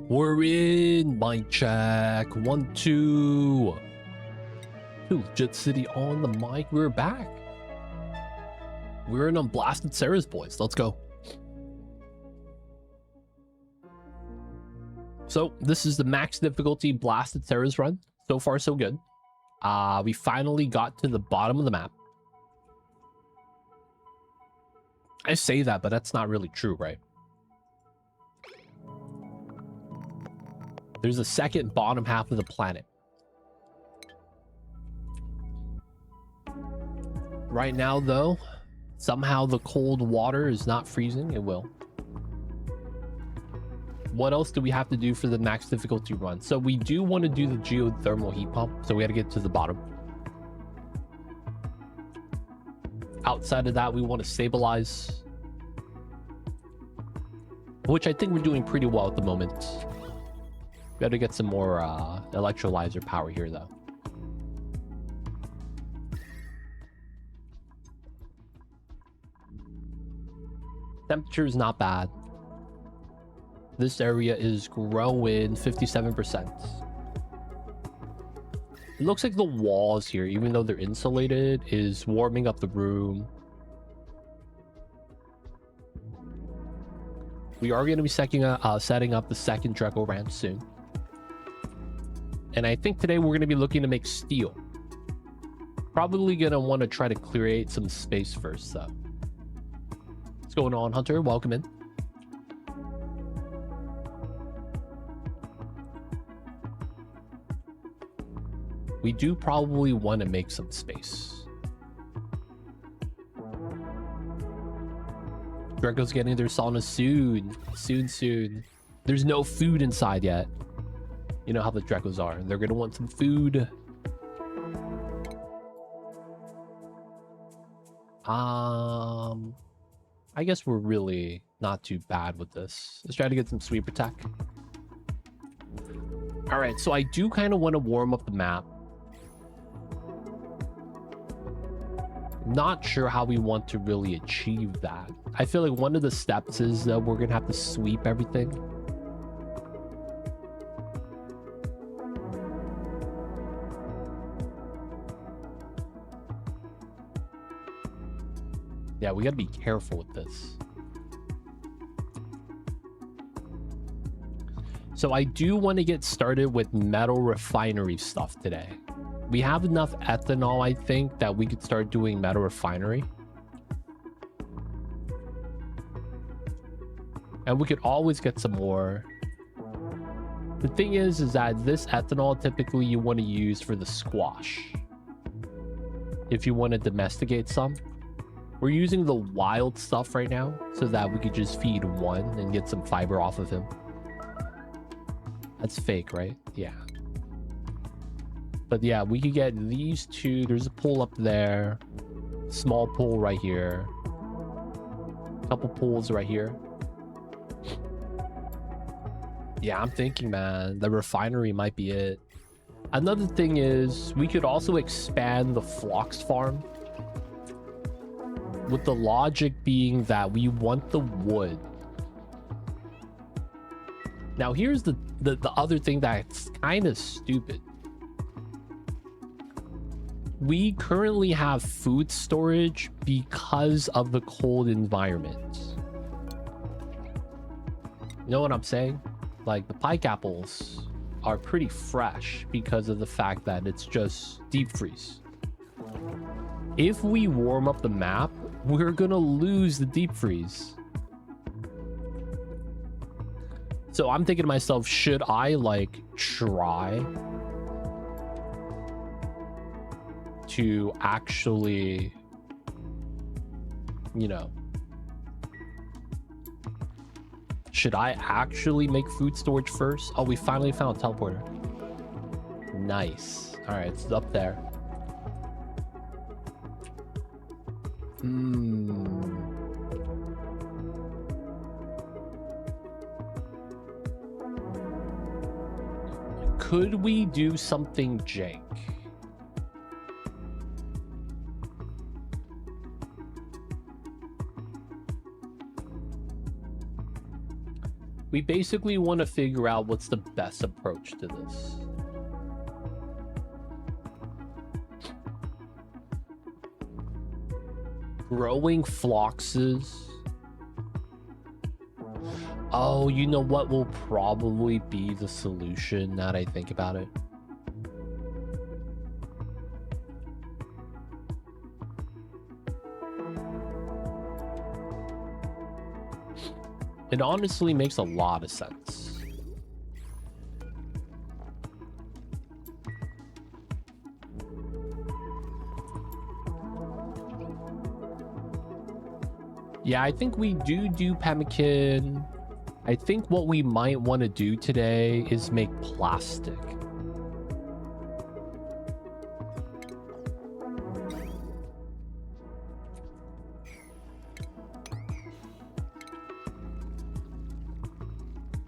We're in. Mic check. 1, 2. Legit City on the mic. We're back. We're in on Blasted Ceres, boys. Let's go. So this is the max difficulty Blasted Ceres run. So far, so good. We finally got to the bottom of the map. I say that, but that's not really true, right? There's a second bottom half of the planet. Right now, though, somehow the cold water is not freezing. It will. What else do we have to do for the max difficulty run? So we do want to do the geothermal heat pump. So we got to get to the bottom. Outside of that, we want to stabilize, which I think we're doing pretty well at the moment. We got to get some more electrolyzer power here, though. Temperature is not bad. This area is growing 57%. It looks like the walls here, even though they're insulated, is warming up the room. We are going to be setting up the second Drecko ranch soon. And I think today we're going to be looking to make steel. Probably going to want to try to create some space first, though. What's going on, Hunter? Welcome in. We do probably want to make some space. Drecko's getting their sauna soon. Soon. There's no food inside yet. You know how the Dreckos are. They're going to want some food. I guess we're really not too bad with this. Let's try to get some sweeper tech. All right, so I do kind of want to warm up the map. Not sure how we want to really achieve that. I feel like one of the steps is that we're going to have to sweep everything. Yeah, we gotta be careful with this. So I do want to get started with metal refinery stuff today. We have enough ethanol, I think, that we could start doing metal refinery. And we could always get some more. The thing is that this ethanol typically you want to use for the squash. If you want to domesticate some. We're using the wild stuff right now so that we could just feed one and get some fiber off of him. That's fake, right? Yeah. But yeah, we could get these two. There's a pool up there. Small pool right here. Couple pools right here. Yeah, I'm thinking, man, the refinery might be it. Another thing is we could also expand the flocks farm. With the logic being that we want the wood. Now here's the other thing that's kind of stupid. We currently have food storage because of the cold environment. You know what I'm saying? Like the pike apples are pretty fresh because of the fact that it's just deep freeze. If we warm up the map, we're gonna lose the deep freeze. So I'm thinking to myself, should I like try to actually, you know, should I actually make food storage first? Oh, we finally found a teleporter. Nice. All right, it's up there. Could we do something jank? We basically want to figure out what's the best approach to this. Growing phloxes. Oh, you know what will probably be the solution now that I think about it? It honestly makes a lot of sense. Yeah, I think we do pemmican. I think what we might want to do today is make plastic.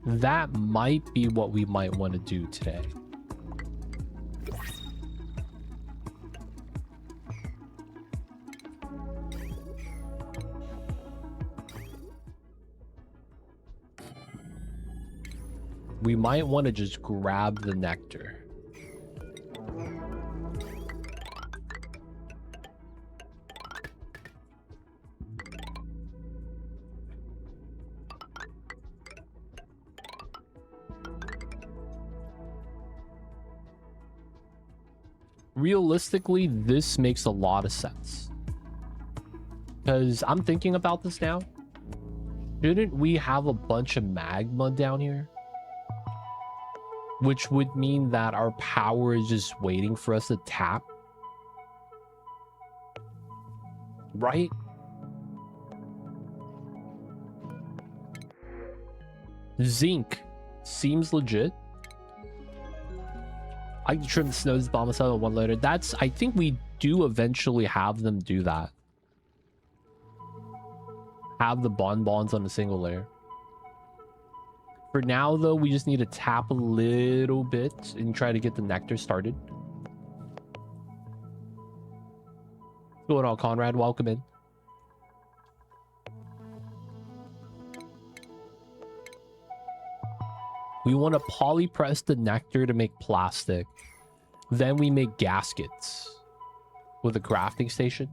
That might be what we might want to do today. We might want to just grab the nectar. Realistically, this makes a lot of sense. Because I'm thinking about this now. Shouldn't we have a bunch of magma down here? Which would mean that our power is just waiting for us to tap. Right? Zinc seems legit. I can trim the snows bomb myself at one later. That's, I think we do eventually have them do that. Have the bonbons on a single layer. For now, though, we just need to tap a little bit and try to get the nectar started. What's going on, Conrad? Welcome in. We want to polypress the nectar to make plastic. Then we make gaskets with a crafting station.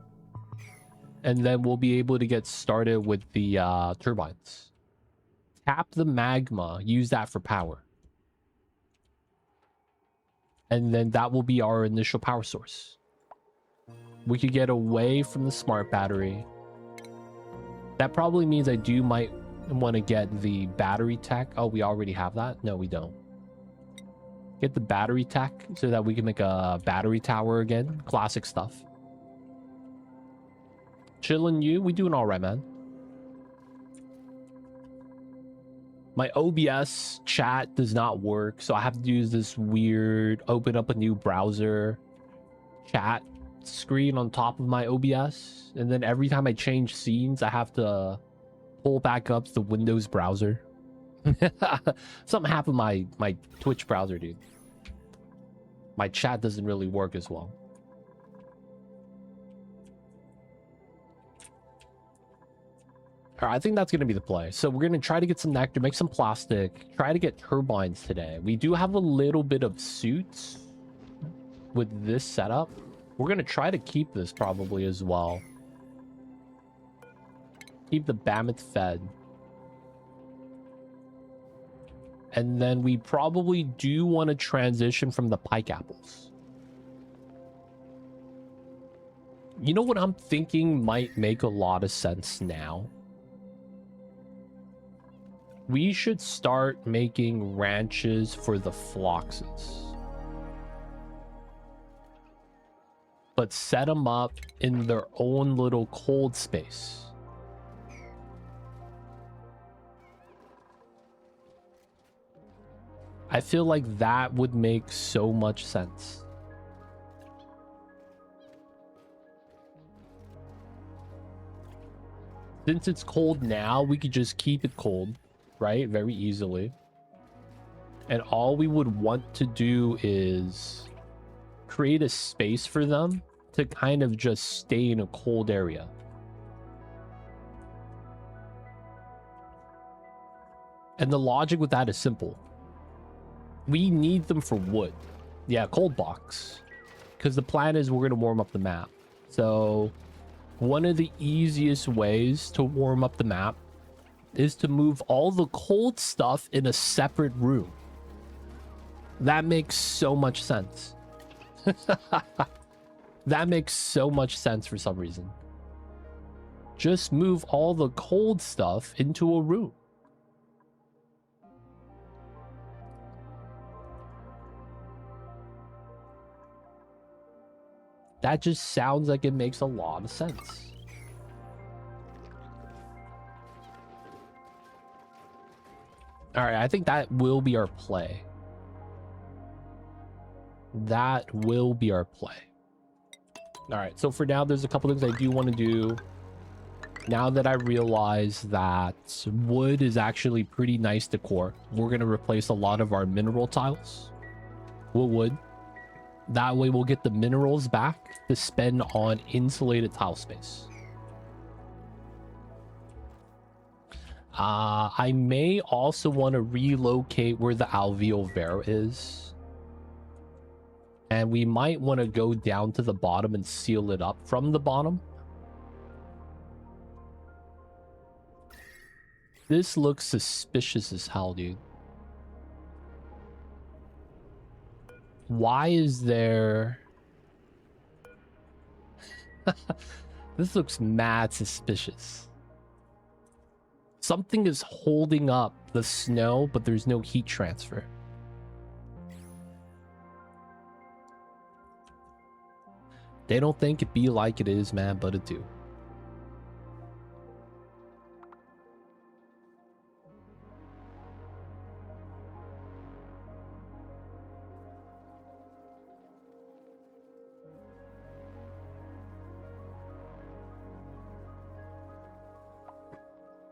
And then we'll be able to get started with the turbines. Tap the magma, use that for power. And then that will be our initial power source. We could get away from the smart battery. That probably means I might want to get the battery tech. Oh, we already have that? No, we don't. Get the battery tech so that we can make a battery tower again. Classic stuff. Chilling you? We doing all right, man. My OBS chat does not work, so I have to use this weird open up a new browser chat screen on top of my OBS. And then every time I change scenes, I have to pull back up the Windows browser. Something happened to my Twitch browser, dude. My chat doesn't really work as well. All right, I think that's going to be the play. So we're going to try to get some nectar, make some plastic, try to get turbines today. We do have a little bit of suits with this setup. We're going to try to keep this probably as well. Keep the Mammoth fed. And then we probably do want to transition from the pike apples. You know what I'm thinking might make a lot of sense now? We should start making ranches for the phloxes. But set them up in their own little cold space. I feel like that would make so much sense. Since it's cold now, we could just keep it cold, right? Very easily. And all we would want to do is create a space for them to kind of just stay in a cold area. And the logic with that is simple. We need them for wood. Yeah, cold box. Because the plan is we're going to warm up the map. So one of the easiest ways to warm up the map is to move all the cold stuff in a separate room. That makes so much sense. That makes so much sense for some reason. Just move all the cold stuff into a room. That just sounds like it makes a lot of sense. All right, I think that will be our play. That will be our play. All right, so for now, there's a couple things I do want to do. Now that I realize that wood is actually pretty nice decor, we're going to replace a lot of our mineral tiles with wood. That way we'll get the minerals back to spend on insulated tile space. I may also want to relocate where the alveol vera is. And we might want to go down to the bottom and seal it up from the bottom. This looks suspicious as hell, dude. Why is there... This looks mad suspicious. Something is holding up the snow, but there's no heat transfer. They don't think it be like it is, man, but it do.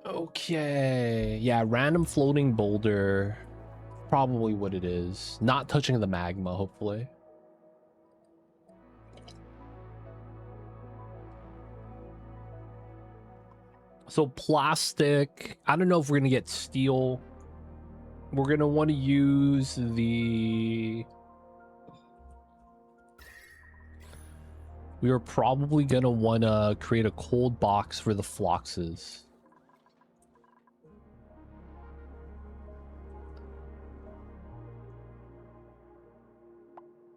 Okay, yeah, random floating boulder. Probably what it is. Not touching the magma, hopefully. So plastic, I don't know if we're gonna get steel. We're gonna want to use the... We are probably gonna want to create a cold box for the floxes.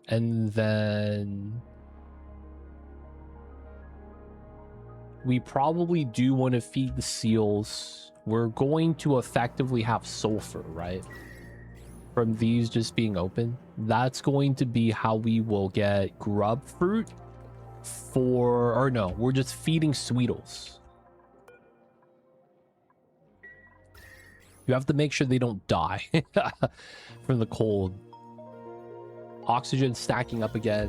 And then we probably do want to feed the seals. We're going to effectively have sulfur, right? From these just being open. That's going to be how we will get grub fruit for, or no, we're just feeding Sweetles. You have to make sure they don't die from the cold. Oxygen stacking up again.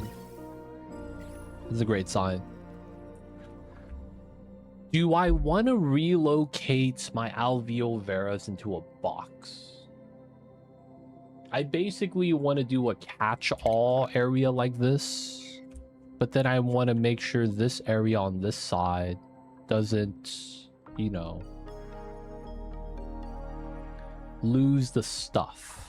This is a great sign. Do I want to relocate my alveol veras into a box? I basically want to do a catch-all area like this, but then I want to make sure this area on this side doesn't, you know, lose the stuff.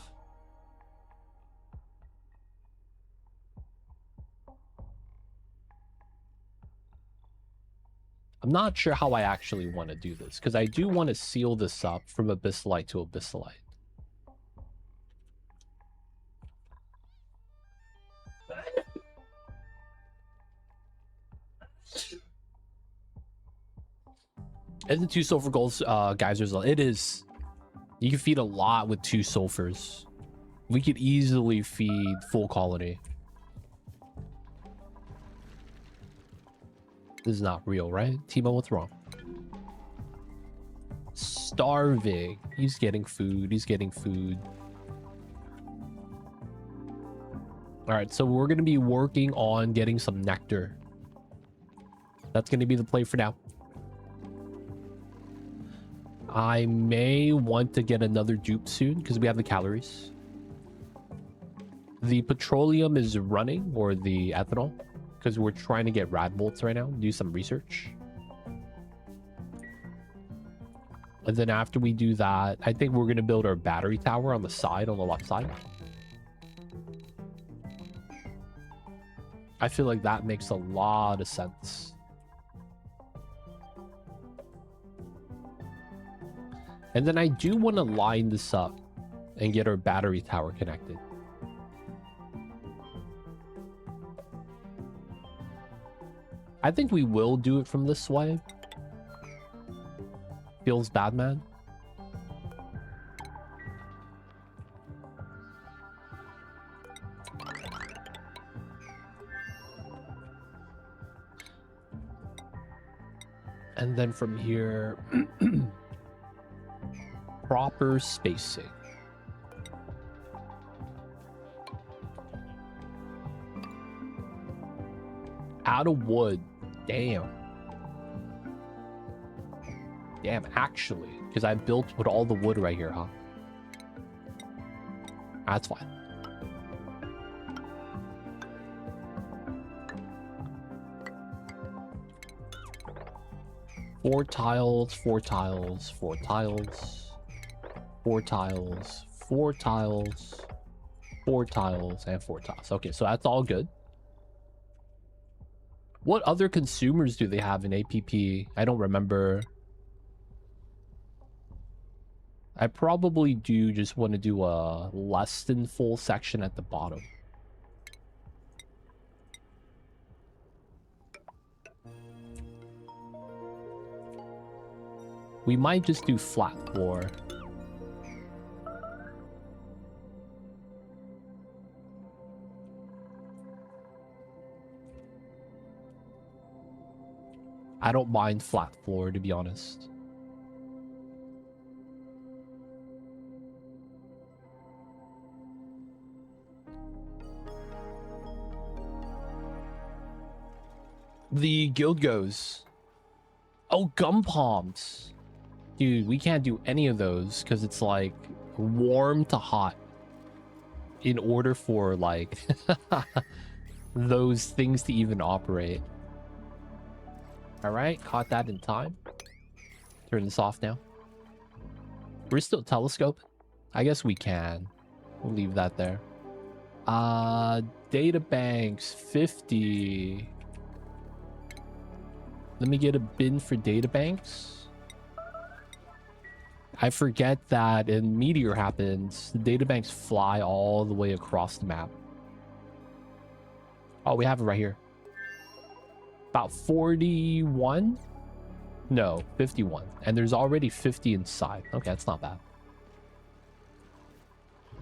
I'm not sure how I actually want to do this, because I do want to seal this up from abyssalite to abyssalite. And the 2 sulfur goals, geysers, it is. You can feed a lot with 2 sulfurs. We could easily feed full colony. This is not real, right? Timo, what's wrong? Starving. He's getting food. He's getting food. All right, so we're going to be working on getting some nectar. That's going to be the play for now. I may want to get another dupe soon because we have the calories. The petroleum is running, or the ethanol, because we're trying to get rad bolts right now, do some research. And then after we do that, I think we're going to build our battery tower on the side, on the left side. I feel like that makes a lot of sense. And then I do want to line this up and get our battery tower connected. I think we will do it from this way. Feels bad, man. And then from here, proper spacing. Out of wood. Damn. Damn, actually. Because I built with all the wood right here, huh? That's fine. Four tiles, 4 tiles, 4 tiles, 4 tiles, 4 tiles, 4 tiles, and 4 tiles. Okay, so that's all good. What other consumers do they have in APP? I don't remember. I probably do just want to do a less than full section at the bottom. We might just do flat floor. I don't mind flat floor, to be honest. The guild goes. Oh, gum palms. Dude, we can't do any of those because it's like warm to hot in order for like those things to even operate. All right, caught that in time. Turn this off now. We're still telescope. I guess we can. We'll leave that there. Data banks 50. Let me get a bin for data banks. I forget that when meteor happens, the data banks fly all the way across the map. Oh, we have it right here. About 41? No, 51. And there's already 50 inside. Okay, that's not bad.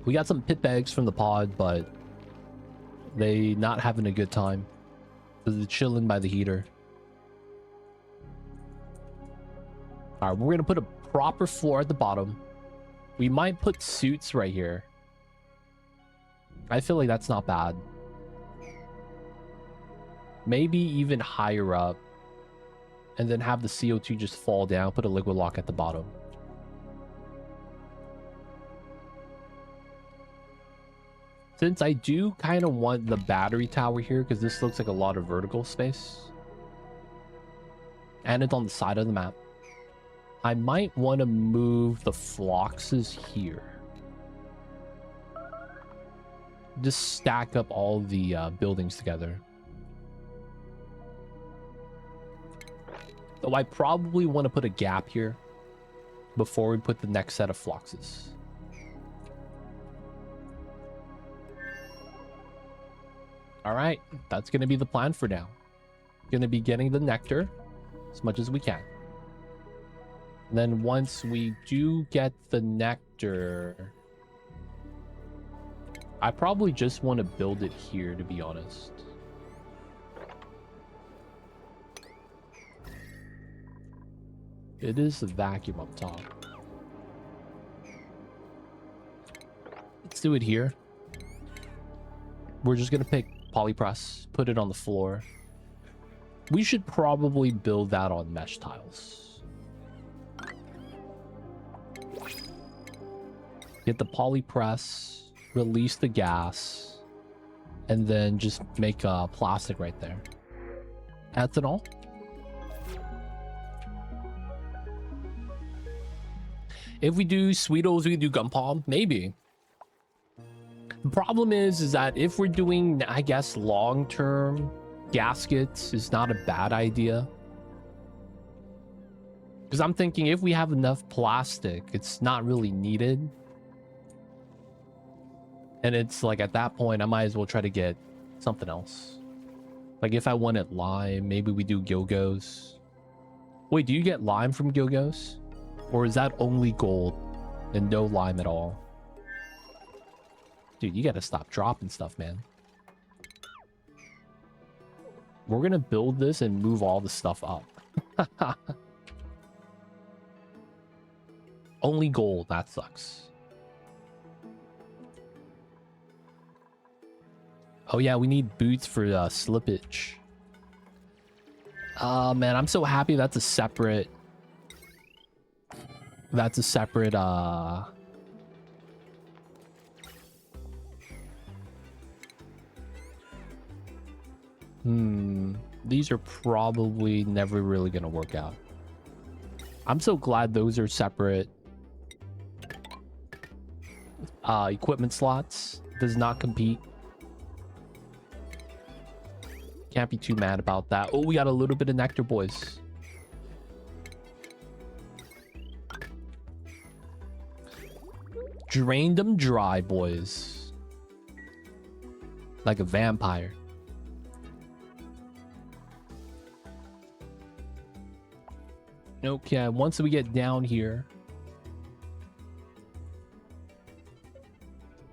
We got some pit bags from the pod, but they not having a good time. So they're chilling by the heater. All right, we're going to put a proper floor at the bottom. We might put suits right here. I feel like that's not bad. Maybe even higher up. And then have the CO2 just fall down. Put a liquid lock at the bottom. Since I do kind of want the battery tower here, because this looks like a lot of vertical space. And it's on the side of the map. I might want to move the floxes here. Just stack up all the buildings together. So I probably want to put a gap here before we put the next set of floxes. All right, that's going to be the plan for now. Going to be getting the nectar as much as we can. And then once we do get the nectar, I probably just want to build it here, to be honest. It is the vacuum up top. Let's do it here. We're just going to pick polypress, put it on the floor. We should probably build that on mesh tiles. Get the polypress, release the gas, and then just make plastic right there. Ethanol. If we do Sweetos, we can do gun palm, maybe. The problem is that if we're doing, I guess, long-term gaskets is not a bad idea. Because I'm thinking if we have enough plastic, it's not really needed. And it's like at that point, I might as well try to get something else. Like if I wanted lime, maybe we do Gilgos. Wait, do you get lime from Gilgos? Or is that only gold and no lime at all? Dude, you gotta stop dropping stuff, man. We're gonna build this and move all the stuff up. Only gold, that sucks. Oh yeah, we need boots for slippage. Man, I'm so happy that's a separate... That's a separate, These are probably never really gonna work out. I'm so glad those are separate. Equipment slots does not compete. Can't be too mad about that. Oh, we got a little bit of nectar, boys. Drained them dry, boys. Like a vampire. Okay, once we get down here.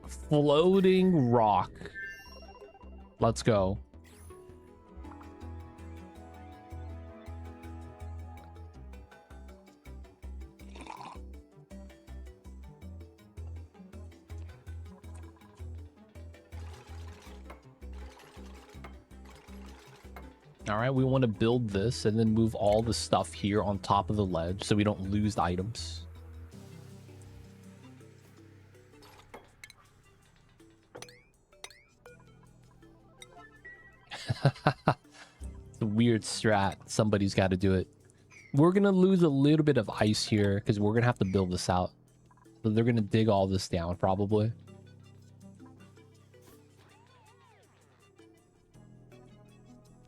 Floating rock. Let's go. All right, we want to build this and then move all the stuff here on top of the ledge so we don't lose the items. It's a weird strat. Somebody's got to do it. We're going to lose a little bit of ice here because we're going to have to build this out. So they're going to dig all this down probably.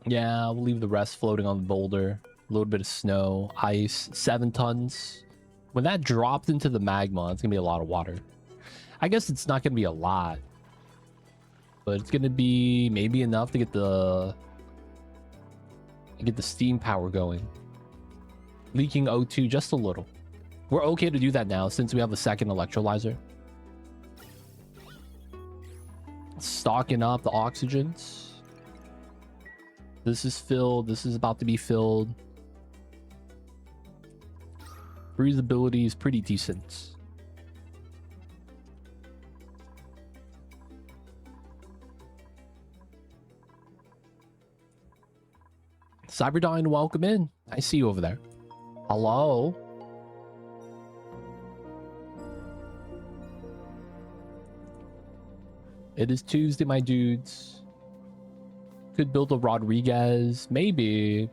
Yeah, we'll leave the rest floating on the boulder. A little bit of snow, ice, 7 tons. When that drops into the magma, it's going to be a lot of water. I guess it's not going to be a lot. But it's going to be maybe enough to get the steam power going. Leaking O2 just a little. We're okay to do that now since we have a second electrolyzer. Stocking up the oxygens. This is filled. This is about to be filled. Breathability is pretty decent. Cyberdyne, welcome in. I see you over there. Hello. It is Tuesday, my dudes. Could build a Rodriguez, maybe.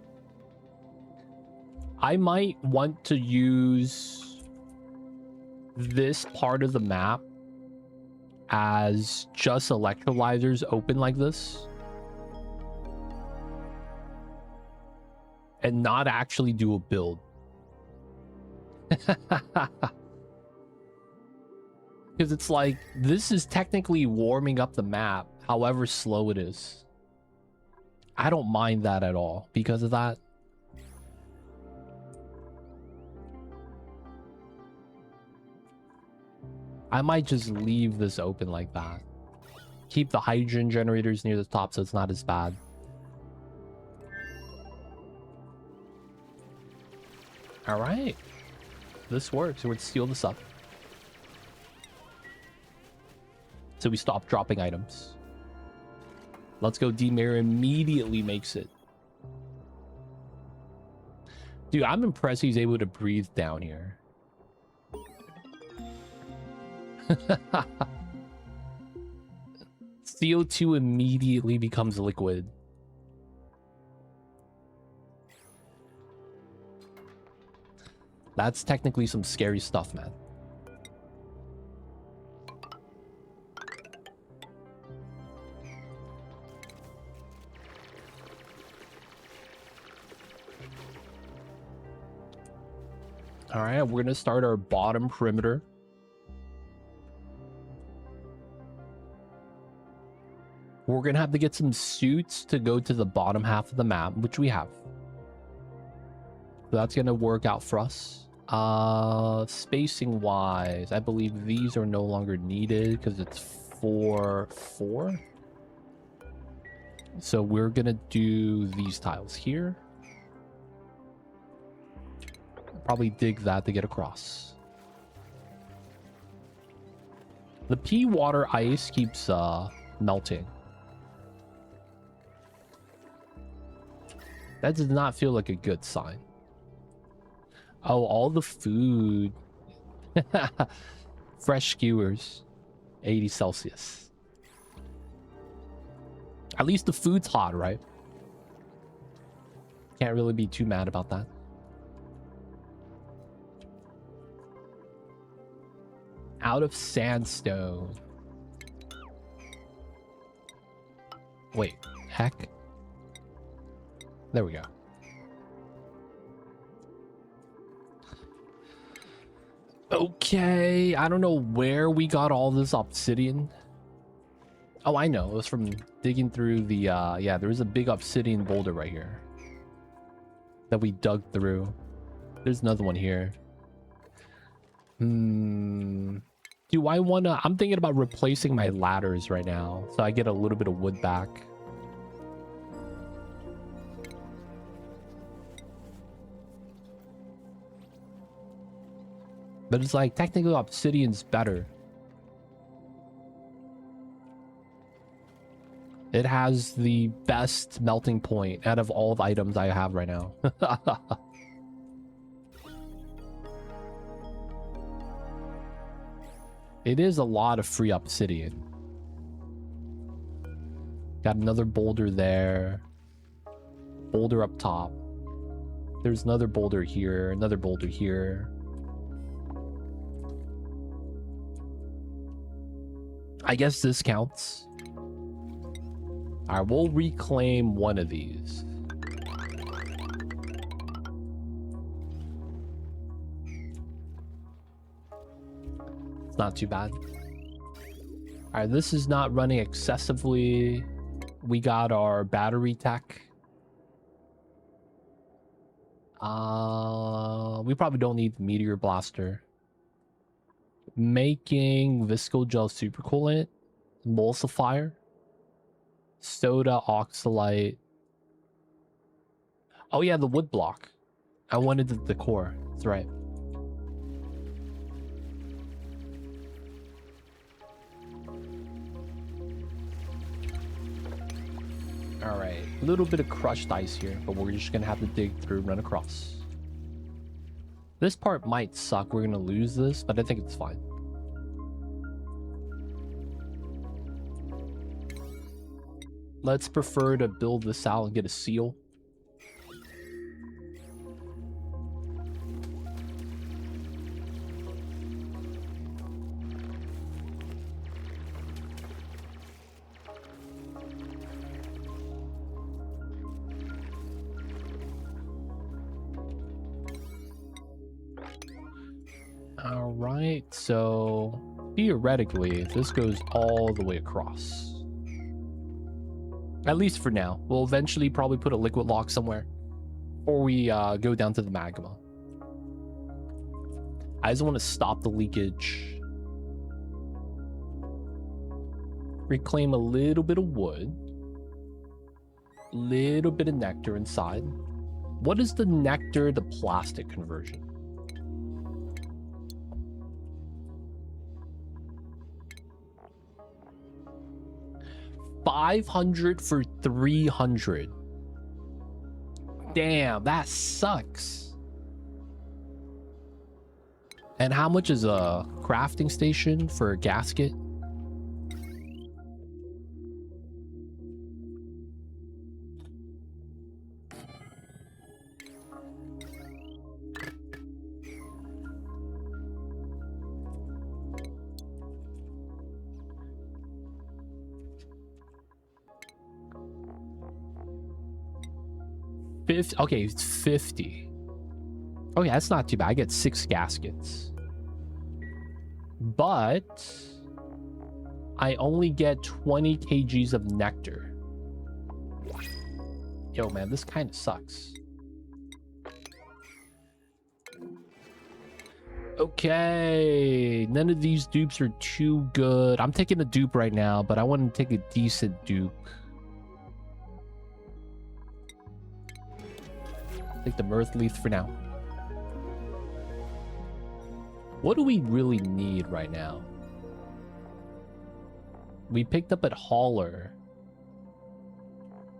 I might want to use this part of the map as just electrolyzers open like this. And not actually do a build. Because it's like, this is technically warming up the map, however slow it is. I don't mind that at all because of that. I might just leave this open like that. Keep the hydrogen generators near the top so it's not as bad. All right. This works. We'll steal this up. So we stop dropping items. Let's go. D-Mare immediately makes it. Dude, I'm impressed he's able to breathe down here. CO2 immediately becomes liquid. That's technically some scary stuff, man. All right, we're gonna start our bottom perimeter. We're gonna have to get some suits to go to the bottom half of the map, which we have. So that's gonna work out for us. Spacing wise, I believe these are no longer needed because it's 4-4. So we're gonna do these tiles here. Probably dig that to get across. The pea water ice keeps melting. That does not feel like a good sign. Oh, all the food. Fresh skewers. 80 Celsius. At least the food's hot, right? Can't really be too mad about that. Out of sandstone. Wait, heck. There we go. Okay, I don't know where we got all this obsidian. Oh, I know. It was from digging through the, yeah, there was a big obsidian boulder right here that we dug through. There's another one here. Do I want to... I'm thinking about replacing my ladders right now, so I get a little bit of wood back. But it's like, technically obsidian's better. It has the best melting point out of all the items I have right now. It is a lot of free obsidian. Got another boulder there. Boulder up top. There's another boulder here. Another boulder here. I guess this counts. Alright, we'll reclaim one of these. It's not too bad. Alright, this is not running excessively. We got our battery tech. We probably don't need the meteor blaster. Making visco gel supercoolant, emulsifier, soda oxalite. Oh yeah, the wood block. I wanted the core. That's right. All right, a little bit of crushed ice here, but we're just gonna have to dig through and run across. This part might suck. We're gonna lose this, but I think it's fine. Let's prefer to build this out and get a seal. All right, so theoretically, this goes all the way across. At least for now. We'll eventually probably put a liquid lock somewhere, or we go down to the magma. I just want to stop the leakage. Reclaim a little bit of wood. Little bit of nectar inside. What is the nectar to plastic conversion? 500 for 300. Damn, that sucks. And how much is a crafting station for a gasket? Okay, it's 50. Okay, that's not too bad. I get 6 gaskets. But I only get 20 kgs of nectar. Yo, man, this kind of sucks. Okay, none of these dupes are too good. I'm taking a dupe right now, but I want to take a decent dupe. Take the Mirth Leaf for now. What do we really need right now? We picked up at Hauler.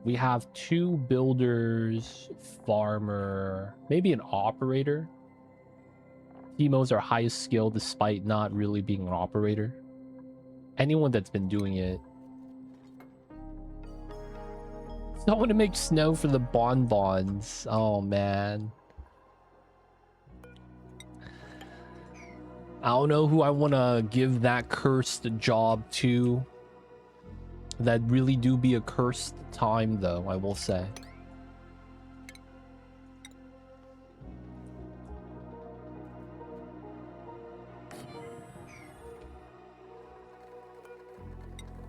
We have 2 builders, farmer, maybe an operator. Temo's our highest skill despite not really being an operator. Anyone that's been doing it. I want to make snow for the bonbons. Oh, man. I don't know who I want to give that cursed job to. That really do be a cursed time, though, I will say.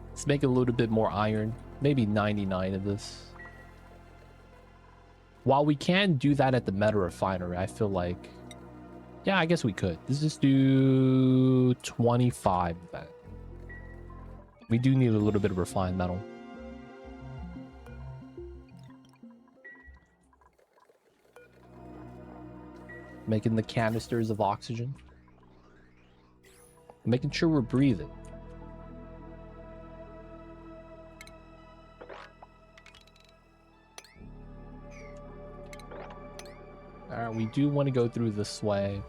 Let's make a little bit more iron. Maybe 99 of this. While we can do that at the meta refinery, I feel like... Yeah, I guess we could. Let's just do 25 then. We do need a little bit of refined metal. Making the canisters of oxygen. Making sure we're breathing. Alright, we do want to go through this way.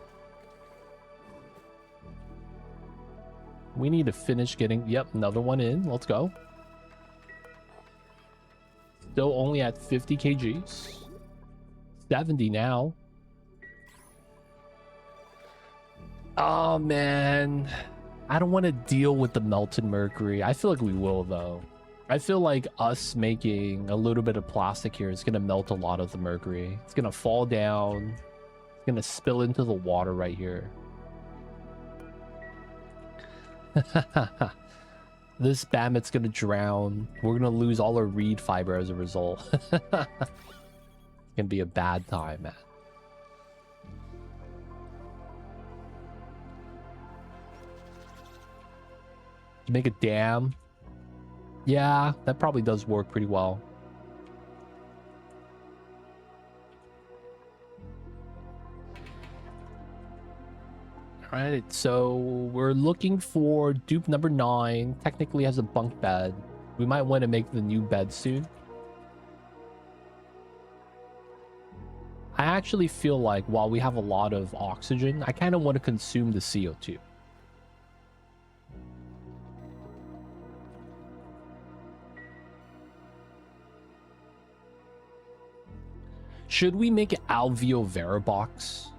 We need to finish getting... Yep, another one in. Let's go. Still only at 50 kgs. 70 now. Oh, man. I don't want to deal with the melted mercury. I feel like we will, though. I feel like us making a little bit of plastic here is going to melt a lot of the mercury. It's going to fall down. It's going to spill into the water right here. This Bamit's going to drown. We're going to lose all our reed fiber as a result. It's going to be a bad time, man. Make a dam. Yeah, that probably does work pretty well. Alright, so we're looking for dupe number 9. Technically has a bunk bed. We might want to make the new bed soon. I actually feel like while we have a lot of oxygen, I kind of want to consume the CO2. Should we make an Alveo Vera box?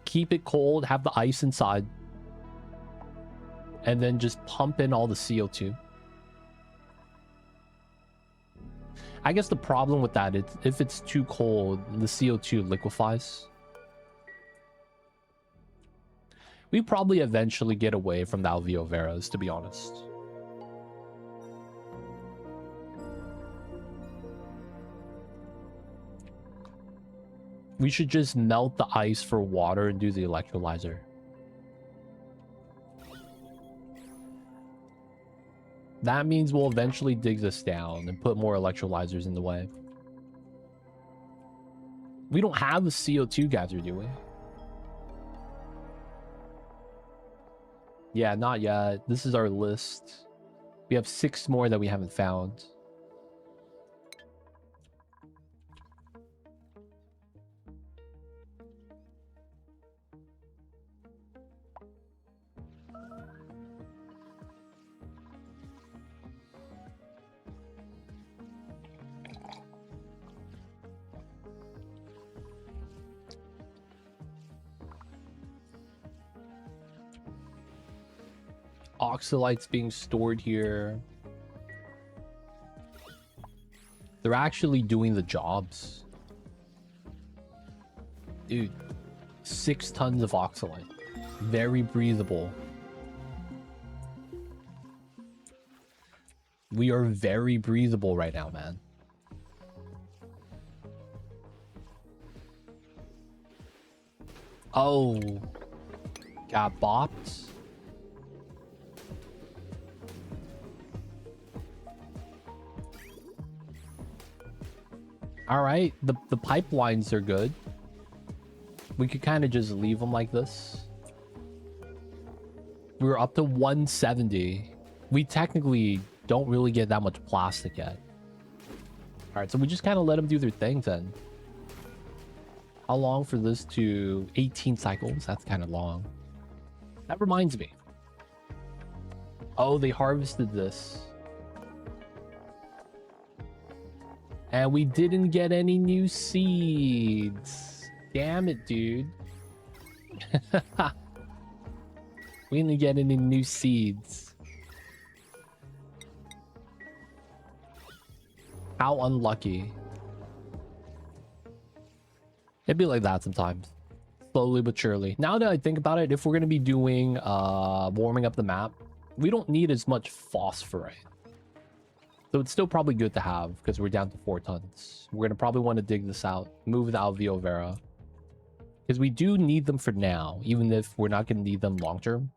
Keep it cold, have the ice inside, and then just pump in all the CO2. I guess the problem with that is if it's too cold, the CO2 liquefies. We probably eventually get away from the Alveo Veras, to be honest. We should just melt the ice for water and do the electrolyzer. That means we'll eventually dig this down and put more electrolyzers in the way. We don't have a CO2 geyser, do we? Yeah, not yet. This is our list. We have 6 more that we haven't found. Oxalites being stored here. They're actually doing the jobs. Dude, 6 tons of oxalate. Very breathable. We are very breathable right now, man. Oh. Got bopped. All right, the pipelines are good. We could kind of just leave them like this. We're up to 170. We technically don't really get that much plastic yet. All right, so we just kind of let them do their thing then. How long for this to 18 cycles? That's kind of long. That reminds me. Oh, they harvested this. And we didn't get any new seeds. Damn it, dude. We didn't get any new seeds. How unlucky. It'd be like that sometimes. Slowly but surely. Now that I think about it, if we're going to be doing warming up the map, we don't need as much phosphorite. So it's still probably good to have because we're down to 4 tons. We're going to probably want to dig this out, move the Alveo Vera. Because we do need them for now, even if we're not going to need them long term.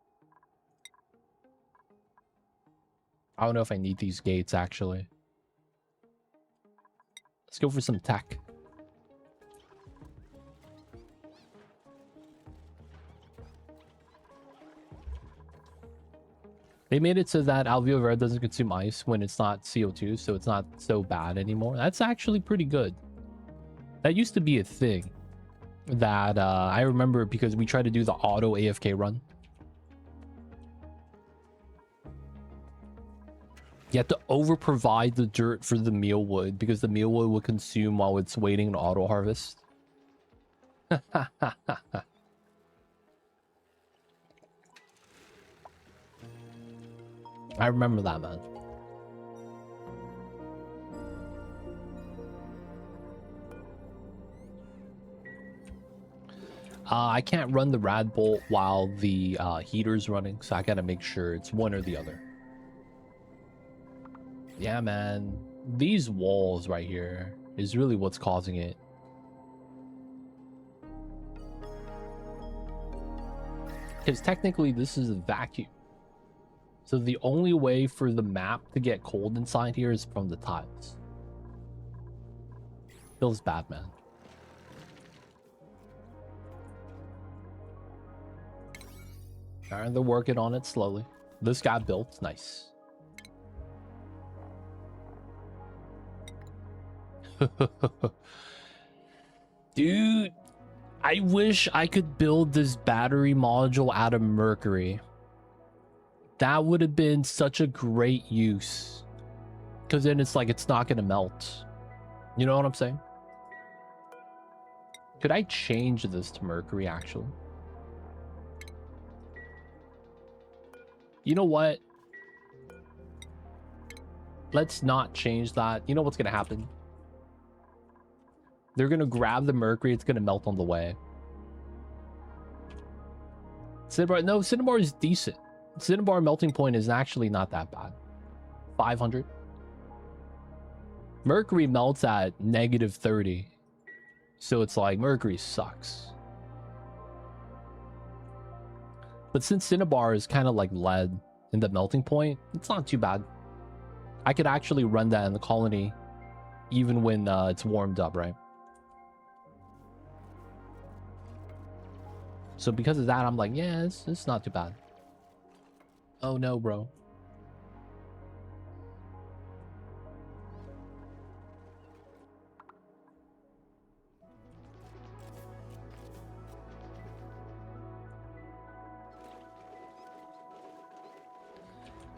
I don't know if I need these gates actually. Let's go for some tech. They made it so that Alveo Vera doesn't consume ice when it's not CO2, so it's not so bad anymore. That's actually pretty good. That used to be a thing that I remember because we tried to do the auto AFK run. You have to over-provide the dirt for the mealwood because the mealwood will consume while it's waiting to auto harvest. I remember that, man. I can't run the rad bolt while the heater's running, so I gotta make sure it's one or the other. Yeah, man. These walls right here is really what's causing it. Because technically this is a vacuum. So the only way for the map to get cold inside here is from the tiles. Feels bad, man. Alright, they're working on it slowly. This got built. Nice. Dude, I wish I could build this battery module out of mercury. That would have been such a great use. Because then it's like it's not going to melt. You know what I'm saying? Could I change this to mercury, actually? You know what? Let's not change that. You know what's going to happen? They're going to grab the mercury. It's going to melt on the way. Cinnabar, no, Cinnabar is decent. Cinnabar melting point is actually not that bad. 500. Mercury melts at -30. So it's like mercury sucks. But since Cinnabar is kind of like lead in the melting point, it's not too bad. I could actually run that in the colony even when it's warmed up, right? So because of that, I'm like, yeah, it's not too bad. Oh no, bro.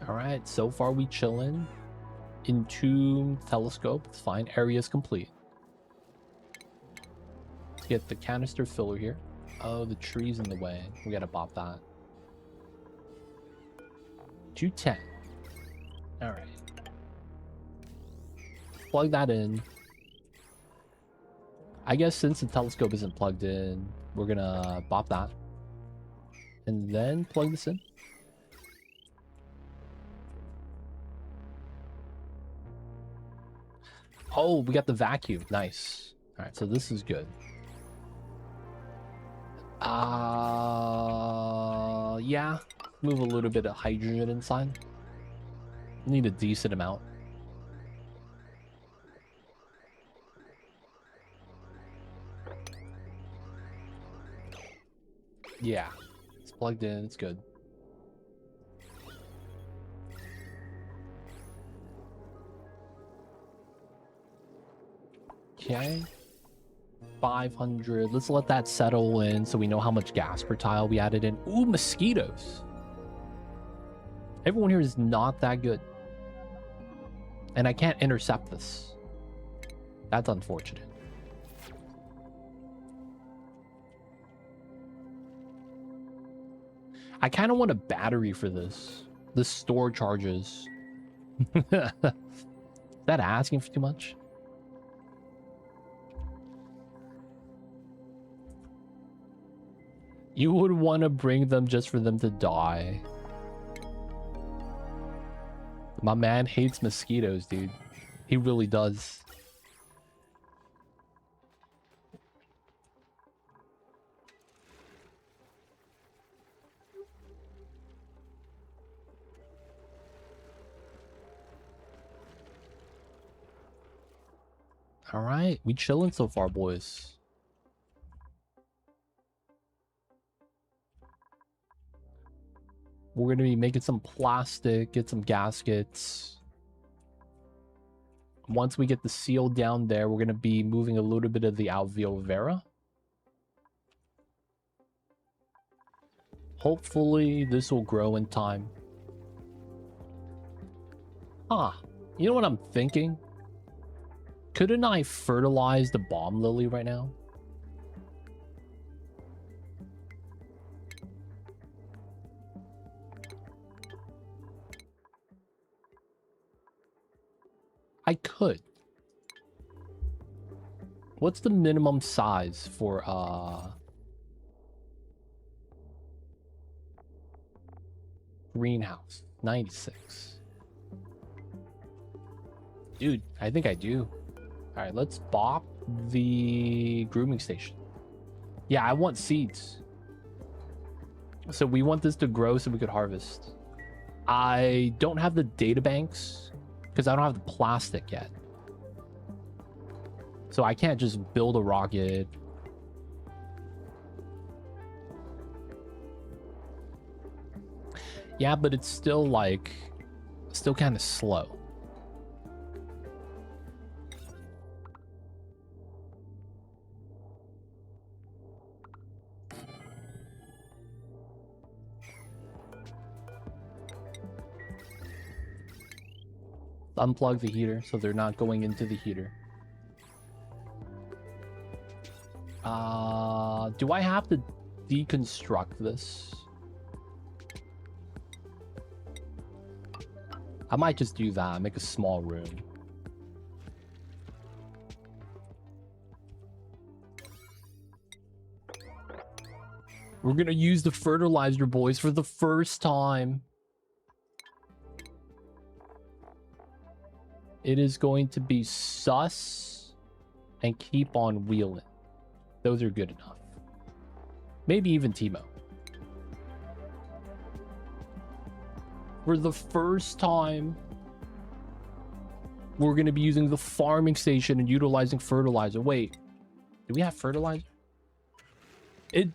All right, so far we chillin'. Entomb telescope, it's fine. Area's complete. Let's get the canister filler here. Oh, the tree's in the way. We gotta bop that. 210. All right. Plug that in. I guess since the telescope isn't plugged in, we're gonna bop that. And then plug this in. Oh, we got the vacuum. Nice. All right, so this is good. Yeah. Move a little bit of hydrogen inside. Need a decent amount. Yeah. It's plugged in. It's good. Okay. 500. Let's let that settle in so we know how much gas per tile we added in. Ooh, mosquitoes. Everyone here is not that good. And I can't intercept this. That's unfortunate. I kind of want a battery for this. This store charges. Is that asking for too much? You would want to bring them just for them to die. My man hates mosquitoes, dude. He really does. All right, we chilling so far, boys. We're going to be making some plastic, get some gaskets. Once we get the seal down there, we're going to be moving a little bit of the alveolar vera. Hopefully, this will grow in time. You know what I'm thinking? Couldn't I fertilize the bomb lily right now? I could. What's the minimum size for greenhouse? 96. Dude, I think I do. All right, let's bop the grooming station. Yeah, I want seeds. So we want this to grow so we could harvest. I don't have the data banks because I don't have the plastic yet. So I can't just build a rocket. Yeah, but it's still like, still kind of slow. Unplug the heater so they're not going into the heater. Do I have to deconstruct this? I might just do that, make a small room. We're gonna use the fertilizer, boys, for the first time. It is going to be sus and keep on wheeling. Those are good enough. Maybe even Timo. For the first time, we're going to be using the farming station and utilizing fertilizer. Wait, do we have fertilizer?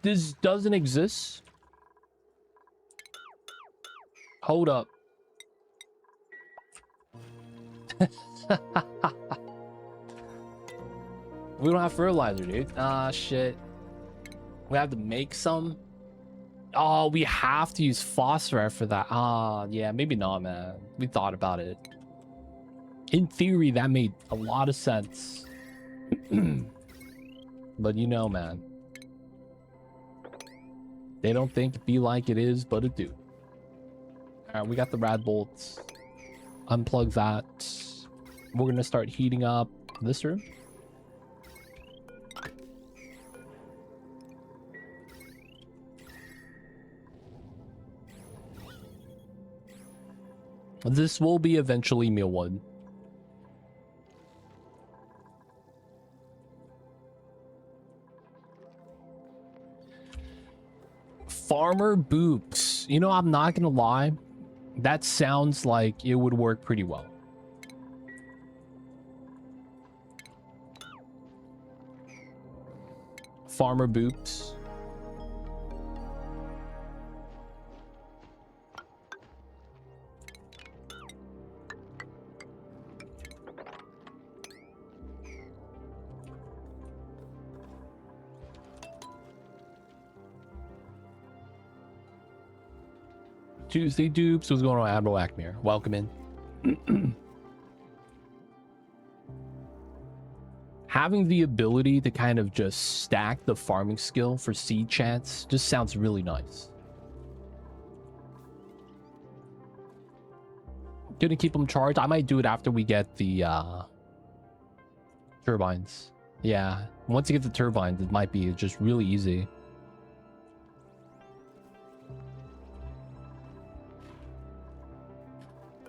This doesn't exist? Hold up. We don't have fertilizer, dude. Shit. We have to make some. Oh, we have to use phosphorus for that. Yeah, maybe not, man. We thought about it. In theory, that made a lot of sense. But you know, man. They don't think it be like it is, but it do. Alright, we got the rad bolts. Unplug that. We're gonna start heating up this room. This will be eventually meal 1. Farmer Boops. You know, I'm not gonna lie. That sounds like it would work pretty well. Farmer Boops. Tuesday Dupes. What's going on, Admiral Acmere? Welcome in. Having the ability to kind of just stack the farming skill for seed chance just sounds really nice. Gonna keep them charged. I might do it after we get the turbines. Yeah, once you get the turbines, it might be just really easy.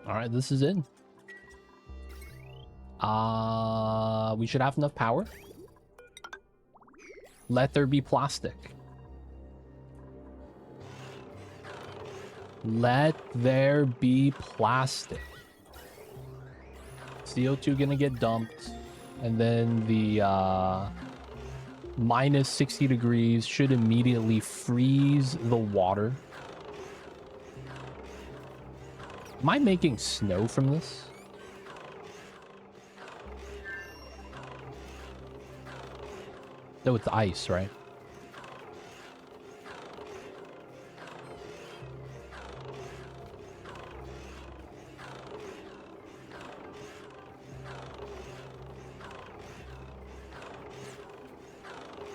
All right, this is in. We should have enough power. Let there be plastic. Let there be plastic. CO2 gonna get dumped. And then the minus 60 degrees should immediately freeze the water. Am I making snow from this? No, it's ice, right?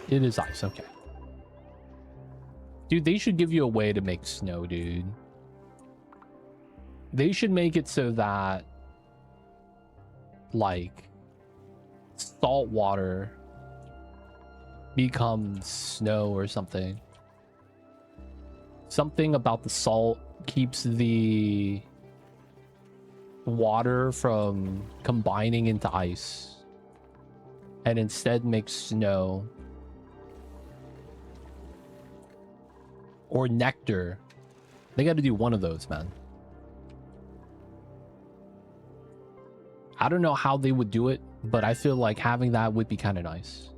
It is ice, okay. Dude, they should give you a way to make snow, dude. They should make it so that, like, salt water becomes snow or something. Something about the salt keeps the water from combining into ice and instead makes snow. Or nectar. They got to do one of those, man. I don't know how they would do it, but I feel like having that would be kind of nice.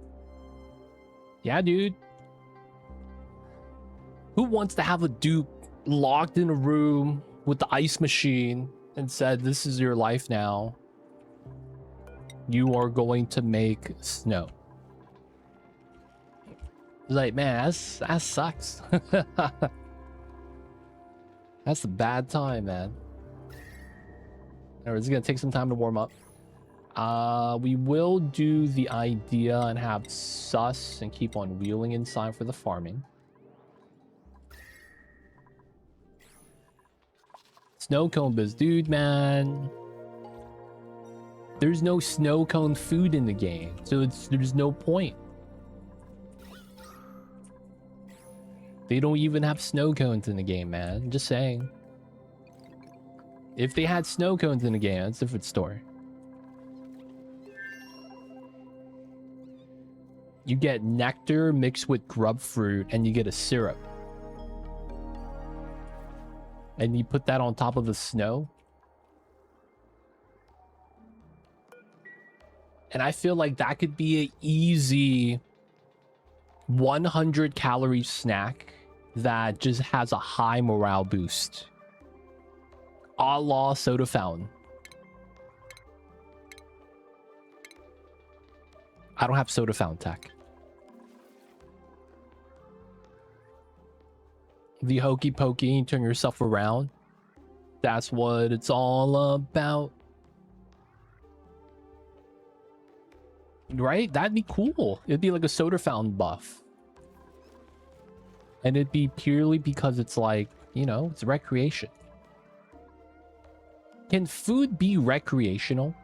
Yeah, dude. Who wants to have a dupe locked in a room with the ice machine and said, this is your life now. You are going to make snow. Like, man, that sucks. That's a bad time, man. Alright, it's gonna take some time to warm up. We will do the idea and have sus and keep on wheeling inside for the farming. Snow cone biz, dude, man. There's no snow cone food in the game, so there's no point. They don't even have snow cones in the game, man. Just saying. If they had snow cones in the game, that's a different story. You get nectar mixed with grub fruit and you get a syrup. And you put that on top of the snow. And I feel like that could be an easy 100 calorie snack that just has a high morale boost. A la soda fountain. I don't have soda fountain tech. The hokey pokey, turn yourself around. That's what it's all about. Right? That'd be cool. It'd be like a soda fountain buff. And it'd be purely because it's like, you know, it's recreation. Can food be recreational?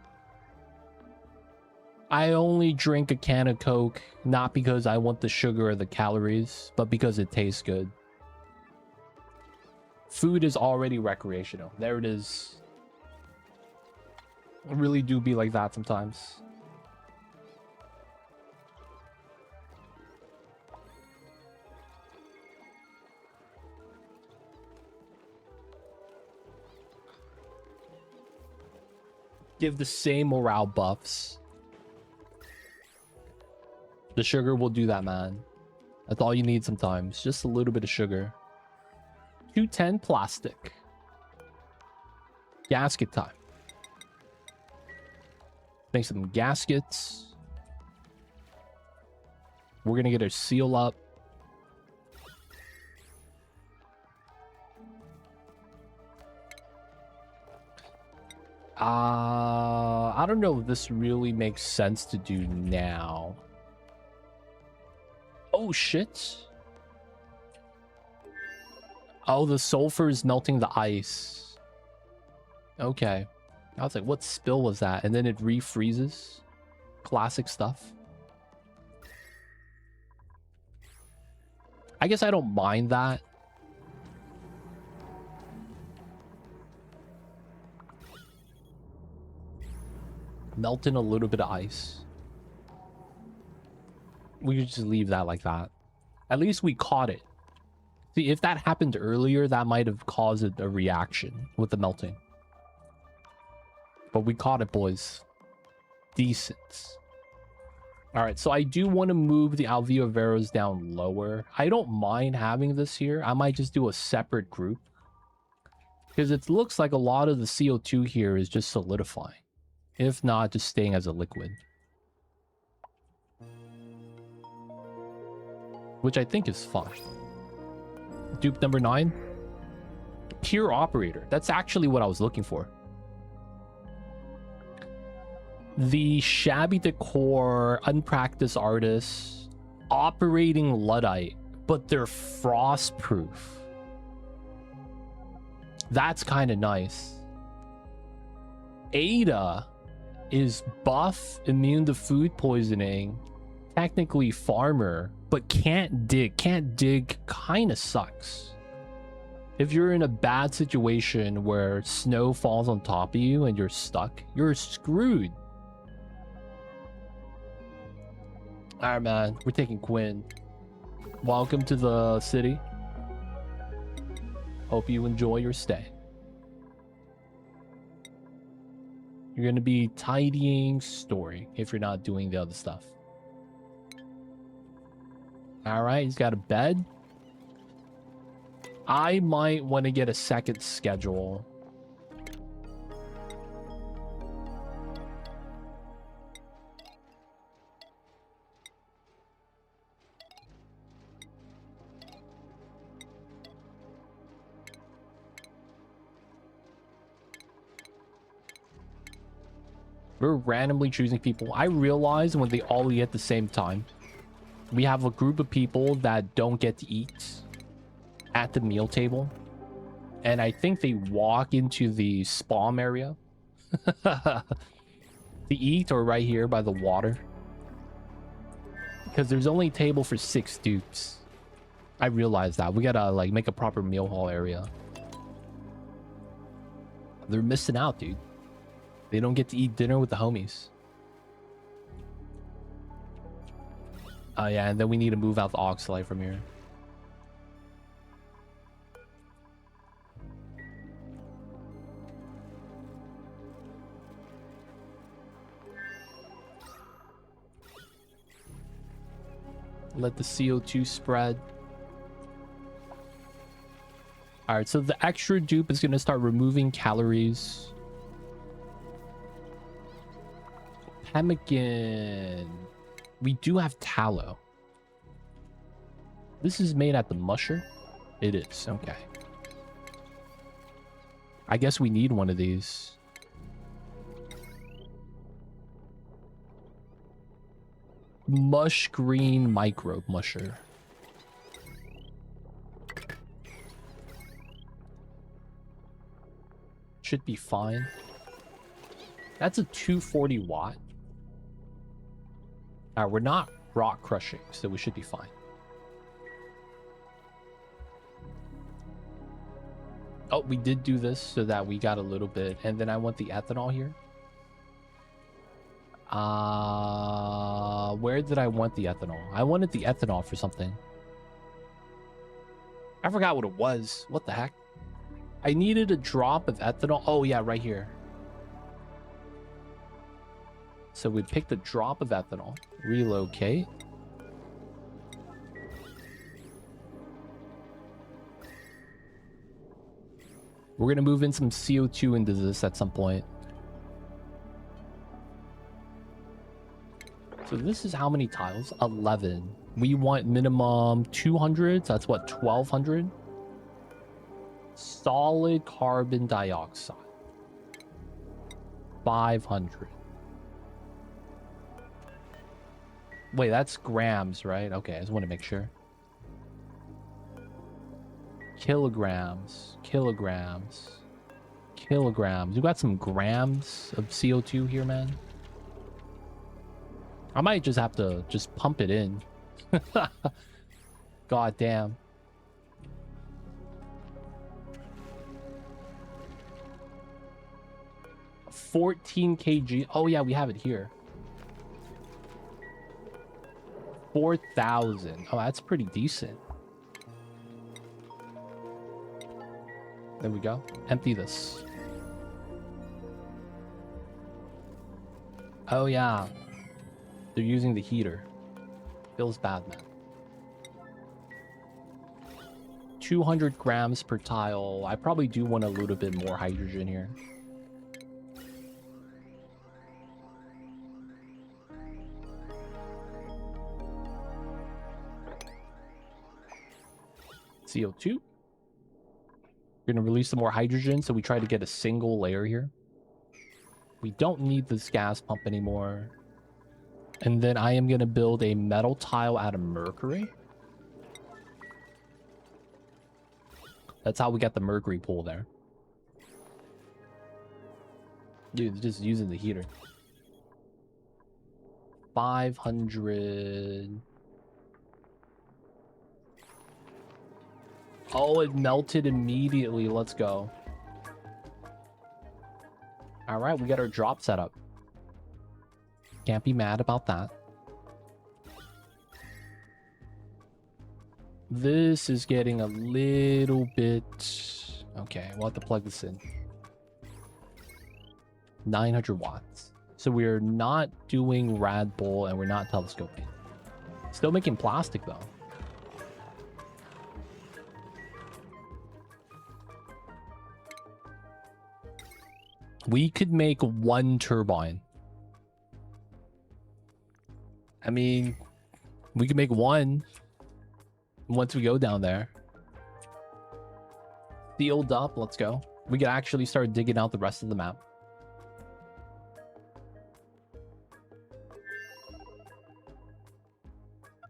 I only drink a can of Coke, not because I want the sugar or the calories, but because it tastes good. Food is already recreational. There it is. I really do be like that sometimes. Give the same morale buffs. The sugar will do that, man. That's all you need sometimes. Just a little bit of sugar. 210 plastic. Gasket time. Make some gaskets. We're gonna get our seal up. I don't know if this really makes sense to do now. Oh shit. Oh, the sulfur is melting the ice. Okay. I was like, what spill was that? And then it refreezes. Classic stuff. I guess I don't mind that. Melt in a little bit of ice. We could just leave that like that. At least we caught it. See, if that happened earlier, that might have caused a reaction with the melting. But we caught it, boys. Decent. Alright, so I do want to move the Alveo Veros down lower. I don't mind having this here. I might just do a separate group. Because it looks like a lot of the CO2 here is just solidifying. If not, just staying as a liquid. Which I think is fine. Dupe number 9. Pure operator. That's actually what I was looking for. The shabby decor, unpracticed artists, operating Luddite, but they're frost proof. That's kind of nice. Ada is buff, immune to food poisoning, technically farmer, but can't dig. Can't dig kind of sucks. If you're in a bad situation where snow falls on top of you and you're stuck, you're screwed. Alright, man, we're taking Quinn. Welcome to the city. Hope you enjoy your stay. You're going to be tidying story if you're not doing the other stuff. Alright, he's got a bed. I might want to get a second schedule. We're randomly choosing people. I realize when they all eat at the same time, we have a group of people that don't get to eat at the meal table. And I think they walk into the spawn area to eat, or right here by the water. Because there's only a table for 6 dupes. I realize that. We gotta like make a proper meal hall area. They're missing out, dude. They don't get to eat dinner with the homies. Oh yeah, and then we need to move out the Oxalite from here. Let the CO2 spread. Alright, so the extra dupe is going to start removing calories. Pemmican. We do have tallow. This is made at the musher? It is, okay. I guess we need one of these. Mush green microbe musher. Should be fine. That's a 240 watt. We're not rock crushing, so we should be fine. Oh, we did do this so that we got a little bit. And then I want the ethanol here. Where did I want the ethanol? I wanted the ethanol for something. I forgot what it was. What the heck? I needed a drop of ethanol. Oh yeah, right here. So we picked a drop of ethanol. Relocate. We're gonna move in some CO2 into this at some point. So this is how many tiles? 11. We want minimum 200. So that's what, 1200? Solid carbon dioxide. 500. Wait, that's grams, right? Okay, I just want to make sure. Kilograms. Kilograms. Kilograms. You got some grams of CO2 here, man. I might just have to just pump it in. God damn. $14 kg. Oh yeah, we have it here. 4,000. Oh, that's pretty decent. There we go. Empty this. Oh yeah. They're using the heater. Feels bad, man. 200 grams per tile. I probably do want a little bit more hydrogen here. CO2. We're gonna release some more hydrogen, so we try to get a single layer here. We don't need this gas pump anymore. And then I am gonna build a metal tile out of mercury. That's how we got the mercury pool there. Dude, just using the heater. 500. Oh, it melted immediately. Let's go. All right, we got our drop set up. Can't be mad about that. This is getting a little bit... Okay, we'll have to plug this in. 900 watts. So we're not doing rad bull and we're not telescoping. Still making plastic though. We could make one turbine. I mean, we could make one once we go down there. Sealed up, let's go. We could actually start digging out the rest of the map.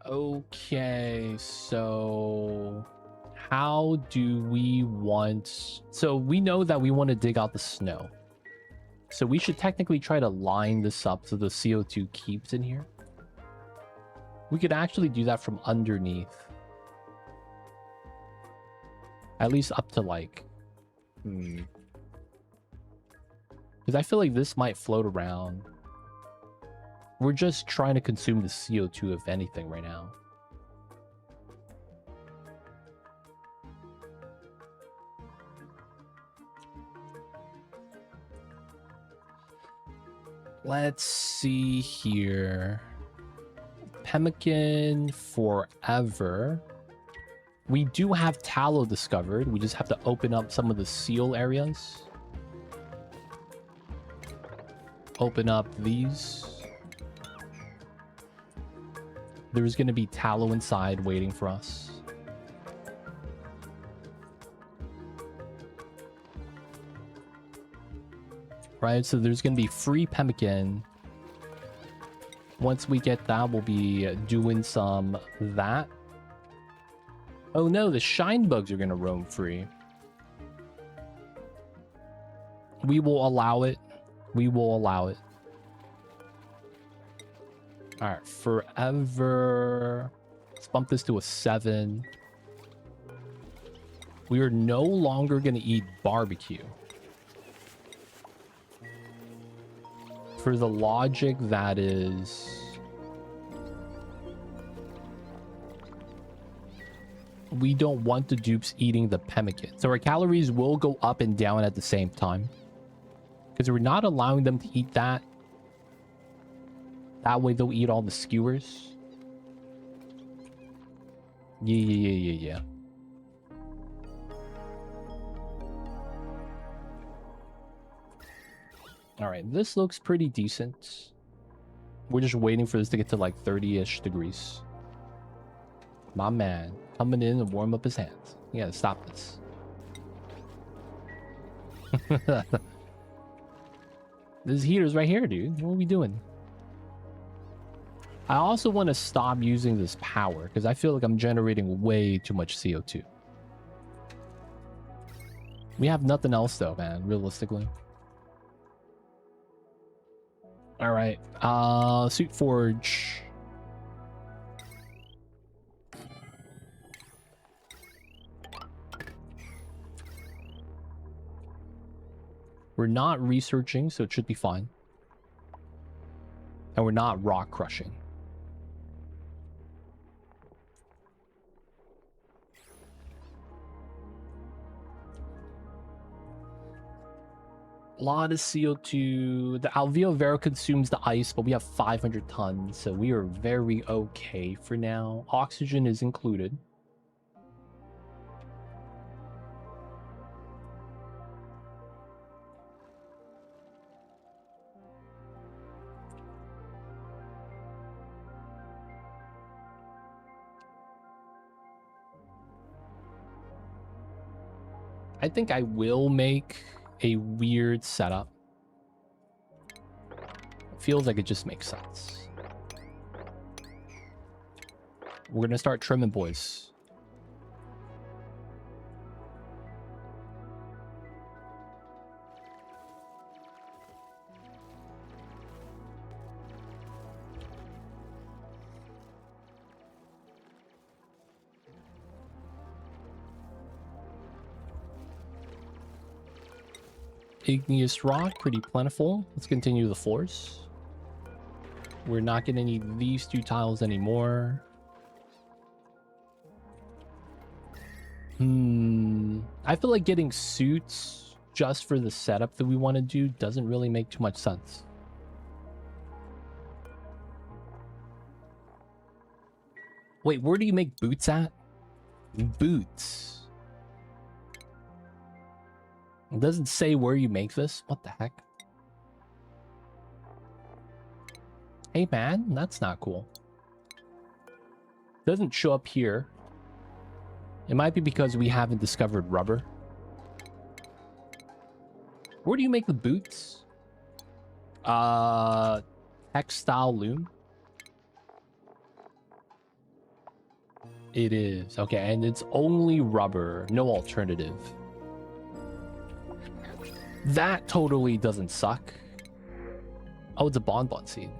Okay, so how do we want... So we know that we want to dig out the snow. So we should technically try to line this up so the CO2 keeps in here. We could actually do that from underneath. At least up to like... Because I feel like this might float around. We're just trying to consume the CO2 if anything right now. Let's see here. Pemmican forever. We do have tallow discovered. We just have to open up some of the seal areas. Open up these. There's going to be tallow inside waiting for us. Right, so there's going to be free pemmican. Once we get that, we'll be doing some that. Oh no, the shine bugs are going to roam free. We will allow it. We will allow it. All right, forever. Let's bump this to a 7. We are no longer going to eat barbecue. For the logic, that is... we don't want the dupes eating the pemmican. So our calories will go up and down at the same time. Because we're not allowing them to eat that. That way they'll eat all the skewers. Yeah. Alright, this looks pretty decent. We're just waiting for this to get to like 30-ish degrees. My man, coming in and warm up his hands. You gotta stop this. This heater's right here, dude. What are we doing? I also want to stop using this power because I feel like I'm generating way too much CO2. We have nothing else though, man, realistically. All right, suit forge. We're not researching, so it should be fine. And we're not rock crushing. A lot of CO2. The Alveo Vero consumes the ice, but we have 500 tons, so we are very okay for now. Oxygen is included. I think I will make a weird setup. Feels like it just makes sense. We're gonna start trimming, boys. Igneous rock, pretty plentiful. Let's continue the floors. We're not going to need these two tiles anymore. I feel like getting suits just for the setup that we want to do doesn't really make too much sense. Wait, where do you make boots at? Boots. It doesn't say where you make this. What the heck? Hey man, that's not cool. Doesn't show up here. It might be because we haven't discovered rubber. Where do you make the boots? Textile loom. It is. Okay, and it's only rubber, no alternative. That totally doesn't suck. Oh, it's a bonbon seed.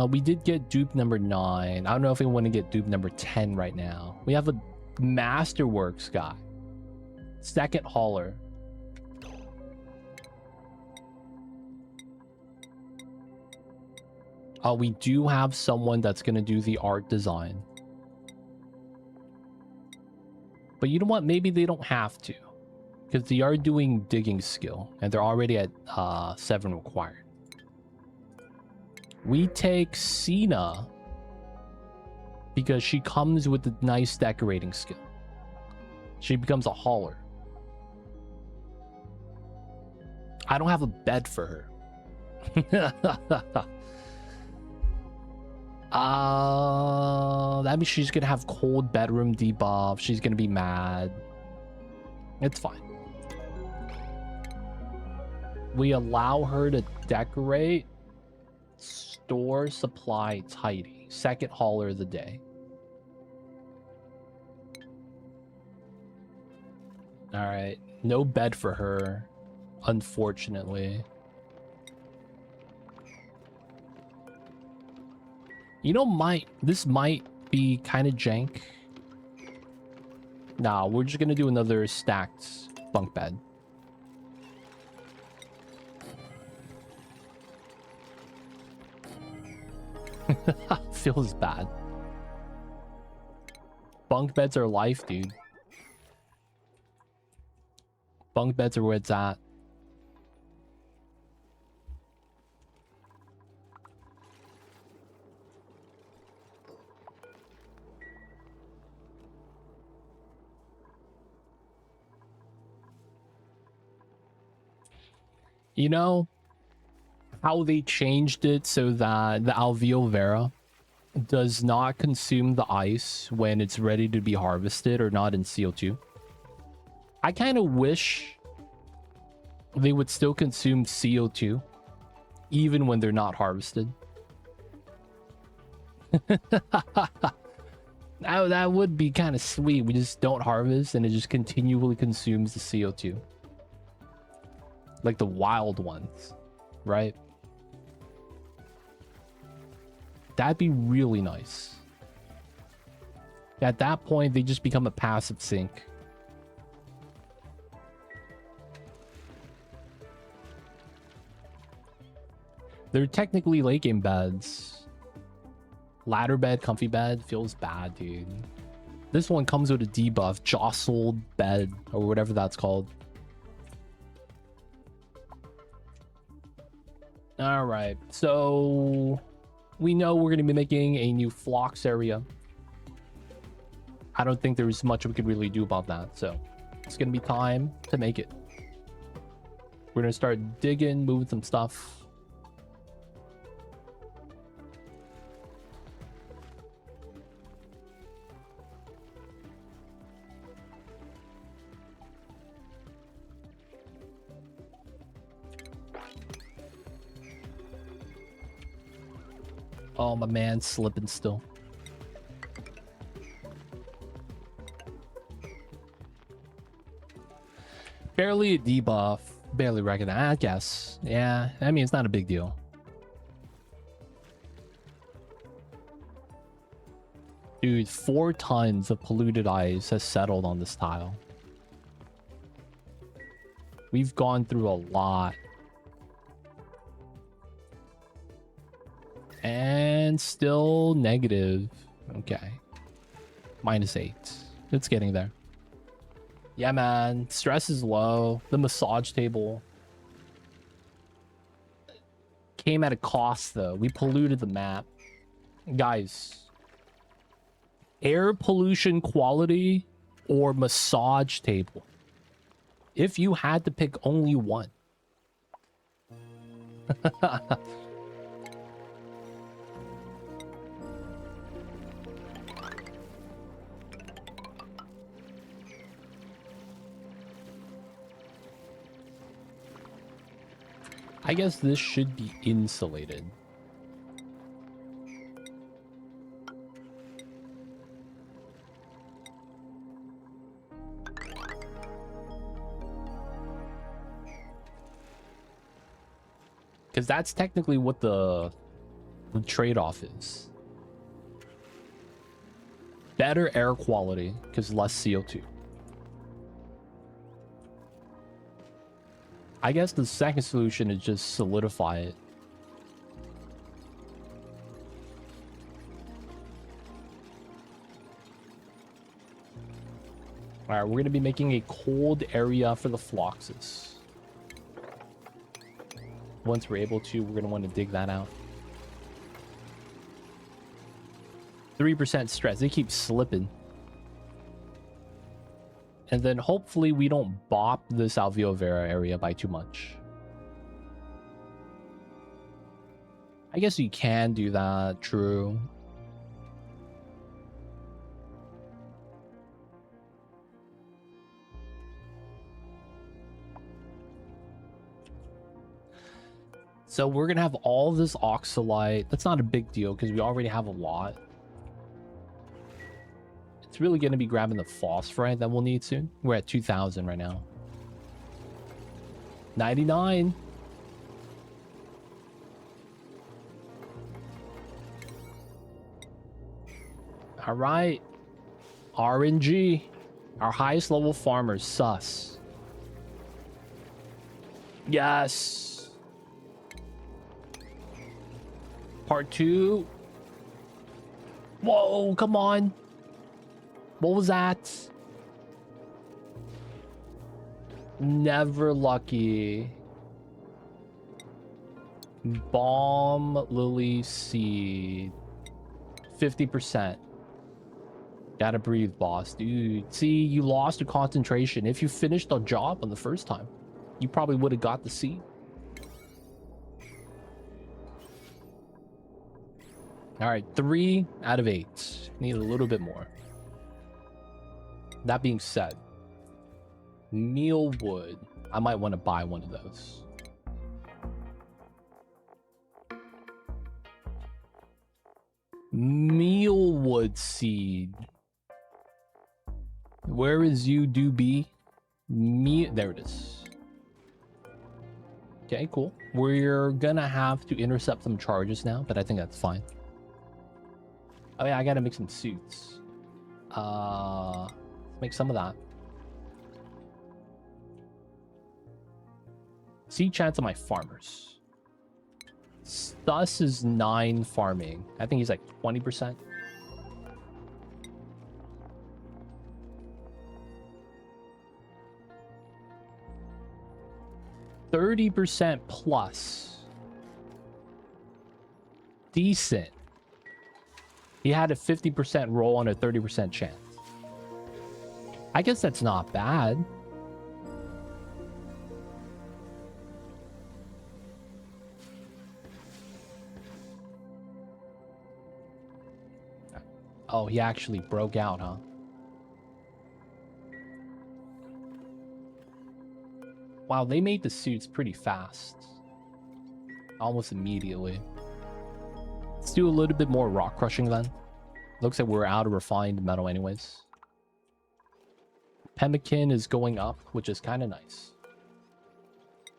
We did get dupe number 9. I don't know if we want to get dupe number 10 right now. We have a Masterworks guy. Second hauler. We do have someone that's going to do the art design. But you know what? Maybe they don't have to. Because they are doing digging skill. And they're already at 7 required. We take Cena. Because she comes with a nice decorating skill. She becomes a hauler. I don't have a bed for her. That means she's gonna have cold bedroom debuff. She's gonna be mad. It's fine. We allow her to decorate, store, supply, tidy. Second hauler of the day. All right, no bed for her, unfortunately. You know, this might be kind of jank. Nah, we're just gonna do another stacked bunk bed. Feels bad. Bunk beds are life, dude. Bunk beds are where it's at. You know how they changed it so that the alveo vera does not consume the ice when it's ready to be harvested or not in CO2? I kind of wish they would still consume CO2 even when they're not harvested. That would be kind of sweet. We just don't harvest and it just continually consumes the CO2. Like the wild ones, right? That'd be really nice. At that point, they just become a passive sink. They're technically late game beds. Ladder bed, comfy bed, feels bad, dude. This one comes with a debuff, jostled bed, or whatever that's called. All right, so we know we're going to be making a new flocks area. I don't think there's much we could really do about that, so it's going to be time to make it. We're going to start digging, moving some stuff. Oh, my man's slipping still. Barely a debuff. Barely recognize, I guess. Yeah, I mean, it's not a big deal. Dude, 4 tons of polluted ice has settled on this tile. We've gone through a lot. And still negative. Okay. -8. It's getting there. Yeah, man. Stress is low. The massage table came at a cost, though. We polluted the map. Guys. Air pollution quality or massage table? If you had to pick only one. I guess this should be insulated. Because that's technically what the trade-off is. Better air quality, because less CO2. I guess the second solution is just solidify it. All right, we're going to be making a cold area for the floxes. Once we're able to, we're going to want to dig that out. 3% stress. They keep slipping. And then hopefully we don't bop this alveo vera area by too much. I guess you can do that, true. So we're going to have all this oxalite. That's not a big deal because we already have a lot. It's really going to be grabbing the phosphorite that we'll need soon. We're at 2,000 right now. 99. All right. RNG. Our highest level farmers, sus. Yes. Part 2. Whoa, come on. What was that? Never lucky. Bomb lily seed. 50%. Gotta breathe, boss. Dude, see, you lost your concentration. If you finished the job on the first time, you probably would have got the seed. All right, 3 out of 8. Need a little bit more. That being said, mealwood. I might want to buy one of those. Mealwood seed. Where is you, doobie? There it is. Okay, cool. We're gonna have to intercept some charges now, but I think that's fine. Oh yeah, I gotta make some suits. Let's make some of that. See chance of my farmers. Stus is 9 farming. I think he's like 20%. %30 plus. Decent. He had a 50% roll on a 30% chance. I guess that's not bad. Oh, he actually broke out, huh? Wow, they made the suits pretty fast. Almost immediately. Let's do a little bit more rock crushing then. Looks like we're out of refined metal anyways. Pemmican is going up, which is kind of nice.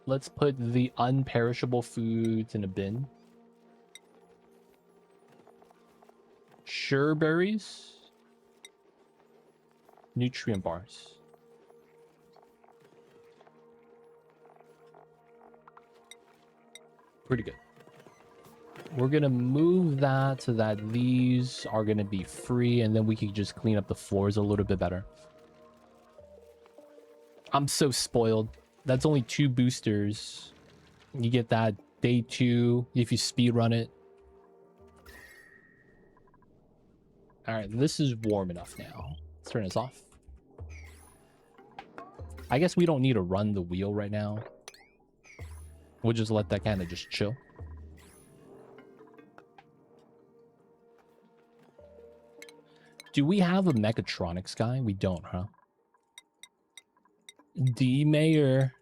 Let's put the unperishable foods in a bin. Sureberries. Nutrient bars. Pretty good. We're gonna move that so that these are gonna be free, and then we can just clean up the floors a little bit better. I'm so spoiled. That's only 2 boosters. You get that day 2 if you speed run it. All right, this is warm enough now. Let's turn this off. I guess we don't need to run the wheel right now. We'll just let that kind of just chill. Do we have a mechatronics guy? We don't, huh? D Mayor.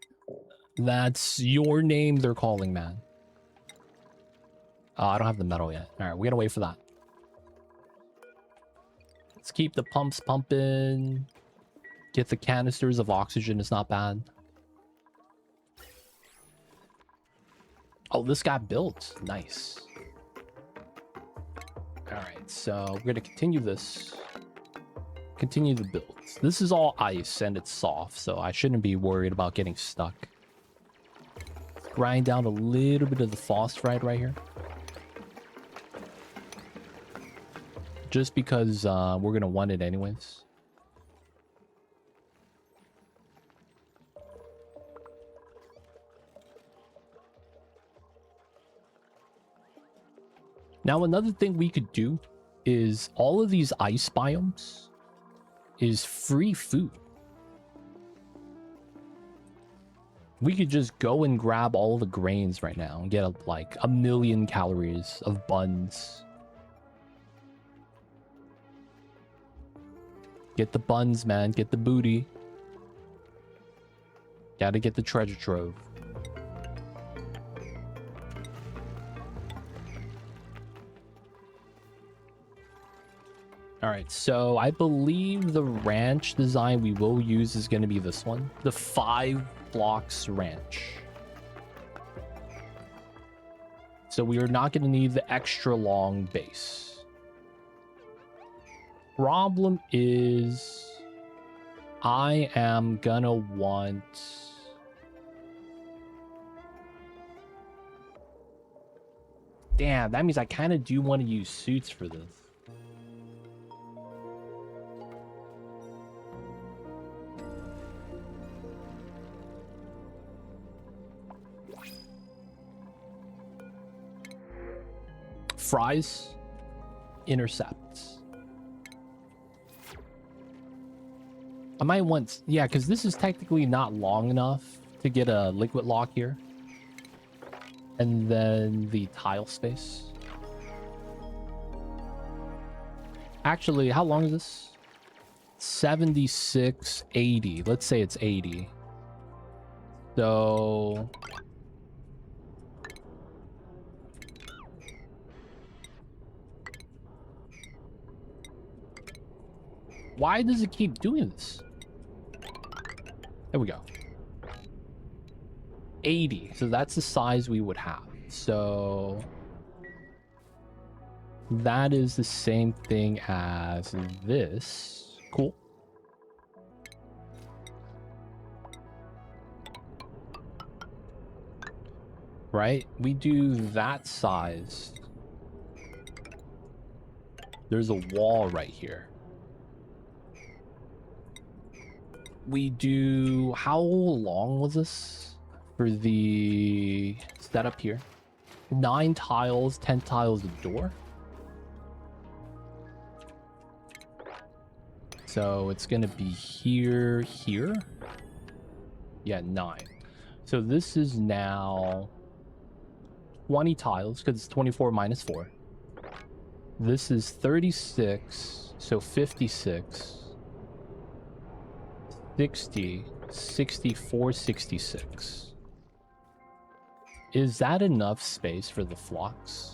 That's your name they're calling, man. Oh, I don't have the metal yet. All right, we gotta wait for that. Let's keep the pumps pumping. Get the canisters of oxygen. It's not bad. Oh, this got built. Nice. All right, so we're going to continue this. Continue the builds. This is all ice and it's soft, so I shouldn't be worried about getting stuck. Grind down a little bit of the phosphide right here. Just because we're going to want it anyways. Now, another thing we could do is all of these ice biomes is free food. We could just go and grab all the grains right now and get like 1,000,000 calories of buns. Get the buns, man. Get the booty. Gotta get the treasure trove. All right, so I believe the ranch design we will use is going to be this one. The 5 blocks ranch. So we are not going to need the extra long base. Problem is, I am gonna want... Damn, that means I kind of do want to use suits for this. fries, intercept. I might want, yeah, because this is technically not long enough to get a liquid lock here. And then the tile space. Actually, how long is this? 76, 80. Let's say it's 80. So... why does it keep doing this? There we go. 80. So that's the size we would have. So... that is the same thing as this. Cool. Right? We do that size. There's a wall right here. We do... how long was this for the setup here? 9 tiles, 10 tiles a door. So it's gonna be here, here. Yeah, 9. So this is now 20 tiles because it's 24 minus 4. This is 36, so 56. 60, 64, 66. Is that enough space for the flocks?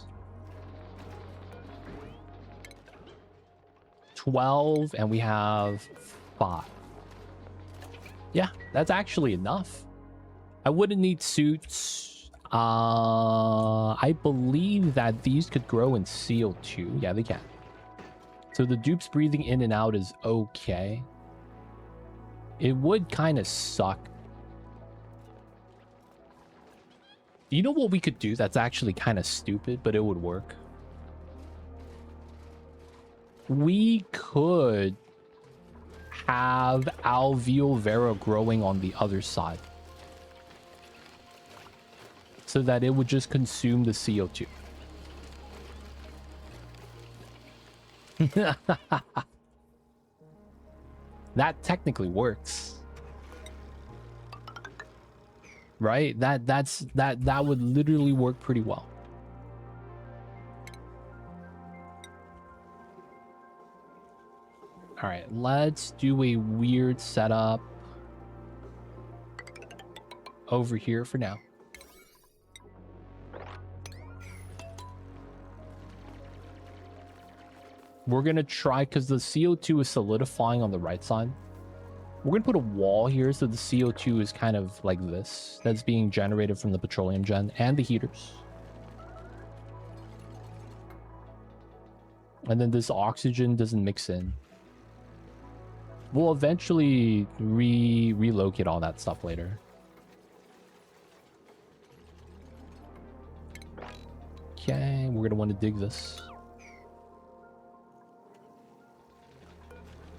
12, and we have 5. Yeah, that's actually enough. I wouldn't need suits. I believe that these could grow in CO2. Yeah, they can. So the dupes breathing in and out is okay. It would kind of suck. You know what we could do that's actually kind of stupid, but it would work? We could have alveol vera growing on the other side. So that it would just consume the CO2. That technically works. Right? That would literally work pretty well. All right, let's do a weird setup over here for now. We're gonna try, because the CO2 is solidifying on the right side. We're gonna put a wall here so the CO2 is kind of like this. That's being generated from the petroleum gen and the heaters. And then this oxygen doesn't mix in. We'll eventually relocate all that stuff later. Okay, we're gonna want to dig this.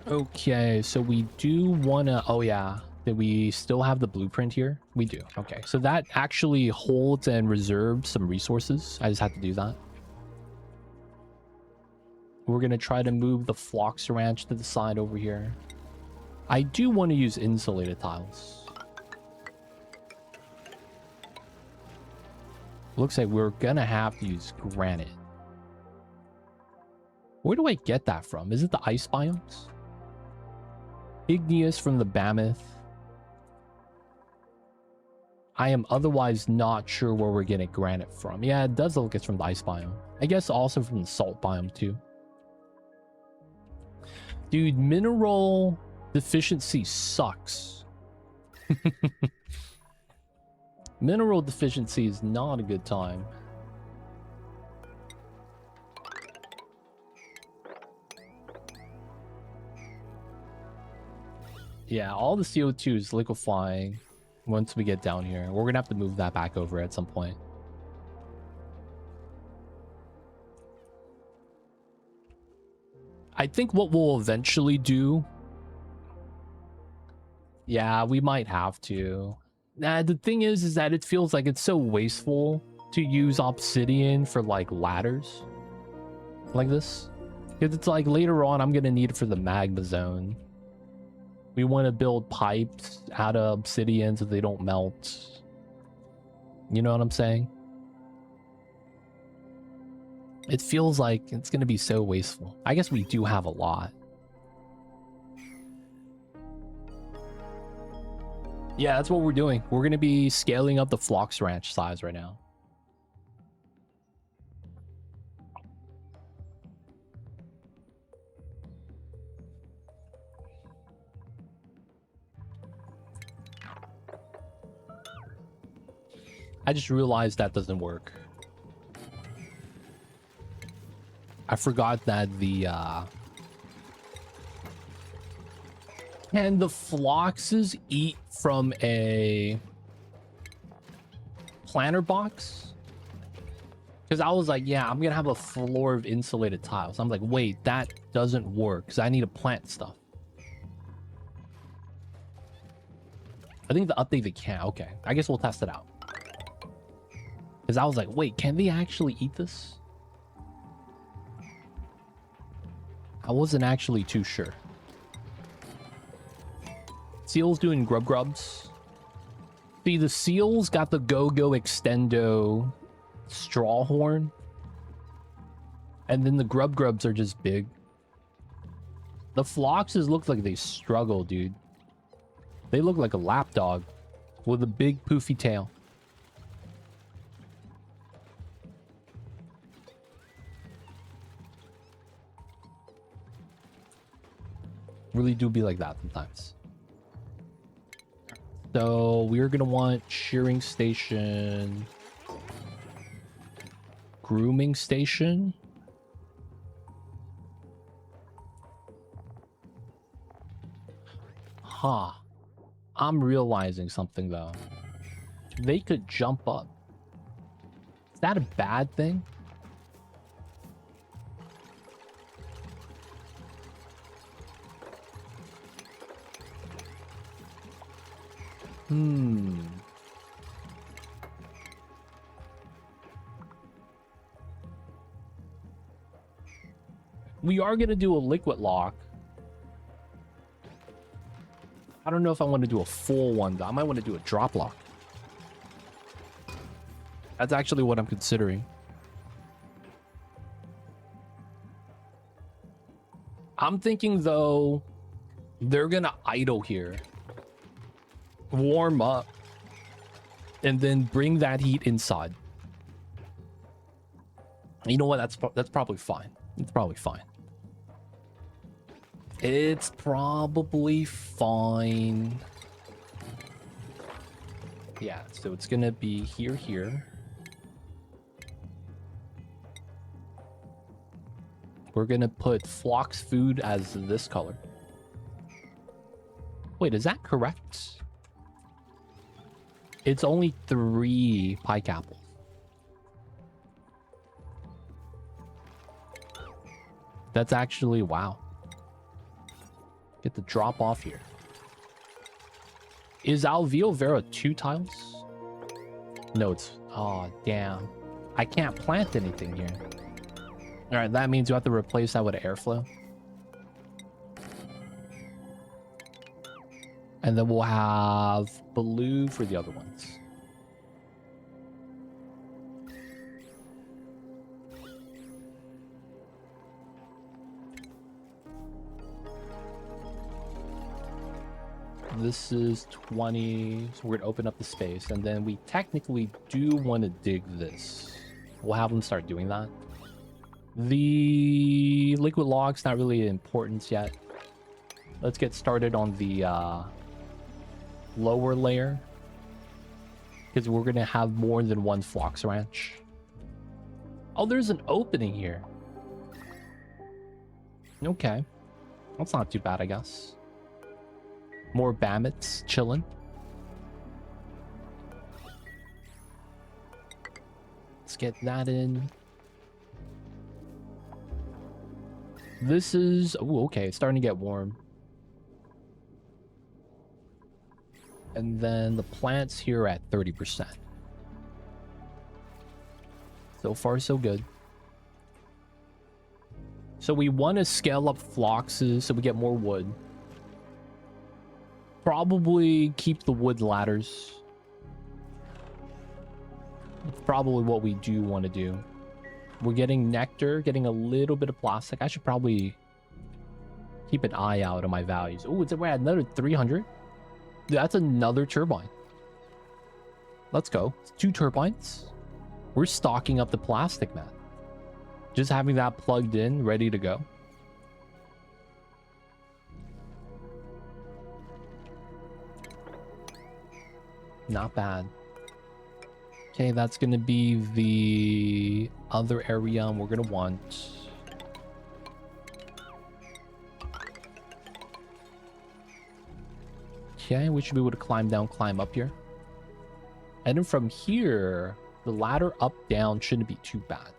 Okay, so we do want to... oh yeah, did we still have the blueprint here? We do. Okay, so that actually holds and reserves some resources. I just have to do that. We're gonna try to move the Phlox Ranch to the side over here. I do want to use insulated tiles. Looks like we're gonna have to use granite. Where do I get that from? Is it the ice biomes? Igneous from the Mammoth. I am otherwise not sure where we're getting granite from. Yeah, it does look like it's from the ice biome. I guess also from the salt biome too. Dude, mineral deficiency sucks. Mineral deficiency is not a good time. Yeah, all the CO2 is liquefying once we get down here. We're gonna have to move that back over at some point. I think what we'll eventually do... yeah, we might have to. The thing is that it feels like it's so wasteful to use obsidian for like ladders. like this. Because it's like later on, I'm going to need it for the magma zone. We want to build pipes out of obsidian so they don't melt. You know what I'm saying? It feels like it's going to be so wasteful. I guess we do have a lot. Yeah, that's what we're doing. We're going to be scaling up the Phlox Ranch size right now. I just realized that doesn't work. I forgot that the can the Phloxes eat from a planter box? Because I was like, yeah, I'm gonna have a floor of insulated tiles. I'm like, wait, that doesn't work because I need to plant stuff. I think the update they can. Okay, I guess we'll test it out. Because I was like, wait, can they actually eat this? I wasn't actually too sure. Seal's doing grubs. See, the seals got the Go-Go Extendo straw horn. And then the grubs are just big. The Phloxes look like they struggle, dude. They look like a lapdog with a big poofy tail. Really do be like that sometimes. So we're gonna want shearing station, grooming station. Huh. I'm realizing something though. They could jump up. Is that a bad thing? We are going to do a liquid lock. I don't know if I want to do a full one, though. I might want to do a drop lock. That's actually what I'm considering. I'm thinking, though, they're going to idle here. Warm up. And then bring that heat inside. You know what? That's probably fine. It's probably fine. It's probably fine. Yeah, so it's gonna be here. We're gonna put Phlox food as this color. Wait, is that correct? It's only 3 pike apples. That's actually, wow. Get the drop off here. Is Alveo Vera 2 tiles? No, it's... Oh, damn. I can't plant anything here. Alright, that means you have to replace that with airflow. And then we'll have blue for the other ones. This is 20, so we're gonna open up the space, and then we technically do want to dig this. We'll have them start doing that. The liquid log's not really importance yet. Let's get started on the lower layer, because we're gonna have more than one Phlox Ranch. Oh, there's an opening here. Okay, that's not too bad, I guess. More Bammets chilling. Let's get that in. This is... Oh, okay. It's starting to get warm. And then the plants here at 30%. So far, so good. So we want to scale up phloxes so we get more wood. Probably keep the wood ladders. That's probably what we do want to do. We're getting nectar, getting a little bit of plastic. I should probably keep an eye out on my values. Oh, we're at another 300. That's another turbine. Let's go. It's 2 turbines. We're stocking up the plastic, man. Just having that plugged in, ready to go. Not bad. Okay, that's going to be the other area we're going to want. Okay, we should be able to climb down, climb up here. And then from here, the ladder up, down shouldn't be too bad.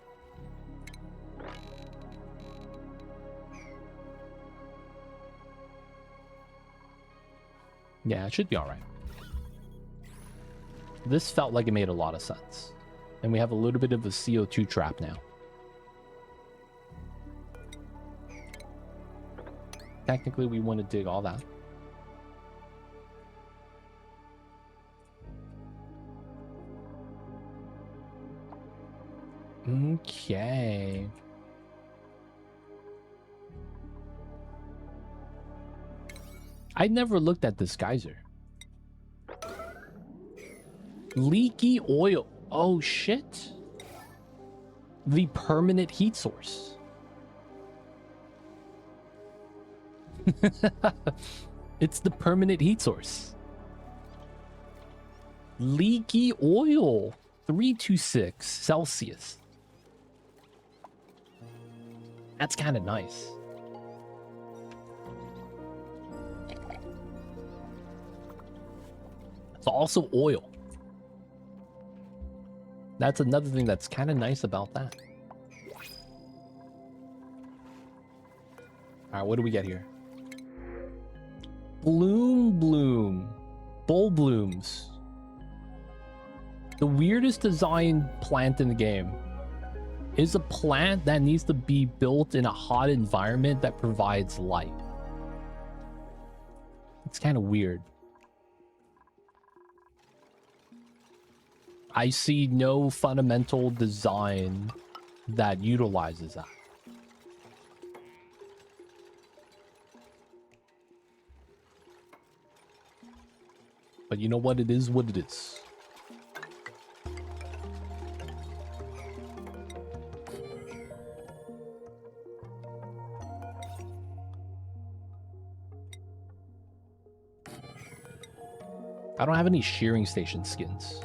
Yeah, it should be all right. This felt like it made a lot of sense. And we have a little bit of a CO2 trap now. Technically, we want to dig all that. Okay. I never looked at this geyser. Leaky oil. Oh, shit. The permanent heat source. It's the permanent heat source. Leaky oil. 326 Celsius. That's kind of nice. It's also oil. That's another thing that's kind of nice about that. Alright, what do we get here? Bloom. Bull blooms. The weirdest designed plant in the game is a plant that needs to be built in a hot environment that provides light. It's kind of weird. I see no fundamental design that utilizes that. But you know what? It is what it is. I don't have any shearing station skins.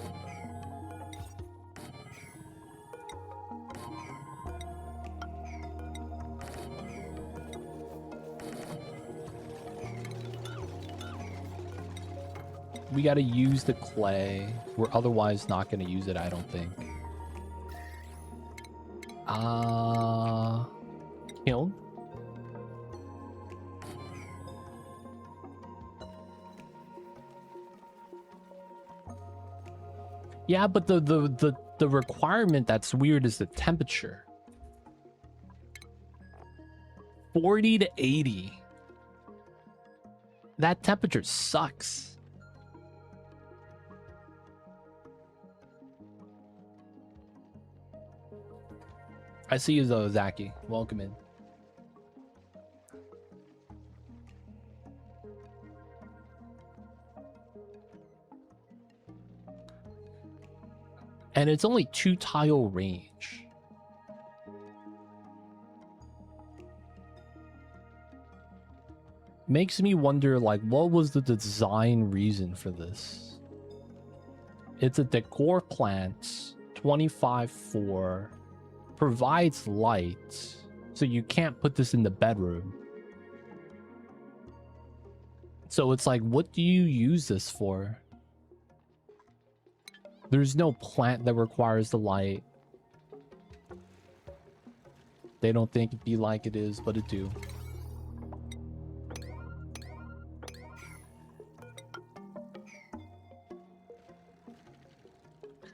We gotta use the clay. We're otherwise not gonna use it, I don't think. Kiln? Yeah, but the requirement that's weird is the temperature. 40 to 80. That temperature sucks. I see you though, Zaki. Welcome in. And it's only 2 tile range. Makes me wonder, like, what was the design reason for this? It's a decor plant, 25-4, provides light, so you can't put this in the bedroom. So it's like, what do you use this for? There's no plant that requires the light. They don't think it be like it is, but it do.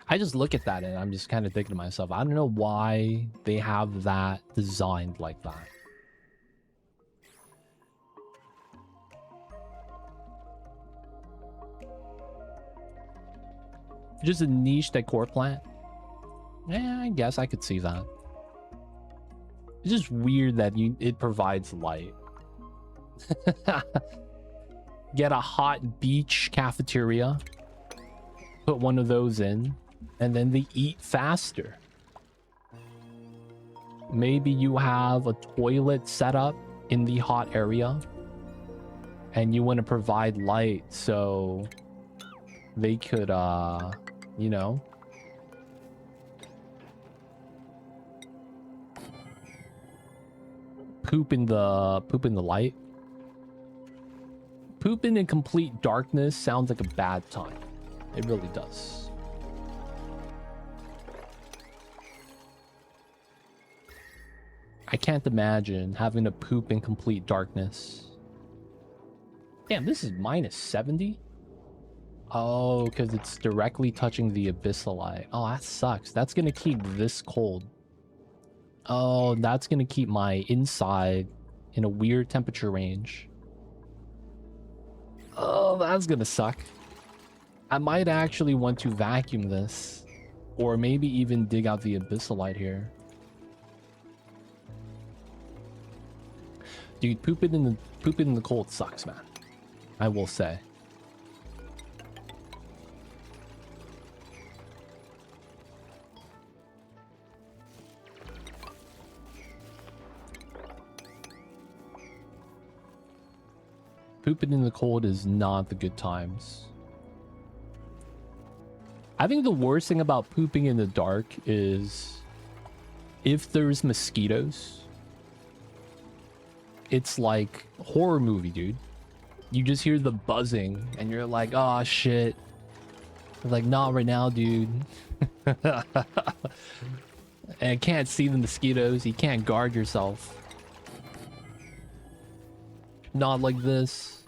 I just look at that and I'm just kind of thinking to myself, I don't know why they have that designed like that. Just a niche decor plant. Yeah, I guess I could see that. It's just weird that it provides light. Get a hot beach cafeteria. Put one of those in. And then they eat faster. Maybe you have a toilet set up in the hot area. And you want to provide light so they could, you know. Poop in the light. Pooping in complete darkness sounds like a bad time. It really does. I can't imagine having to poop in complete darkness. Damn, this is minus 70? Oh, because it's directly touching the abyssal light. Oh, that sucks. That's going to keep this cold. Oh, that's going to keep my inside in a weird temperature range. Oh, that's going to suck. I might actually want to vacuum this. Or maybe even dig out the abyssal light here. Dude, pooping in the cold sucks, man. I will say. Pooping in the cold is not the good times. I think the worst thing about pooping in the dark is if there's mosquitoes. It's like a horror movie, dude. You just hear the buzzing and you're like, oh shit. Like, not right now, dude. And can't see the mosquitoes. You can't guard yourself. Not like this.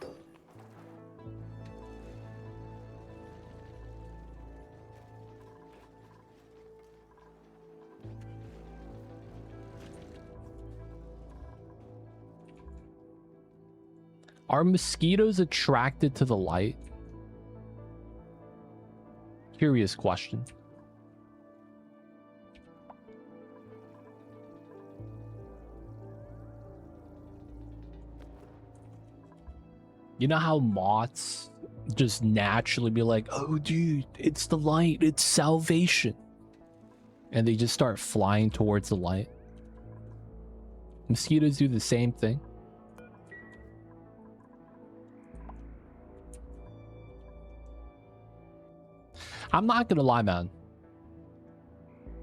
Are mosquitoes attracted to the light? Curious question. You know how moths just naturally be like, oh dude, it's the light, it's salvation. And they just start flying towards the light. Mosquitoes do the same thing. I'm not gonna lie, man.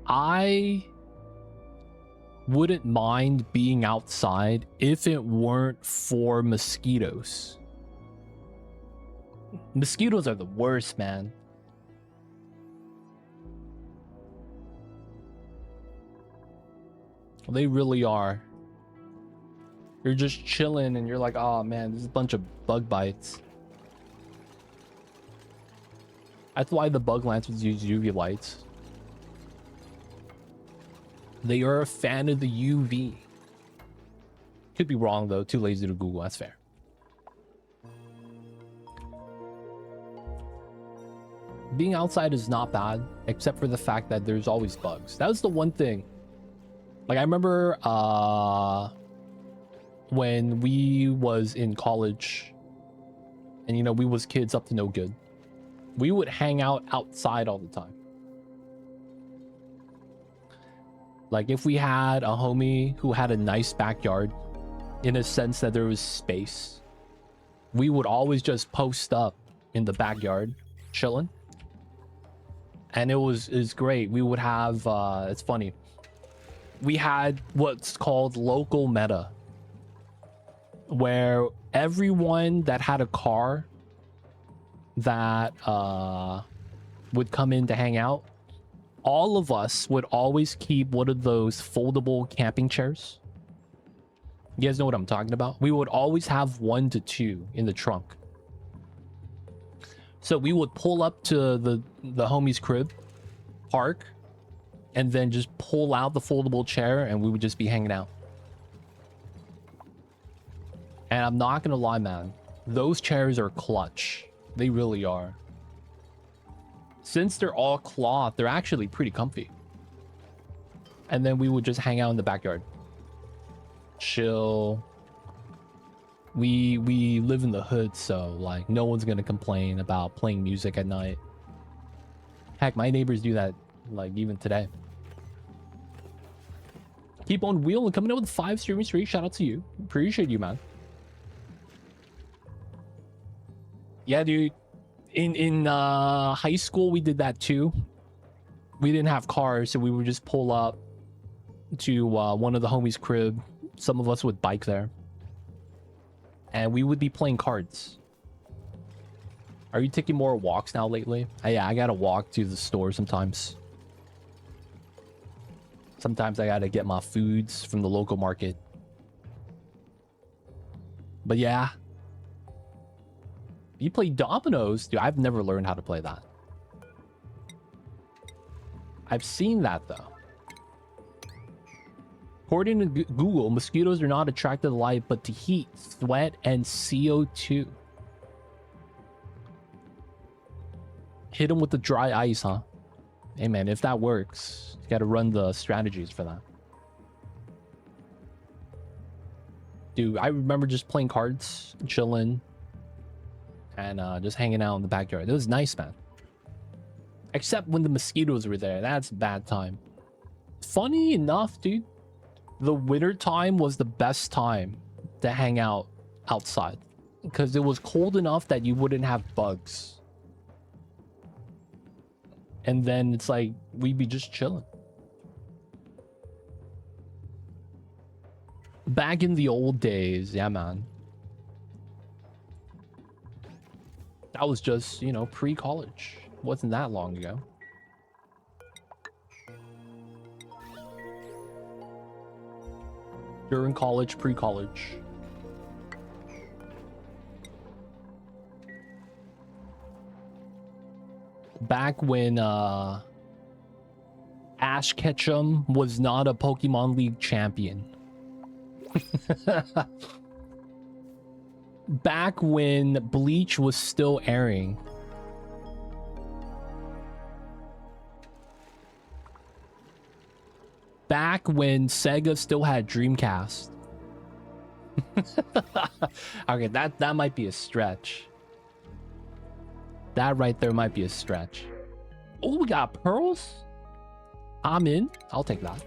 I wouldn't mind being outside if it weren't for mosquitoes. Mosquitoes are the worst, man. They really are. You're just chilling and you're like, oh man, there's a bunch of bug bites. That's why the bug lanterns use UV lights. They are a fan of the UV. Could be wrong though, too lazy to Google, that's fair. Being outside is not bad, except for the fact that there's always bugs. That was the one thing. Like, I remember when we was in college, and you know, we was kids up to no good. We would hang out outside all the time. Like, if we had a homie who had a nice backyard, in a sense that there was space, we would always just post up in the backyard, chilling. And it was great. We would have, it's funny. We had what's called local meta, where everyone that had a car that would come in to hang out, all of us would always keep one of those foldable camping chairs. You guys know what I'm talking about? We would always have 1 to 2 in the trunk. So we would pull up to the homie's crib, park, and then just pull out the foldable chair and we would just be hanging out. And I'm not gonna lie, man, those chairs are clutch. They really are. Since they're all cloth, they're actually pretty comfy. And then we would just hang out in the backyard. Chill. We live in the hood, so like no one's gonna complain about playing music at night. Heck, my neighbors do that like even today. Keep on wheel and coming up with 5 streaming streaks. Shout out to you. Appreciate you, man. Yeah, dude. In high school, we did that too. We didn't have cars, so we would just pull up to one of the homies' crib. Some of us would bike there. And we would be playing cards. Are you taking more walks now lately? Yeah, I gotta walk to the store sometimes. Sometimes I gotta get my foods from the local market. But yeah. You play dominoes? Dude, I've never learned how to play that. I've seen that though. According to Google, mosquitoes are not attracted to light, but to heat, sweat, and CO2. Hit them with the dry ice, huh? Hey man, if that works, you gotta run the strategies for that. Dude, I remember just playing cards, chilling, and just hanging out in the backyard. It was nice, man. Except when the mosquitoes were there. That's a bad time. Funny enough, dude, the winter time was the best time to hang out outside because it was cold enough that you wouldn't have bugs. And then it's like we'd be just chilling. Back in the old days, yeah, man. That was just, you know, pre-college. Wasn't that long ago. During college, pre-college. Back when Ash Ketchum was not a Pokemon League champion. Back when Bleach was still airing. Back when Sega still had Dreamcast. Okay, that might be a stretch. That right there might be a stretch. Oh, we got pearls? I'm in. I'll take that.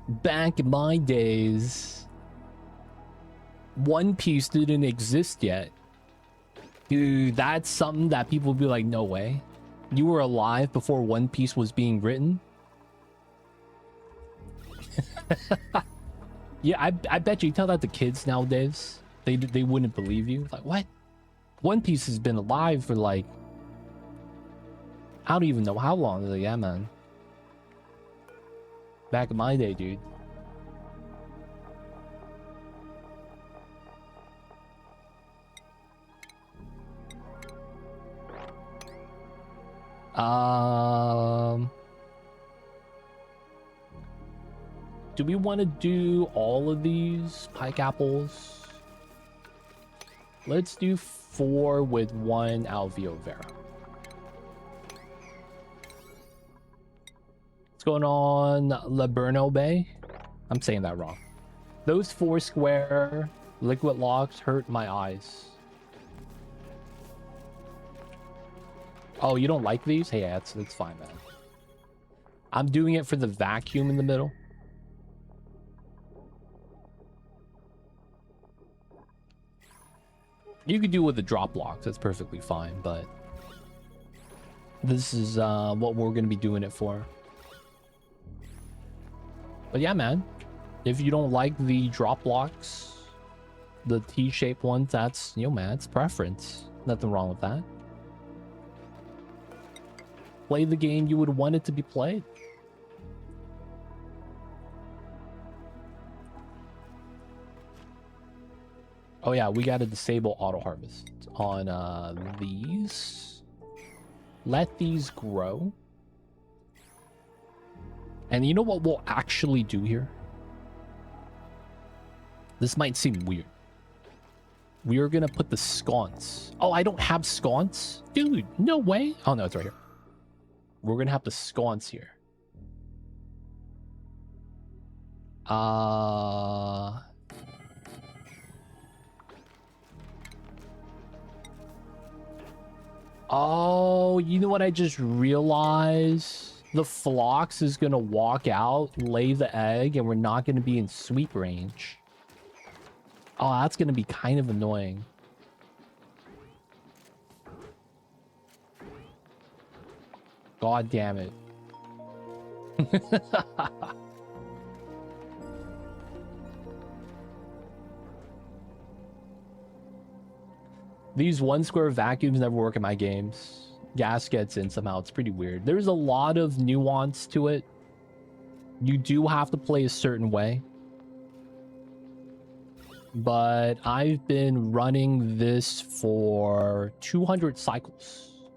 Back in my days, One Piece didn't exist yet. Dude, that's something that people would be like, no way. You were alive before One Piece was being written? Yeah, I bet you tell that to kids nowadays, they wouldn't believe you. Like, what? One Piece has been alive for like, I don't even know how long. Like, yeah, man. Back in my day, dude. Do we want to do all of these pike apples? Let's do 4 with 1 Alveo Vera. What's going on, Laberno Bay? I'm saying that wrong. Those 4 square liquid locks hurt my eyes. Oh, you don't like these? Hey, it's fine, man. I'm doing it for the vacuum in the middle. You could do it with the drop blocks. That's perfectly fine, but this is what we're going to be doing it for. But yeah, man. If you don't like the drop blocks, the T-shaped ones, that's, you know, man, it's preference. Nothing wrong with that. Play the game you would want it to be played. Oh yeah, we gotta disable auto harvest on these. Let these grow. And you know what we'll actually do here? This might seem weird. We are gonna put the sconce. Oh, I don't have sconce? Dude, no way. Oh no, it's right here. We're gonna have the sconce here. Oh, you know what I just realized? The phlox is gonna walk out, lay the egg, and we're not gonna be in sweep range. Oh, that's gonna be kind of annoying. God damn it. These one square vacuums never work in my games. Gas gets in somehow. It's pretty weird. There's a lot of nuance to it. You do have to play a certain way. But I've been running this for 200 cycles.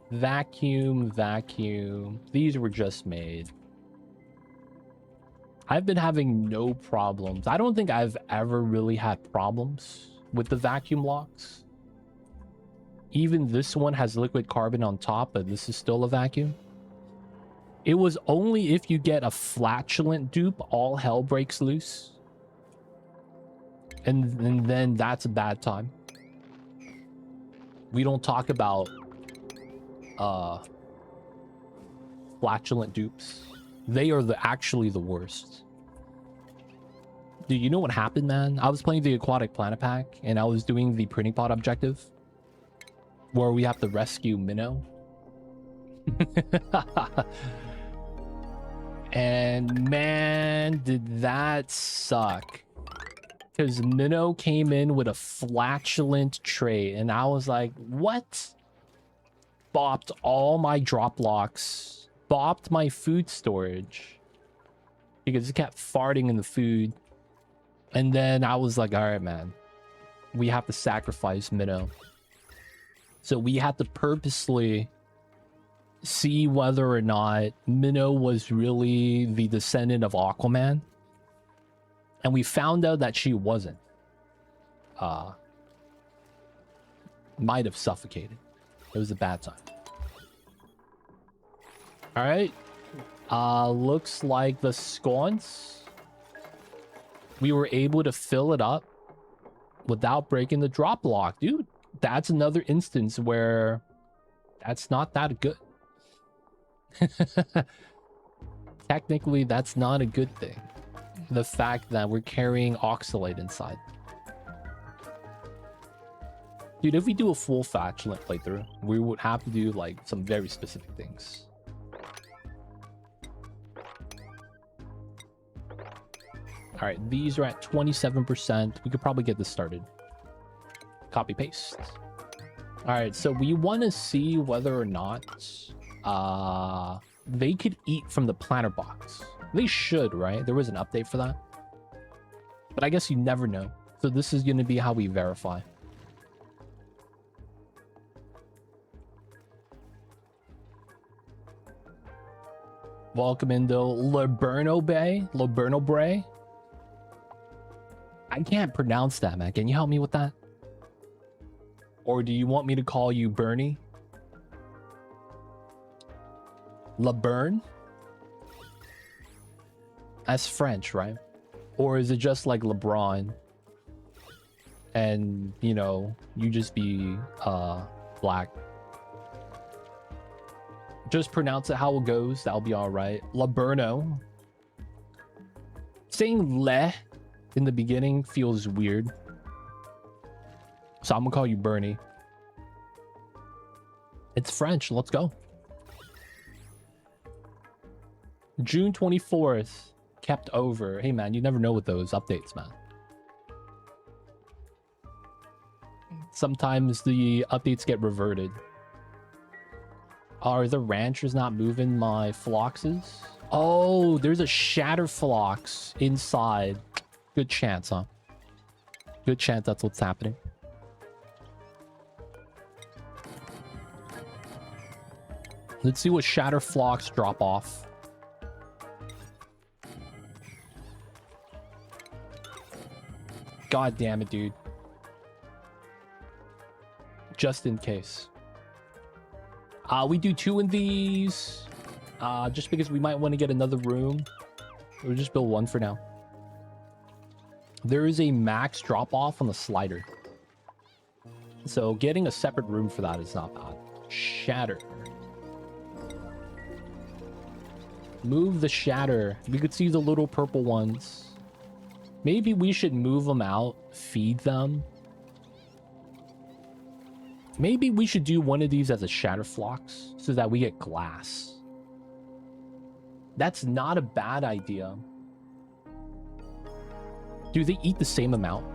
Vacuum, vacuum. These were just made. I've been having no problems. I don't think I've ever really had problems with the vacuum locks. Even this one has liquid carbon on top, but this is still a vacuum. It was only if you get a flatulent dupe, all hell breaks loose. And then that's a bad time. We don't talk about flatulent dupes. They are actually the worst. Dude, you know what happened, man? I was playing the Aquatic Planet Pack, and I was doing the printing pod objective, where we have to rescue Minnow. And man, did that suck. Because Minnow came in with a flatulent trait, and I was like, what? Bopped all my drop locks. Bopped my food storage. Because it kept farting in the food. And then I was like, all right, man. We have to sacrifice Minnow. So we had to purposely see whether or not Minnow was really the descendant of Aquaman. And we found out that she wasn't. Might have suffocated. It was a bad time. Alright. Looks like the sconce. We were able to fill it up without breaking the drop lock. Dude, that's another instance where that's not that good. Technically, that's not a good thing. The fact that we're carrying oxalate inside. Dude, if we do a full flatulent playthrough, we would have to do like some very specific things. All right, these are at 27%. We could probably get this started. Copy paste. All right, so we want to see whether or not they could eat from the planter box. They should, right? There was an update for that. But I guess you never know. So this is going to be how we verify. Welcome into Laberno Bay. Laberno Bray. I can't pronounce that, man. Can you help me with that? Or do you want me to call you Bernie? LeBurn? That's French, right? Or is it just like LeBron? And, you know, you just be black. Just pronounce it how it goes. That'll be all right. Laberno. Saying le in the beginning feels weird. So I'm gonna call you Bernie. It's French. Let's go. June 24th. Kept over. Hey, man, you never know with those updates, man. Sometimes the updates get reverted. Are the ranchers not moving my phloxes? Oh, there's a shatter phlox inside. Good chance, huh? Good chance that's what's happening. Let's see what shatter phlox drop off. God damn it, dude. Just in case. We do 2 in these. Just because we might want to get another room. We'll just build 1 for now. There is a max drop-off on the slider. So getting a separate room for that is not bad. Shatter. Move the shatter. We could see the little purple ones. Maybe we should move them out, feed them. Maybe we should do one of these as a shatter flocks so that we get glass. That's not a bad idea. Do they eat the same amount?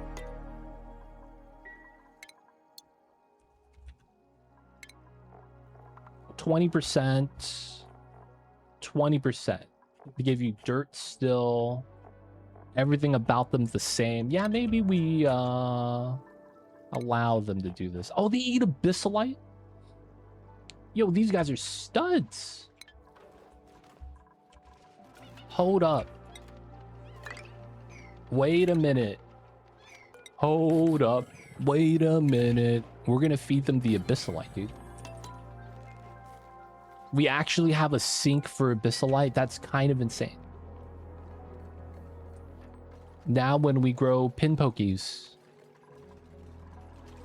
%, 20%. They give you dirt still. Everything about them the same. Yeah, maybe we allow them to do this. Oh, they eat abyssalite? Yo, these guys are studs. Hold up. Wait a minute. Hold up. Wait a minute. We're gonna feed them the abyssalite, dude. We actually have a sink for abyssalite. That's kind of insane. Now when we grow pin pokies.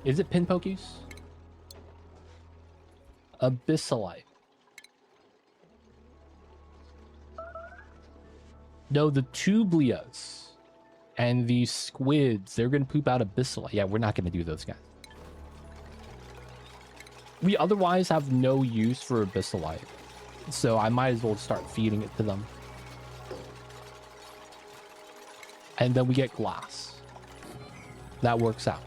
Is it pin pokies? Abyssalite. No, the tublias and these squids, they're going to poop out abyssalite. Yeah, we're not going to do those guys. We otherwise have no use for abyssalite. So I might as well start feeding it to them. And then we get glass. That works out.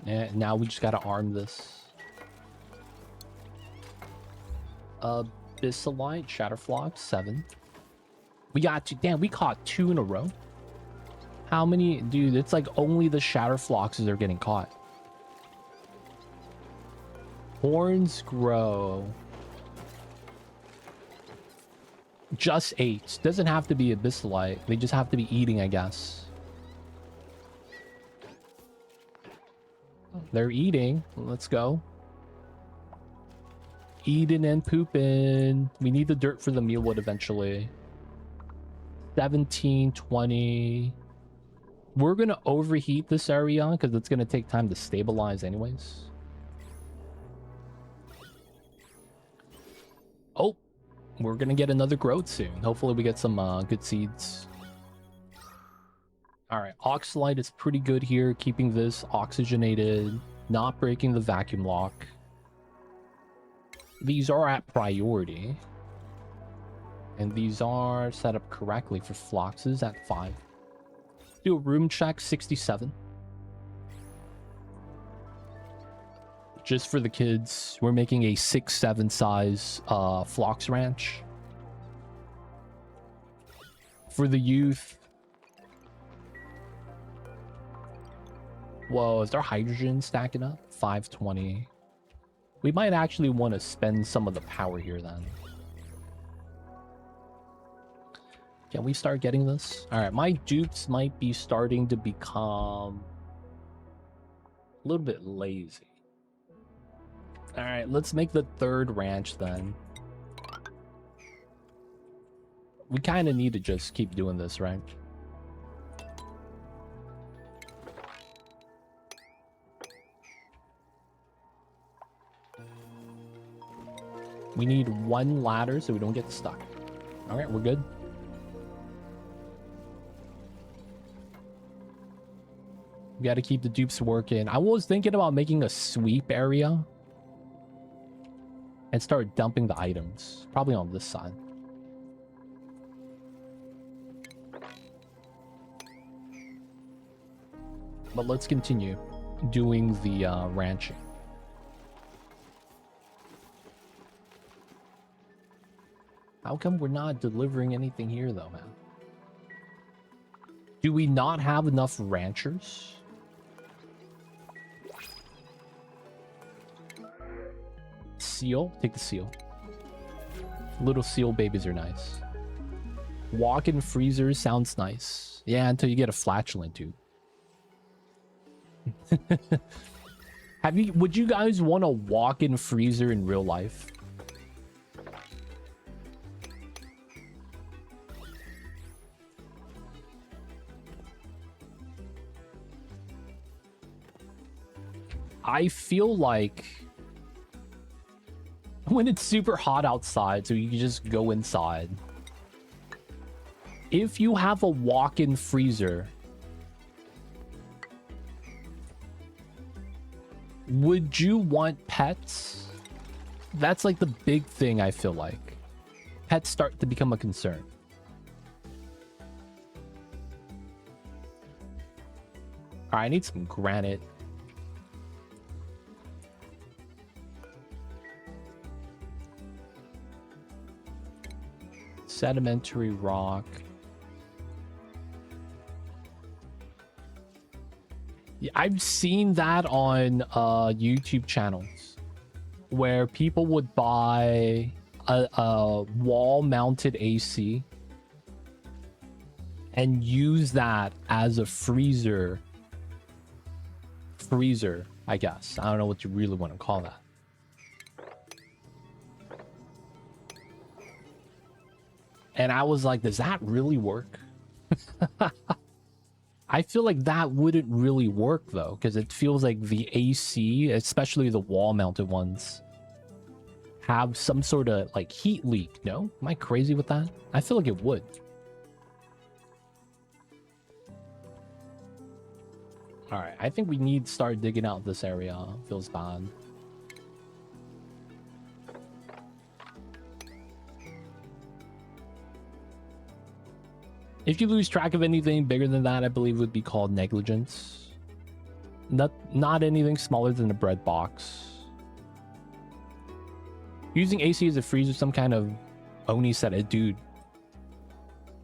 And now we just gotta arm this. Abyssalite, Shatterflock, 7. We got 2. Damn, we caught 2 in a row. How many? Dude, it's like only the Shatterflocks are getting caught. Horns grow. Just 8. Doesn't have to be abyssalite. They just have to be eating, I guess. They're eating. Let's go. Eating and pooping. We need the dirt for the mealwood eventually. 17, 20. We're going to overheat this area because it's going to take time to stabilize anyways. Oh, we're going to get another growth soon. Hopefully we get some good seeds. All right, Oxalite is pretty good here, keeping this oxygenated, not breaking the vacuum lock. These are at priority. And these are set up correctly for Floxes at 5. Do a room check, 67. Just for the kids, we're making a 6-7 size Flox ranch. For the youth... Whoa, is there hydrogen stacking up? 520. We might actually want to spend some of the power here then. Can we start getting this? Alright, my dupes might be starting to become a little bit lazy. Alright, let's make the 3rd ranch then. We kind of need to just keep doing this, right? We need 1 ladder so we don't get stuck. Alright, we're good. We got to keep the dupes working. I was thinking about making a sweep area and start dumping the items. Probably on this side. But let's continue doing the ranching. How come we're not delivering anything here though, man? Do we not have enough ranchers? seal? Take the seal. Little seal babies are nice. Walk-in freezers sounds nice. Yeah, until you get a flatulent, dude. Would you guys want a walk-in freezer in real life? I feel like when it's super hot outside, so you can just go inside. If you have a walk-in freezer, would you want pets? That's like the big thing, I feel like. Pets start to become a concern. All right, I need some granite. Sedimentary rock. Yeah, I've seen that on YouTube channels where people would buy a wall-mounted AC and use that as a freezer, I guess. I don't know what you really want to call that. And I was like, does that really work? I feel like that wouldn't really work though, because it feels like the AC, especially the wall-mounted ones, have some sort of like heat leak. No? Am I crazy with that? I feel like it would. All right, I think we need to start digging out this area. Feels bad. If you lose track of anything bigger than that, I believe would be called negligence. Not anything smaller than a bread box. Using AC as a freezer, some kind of Oni said it. Dude,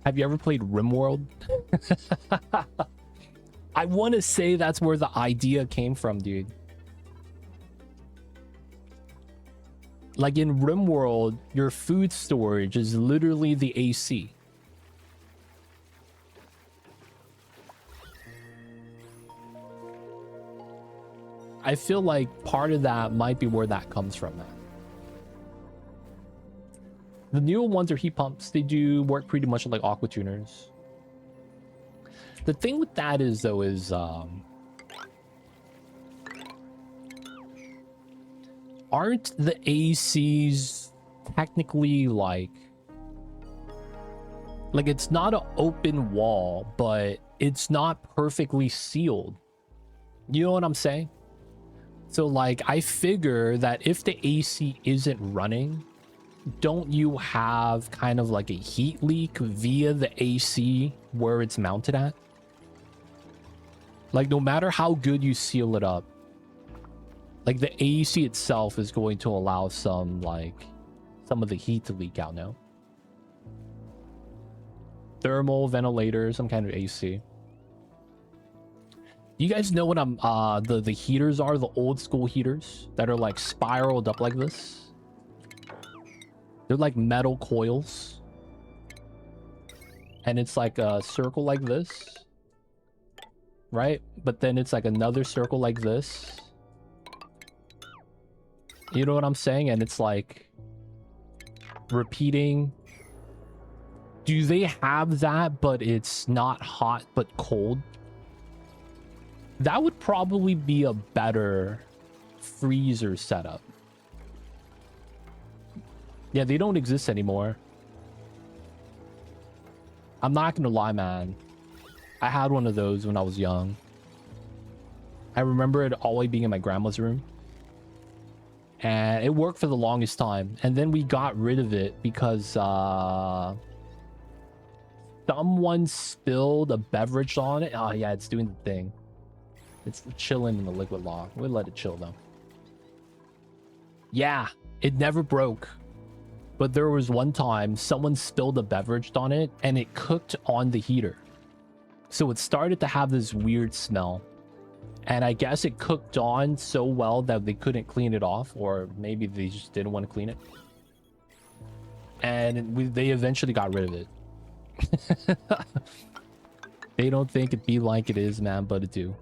have you ever played RimWorld? I want to say that's where the idea came from, dude. Like in RimWorld, your food storage is literally the AC. I feel like part of that might be where that comes from, man. The newer ones are heat pumps. They do work pretty much like aqua tuners. The thing with that is, though, is aren't the ACs technically like it's not an open wall, but it's not perfectly sealed. You know what I'm saying? So like, I figure that if the AC isn't running, don't you have kind of like a heat leak via the AC where it's mounted at? Like, no matter how good you seal it up, like the AC itself is going to allow some of the heat to leak out now. Thermal ventilator, some kind of AC. You guys know what the heaters are, the old school heaters that are like spiraled up like this? They're like metal coils. And it's like a circle like this. Right? But then it's like another circle like this. You know what I'm saying? And it's like repeating. Do they have that, but it's not hot but cold? That would probably be a better freezer setup. Yeah, they don't exist anymore. I'm not gonna lie, man. I had one of those when I was young. I remember it always being in my grandma's room. And it worked for the longest time. And then we got rid of it because someone spilled a beverage on it. Oh yeah, it's doing the thing. It's chilling in the liquid log. We'll let it chill though. Yeah, it never broke. But there was one time someone spilled a beverage on it and it cooked on the heater. So it started to have this weird smell. And I guess it cooked on so well that they couldn't clean it off, or maybe they just didn't want to clean it. And they eventually got rid of it. They don't think it be like it is, man, but it do.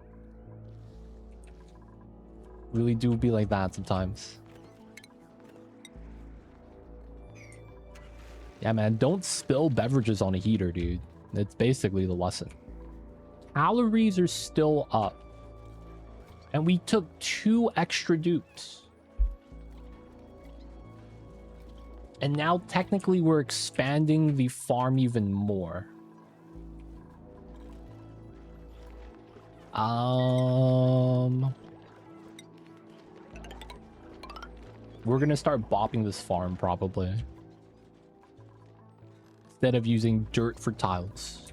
Really do be like that sometimes. Yeah, man, don't spill beverages on a heater, dude. That's basically the lesson. Calories are still up. And we took 2 extra dupes. And now technically we're expanding the farm even more. We're gonna start bopping this farm probably. Instead of using dirt for tiles.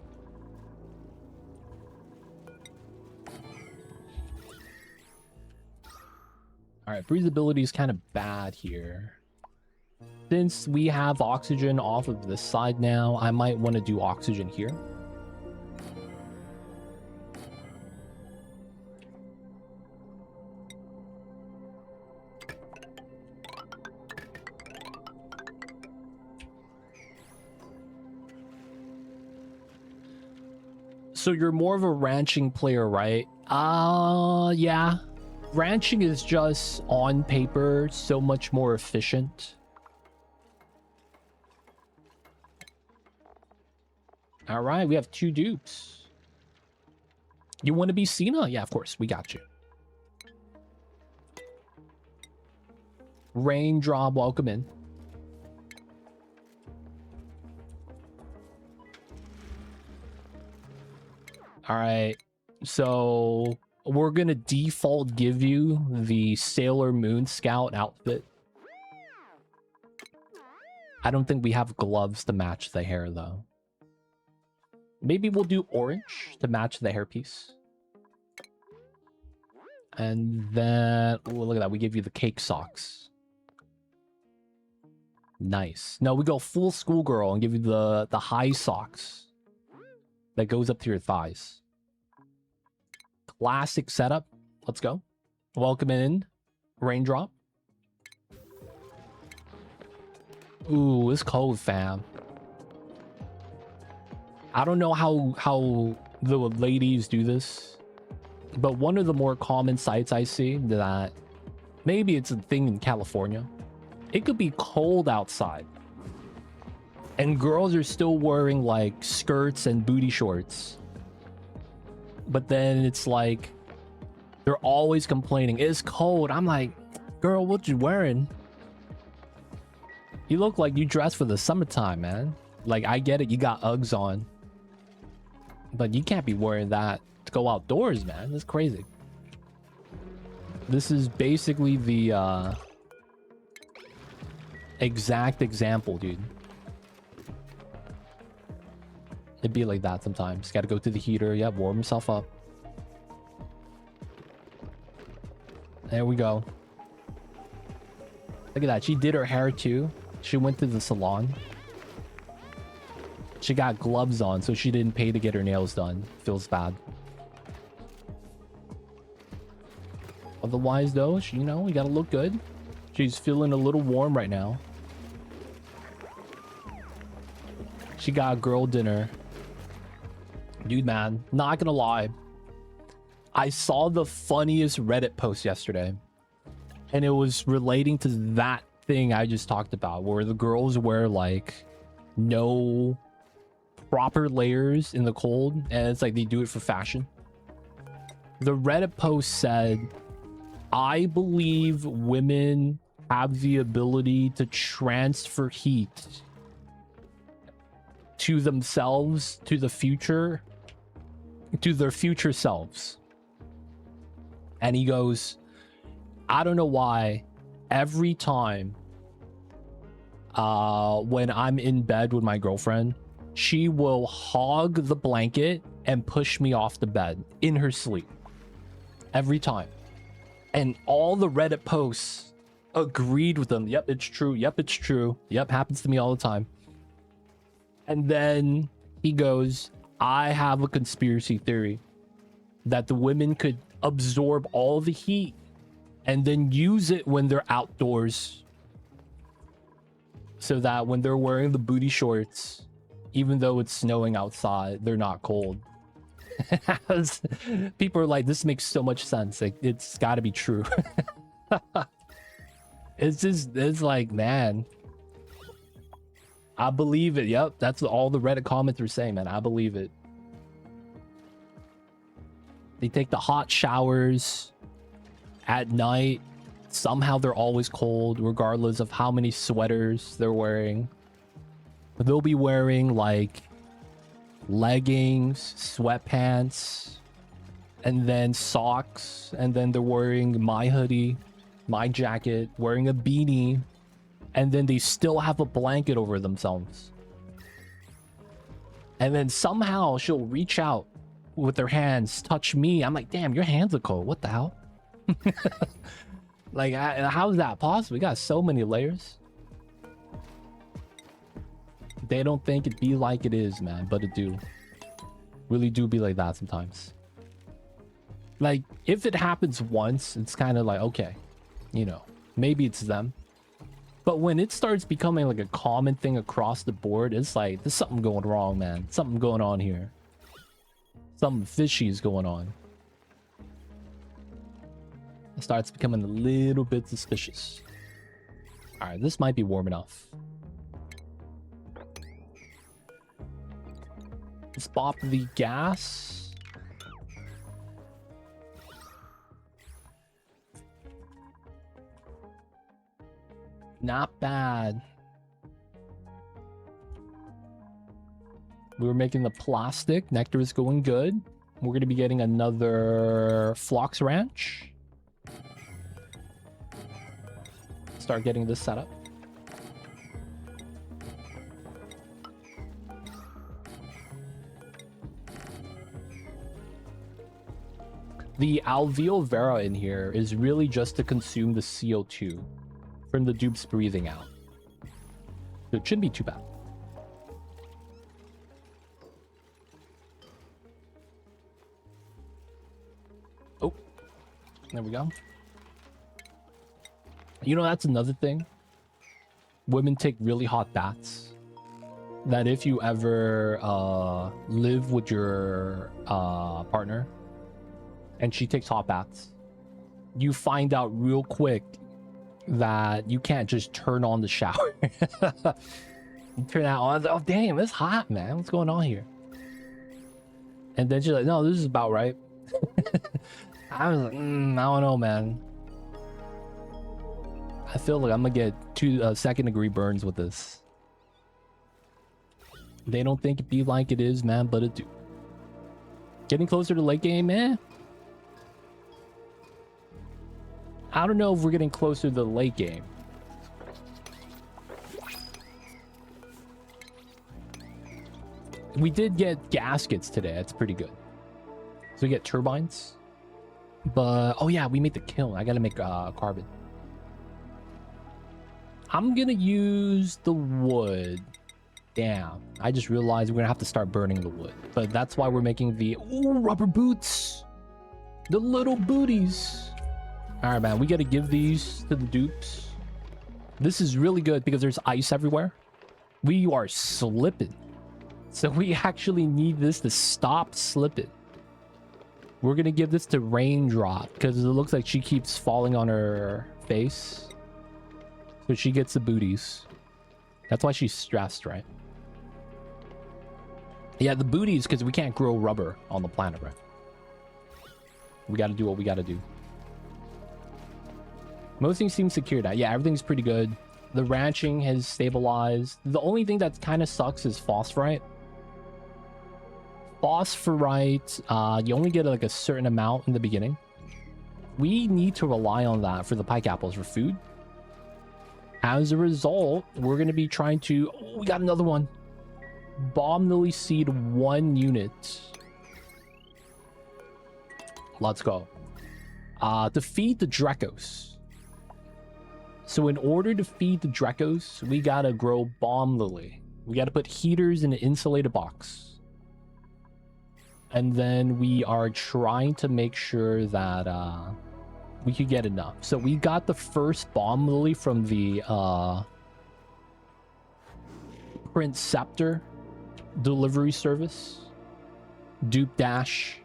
Alright, breathability is kind of bad here. Since we have oxygen off of this side now, I might want to do oxygen here. So you're more of a ranching player, right? Yeah. Ranching is just, on paper, so much more efficient. Alright, we have 2 dupes. You want to be Cena? Yeah, of course, we got you. Raindrop, welcome in. Alright, so we're gonna default give you the Sailor Moon Scout outfit. I don't think we have gloves to match the hair, though. Maybe we'll do orange to match the hairpiece. And then, oh, look at that, we give you the cake socks. Nice. No, we go full schoolgirl and give you the high socks that goes up to your thighs. Classic setup. Let's go. Welcome in, Raindrop. Ooh, it's cold, fam. I don't know how the ladies do this, but one of the more common sights I see that maybe it's a thing in California. It could be cold outside, and girls are still wearing like skirts and booty shorts. But then it's like they're always complaining, it's cold. I'm like, girl, what you wearing? You look like you dress for the summertime, man. Like, I get it, you got Uggs on, but you can't be wearing that to go outdoors, man. That's crazy. This is basically the exact example, dude. It'd be like that sometimes. Gotta go to the heater. Yeah, warm himself up. There we go. Look at that. She did her hair too. She went to the salon. She got gloves on, so she didn't pay to get her nails done. Feels bad. Otherwise, though, she, you know, we gotta look good. She's feeling a little warm right now. She got a girl dinner. Dude, man, not gonna lie. I saw the funniest Reddit post yesterday. And it was relating to that thing I just talked about, where the girls wear, like, no proper layers in the cold. And it's like they do it for fashion. The Reddit post said, I believe women have the ability to transfer heat to themselves, to the future, to their future selves. And he goes, I don't know why every time when I'm in bed with my girlfriend, she will hog the blanket and push me off the bed in her sleep. Every time. And all the Reddit posts agreed with them. Yep, it's true. Yep, it's true. Yep, happens to me all the time. And then he goes, I have a conspiracy theory that the women could absorb all the heat and then use it when they're outdoors, so that when they're wearing the booty shorts, even though it's snowing outside, they're not cold. People are like, this makes so much sense. Like, it's got to be true. It's like, man, I believe it. Yep, that's all the Reddit comments are saying, man. I believe it. They take the hot showers at night. Somehow they're always cold, regardless of how many sweaters they're wearing. They'll be wearing like leggings, sweatpants, and then socks, and then they're wearing my hoodie, my jacket, wearing a beanie, and then they still have a blanket over themselves. And then somehow she'll reach out with her hands, touch me. I'm like, damn, your hands are cold. What the hell? Like, how's that possible? We got so many layers. They don't think it be like it is, man, but it do. Really do be like that sometimes. Like, if it happens once, it's kind of like, okay, you know, maybe it's them. But when it starts becoming like a common thing across the board, it's like, there's something going wrong, man. Something going on here. Something fishy is going on. It starts becoming a little bit suspicious. All right, this might be warm enough. Let's pop the gas. Not bad. We were making the plastic. Nectar is going good. We're going to be getting another Phlox Ranch. Start getting this set up. The alveol vera in here is really just to consume the CO2 from the dupes breathing out. So it shouldn't be too bad. Oh, there we go. You know, that's another thing. Women take really hot baths. That if you ever live with your partner and she takes hot baths, you find out real quick that you can't just turn on the shower. You turn that on, oh damn, it's hot, man. What's going on here? And then she's like, no, this is about right. I was like, I don't know, man. I feel like I'm gonna get 2 second-degree burns with this. They don't think it be like it is, man, but it do. Getting closer to late game, man. I don't know if we're getting closer to the late game. We did get gaskets today. That's pretty good. So we get turbines. But, oh yeah, we made the kiln. I gotta make carbon. I'm gonna use the wood. Damn. I just realized we're gonna have to start burning the wood. But that's why we're making the... Ooh, rubber boots! The little booties! Alright, man. We gotta give these to the dupes. This is really good because there's ice everywhere. We are slipping. So we actually need this to stop slipping. We're gonna give this to Raindrop because it looks like she keeps falling on her face. So she gets the booties. That's why she's stressed, right? Yeah, the booties because we can't grow rubber on the planet, right? We gotta do what we gotta do. Most things seem secured out. Yeah, everything's pretty good. The ranching has stabilized. The only thing that kind of sucks is phosphorite. Phosphorite, you only get like a certain amount in the beginning. We need to rely on that for the pike apples for food. As a result, we're going to be trying to... Oh, we got another one. Bomb Lily Seed 1 unit. Let's go. To feed the Dreckos. So in order to feed the Dreckos, we got to grow Bomb Lily. We got to put heaters in an insulated box. And then we are trying to make sure that we could get enough. So we got the first bomb lily from the Prince Scepter delivery service, dupe dash,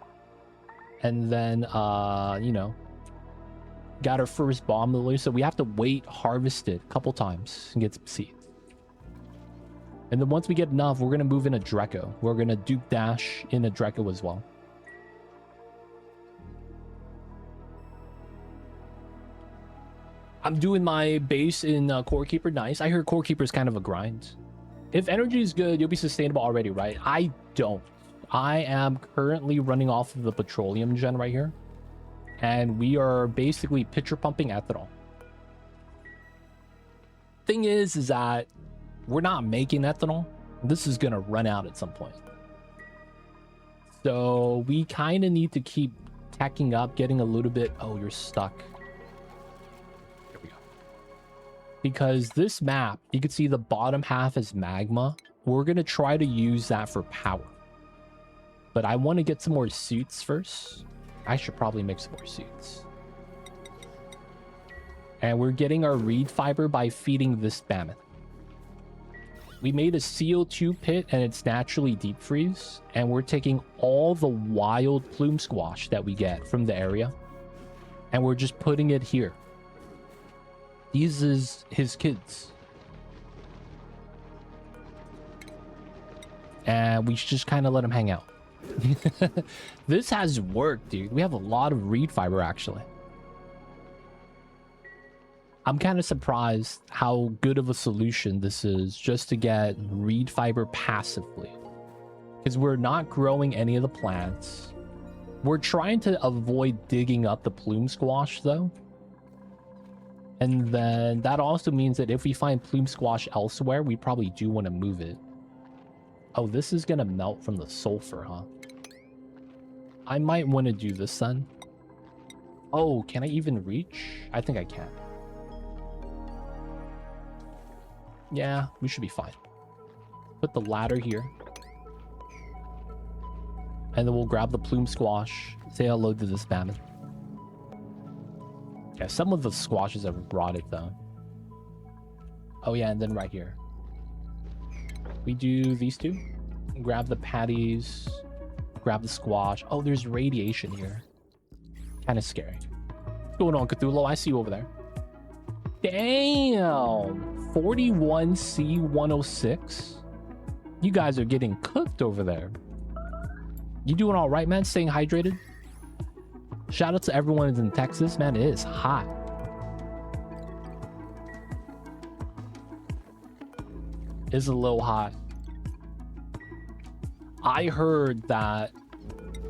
and then you know, got our first bomb lily. So we have to wait, harvest it a couple times and get some seeds. And then once we get enough, we're gonna move in a Drecko. We're gonna dupe dash in a Drecko as well. I'm doing my base in Core Keeper. Nice. I heard Core Keeper is kind of a grind. If energy is good, you'll be sustainable already, right? I don't. I am currently running off of the petroleum gen right here. And we are basically pitcher pumping ethanol. Thing is that we're not making ethanol. This is going to run out at some point. So we kind of need to keep tacking up, getting a little bit... Oh, you're stuck. Here we go. Because this map, you can see the bottom half is magma. We're going to try to use that for power. But I want to get some more suits first. I should probably make some more suits. And we're getting our reed fiber by feeding this mammoth. We made a CO2 pit and it's naturally deep freeze. And we're taking all the wild plume squash that we get from the area. And we're just putting it here. These is his kids. And we should just kind of let him hang out. This has worked, dude. We have a lot of reed fiber, actually. I'm kind of surprised how good of a solution this is just to get reed fiber passively. Because we're not growing any of the plants. We're trying to avoid digging up the plume squash, though. And then that also means that if we find plume squash elsewhere, we probably do want to move it. Oh, this is going to melt from the sulfur, huh? I might want to do this then. Oh, can I even reach? I think I can. Yeah, we should be fine. Put the ladder here. And then we'll grab the plume squash. Say hello to this mammoth. Yeah, some of the squashes have rotted though. Oh yeah, and then right here. We do these two. Grab the patties. Grab the squash. Oh, there's radiation here. Kind of scary. What's going on, Cthulhu? I see you over there. Damn! 41C106? You guys are getting cooked over there. You doing all right, man? Staying hydrated? Shout out to everyone in Texas. Man, it is hot. It's a little hot. I heard that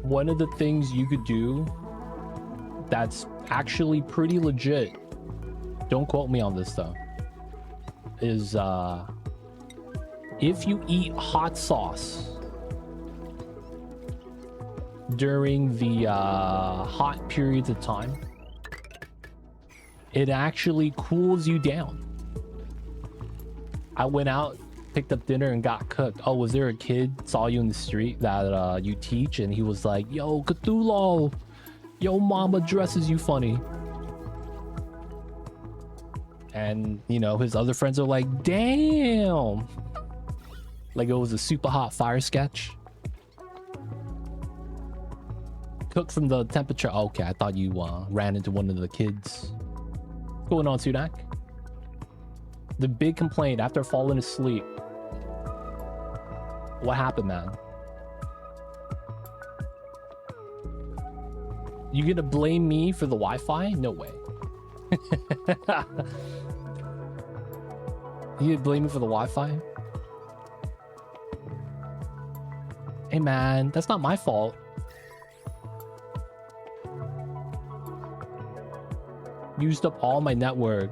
one of the things you could do that's actually pretty legit, don't quote me on this though, is if you eat hot sauce during the hot periods of time, it actually cools you down. I went out, picked up dinner and got cooked. Oh, was there a kid saw you in the street that you teach and he was like, yo, Cthulhu, yo mama dresses you funny? And you know, his other friends are like, damn, like it was a super hot fire sketch. Cooked from the temperature. Okay, I thought you ran into one of the kids. What's going on, Sudak? The big complaint after falling asleep. What happened, man? You gonna blame me for the Wi-Fi? No way. You gonna blame me for the Wi-Fi? Hey man, that's not my fault. Used up all my network.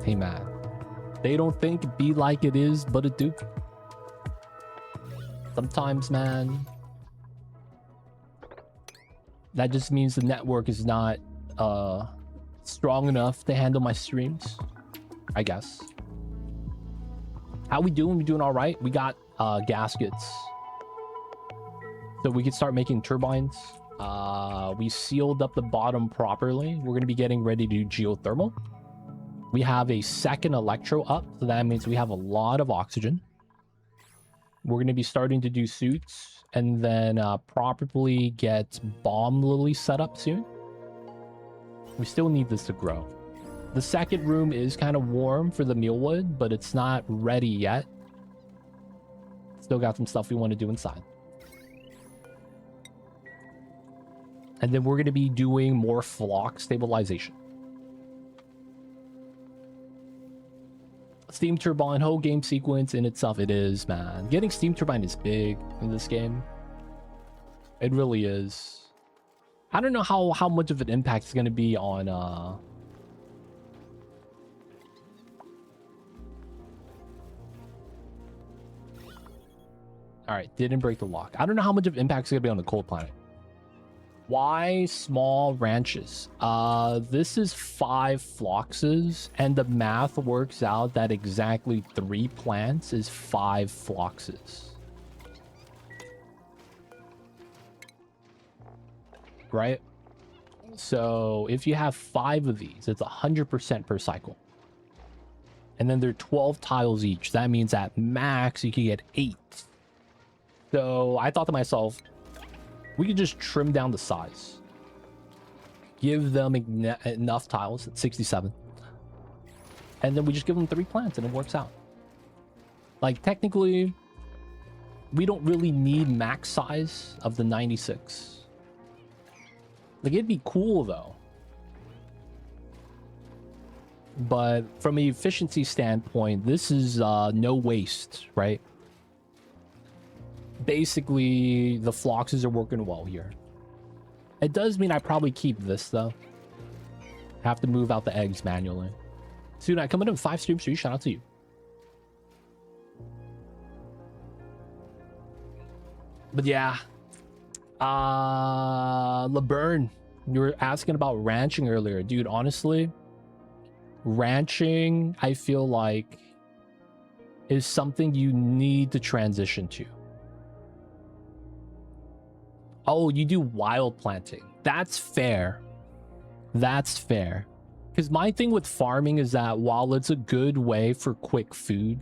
Hey man, they don't think it be like it is, but it do. Sometimes, man, that just means the network is not strong enough to handle my streams, I guess. How we doing? We doing all right? We got gaskets. So we can start making turbines. We sealed up the bottom properly. We're going to be getting ready to do geothermal. We have a second electro up, so that means we have a lot of oxygen. We're going to be starting to do suits and then probably get bomb lily set up soon. We still need this to grow. The second room is kind of warm for the mealwood, but it's not ready yet. Still got some stuff we want to do inside. And then we're going to be doing more flock stabilization. Steam turbine, whole game sequence in itself, it is, man. Getting steam turbine is big in this game. It really is. I don't know how much of an impact it's going to be on all right, didn't break the lock. I don't know how much of impact it's going to be on the cold planet. Why small ranches? This is 5 floxes, and the math works out that exactly 3 plants is 5 floxes. Right? So if you have 5 of these, it's 100% per cycle. And then they're 12 tiles each. That means at max you can get 8. So I thought to myself, we could just trim down the size. Give them enough tiles at 67. And then we just give them 3 plants and it works out. Like, technically, we don't really need max size of the 96. Like, it'd be cool, though. But from an efficiency standpoint, this is no waste, right? Basically, the floxes are working well here. It does mean I probably keep this, though. Have to move out the eggs manually. Soon I come in 5 streams for you. Shout out to you. But yeah. LeBurn, you were asking about ranching earlier. Dude, honestly, ranching, I feel like, is something you need to transition to. Oh, you do wild planting. That's fair. That's fair. Because my thing with farming is that while it's a good way for quick food,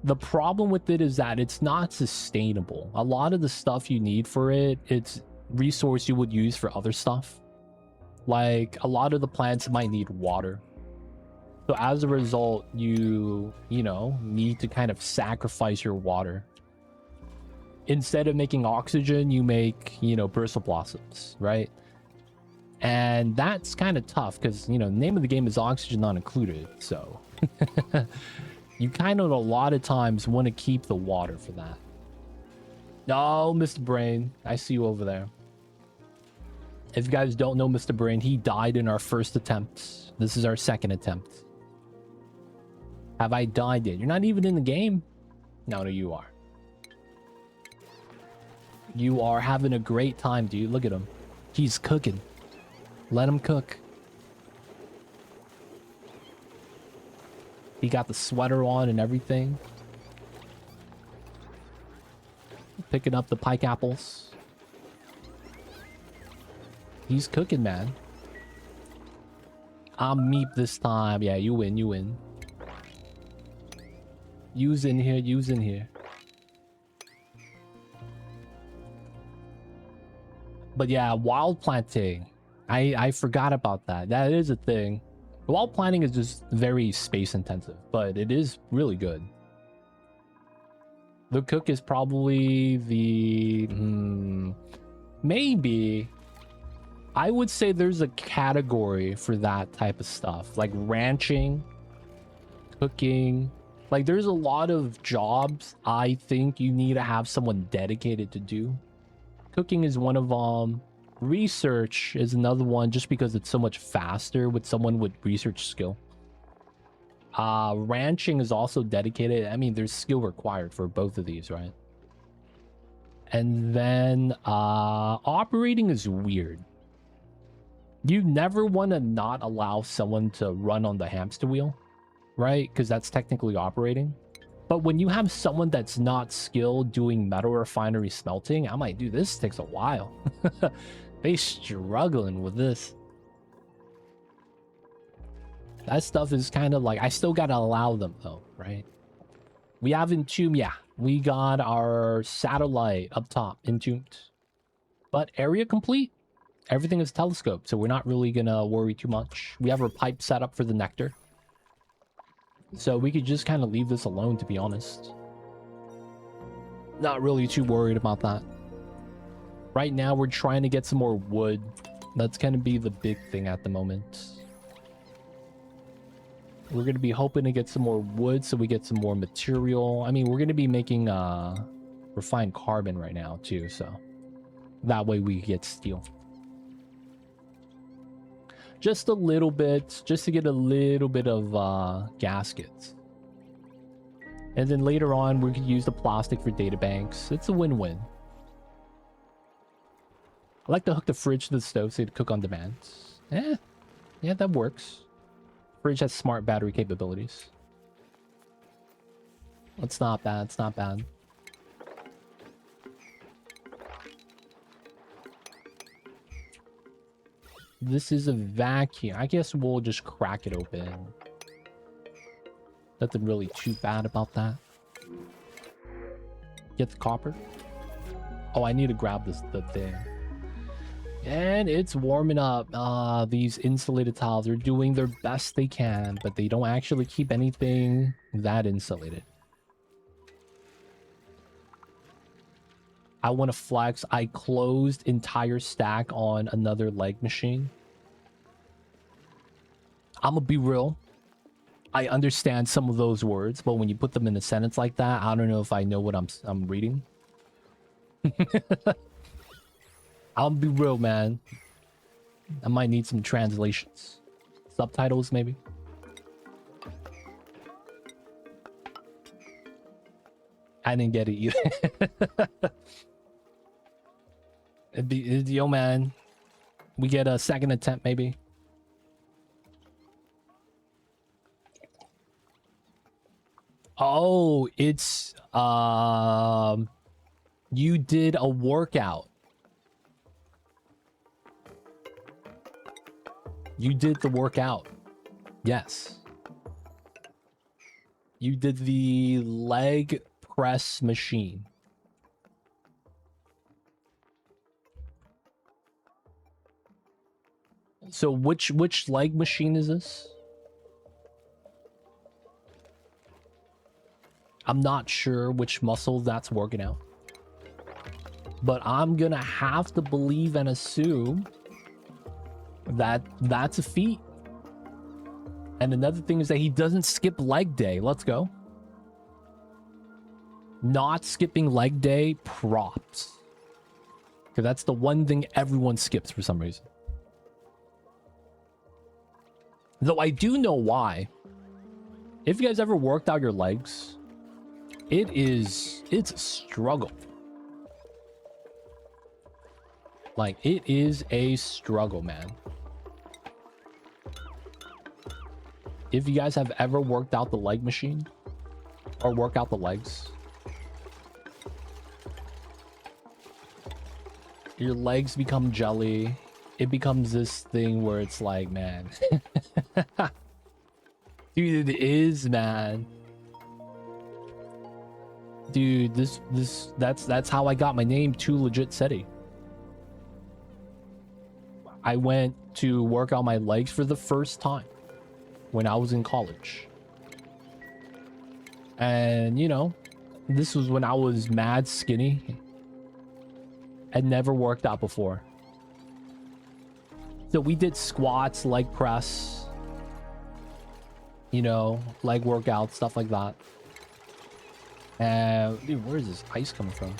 the problem with it is that it's not sustainable. A lot of the stuff you need for it, it's resource you would use for other stuff. Like, a lot of the plants might need water. So as a result, you know, need to kind of sacrifice your water. Instead of making oxygen, you make, you know, bristle blossoms, right? And that's kind of tough because, you know, the name of the game is oxygen not included. So you kind of a lot of times want to keep the water for that. No, Mr. Brain, I see you over there. If you guys don't know Mr. Brain, he died in our first attempt. This is our second attempt. Have I died yet? You're not even in the game? No, you are. You are having a great time, dude. Look at him. He's cooking. Let him cook. He got the sweater on and everything. Picking up the pike apples. He's cooking, man. I'm meep this time. Yeah, you win, you win. Use in here, use in here. But yeah, wild planting. I forgot about that. That is a thing. Wild planting is just very space intensive, but it is really good. The cook is probably the... maybe... I would say there's a category for that type of stuff. Like ranching, cooking. Like there's a lot of jobs I think you need to have someone dedicated to do. Cooking is one of them. Research is another one just because it's so much faster with someone with research skill. Ranching is also dedicated. I mean, there's skill required for both of these, right? And then operating is weird. You never want to not allow someone to run on the hamster wheel, right? Because that's technically operating. But when you have someone that's not skilled doing metal refinery smelting, I'm like, dude, this takes a while. They struggling with this. That stuff is kind of like, I still gotta allow them though, right? We have entombed, yeah. We got our satellite up top, entombed. But area complete. Everything is telescoped, so we're not really gonna worry too much. We have our pipe set up for the nectar. So we could just kind of leave this alone, to be honest. Not really too worried about that. Right now, we're trying to get some more wood. That's gonna be the big thing at the moment. We're gonna be hoping to get some more wood so we get some more material. I mean, we're gonna be making refined carbon right now too, so that way we get steel. Just a little bit, just to get a little bit of gaskets. And then later on, we could use the plastic for data banks. It's a win-win. I like to hook the fridge to the stove so you can cook on demand. Yeah, that works. Fridge has smart battery capabilities. It's not bad, it's not bad. This is a vacuum. I guess we'll just crack it open. Nothing really too bad about that. Get the copper. Oh, I need to grab the thing. And it's warming up. These insulated tiles are doing their best they can, but they don't actually keep anything that insulated. I want to flex. I closed entire stack on another leg machine. I'm gonna be real. I understand some of those words, but when you put them in a sentence like that, I don't know if I know what I'm reading. I'll be real, man. I might need some translations. Subtitles, maybe. I didn't get it either. Yo, man. We get a second attempt, maybe. Oh, it's... you did a workout. You did the workout. Yes. You did the leg press machine. So which leg machine is this? I'm not sure which muscle that's working out. But I'm gonna have to believe and assume that that's a feat. And another thing is that he doesn't skip leg day. Let's go. Not skipping leg day, props. Because that's the one thing everyone skips for some reason. Though I do know why. If you guys ever worked out your legs, it's a struggle. Like, it is a struggle, man. If you guys have ever worked out the leg machine or work out the legs, your legs become jelly. It becomes this thing where it's like, man. Dude, it is, man. Dude, that's how I got my name, Too Legit City. I went to work out my legs for the first time when I was in college. And, you know, this was when I was mad skinny and never worked out before. So we did squats, leg press, you know, leg workout, stuff like that. And dude, where is this ice coming from?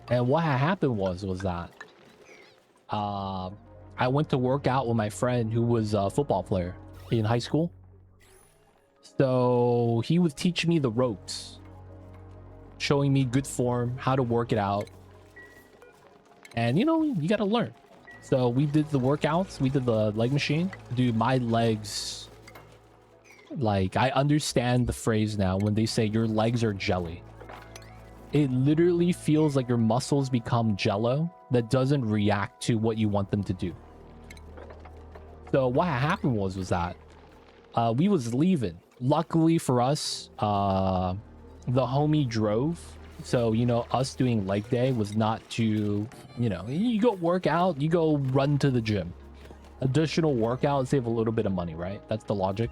And what had happened was that I went to work out with my friend who was a football player in high school. So he would teach me the ropes, showing me good form, how to work it out. And you know, you gotta learn. So we did the workouts, we did the leg machine. Dude, my legs Like, I understand the phrase now when they say your legs are jelly. It literally feels like your muscles become jello that doesn't react to what you want them to do. So what happened was that we was leaving. Luckily for us, the homie drove. So, you know, us doing leg day was not too, you know, you go work out, you go run to the gym. Additional workout, save a little bit of money, right? That's the logic.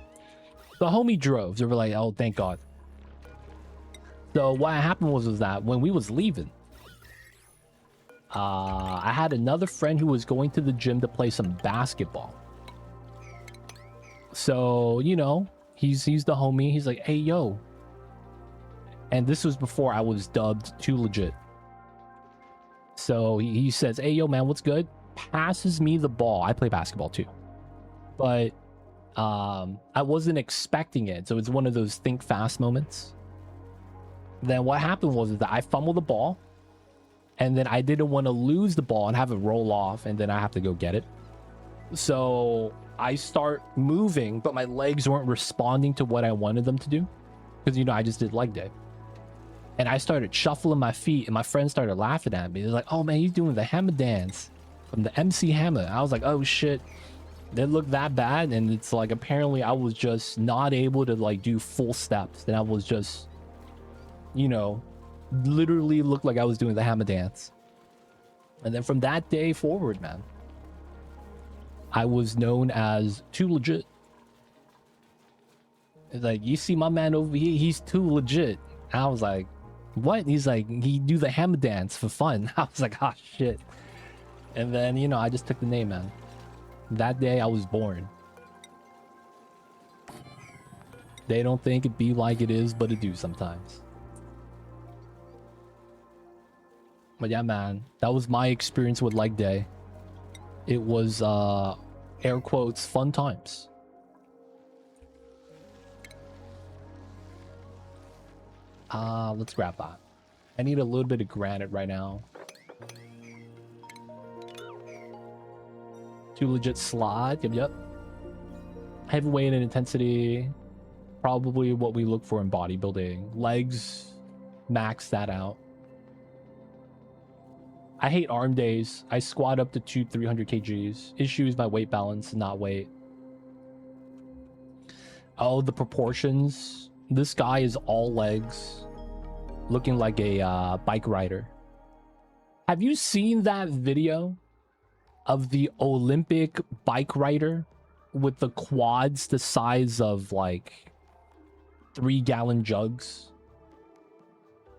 The homie drove, so we're like, oh, thank God. So what happened was that when we was leaving, I had another friend who was going to the gym to play some basketball. So, you know, he's the homie. He's like, hey, yo. And this was before I was dubbed too legit. So he says, hey, yo, man, what's good? Passes me the ball. I play basketball too. But I wasn't expecting it. So it's one of those think fast moments. Then what happened was that I fumbled the ball. And then I didn't want to lose the ball and have it roll off. And then I have to go get it. So I start moving, but my legs weren't responding to what I wanted them to do. Because, you know, I just did leg day. And I started shuffling my feet, and my friends started laughing at me. They're like, oh, man, he's doing the hammer dance from the MC Hammer. I was like, oh, shit. They look that bad. And it's like, apparently, I was just not able to, like, do full steps. And I was just, you know, literally looked like I was doing the hammer dance. And then from that day forward, man, I was known as too legit. It's like, you see my man over here, he's too legit. I was like, what? He's like, he do the hammer dance for fun. I was like, ah, shit. And then, you know, I just took the name, man. That day I was born. They don't think it be like it is, but it do sometimes. But yeah, man, that was my experience with leg day. It was, air quotes, fun times. Let's grab that. I need a little bit of granite right now. Too legit slot. Yep. Heavyweight and intensity. Probably what we look for in bodybuilding. Legs, max that out. I hate arm days. I squat up to 300 kgs. Issue is my weight balance, not weight. Oh, the proportions. This guy is all legs, looking like a bike rider. Have you seen that video of the Olympic bike rider with the quads the size of like 3-gallon jugs?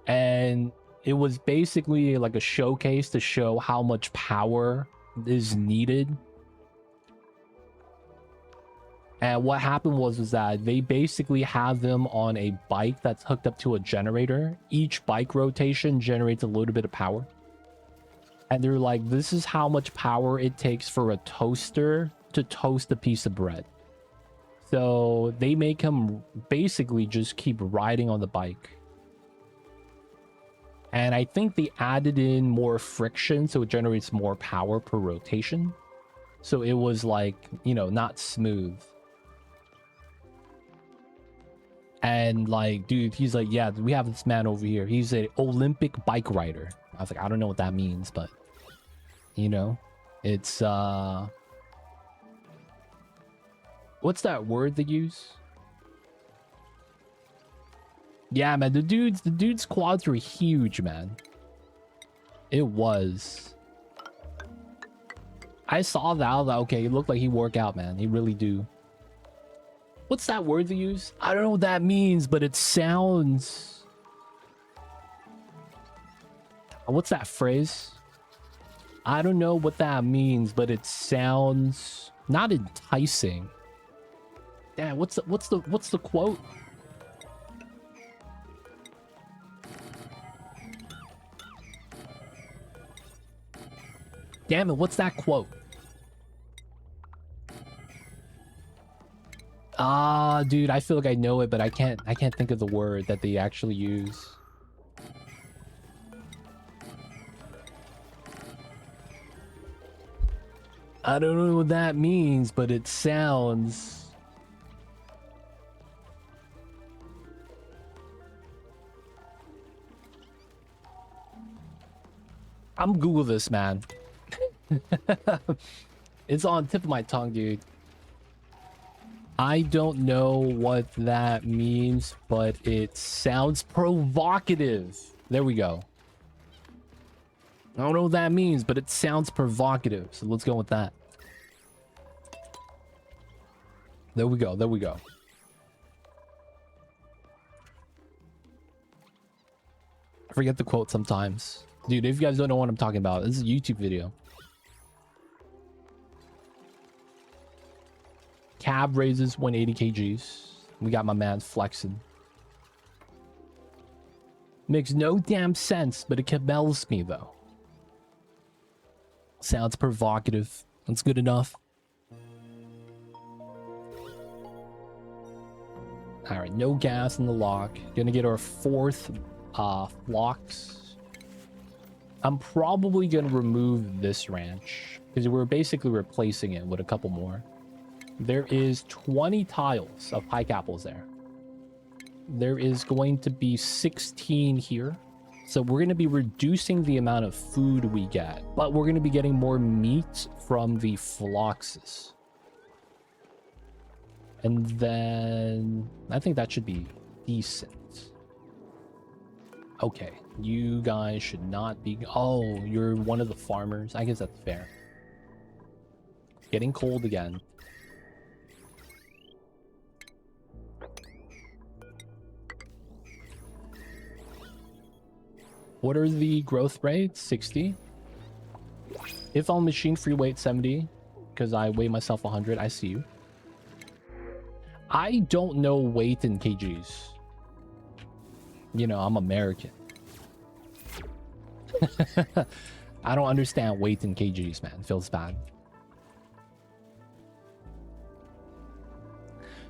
And it was basically like a showcase to show how much power is needed. And what happened was that they basically have them on a bike that's hooked up to a generator. Each bike rotation generates a little bit of power. And they're like, this is how much power it takes for a toaster to toast a piece of bread. So they make him basically just keep riding on the bike. And I think they added in more friction, so it generates more power per rotation. So it was like, you know, not smooth. And like, dude, he's like, yeah, we have this man over here. He's an Olympic bike rider. I was like, I don't know what that means, but you know, it's what's that word they use? Yeah, man, the dude's quads were huge, man. It was. I saw that. I was like, okay, it looked like he work out, man. He really do. What's that word they use? I don't know what that means, but it sounds... What's that phrase? I don't know what that means, but it sounds not enticing. Damn, what's the quote? Damn it, what's that quote? Ah, dude, I feel like I know it, but I can't think of the word that they actually use. I don't know what that means, but it sounds... I'm Google this, man. It's on tip of my tongue, dude. I don't know what that means, but it sounds provocative. There we go. I don't know what that means, but it sounds provocative. So let's go with that. There we go. There we go. I forget the quote sometimes. Dude, if you guys don't know what I'm talking about, this is a YouTube video. Cab raises 180 kgs. We got my man flexing. Makes no damn sense, but it compels me though. Sounds provocative. That's good enough. Alright, no gas in the lock. Gonna get our 4th flocks. I'm probably gonna remove this ranch because we're basically replacing it with a couple more. There is 20 tiles of pike apples there. There is going to be 16 here. So we're going to be reducing the amount of food we get, but we're going to be getting more meat from the floxes. And then I think that should be decent. Okay, you guys should not be... Oh, you're one of the farmers. I guess that's fair. Getting cold again. What are the growth rates? 60. If on machine free weight 70, because I weigh myself 100. I see you. I don't know weight in kgs. You know, I'm American. I don't understand weight in kgs, man. It feels bad.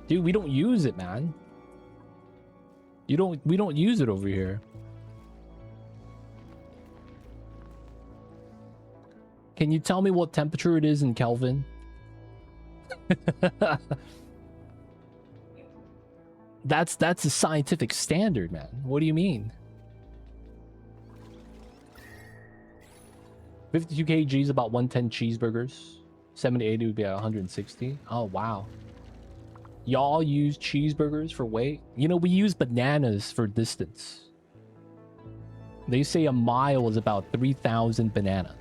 Dude, we don't use it, man. We don't use it over here. Can you tell me what temperature it is in Kelvin? That's a scientific standard, man. What do you mean? 52 kg is about 110 cheeseburgers. 70 80 would be at 160. Oh, wow. Y'all use cheeseburgers for weight? You know, we use bananas for distance. They say a mile is about 3,000 bananas.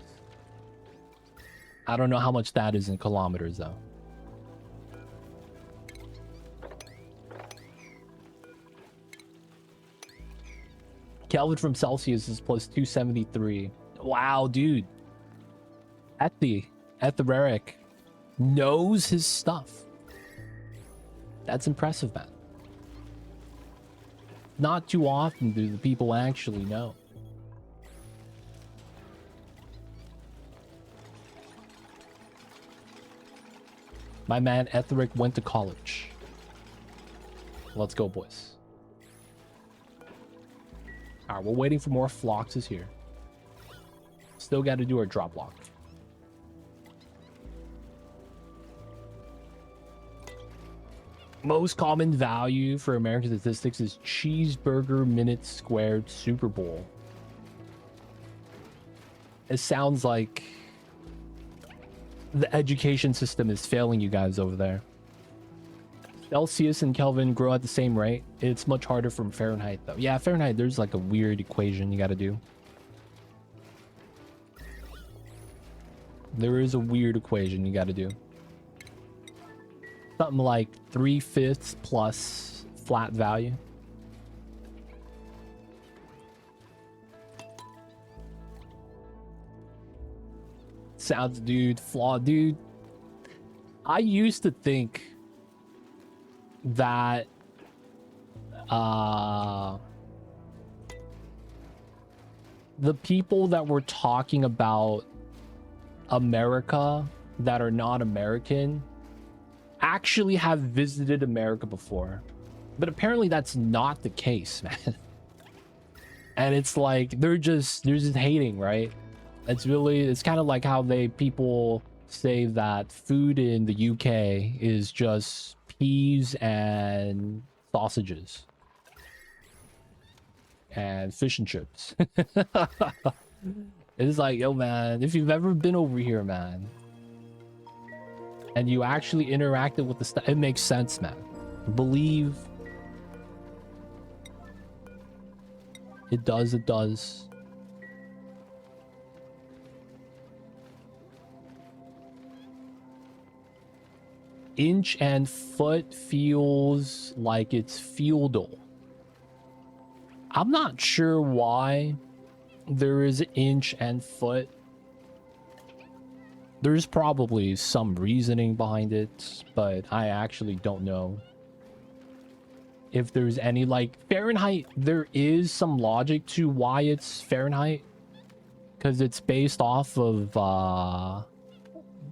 I don't know how much that is in kilometers, though. Kelvin from Celsius is plus 273. Wow, dude. At the Raric knows his stuff. That's impressive, man. Not too often do the people actually know. My man Etheric went to college. Let's go, boys. Alright, we're waiting for more floxes here. Still got to do our drop lock. Most common value for American statistics is cheeseburger minutes squared Super Bowl. It sounds like the education system is failing you guys over there. Celsius and Kelvin grow at the same rate. It's much harder from Fahrenheit, though. Yeah, Fahrenheit, there's like a weird equation you got to do. There is a weird equation you got to do. Something like 3/5 plus flat value. Sounds, dude, flawed, dude. I used to think that the people that were talking about America that are not American actually have visited America before, but apparently that's not the case, man. And it's like they're just hating, right? It's kind of like how people say that food in the UK is just peas and sausages and fish and chips. It's like, yo, man, if you've ever been over here, man, and you actually interacted with the stuff, it makes sense, man. Believe. It does, it does. Inch and foot feels like it's feudal. I'm not sure why there is inch and foot. There's probably some reasoning behind it, but I actually don't know if there's any, like, Fahrenheit. There is some logic to why it's Fahrenheit, because it's based off of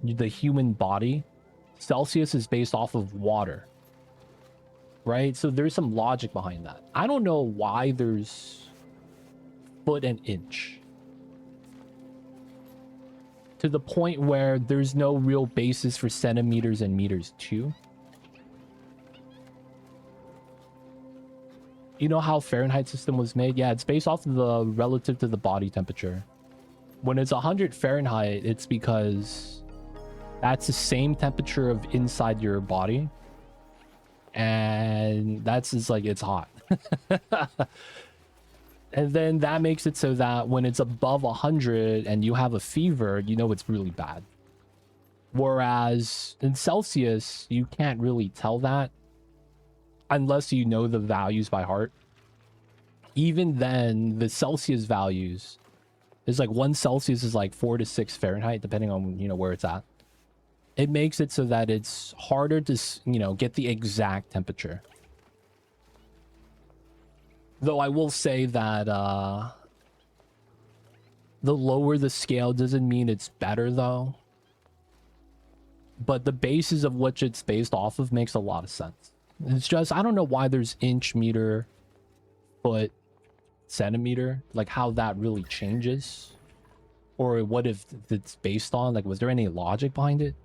the human body. Celsius is based off of water, right? So there's some logic behind that. I don't know why there's foot and inch, to the point where there's no real basis for centimeters and meters too. You know how Fahrenheit system was made? Yeah, it's based off of the relative to the body temperature. When it's 100 Fahrenheit, it's because that's the same temperature of inside your body, and that's just like, it's hot. And then that makes it so that when it's above 100 and you have a fever, you know it's really bad. Whereas in Celsius, you can't really tell that unless you know the values by heart. Even then, the Celsius values is like 1 Celsius is like 4 to 6 Fahrenheit, depending on, you know, where it's at. It makes it so that it's harder to, you know, get the exact temperature. Though I will say that the lower the scale doesn't mean it's better, though. But the basis of which it's based off of makes a lot of sense. It's just, I don't know why there's inch, meter, foot, centimeter, like how that really changes. Or what if it's based on, like, was there any logic behind it?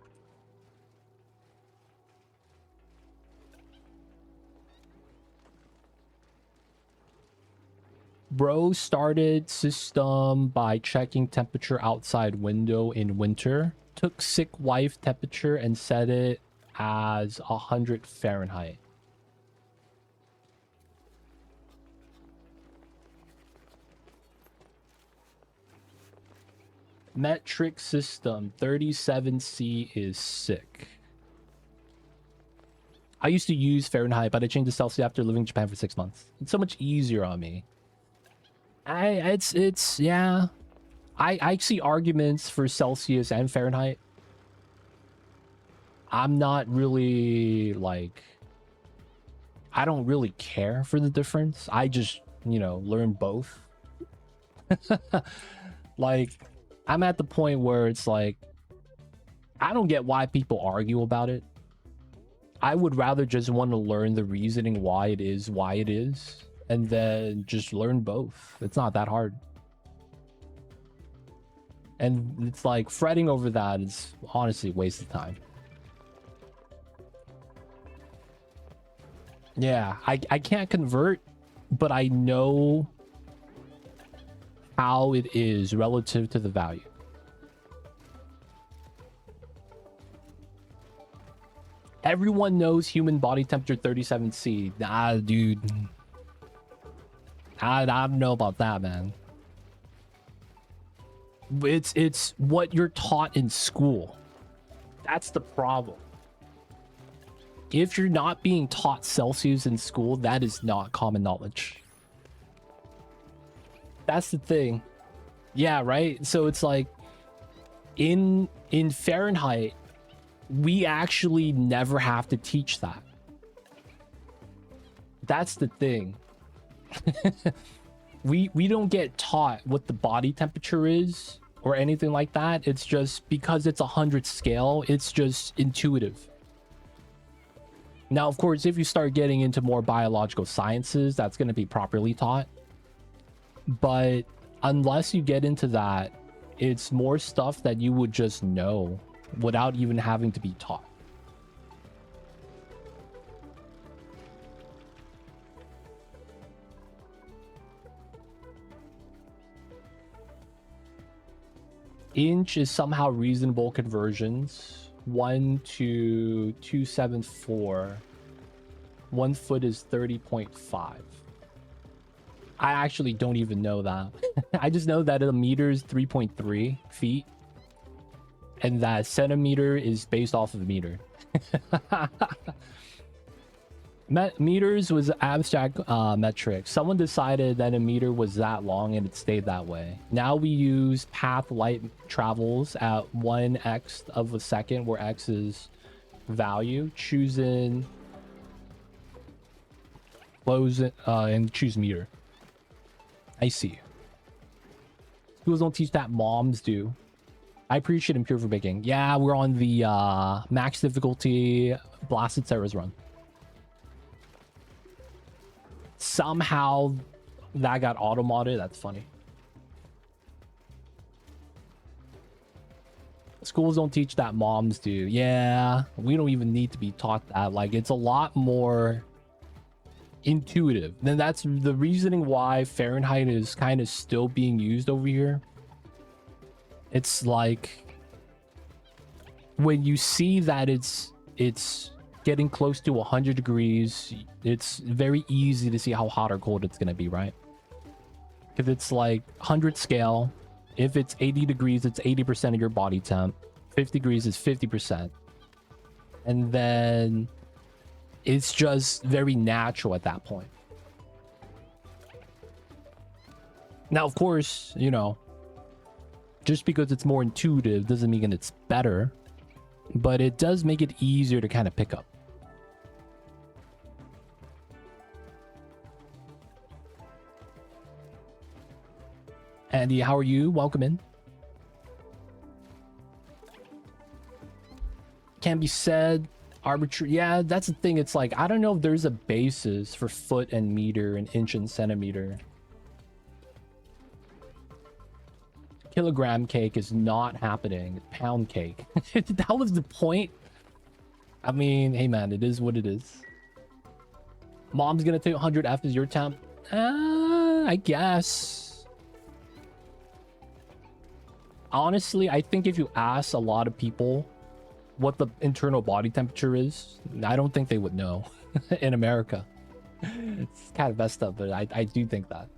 Bro started system by checking temperature outside window in winter. Took sick wife temperature and set it as 100 Fahrenheit. Metric system 37C is sick. I used to use Fahrenheit, but I changed to Celsius after living in Japan for 6 months. It's so much easier on me. Yeah. I see arguments for Celsius and Fahrenheit. I'm not really, like, I don't really care for the difference. I just, you know, learn both. Like, I'm at the point where it's like, I don't get why people argue about it. I would rather just want to learn the reasoning why it is, and then just learn both. It's not that hard. And it's like, fretting over that is honestly a waste of time. Yeah, I can't convert, but I know how it is relative to the value. Everyone knows human body temperature 37C. Nah, dude. I don't know about that, man. It's what you're taught in school. That's the problem. If you're not being taught Celsius in school, that is not common knowledge. That's the thing. Yeah, right? So it's like, in Fahrenheit, we actually never have to teach that. That's the thing. we don't get taught what the body temperature is or anything like that. It's just because it's 100 scale, it's just intuitive. Now, of course, if you start getting into more biological sciences, that's going to be properly taught. But unless you get into that, it's more stuff that you would just know without even having to be taught. Inch is somehow reasonable conversions. 1 to 274. 1 foot is 30.5. I actually don't even know that. I just know that a meter is 3.3 feet. And that centimeter is based off of meter. Meters was abstract metric. Someone decided that a meter was that long and it stayed that way. Now we use path light travels at 1x of a second, where x is value. Choosing close it and choose meter. I see. Schools don't teach that, moms do. I appreciate Impure for baking. Yeah, we're on the max difficulty Blasted Ceres run. Somehow that got auto-modded. That's funny. Schools don't teach that, moms do. Yeah, we don't even need to be taught that. Like, it's a lot more intuitive. Then that's the reasoning why Fahrenheit is kind of still being used over here. It's like when you see that it's getting close to 100 degrees, it's very easy to see how hot or cold it's going to be, right? If it's like 100 scale, if it's 80 degrees, it's 80% of your body temp. 50 degrees is 50%. And then it's just very natural at that point. Now, of course, you know, just because it's more intuitive doesn't mean it's better, but it does make it easier to kind of pick up. Andy, how are you? Welcome in. Can be said arbitrary. Yeah, that's the thing. It's like, I don't know if there's a basis for foot and meter and inch and centimeter. Kilogram cake is not happening. Pound cake. That was the point. I mean, hey man, it is what it is. Mom's gonna take 100F as your temp. I guess. Honestly, I think if you ask a lot of people what the internal body temperature is, I don't think they would know in America. It's kind of messed up, but I do think that.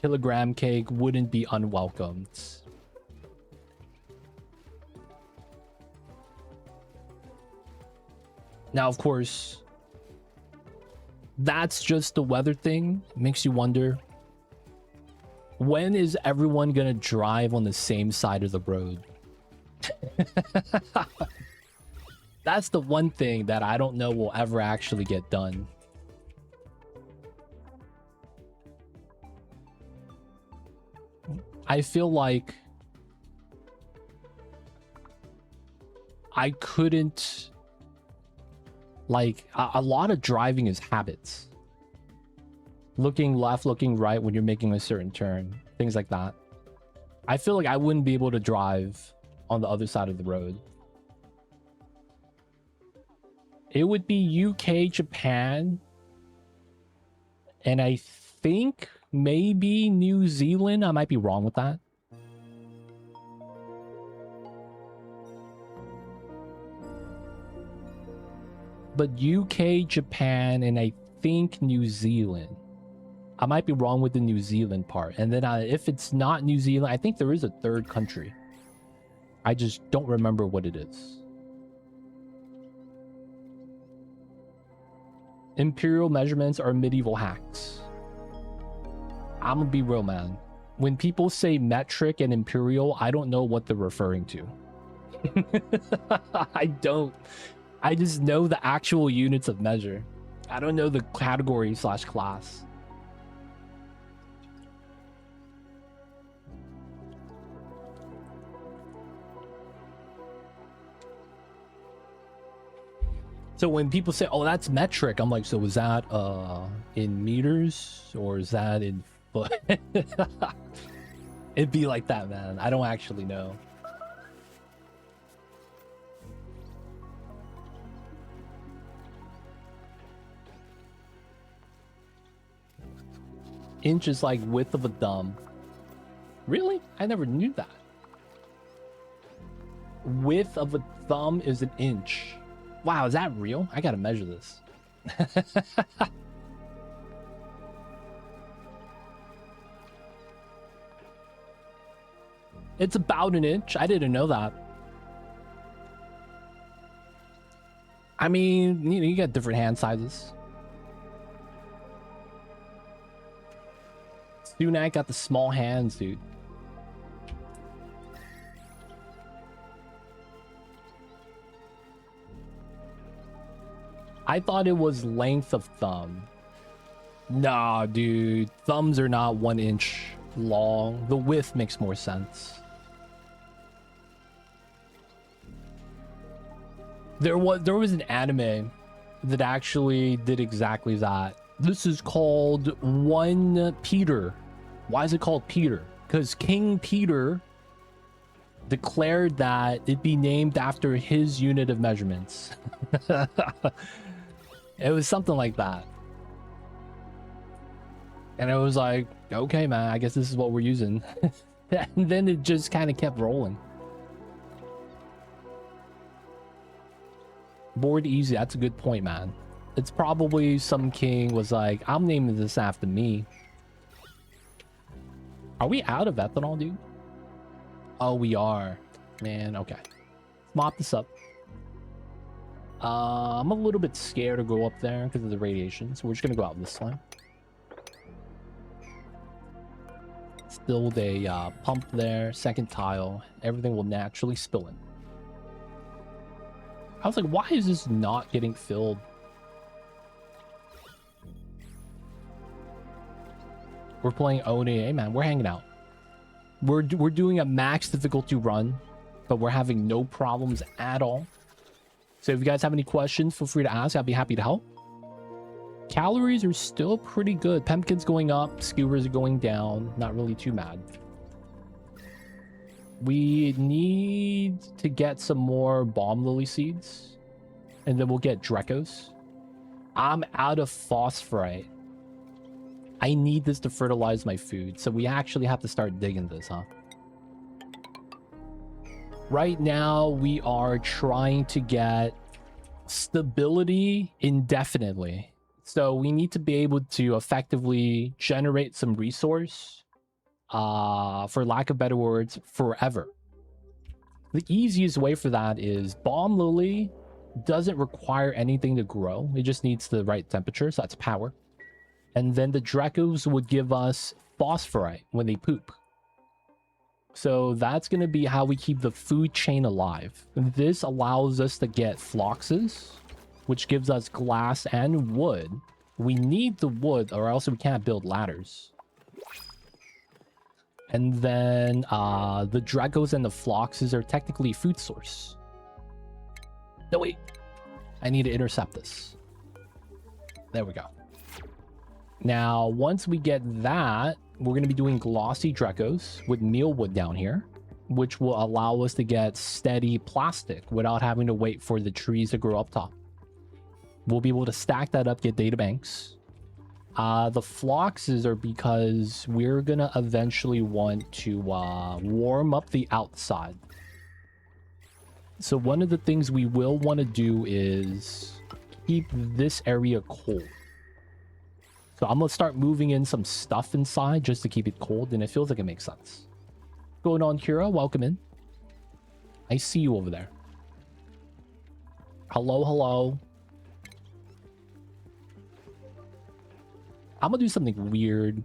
Kilogram cake wouldn't be unwelcomed. Now, of course, that's just the weather thing. It makes you wonder, when is everyone gonna drive on the same side of the road? That's the one thing that I don't know will ever actually get done. I feel like I couldn't, like, a lot of driving is habits. Looking left, looking right when you're making a certain turn, things like that. I feel like I wouldn't be able to drive on the other side of the road. It would be UK, Japan, and I think maybe New Zealand. I might be wrong with that. But UK, Japan, and I think New Zealand. I might be wrong with the New Zealand part. And then if it's not New Zealand, I think there is a third country. I just don't remember what it is. Imperial measurements are medieval hacks. I'm gonna be real, man. When people say metric and imperial, I don't know what they're referring to. I don't. I just know the actual units of measure. I don't know the category / class. So when people say, oh, that's metric, I'm like, so is that in meters or is that in foot? It'd be like that, man. I don't actually know. inch is like width of a thumb. Really? I never knew that. Width of a thumb is an inch. Wow, is that real? I gotta measure this. It's about an inch. I didn't know that. I mean, you know, you got different hand sizes. Sunak got the small hands, dude. I thought it was length of thumb. Nah, dude. Thumbs are not 1 inch long. The width makes more sense. There was an anime that actually did exactly that. This is called One Peter. Why is it called Peter? Because King Peter declared that it be named after his unit of measurements. It was something like that. And it was like, okay, man, I guess this is what we're using. And then it just kind of kept rolling. Board easy. That's a good point, man. It's probably some king was like, I'm naming this after me. Are we out of ethanol, dude? Oh, we are. Man, okay. Let's mop this up. I'm a little bit scared to go up there because of the radiation, so we're just gonna go out this time. Still a pump there, second tile. Everything will naturally spill in. I was like, why is this not getting filled? We're playing Oni. Hey man, we're hanging out. We're doing a max difficulty run, but we're having no problems at all. So if you guys have any questions, feel free to ask. I'll be happy to help. Calories are still pretty good. Pumpkin's going up, skewers are going down. Not really too mad. We need to get some more bomb lily seeds, and then we'll get Dreckos. I'm out of phosphorite. I need this to fertilize my food, so we actually have to start digging this, huh? Right now, we are trying to get stability indefinitely. So we need to be able to effectively generate some resource, for lack of better words, forever. The easiest way for that is bomb lily doesn't require anything to grow. It just needs the right temperature, so that's power. And then the Dreckos would give us phosphorite when they poop. So that's going to be how we keep the food chain alive. This allows us to get phloxes, which gives us glass and wood. We need the wood or else we can't build ladders. And then the Dreckos and the phloxes are technically food source. No, wait. I need to intercept this. There we go. Now, once we get that, we're going to be doing glossy Dreckos with mealwood down here, which will allow us to get steady plastic without having to wait for the trees to grow up top. We'll be able to stack that up, get data banks. The phloxes are because we're going to eventually want to warm up the outside. So one of the things we will want to do is keep this area cold. So I'm going to start moving in some stuff inside just to keep it cold, and it feels like it makes sense. What's going on, Kira? Welcome in. I see you over there. Hello, hello. I'm going to do something weird.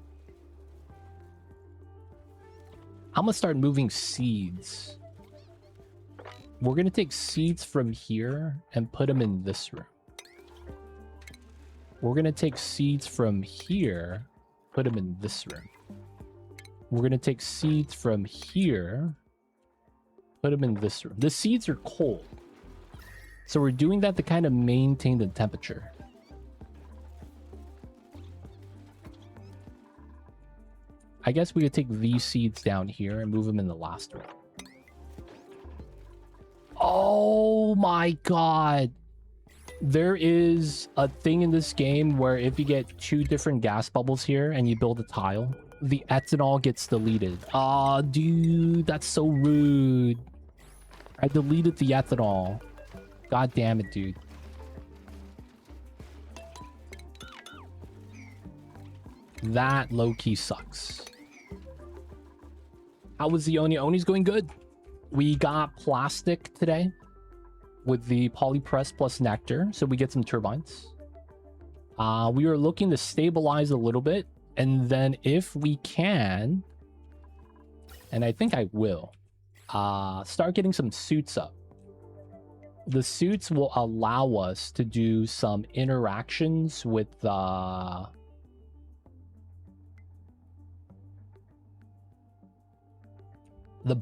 I'm going to start moving seeds. We're going to take seeds from here and put them in this room. We're going to take seeds from here, put them in this room. We're going to take seeds from here, put them in this room. The seeds are cold. So we're doing that to kind of maintain the temperature. I guess we could take these seeds down here and move them in the last room. Oh my god. There is a thing in this game where if you get 2 different gas bubbles here and you build a tile, the ethanol gets deleted. Aw, dude, that's so rude. I deleted the ethanol. God damn it, dude. That low-key sucks. How was the Oni? Oni's going good. We got plastic today with the polypress plus nectar, so we get some turbines. We are looking to stabilize a little bit, and then if we can, and I think I will, start getting some suits up. The suits will allow us to do some interactions with the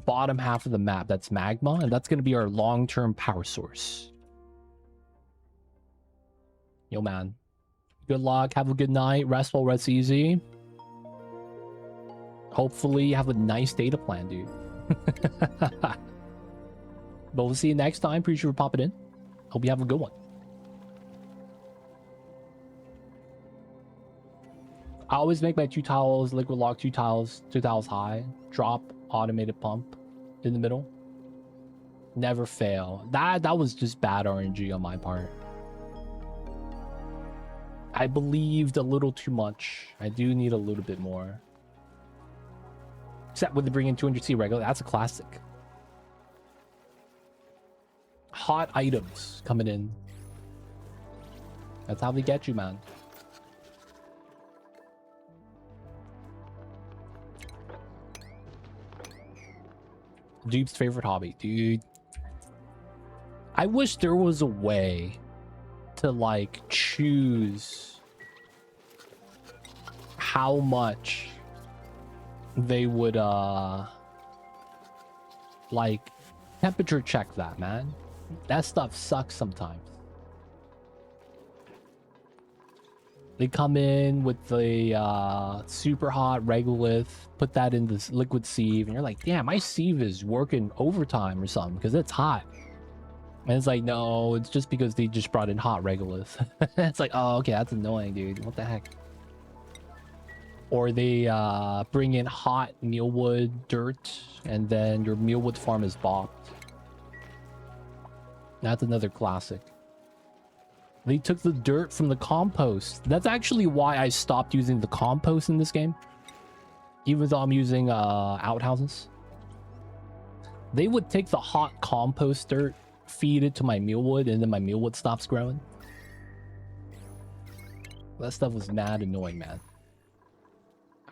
bottom half of the map. That's magma, and that's going to be our long-term power source. Yo, man. Good luck. Have a good night. Restful, rest easy. Hopefully you have a nice data plan, dude. But we'll see you next time. Appreciate you for popping in. Hope you have a good one. I always make my 2 tiles, liquid lock 2 tiles high. Drop automated pump in the middle. Never fail. That was just bad RNG on my part. I believed a little too much. I do need a little bit more. Except with the bringing 200C regular, that's a classic. Hot items coming in. That's how they get you, man. Dude's favorite hobby, dude. I wish there was a way to like choose how much they would like temperature check that, man. That stuff sucks sometimes. They come in with the super hot regolith, put that in this liquid sieve, and you're like, damn, my sieve is working overtime or something because it's hot. And it's like, no, it's just because they just brought in hot regolith. It's like, oh, okay, that's annoying, dude. What the heck? Or they bring in hot mealwood dirt, and then your mealwood farm is bopped. That's another classic. They took the dirt from the compost. That's actually why I stopped using the compost in this game. Even though I'm using outhouses. They would take the hot compost dirt, feed it to my mealwood, and then my mealwood stops growing. That stuff was mad annoying, man.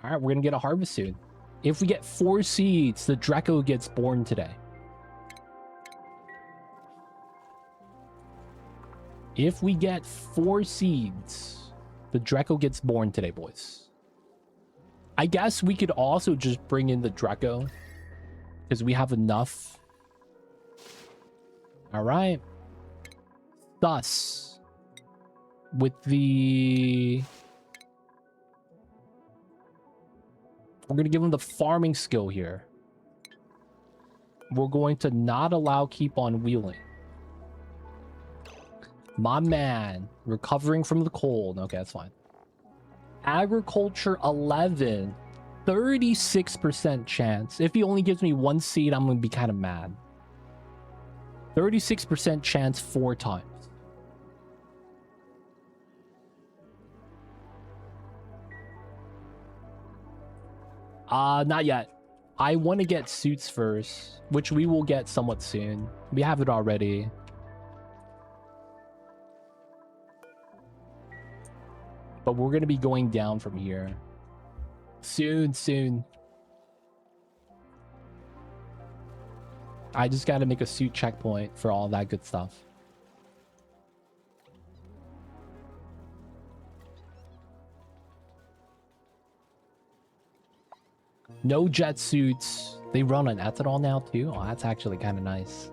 Alright, we're gonna get a harvest soon. If we get 4 seeds, the Drecko gets born today. If we get 4 seeds, the Drecko gets born today, boys. I guess we could also just bring in the Drecko, because we have enough. Alright. Thus, with the... We're going to give him the farming skill here. We're going to not allow keep on wheeling. My man, recovering from the cold. Okay, that's fine. Agriculture 11, 36% chance. If he only gives me 1 seed, I'm going to be kind of mad. 36% chance 4 times. Not yet. I want to get suits first, which we will get somewhat soon. We have it already. But we're going to be going down from here. Soon. I just got to make a suit checkpoint for all that good stuff. No jet suits. They run on ethanol now too. Oh, that's actually kind of nice.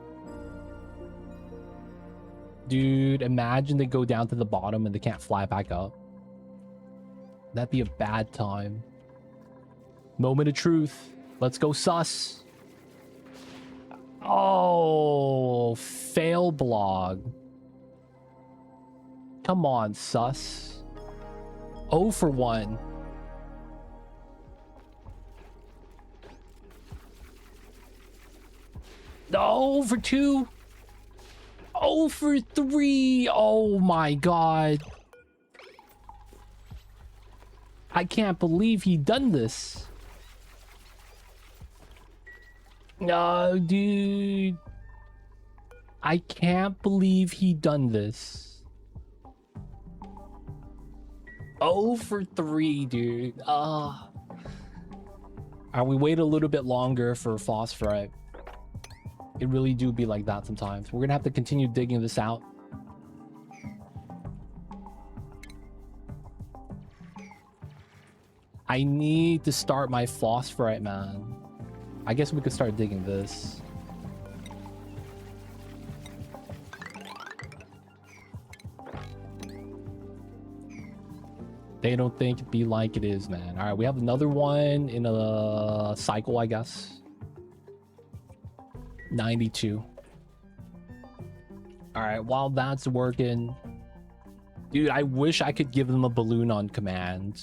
Dude, imagine they go down to the bottom and they can't fly back up. That'd be a bad time. Moment of truth. Let's go sus. Oh, fail blog. Come on, sus. 0 for 1. No, for 2. 0 for 3. Oh my god. I can't believe he done this. No, dude. I can't believe he done this. 0 for 3, dude. We wait a little bit longer for phosphorite. It really do be like that sometimes. We're gonna have to continue digging this out. I need to start my phosphorite, man. I guess we could start digging this. They don't think it be like it is, man. All right, we have another one in a cycle, I guess. 92. All right, while that's working, dude, I wish I could give them a balloon on command.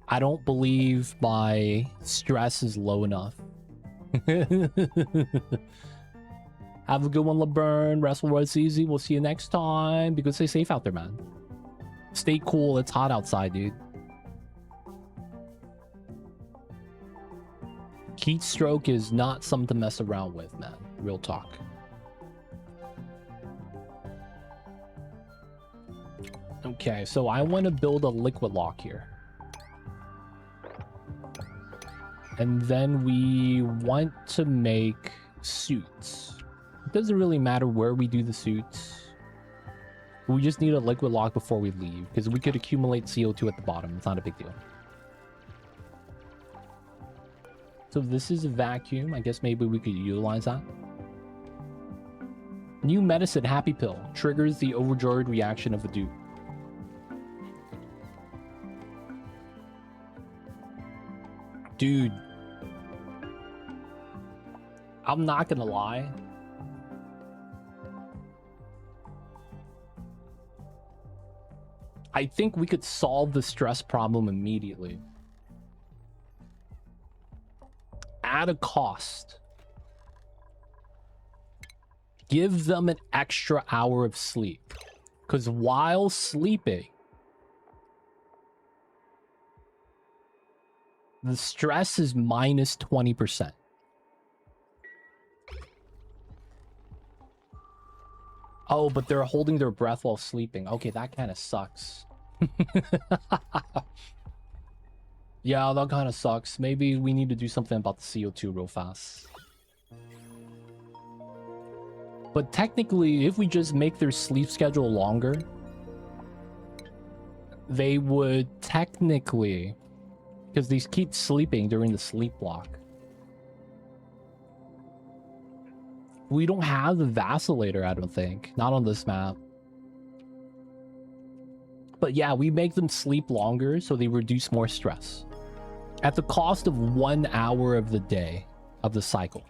I don't believe my stress is low enough. Have a good one, LeBurn. Wrestle was easy. We'll see you next time. Be good, stay safe out there, man. Stay cool. It's hot outside, dude. Heat stroke is not something to mess around with, man. Real talk. Okay, so I want to build a liquid lock here. And then we want to make suits. It doesn't really matter where we do the suits. We just need a liquid lock before we leave, because we could accumulate CO2 at the bottom. It's not a big deal. So this is a vacuum. I guess maybe we could utilize that. New medicine, Happy Pill. Triggers the overjoyed reaction of a dude. Dude. I'm not gonna lie. I think we could solve the stress problem immediately. At a cost. Give them an extra hour of sleep. Because while sleeping, the stress is minus 20%. Oh, but they're holding their breath while sleeping. Okay, that kind of sucks. Yeah, that kind of sucks. Maybe we need to do something about the CO2 real fast. But technically, if we just make their sleep schedule longer, they would technically, because these keep sleeping during the sleep block. We don't have the vacillator, I don't think. Not on this map. But yeah, we make them sleep longer so they reduce more stress. At the cost of 1 hour of the day of the cycle.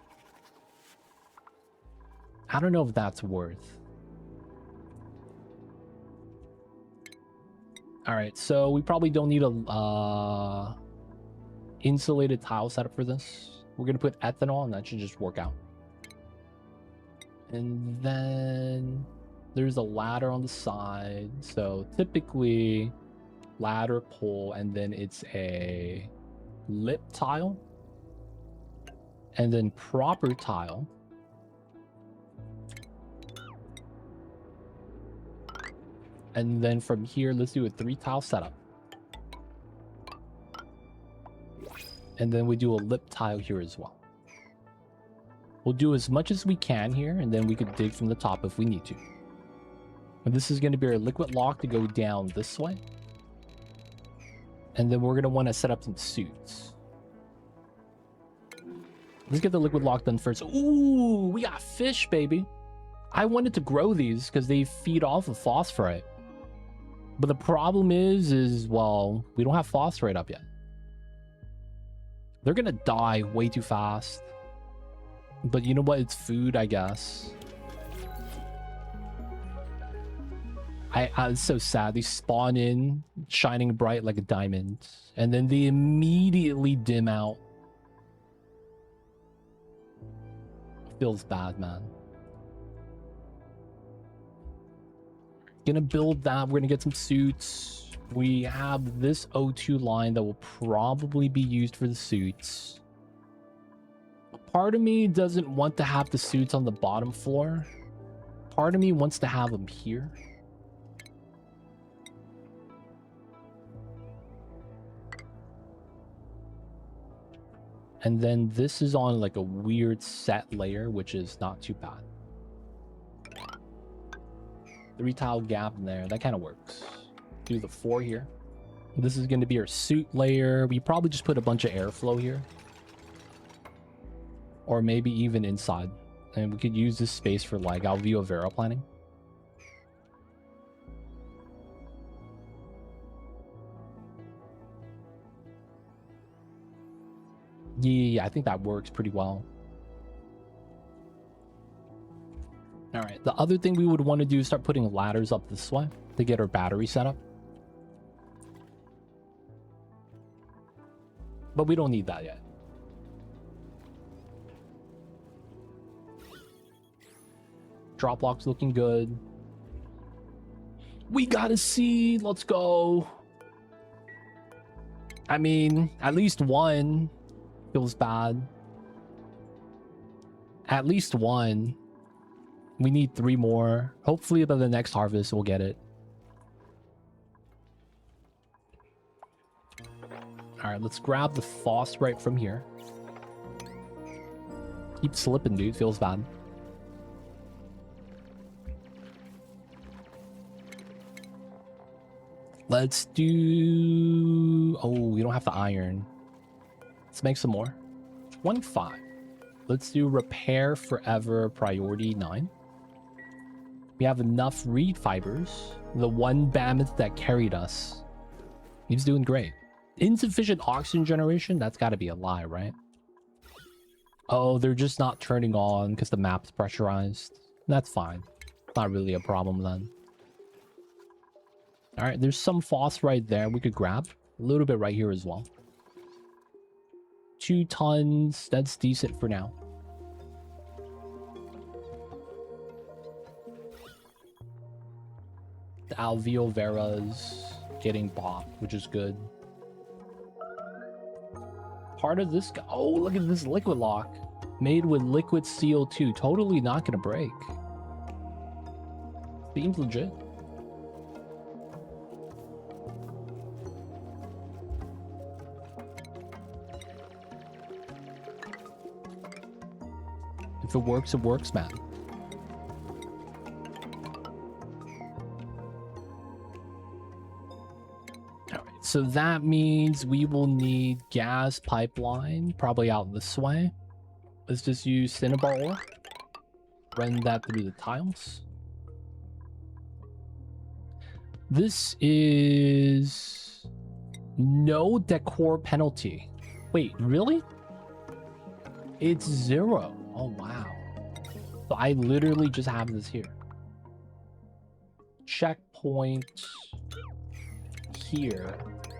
I don't know if that's worth. Alright, so we probably don't need a insulated tile setup for this. We're going to put ethanol and that should just work out. And then there's a ladder on the side. So typically ladder, pole, and then it's a lip tile. And then proper tile. And then from here, let's do a 3 tile setup. And then we do a lip tile here as well. We'll do as much as we can here, and then we could dig from the top if we need to. And this is going to be our liquid lock to go down this way. And then we're going to want to set up some suits. Let's get the liquid lock done first. Ooh, we got fish, baby. I wanted to grow these because they feed off of phosphorite. But the problem is, well, we don't have phosphorite up yet. They're going to die way too fast. But you know what? It's food, I guess. It's so sad. They spawn in shining bright like a diamond, and then they immediately dim out. Feels bad, man. Gonna build that. We're gonna get some suits. We have this O2 line that will probably be used for the suits. Part of me doesn't want to have the suits on the bottom floor. Part of me wants to have them here. And then this is on like a weird set layer, which is not too bad. 3 tile gap in there, that kind of works. Do the 4 here. This is going to be our suit layer. We probably just put a bunch of airflow here. Or maybe even inside. And we could use this space for like alveo vera planning. Yeah, I think that works pretty well. All right, the other thing we would want to do is start putting ladders up this way to get our battery set up. But we don't need that yet. Drop lock's looking good. We gotta see. Let's go. I mean, at least one feels bad. At least one. We need 3 more. Hopefully by the next harvest we'll get it. Alright, let's grab the phosphorite from here. Keep slipping, dude. Feels bad. Let's do... Oh, we don't have the iron. Let's make some more. 1.5. Let's do repair forever priority 9. We have enough reed fibers. The one mammoth that carried us. He's doing great. Insufficient oxygen generation? That's got to be a lie, right? Oh, they're just not turning on because the map's pressurized. That's fine. Not really a problem then. All right, there's some phosphorite there we could grab. A little bit right here as well. 2 tons. That's decent for now. The alveo vera's getting bought, which is good. Part of this guy. Oh, look at this liquid lock. Made with liquid CO2. Totally not gonna break. Seems legit. If it works, man. Alright, so that means we will need gas pipeline, probably out this way. Let's just use cinnabar ore. Run that through the tiles. This is no decor penalty. Wait, really? It's 0. Oh, wow. So I literally just have this here. Checkpoint here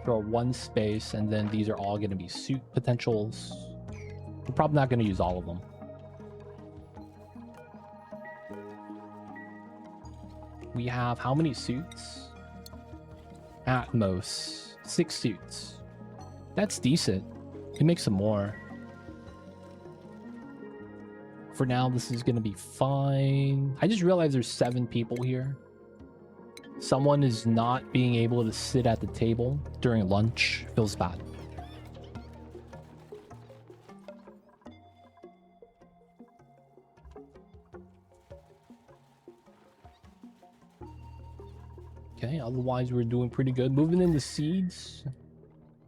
for 1 space, and then these are all going to be suit potentials. We're probably not going to use all of them. We have how many suits? At most 6 suits. That's decent. We can make some more. For now, this is going to be fine. I just realized there's 7 people here. Someone is not being able to sit at the table during lunch. Feels bad. Okay, otherwise we're doing pretty good. Moving into seeds,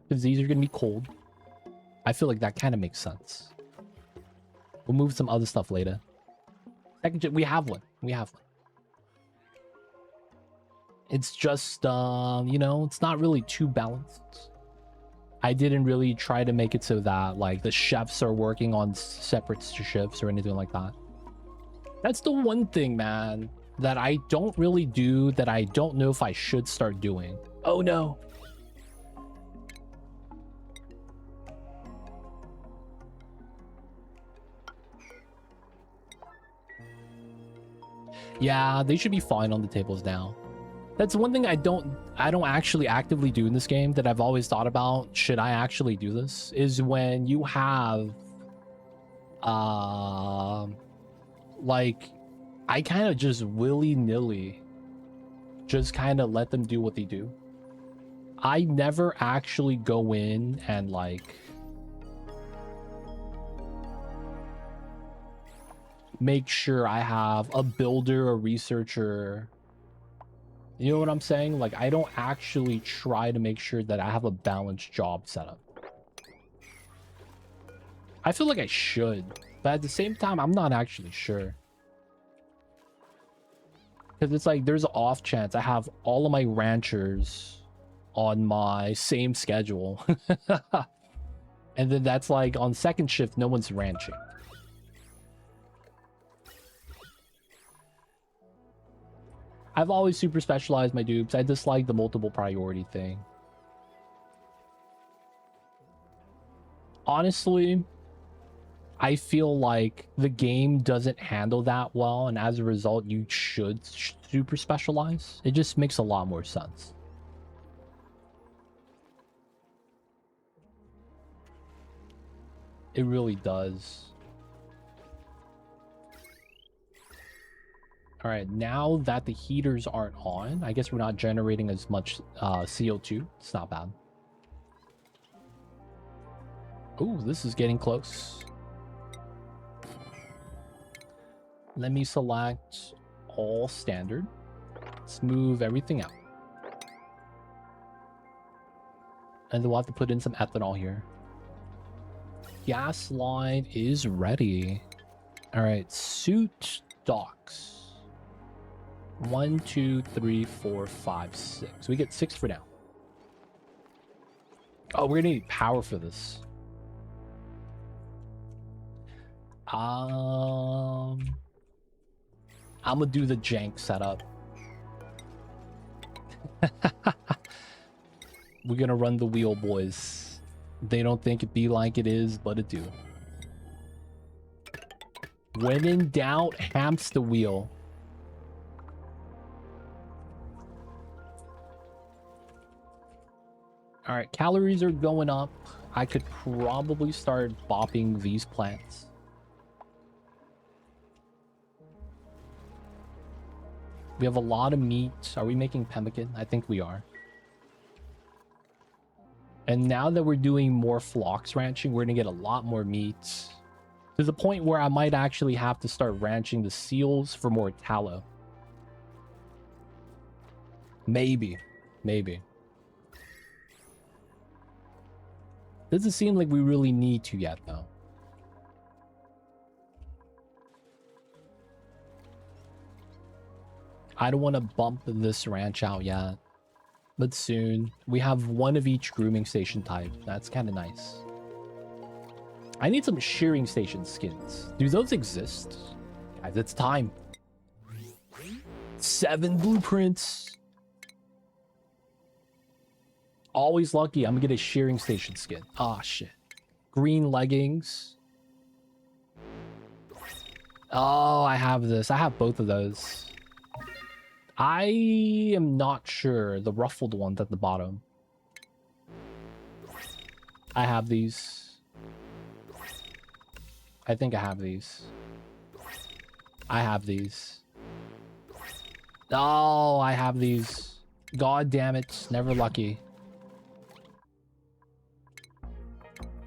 because these are going to be cold. I feel like that kind of makes sense. We'll move some other stuff later. We have one. We have one. It's just, you know, it's not really too balanced. I didn't really try to make it so that, like, the chefs are working on separate shifts or anything like that. That's the one thing, man. that I don't really do, that I don't know if I should start doing. Oh no. Yeah, they should be fine on the tables now. That's one thing I don't actually actively do in this game that I've always thought about. Should I actually do this? Is when you have like, I kind of just willy-nilly just kind of let them do what they do. I never actually go in and like make sure I have a builder, a researcher. You know what I'm saying? Like, I don't actually try to make sure that I have a balanced job setup. I feel like I should, but at the same time, I'm not actually sure. Because it's like, there's an off chance I have all of my ranchers on my same schedule. And then that's like, on second shift, no one's ranching. I've always super specialized my dupes. I dislike the multiple priority thing. Honestly, I feel like the game doesn't handle that well, and as a result, you should super specialize. It just makes a lot more sense. It really does. All right, now that the heaters aren't on, I guess we're not generating as much CO2. It's not bad. Oh, this is getting close. Let me select all standard. Let's move everything out. And then we'll have to put in some ethanol here. Gas line is ready. All right, suit docks. 1, 2, 3, 4, 5, 6. We get 6 for now. Oh, we're gonna need power for this. I'm gonna do the jank setup. We're gonna run the wheel, boys. They don't think it be like it is, but it do. When in doubt, hamster wheel. All right, calories are going up. I could probably start bopping these plants. We have a lot of meat. Are we making pemmican? I think we are. And now that we're doing more flocks ranching, we're gonna get a lot more meat. To the point where I might actually have to start ranching the seals for more tallow. Maybe. Maybe. Doesn't seem like we really need to yet, though. I don't want to bump this ranch out yet, but soon. We have one of each grooming station type. That's kind of nice. I need some shearing station skins. Do those exist? Guys, it's time. 7 blueprints. Always lucky. I'm gonna get a shearing station skin. Ah, shit. Green leggings. Oh, I have this. I have both of those. I am not sure. The ruffled ones at the bottom. I have these. I think I have these. I have these. Oh, I have these. God damn it. Never lucky.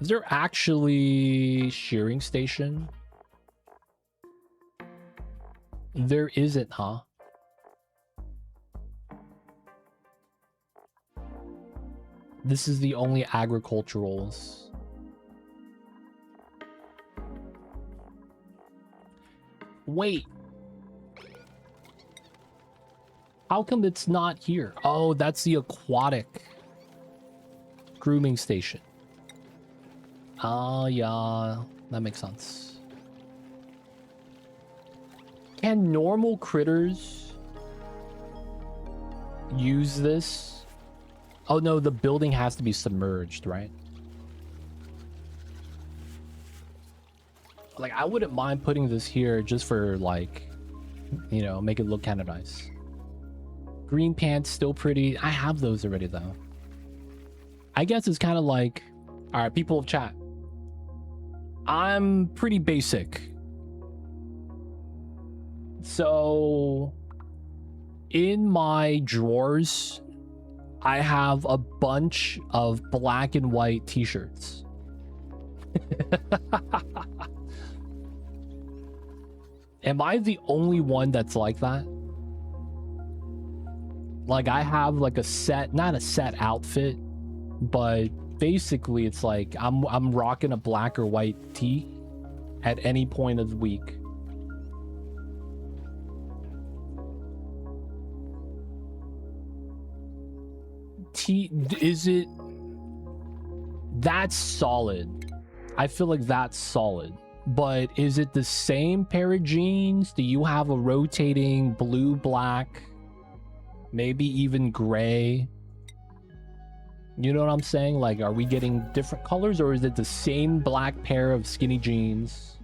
Is there actually shearing station? There isn't, huh? This is the only agriculturals. Wait. How come it's not here? Oh, that's the aquatic grooming station. Oh, yeah. That makes sense. Can normal critters use this? Oh no, the building has to be submerged, right? Like, I wouldn't mind putting this here just for, like, you know, make it look kind of nice. Green pants, still pretty. I have those already, though. I guess it's kind of like... Alright, people of chat. I'm pretty basic. So... in my drawers, I have a bunch of black and white t-shirts. Am I the only one that's like that? Like, I have like a set, not a set outfit, but basically it's like I'm rocking a black or white tee at any point of the week. Is it... That's solid. I feel like that's solid. But is it the same pair of jeans? Do you have a rotating blue, black, maybe even gray? You know what I'm saying? Like, are we getting different colors, or is it the same black pair of skinny jeans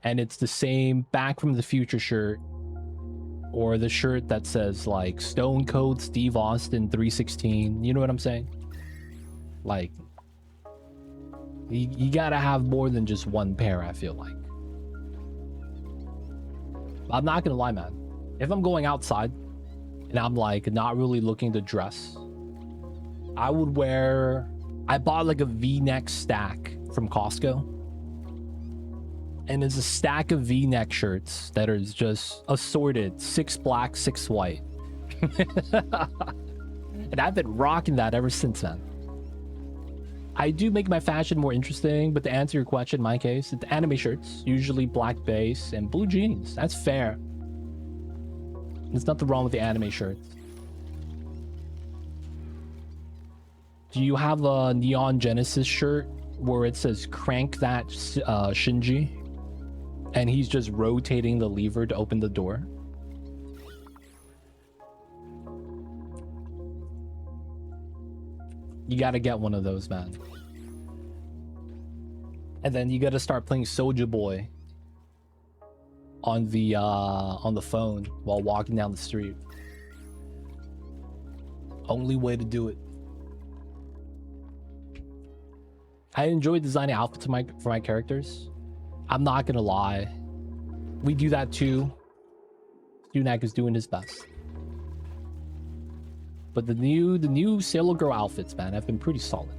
and it's the same Back from the Future shirt, or the shirt that says like Stone Cold Steve Austin 316? You know what I'm saying? Like, you gotta have more than just one pair, I feel like. I'm not gonna lie, man. If I'm going outside and I'm like not really looking to dress, I would wear... I bought like a V-neck stack from Costco. And it's a stack of V-neck shirts that are just assorted. 6 black, 6 white. And I've been rocking that ever since then. I do make my fashion more interesting, but to answer your question, in my case, it's anime shirts, usually black base and blue jeans. That's fair. There's nothing wrong with the anime shirts. Do you have a Neon Genesis shirt where it says "Crank That Shinji" and he's just rotating the lever to open the door? You gotta get one of those, man. And then you gotta start playing Soulja Boy on the phone while walking down the street. Only way to do it. I enjoy designing outfits for my characters. I'm not gonna lie. We do that too. Stunak is doing his best. But the new Sailor Girl outfits, man, have been pretty solid.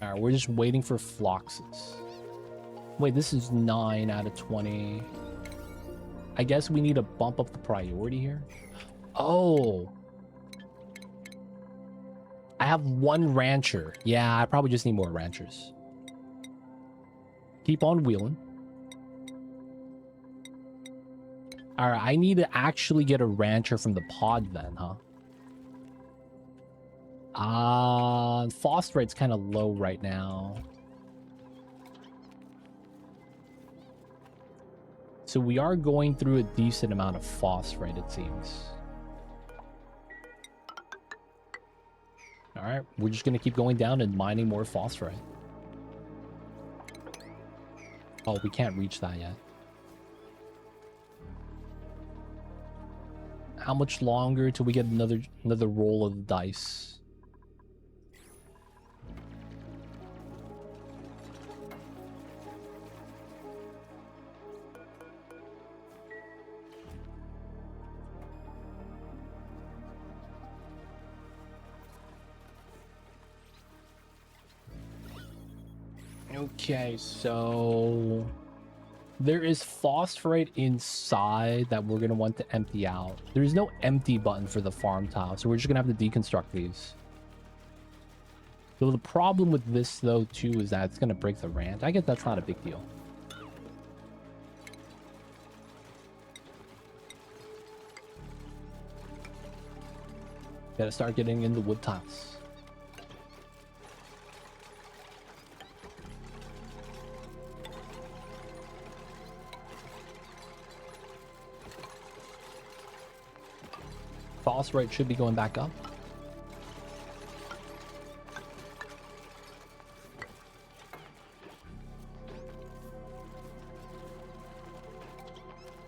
Alright, we're just waiting for Floxes. Wait, this is 9 out of 20. I guess we need to bump up the priority here. Oh. I have 1 rancher. Yeah, I probably just need more ranchers. Keep on wheeling. Alright, I need to actually get a rancher from the pod then, huh? Phosphorite's kind of low right now. So we are going through a decent amount of phosphorite, it seems. Alright, we're just gonna keep going down and mining more phosphorite. Oh, we can't reach that yet. How much longer till we get another roll of dice? Okay, so there is phosphorite inside that we're going to want to empty out. There's no empty button for the farm tile, so we're just going to have to deconstruct these. So the problem with this, though, too, is that it's going to break the ranch. I guess that's not a big deal. Gotta start getting in the wood tiles. Phosphorite should be going back up.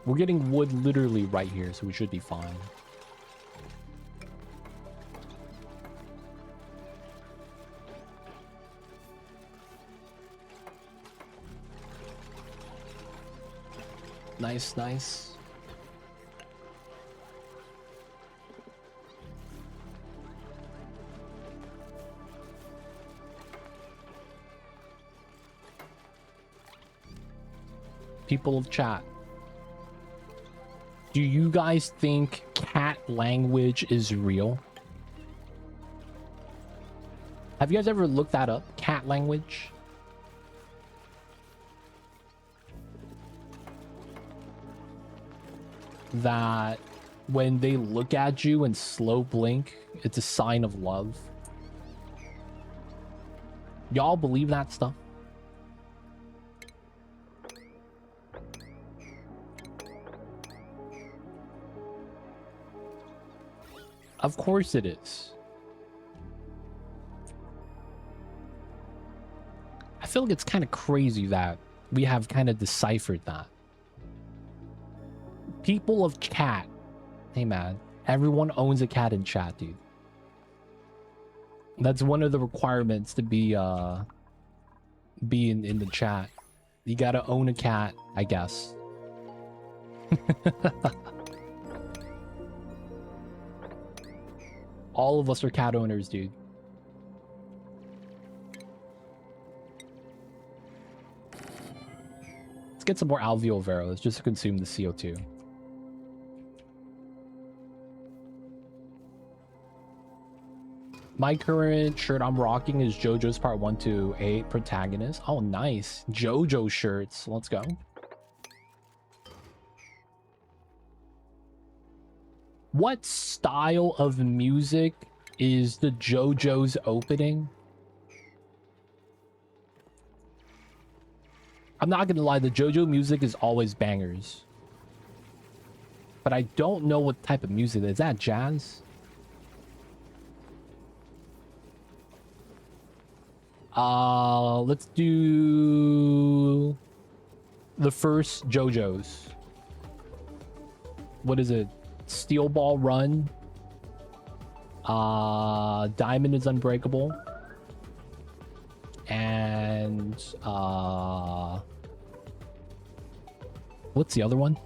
We're getting wood literally right here, so we should be fine. Nice, nice. People of chat, do you guys think cat language is real? Have you guys ever looked that up? Cat language? That when they look at you and slow blink, it's a sign of love. Y'all believe that stuff? Of course it is. I feel like it's kind of crazy that we have kind of deciphered that. People of chat. Hey man, everyone owns a cat in chat, dude. That's one of the requirements to be in the chat. You gotta own a cat, I guess. All of us are cat owners, dude. Let's get some more alveolar varroas just to consume the CO2. My current shirt I'm rocking is JoJo's Part 1 to 8 protagonist. Oh, nice. JoJo shirts. Let's go. What style of music is the JoJo's opening? I'm not gonna lie, the JoJo music is always bangers. But I don't know what type of music. Is that jazz? Let's do the first JoJo's. What is it? Steel Ball Run. Diamond is Unbreakable. And what's the other one?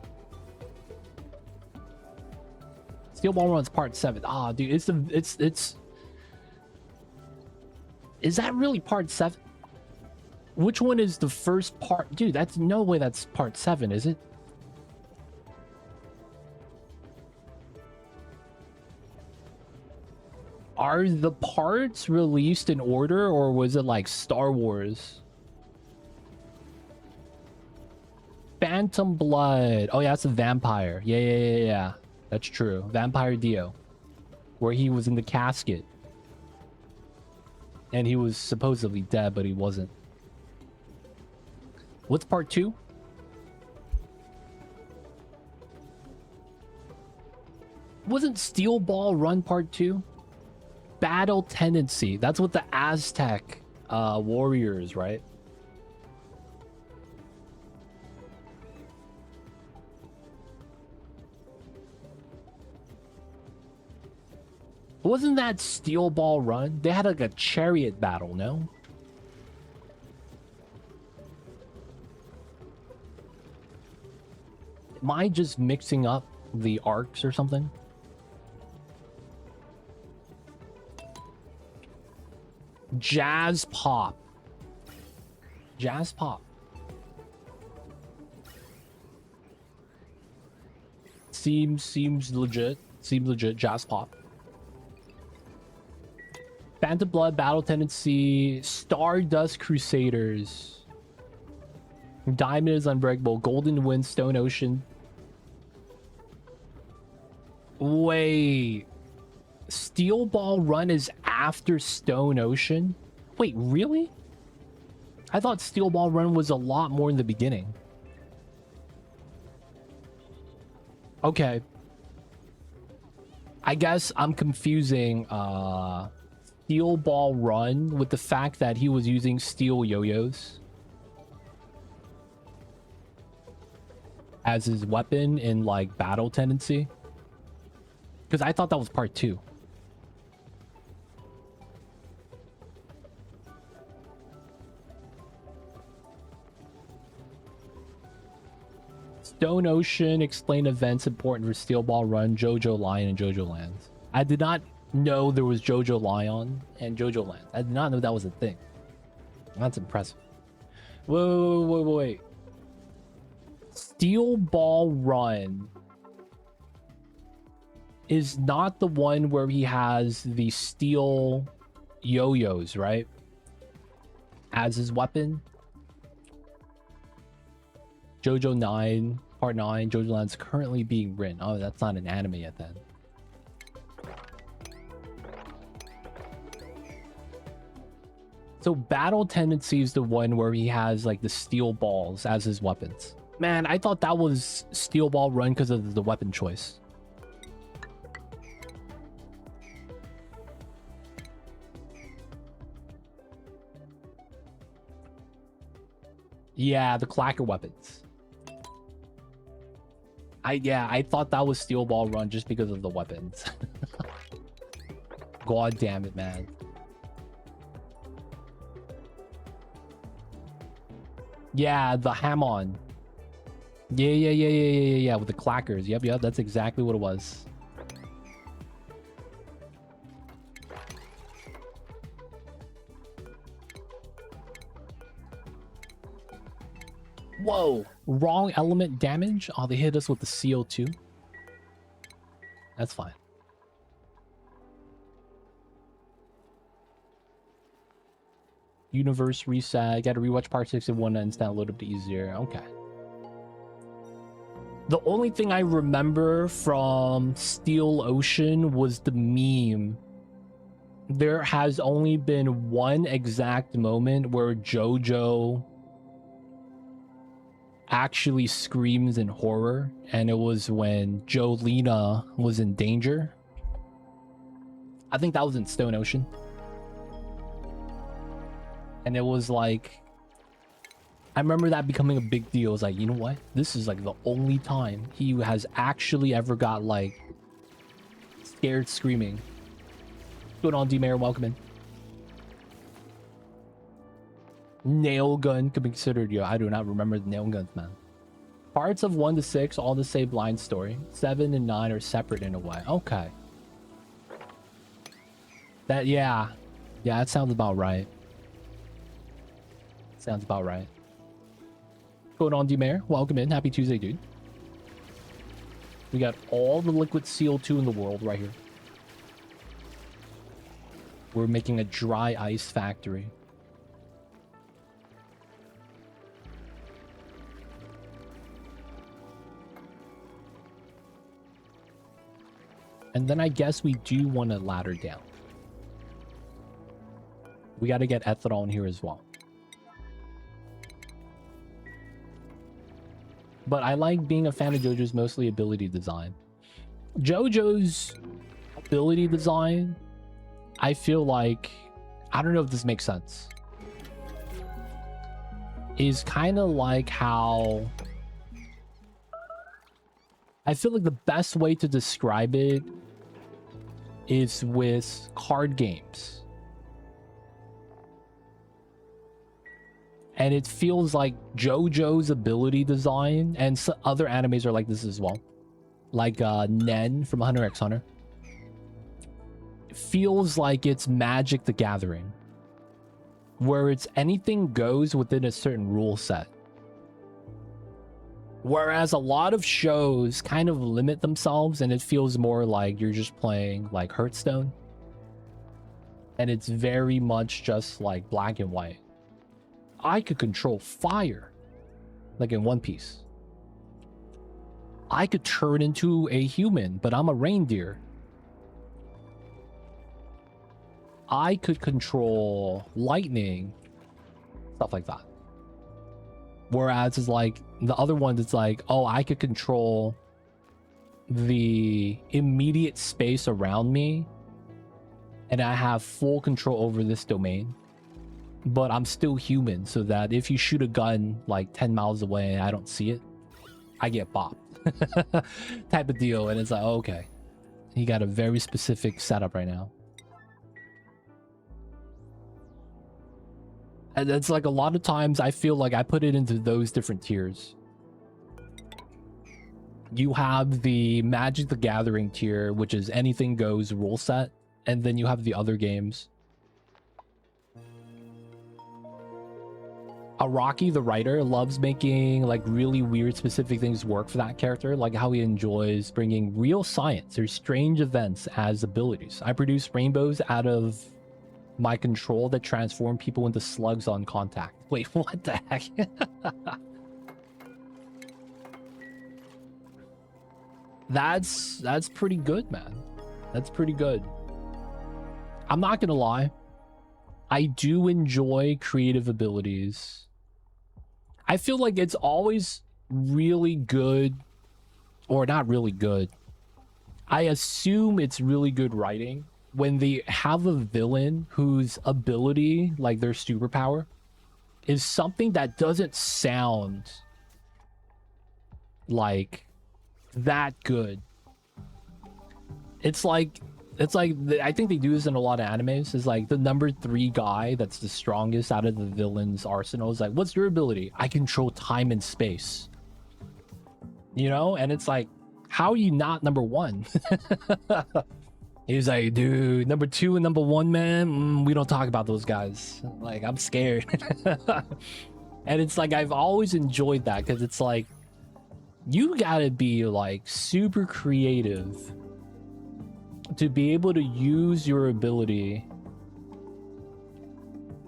Steel Ball Run's Part 7. Ah, dude, it's is that really Part 7? Which one is the first part? Dude, that's no way that's Part 7, is it? Are the parts released in order, or was it like Star Wars? Phantom Blood. Oh yeah, that's a vampire. Yeah. That's true. Vampire Dio. Where he was in the casket. And he was supposedly dead, but he wasn't. What's Part 2? Wasn't Steel Ball Run Part 2? Battle Tendency. That's what the Aztec warriors, right? Wasn't that Steel Ball Run? They had like a chariot battle, no? Am I just mixing up the arcs or something? Jazz pop. Jazz pop. Seems legit. Seems legit. Jazz pop. Phantom Blood, Battle Tendency, Stardust Crusaders, Diamond is Unbreakable, Golden Wind, Stone Ocean. Wait, Steel Ball Run is after Stone Ocean? Wait, really? I thought Steel Ball Run was a lot more in the beginning. Okay. I guess I'm confusing Steel Ball Run with the fact that he was using steel yo-yos as his weapon in like battle tendency. Because I thought that was part 2. Stone Ocean, explain events important for Steel Ball Run, JoJo Lion, and JoJo Lands. I did not know there was JoJo Lion and JoJo Lands. I did not know that was a thing. That's impressive. Wait. Steel Ball Run is not the one where he has the steel yo-yos, right? As his weapon. JoJo 9, Part 9, JoJo Land's currently being written. Oh, that's not an anime yet then. So Battle Tendency is the one where he has like the steel balls as his weapons. Man, I thought that was Steel Ball Run because of the weapon choice. Yeah, the clacker weapons. I thought that was Steel Ball Run just because of the weapons. God damn it, man. Yeah, the Hamon. Yeah, with the clackers. Yep, that's exactly what it was. Whoa, wrong element damage? Oh, they hit us with the CO2. That's fine. Universe reset. Gotta rewatch part 6 and 1 and download up to easier. Okay. The only thing I remember from Steel Ocean was the meme. There has only been one exact moment where JoJo actually screams in horror, and it was when Jolena was in danger. I think that was in Stone Ocean. And it was like, I remember that becoming a big deal. It was like, you know what? This is like the only time he has actually ever got like scared screaming. What's going on, D-Mayor? Welcome in. Nail gun could be considered. Yo, I do not remember the nail guns, man. Parts of 1 to 6 all the same blind story. 7 and 9 are separate in a way. Okay. That, yeah, that sounds about right. Sounds about right. What's going on, D-Mayor? Welcome in. Happy Tuesday, dude. We got all the liquid CO2 in the world right here. We're making a dry ice factory. And then I guess we do want to ladder down. We got to get ethanol in here as well. But I like being a fan of JoJo's mostly ability design. JoJo's ability design, I feel like, I don't know if this makes sense, is kind of like how, I feel like the best way to describe it is with card games. And it feels like JoJo's ability design, and other animes are like this as well. Like Nen from Hunter x Hunter. It feels like it's Magic the Gathering. Where it's anything goes within a certain rule set. Whereas a lot of shows kind of limit themselves, and it feels more like you're just playing like Hearthstone. And it's very much just like black and white. I could control fire, like in One Piece. I could turn into a human, but I'm a reindeer. I could control lightning, stuff like that. Whereas it's like the other one that's like, oh, I could control the immediate space around me, and I have full control over this domain, but I'm still human, so that if you shoot a gun like 10 miles away and I don't see it, I get bopped. Type of deal. And it's like, oh, okay, he got a very specific setup right now. And it's like a lot of times I feel like I put it into those different tiers. You have the Magic the Gathering tier, which is anything goes rule set, and then you have the other games. Araki, the writer, loves making like really weird specific things work for that character, like how he enjoys bringing real science or strange events as abilities. I produce rainbows out of my control that transform people into slugs on contact. Wait, what the heck? That's pretty good, man. That's pretty good. I'm not gonna lie, I do enjoy creative abilities. I feel like it's always really good, or not really good. I assume it's really good writing when they have a villain whose ability, like their superpower, is something that doesn't sound like that good. It's like I think they do this in a lot of animes. Is like the number 3 guy that's the strongest out of the villain's arsenal is like, what's your ability? I control time and space. You know, and it's like, how are you not number 1? He's like, dude, number 2 and number 1, man, we don't talk about those guys. Like, I'm scared. And it's like, I've always enjoyed that, because it's like, you gotta be like super creative to be able to use your ability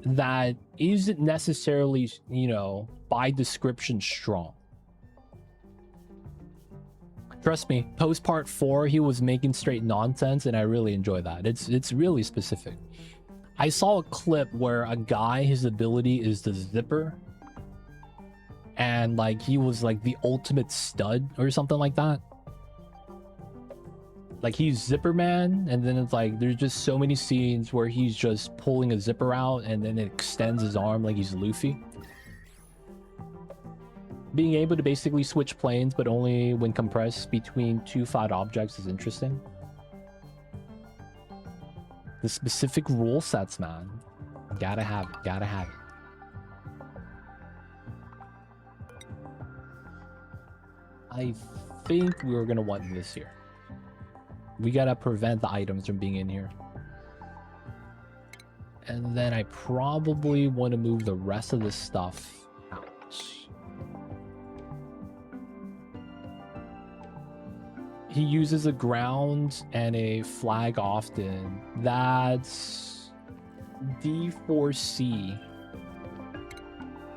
that isn't necessarily, you know, by description strong. Trust me, post part 4, he was making straight nonsense, and I really enjoy that. It's really specific. I saw a clip where a guy, his ability is the zipper, and like he was like the ultimate stud or something like that. Like he's Zipper Man, and then it's like there's just so many scenes where he's just pulling a zipper out and then it extends his arm like he's Luffy. Being able to basically switch planes, but only when compressed between 2 flat objects is interesting. The specific rule sets, man. Gotta have it, gotta have it. I think we were gonna want this here. We gotta prevent the items from being in here. And then I probably want to move the rest of this stuff out. He uses a ground and a flag often. That's D4C.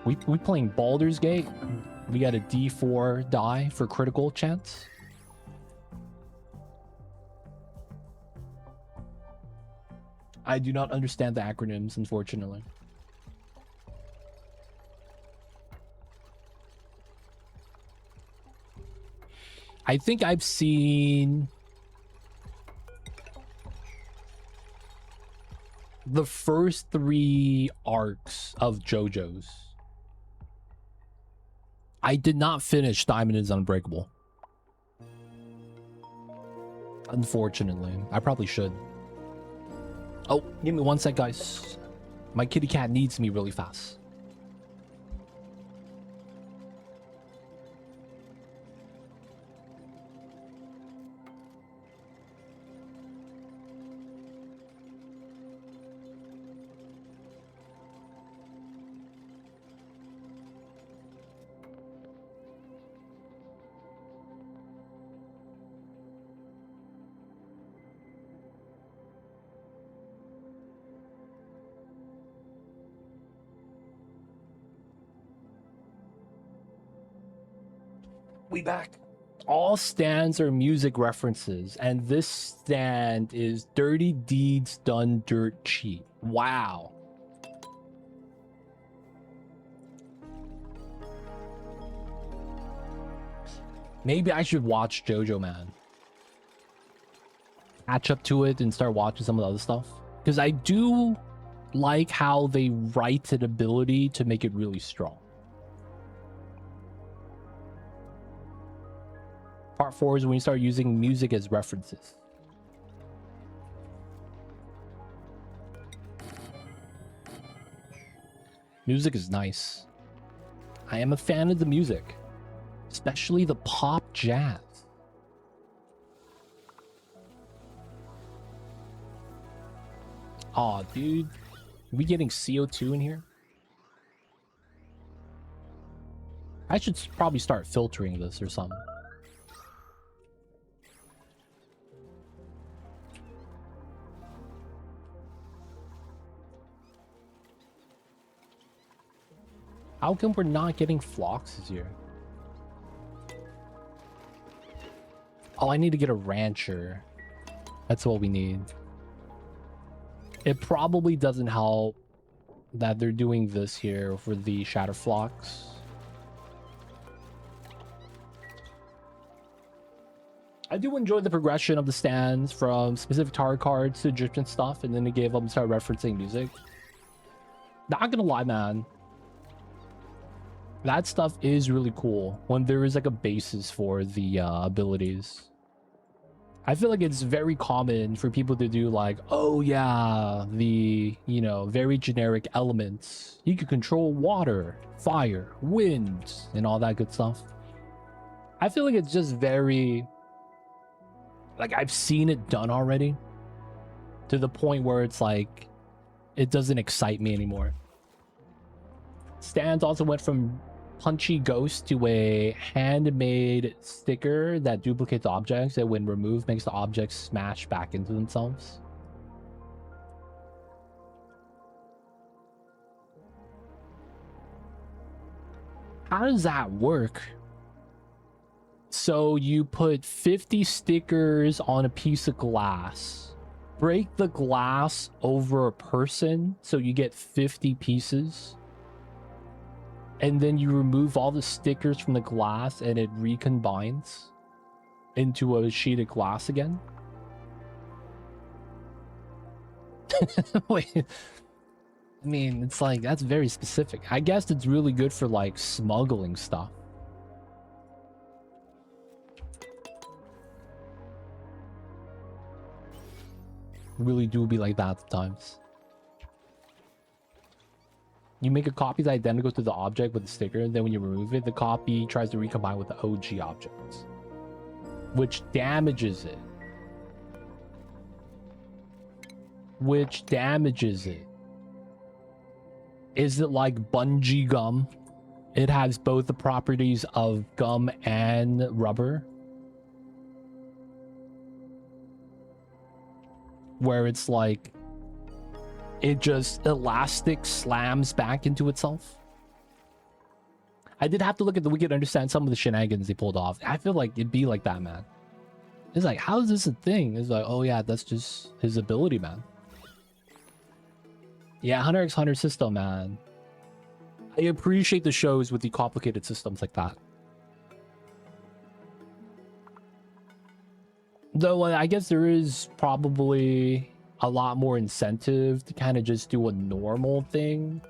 We playing Baldur's Gate? We got a D4 die for critical chance. I do not understand the acronyms, unfortunately. I think I've seen the first 3 arcs of JoJo's. I did not finish Diamond is Unbreakable. Unfortunately. I probably should. Oh, give me 1 sec, guys. My kitty cat needs me really fast. We back. All stands are music references, and this stand is Dirty Deeds Done Dirt Cheap. Wow. Maybe I should watch JoJo, man. catch up to it and start watching some of the other stuff. Because I do like how they write an ability to make it really strong. Part 4 is when you start using music as references. Music is nice. I am a fan of the music, especially the pop jazz. Aw, dude. Are we getting CO2 in here? I should probably start filtering this or something. How come we're not getting Phloxes here? Oh, I need to get a rancher. That's what we need. It probably doesn't help that they're doing this here for the Shatter Phlox. I do enjoy the progression of the stands from specific target cards to Egyptian stuff, and then they gave them start referencing music. Not gonna lie, man. That stuff is really cool when there is like a basis for the abilities. I feel like it's very common for people to do like, oh yeah, the, you know, very generic elements. You can control water, fire, wind, and all that good stuff. I feel like it's just very, like, I've seen it done already to the point where it's like, it doesn't excite me anymore. Stands also went from punchy ghost to a handmade sticker that duplicates objects that when removed makes the objects smash back into themselves. How does that work? So you put 50 stickers on a piece of glass, break the glass over a person so you get 50 pieces, and then you remove all the stickers from the glass and it recombines into a sheet of glass again. Wait, I mean, it's like, that's very specific. I guess it's really good for like smuggling stuff. Really do be like that at times. You make a copy that's identical to the object with the sticker, and then when you remove it, the copy tries to recombine with the OG object, which damages it. Is it like bungee gum? It has both the properties of gum and rubber, where it's like it just elastic slams back into itself. I did have to look at the wiki to understand some of the shenanigans they pulled off. I feel like it'd be like that, man. It's like, how is this a thing? It's like, oh yeah, that's just his ability, man. Yeah, Hunter x Hunter system, man. I appreciate the shows with the complicated systems like that. Though I guess there is probably a lot more incentive to kind of just do a normal thing,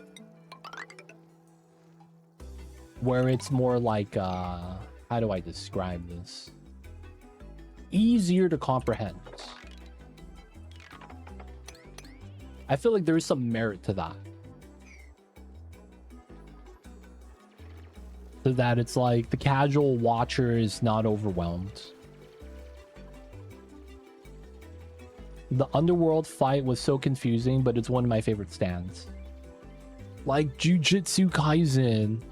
where it's more like, how do I describe this? Easier to comprehend. I feel like there is some merit to that. So that it's like the casual watcher is not overwhelmed. The underworld fight was so confusing, but it's one of my favorite stands. Like Jujutsu Kaisen.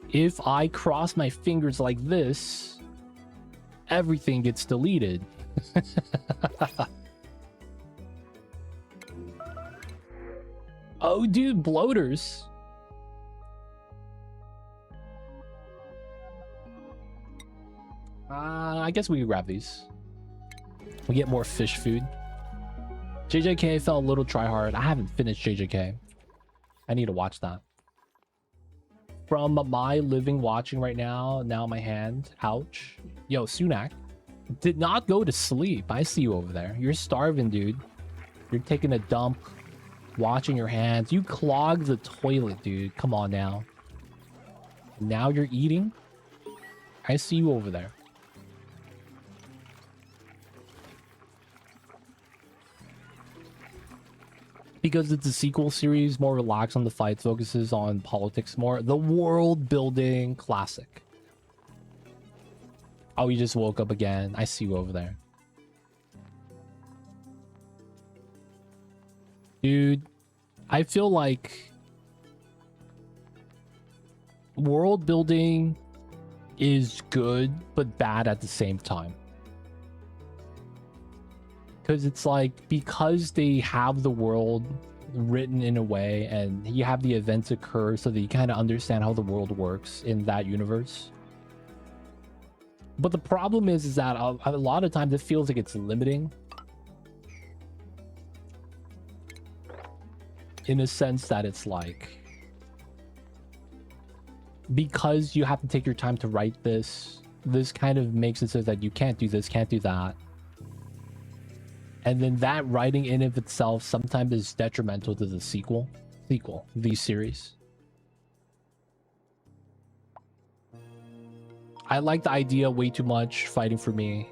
If I cross my fingers like this, everything gets deleted. Oh, dude, bloaters. I guess we could grab these. We get more fish food. JJK felt a little try hard. I haven't finished JJK. I need to watch that. From my living watching right now, now my hand. Ouch. Yo, Sunak. Did not go to sleep. I see you over there. You're starving, dude. You're taking a dump, washing your hands. You clogged the toilet, dude. Come on now. Now you're eating? I see you over there. Because it's a sequel series, more relaxed on the fights, focuses on politics more. The world building classic. Oh, you just woke up again. I see you over there. Dude, I feel like world building is good, but bad at the same time. Because it's like, because they have the world written in a way and you have the events occur so that you kind of understand how the world works in that universe. But the problem is that a lot of times it feels like it's limiting. In a sense that it's like, because you have to take your time to write this kind of makes it so that you can't do this, can't do that. And then that writing in of itself sometimes is detrimental to the the series. I like the idea way too much, fighting for me.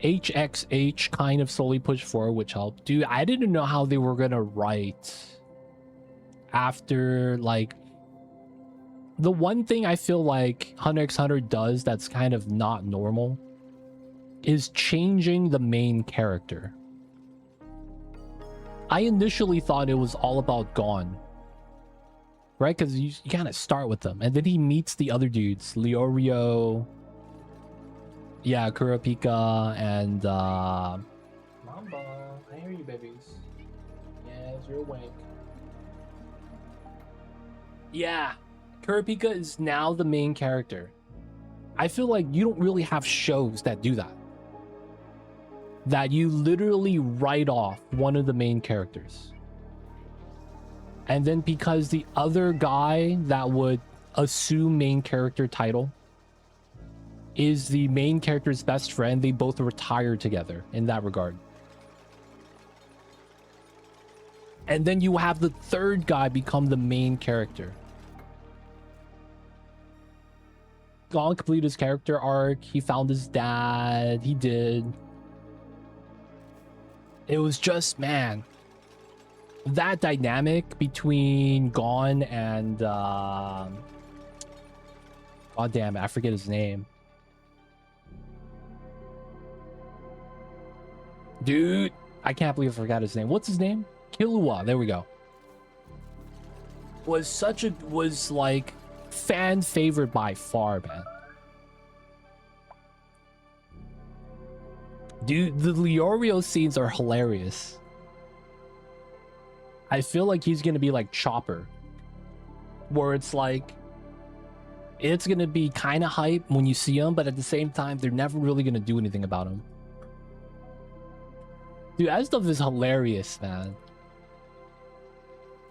HXH kind of slowly pushed forward, which helped. Dude, I didn't know how they were gonna write after, like, the one thing I feel like Hunter x Hunter does that's kind of not normal is changing the main character. I initially thought it was all about Gon, right? Because you kind of start with them, and then he meets the other dudes, Leorio, yeah, Kurapika, and Mamba. I hear you, babies. Yes, you're awake. Yeah, Kurapika is now the main character. I feel like you don't really have shows that do that. That you literally write off one of the main characters. And then because the other guy that would assume main character title is the main character's best friend, they both retire together in that regard. And then you have the third guy become the main character. Gon completed his character arc. He found his dad. He did. It was just, man, that dynamic between Gon and god damn it, I forget his name. Dude, I can't believe I forgot his name. What's his name? Killua, there we go. Was like fan favorite by far, man. Dude, the Leorio scenes are hilarious. I feel like he's gonna be like Chopper, where it's like, it's gonna be kind of hype when you see him, but at the same time, they're never really gonna do anything about him. Dude, that stuff is hilarious, man.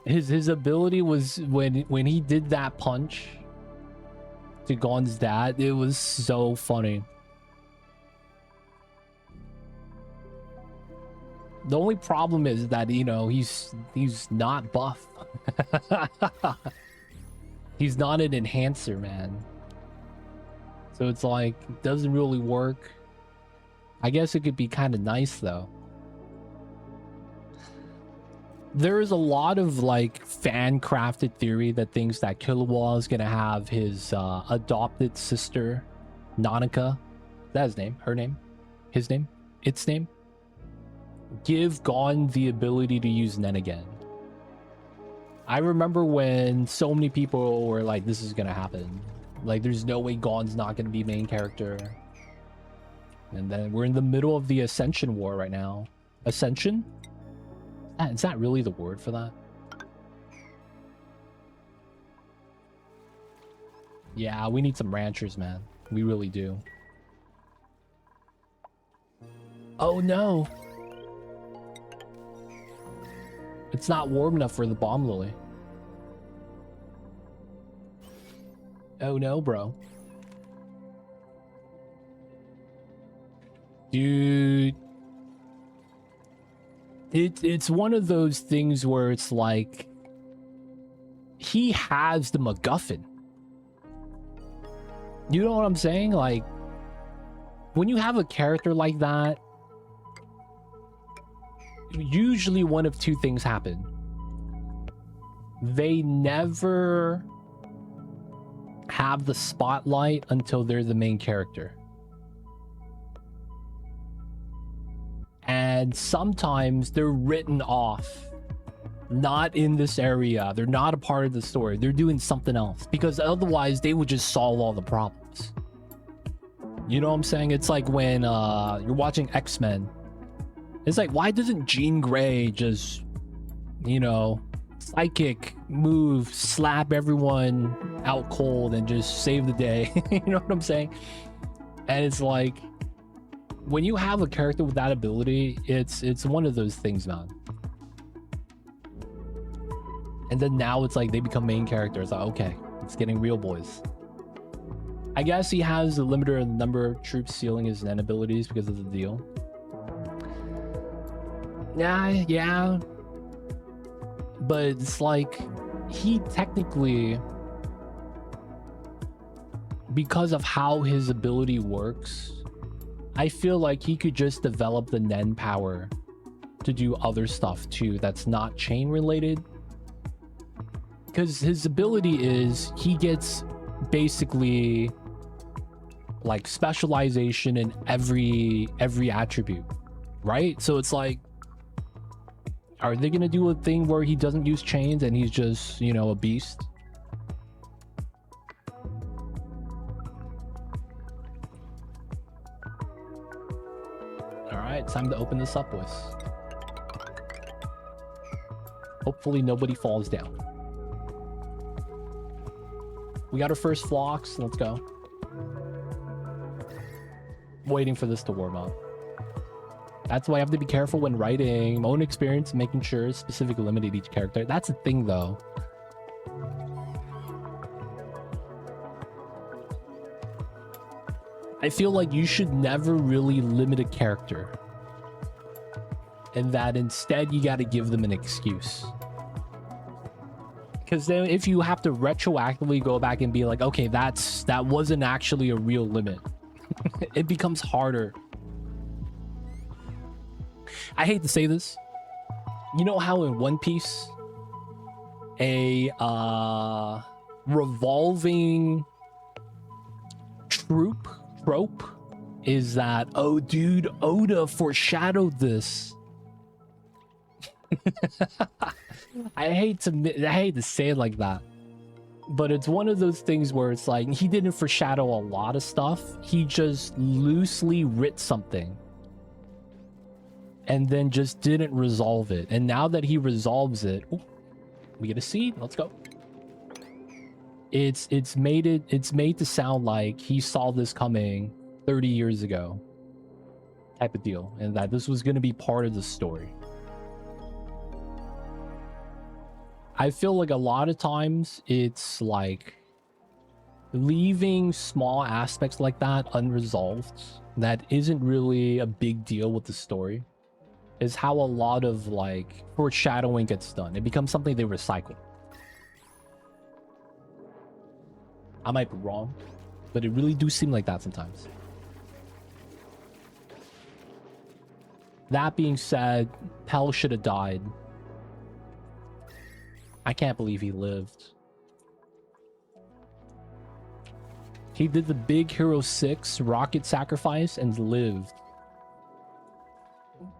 His ability was when he did that punch to Gon's dad, it was so funny. The only problem is that, you know, he's not buff. He's not an enhancer, man. So it's like, it doesn't really work. I guess it could be kind of nice though. There is a lot of like fan crafted theory that thinks that Killua is gonna have his adopted sister Nanika, is that his name, her name, his name, its name, give Gon the ability to use Nen again. I remember when so many people were like, this is gonna happen, like there's no way Gon's not gonna be main character. And then we're in the middle of the Ascension War right now. Ascension? Is that really the word for that? Yeah, we need some ranchers, man. We really do. Oh no! It's not warm enough for the bomb lily. Oh no, bro. Dude, it's one of those things where it's like he has the MacGuffin. You know what I'm saying? Like, when you have a character like that, usually one of two things happen. They never have the spotlight until they're the main character. And sometimes they're written off. Not in this area. They're not a part of the story. They're doing something else. Because otherwise, they would just solve all the problems. You know what I'm saying? It's like when you're watching X-Men. It's like, why doesn't Jean Grey just, you know, psychic move, slap everyone out cold and just save the day? You know what I'm saying? And it's like, when you have a character with that ability, it's one of those things, man. And then now it's like they become main characters. Like, okay, it's getting real, boys. I guess he has a limiter in the number of troops sealing his Nen abilities because of the deal. Yeah. But it's like, he technically, because of how his ability works, I feel like he could just develop the Nen power to do other stuff too that's not chain related. Because his ability is, he gets basically like specialization in every attribute, right? So it's like, are they gonna do a thing where he doesn't use chains and he's just, you know, a beast? All right, time to open this up, boys. Hopefully nobody falls down. We got our first flocks. Let's go. Waiting for this to warm up. That's why I have to be careful when writing. My own experience, making sure it's specifically limited each character. That's the thing, though. I feel like you should never really limit a character. And that instead, you got to give them an excuse. Because then if you have to retroactively go back and be like, okay, that wasn't actually a real limit, it becomes harder. I hate to say this. You know how in One Piece, a revolving trope is that, oh dude, Oda foreshadowed this. I hate to say it like that, but it's one of those things where it's like, he didn't foreshadow a lot of stuff. He just loosely writ something and then just didn't resolve it. And now that he resolves it, ooh, we get a seed. Let's go. It's made to sound like he saw this coming 30 years ago type of deal, and that this was going to be part of the story. I feel like a lot of times it's like leaving small aspects like that unresolved that isn't really a big deal with the story is how a lot of like foreshadowing gets done. It becomes something they recycle. I might be wrong, but it really do seem like that sometimes. That being said, Pell should have died. I can't believe he lived. He did the Big Hero 6 rocket sacrifice and lived.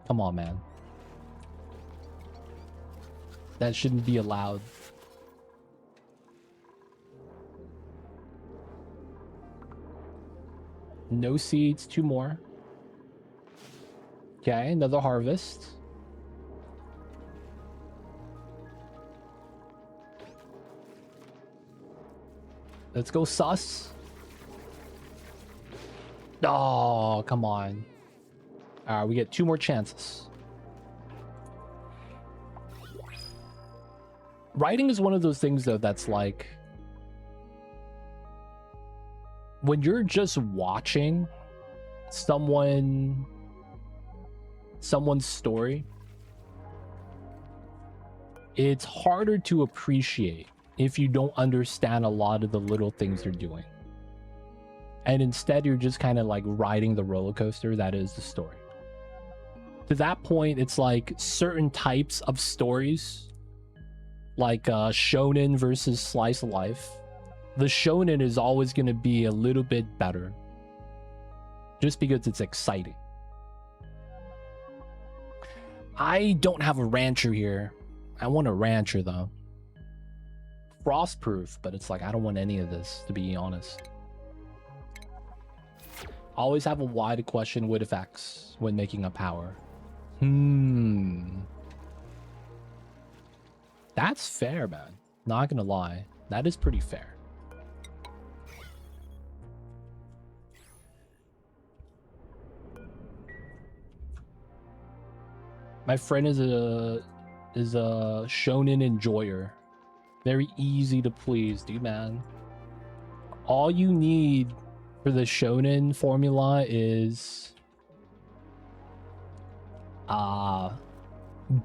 Come on, man. That shouldn't be allowed. No seeds, 2 more. Okay, another harvest. Let's go sus. Oh, come on. Alright, we get 2 more chances. Writing is one of those things, though, that's like, when you're just watching someone someone's story, it's harder to appreciate if you don't understand a lot of the little things they're doing. And instead, you're just kind of like riding the roller coaster that is the story. To that point, it's like certain types of stories, like shonen versus slice of life. The shonen is always going to be a little bit better just because it's exciting. I don't have a rancher here. I want a rancher though. Frostproof, but it's like I don't want any of this, to be honest. Always have a why to question with effects when making a power. That's fair, man. Not gonna lie. That is pretty fair. My friend is a shonen enjoyer. Very easy to please, dude, man. All you need for the shonen formula is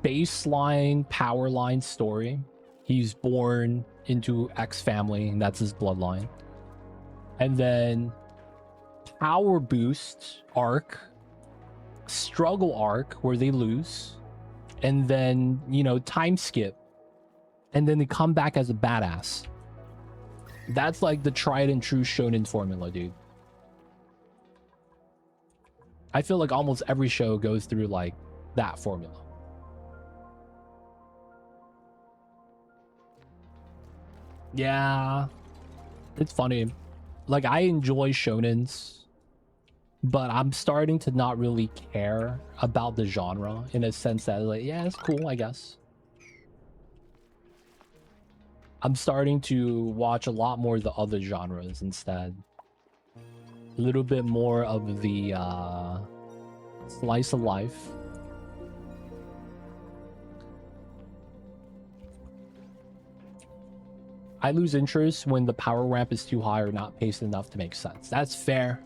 baseline power line story. He's born into X family, and that's his bloodline. And then power boost arc, struggle arc where they lose, and then, you know, time skip, and then they come back as a badass. That's like the tried and true shonen formula, dude. I feel like almost every show goes through like that formula. Yeah, it's funny. Like, I enjoy shonens, but I'm starting to not really care about the genre in a sense that, like, yeah, it's cool, I guess. I'm starting to watch a lot more of the other genres instead. A little bit more of the slice of life. I lose interest when the power ramp is too high or not paced enough to make sense. That's fair.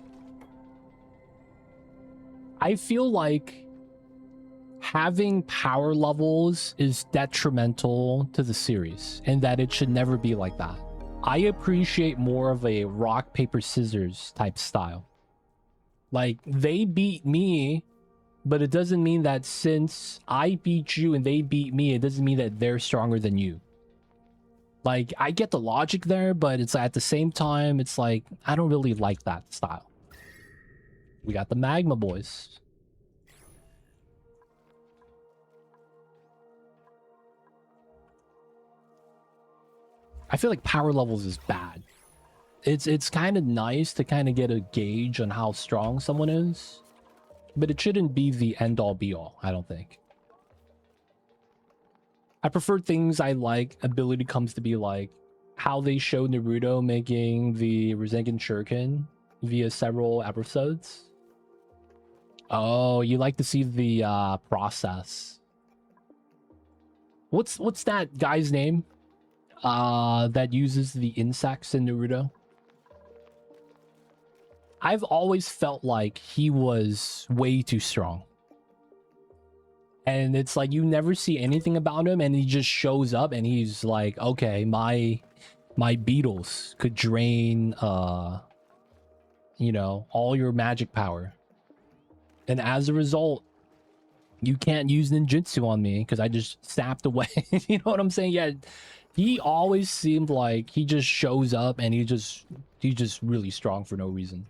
I feel like having power levels is detrimental to the series, and that it should never be like that. I appreciate more of a rock, paper, scissors type style. Like, they beat me, but it doesn't mean that since I beat you and they beat me, it doesn't mean that they're stronger than you. Like, I get the logic there, but it's at the same time, it's like, I don't really like that style. We got the Magma boys. I feel like power levels is bad. It's kind of nice to kind of get a gauge on how strong someone is, but it shouldn't be the end all be all, I don't think. I prefer things I like. Ability comes to be like how they show Naruto making the Rasengan Shuriken via several episodes. Oh, you like to see the process. What's that guy's name? That uses the insects in Naruto. I've always felt like he was way too strong. And it's like you never see anything about him, and he just shows up and he's like, okay, my beetles could drain you know, all your magic power. And as a result, you can't use ninjutsu on me because I just snapped away. You know what I'm saying? Yeah. He always seemed like he just shows up and he's just really strong for no reason.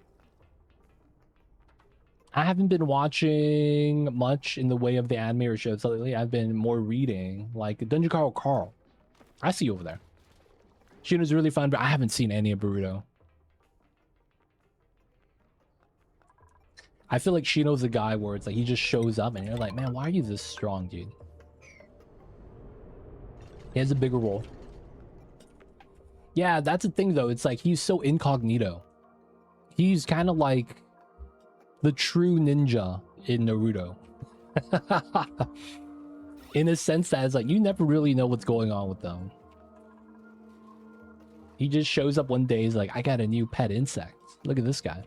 I haven't been watching much in the way of the anime or shows lately. I've been more reading, like Dungeon Carl. I see you over there. Shino's really fun, but I haven't seen any of Boruto. I feel like Shino's the guy where it's like he just shows up and you're like, man, why are you this strong, dude? He has a bigger role. Yeah, that's the thing though. It's like he's so incognito. He's kind of like the true ninja in Naruto. In a sense that it's like you never really know what's going on with them. He just shows up one day, he's like, I got a new pet insect. Look at this guy.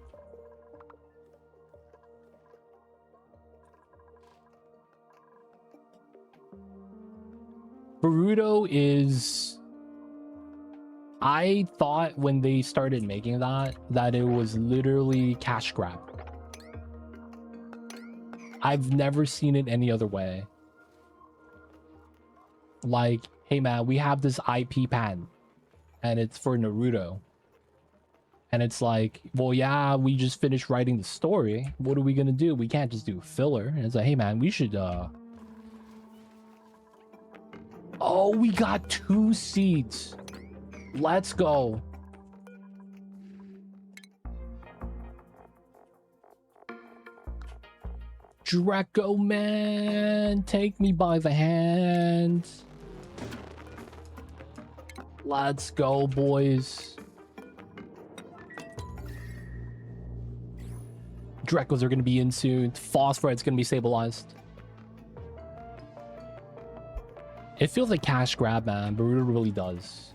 Naruto is... I thought when they started making that it was literally cash grab. I've never seen it any other way. Like, hey man, we have this IP patent and it's for Naruto. And it's like, well, yeah, we just finished writing the story. What are we gonna do? We can't just do filler. And it's like, hey man, we should oh, we got 2 seeds. Let's go. Drecko, man, take me by the hand. Let's go, boys. Dreckos are going to be in soon. Phosphorite's going to be stabilized. It feels like cash grab, man. Boruto really does.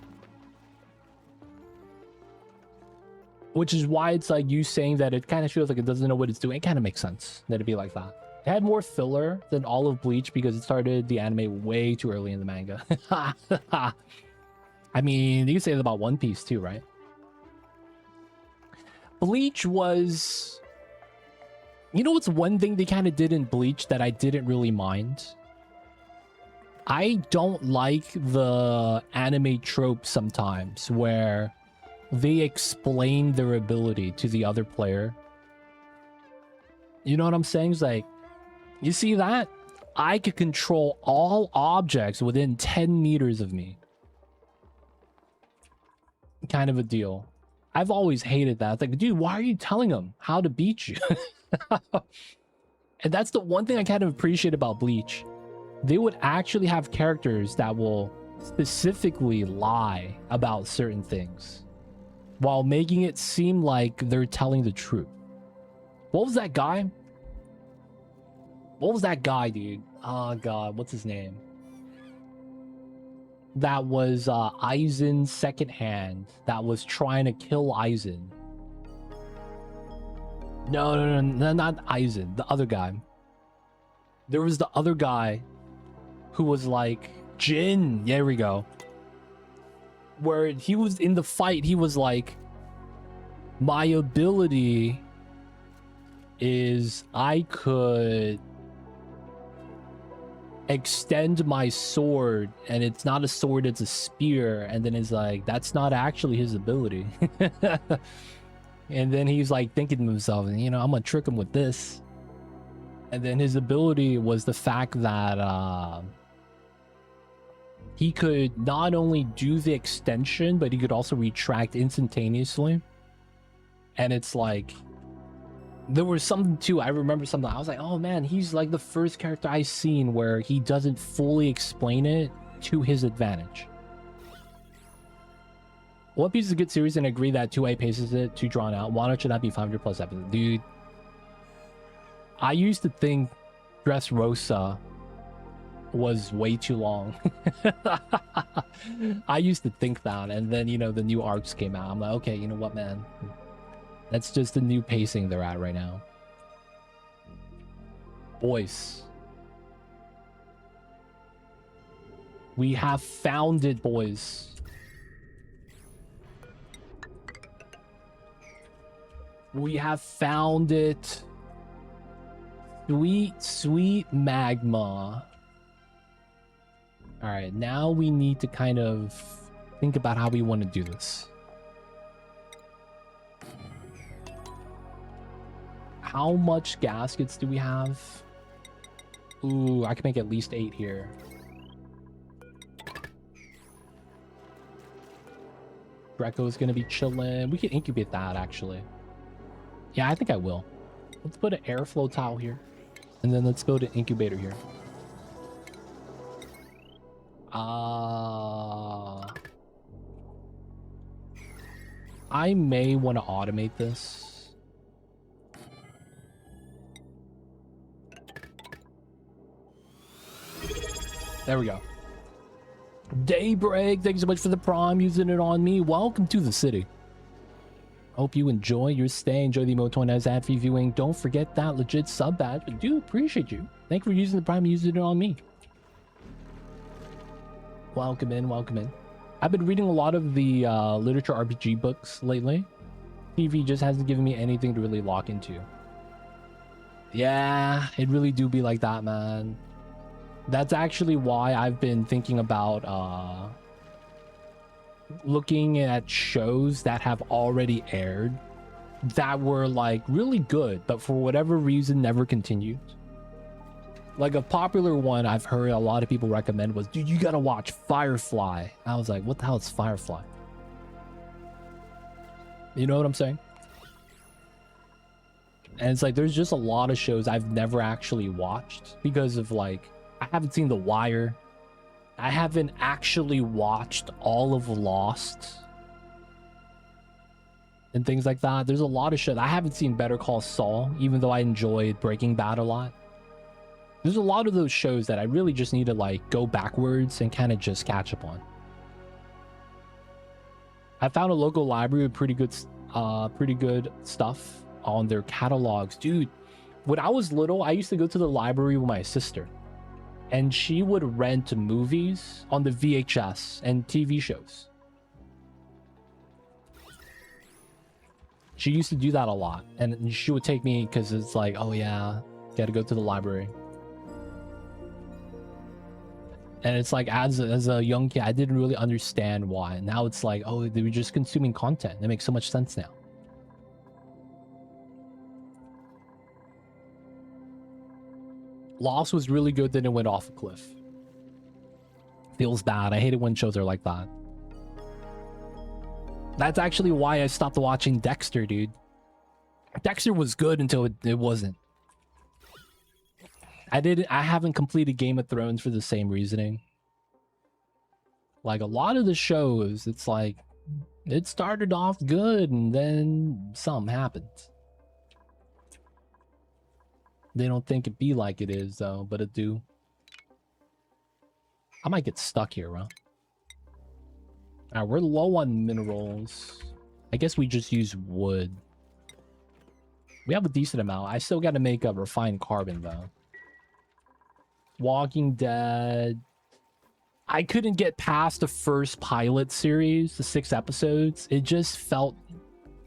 Which is why it's like you saying that it kind of feels like it doesn't know what it's doing. It kind of makes sense that it'd be like that. It had more filler than all of Bleach because it started the anime way too early in the manga. I mean, you can say that about One Piece too, right? Bleach was... You know what's one thing they kind of did in Bleach that I didn't really mind? I don't like the anime trope sometimes where they explain their ability to the other player. You know what I'm saying? It's like, you see that? I could control all objects within 10 meters of me. Kind of a deal. I've always hated that. It's like, dude, why are you telling them how to beat you? And that's the one thing I kind of appreciate about Bleach. They would actually have characters that will specifically lie about certain things while making it seem like they're telling the truth. What was that guy? What was that guy, dude? Oh god, what's his name? That was Aizen's second hand that was trying to kill Aizen. No, not Aizen, the other guy. There was the other guy who was like Jin. There we go. Where he was in the fight, he was like, my ability is I could extend my sword, and it's not a sword, it's a spear. And then it's like, that's not actually his ability. And then he's like thinking to himself, you know, I'm gonna trick him with this. And then his ability was the fact that he could not only do the extension, but he could also retract instantaneously. And it's like, there was something too, I remember something, I was like, oh man, he's like the first character I've seen where he doesn't fully explain it to his advantage. One Piece is a good series, and I agree that 2A paces it too drawn out. Wano should not be 500 plus episodes. Dude, I used to think Dressrosa was way too long. I used to think that, and then, you know, the new arcs came out. I'm like, okay, you know what, man? That's just the new pacing they're at right now. Boys. We have found it, boys. We have found it. Sweet, sweet magma. Alright, now we need to kind of think about how we want to do this. How much gaskets do we have? Ooh, I can make at least 8 here. Drecko is going to be chilling. We can incubate that, actually. Yeah, I think I will. Let's put an airflow tile here. And then let's build an incubator here. I may want to automate this. There we go. Daybreak, thank you so much for the prime, using it on me. Welcome to the city. Hope you enjoy your stay. Enjoy the emote as ad-free viewing. Don't forget that legit sub badge. But do appreciate you. Thank you for using the prime and using it on me. Welcome in, welcome in. I've been reading a lot of the literature RPG books lately. TV just hasn't given me anything to really lock into. Yeah, it really do be like that, man. That's actually why I've been thinking about looking at shows that have already aired that were like really good, but for whatever reason never continued. Like a popular one I've heard a lot of people recommend was, dude, you gotta watch Firefly. I was like, what the hell is Firefly? You know what I'm saying? And it's like, there's just a lot of shows I've never actually watched because of like, I haven't seen The Wire. I haven't actually watched all of Lost and things like that. There's a lot of shows. I haven't seen Better Call Saul, even though I enjoyed Breaking Bad a lot. There's a lot of those shows that I really just need to like go backwards and kind of just catch up on. I found a local library with pretty good stuff on their catalogs. Dude, when I was little, I used to go to the library with my sister, and she would rent movies on the VHS and TV shows. She used to do that a lot, and she would take me because it's like, oh yeah, gotta go to the library. And it's like, as a young kid, I didn't really understand why. Now it's like, oh, they were just consuming content. It makes so much sense now. Lost was really good, then it went off a cliff. Feels bad. I hate it when shows are like that. That's actually why I stopped watching Dexter, dude. Dexter was good until it wasn't. I haven't completed Game of Thrones for the same reasoning. Like a lot of the shows, it's like it started off good and then something happened. They don't think it be like it is though, but it do. I might get stuck here, bro. Alright, we're low on minerals. I guess we just use wood. We have a decent amount. I still gotta make a refined carbon though. Walking Dead. I couldn't get past the first pilot series, the 6 episodes. It just felt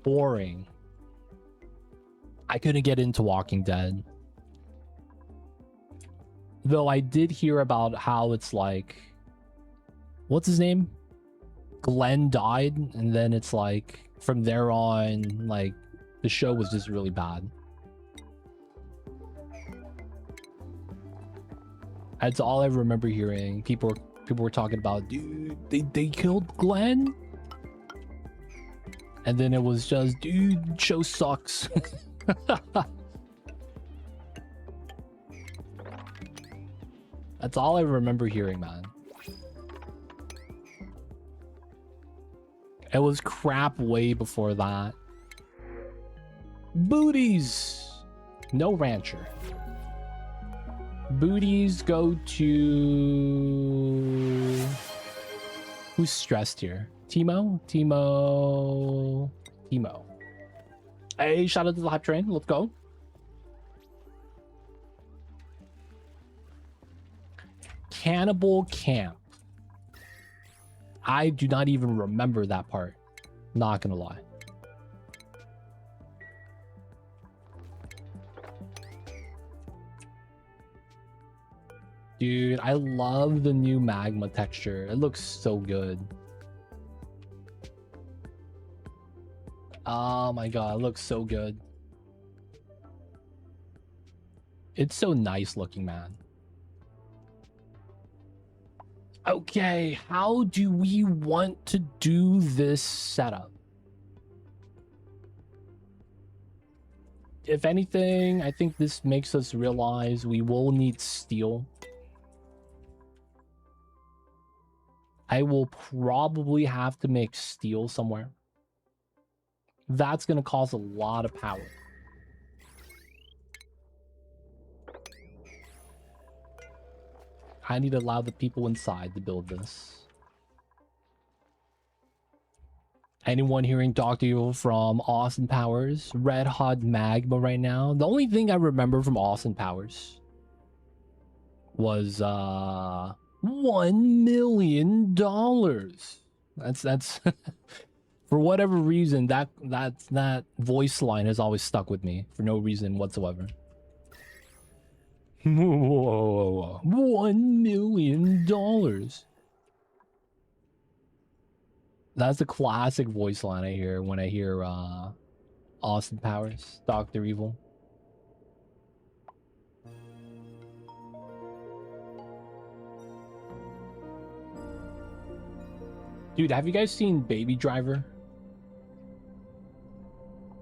boring. I couldn't get into Walking Dead. Though I did hear about how it's like, what's his name? Glenn died, and then it's like from there on, like the show was just really bad. That's all I remember hearing. People were talking about, dude, they killed Glenn, and then it was just, dude, show sucks. That's all I remember hearing, man. It was crap way before that. Booties! No rancher. Booties go to... Who's stressed here? Timo? Timo. Hey, shout out to the hype train. Let's go. Cannibal Camp. I do not even remember that part. Not gonna lie. Dude, I love the new magma texture. It looks so good. Oh my god, it looks so good. It's so nice looking, man. Okay, how do we want to do this setup? If anything, I think this makes us realize we will need steel. I will probably have to make steel somewhere. That's going to cause a lot of power. I need to allow the people inside to build this. Anyone hearing Dr. Evil from Austin Powers? Red Hot Magma right now. The only thing I remember from Austin Powers was $1 million. That's for whatever reason that voice line has always stuck with me for no reason whatsoever. Whoa, $1 million. That's a classic voice line I hear when I hear Austin Powers, Dr. Evil. Dude, have you guys seen Baby Driver?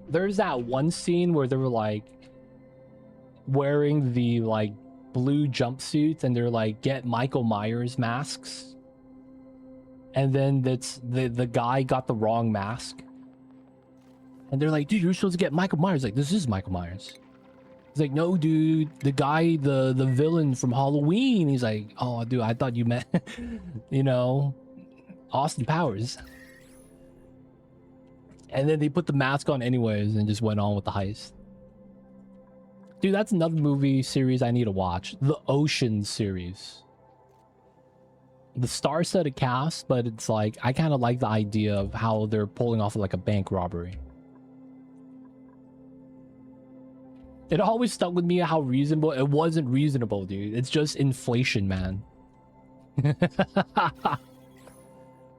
There's that one scene where they were like wearing the like blue jumpsuits and they're like, get Michael Myers masks. And then that's the guy got the wrong mask. And they're like, dude, you're supposed to get Michael Myers. Like, this is Michael Myers. He's like, no, dude, the guy, the villain from Halloween. He's like, oh, dude, I thought you meant, you know, Austin Powers. And then they put the mask on anyways and just went on with the heist. Dude, that's another movie series I need to watch. The Ocean series. The star-studded cast, but it's like, I kind of like the idea of how they're pulling off like a bank robbery. It always stuck with me how reasonable. It wasn't reasonable, dude. It's just inflation, man.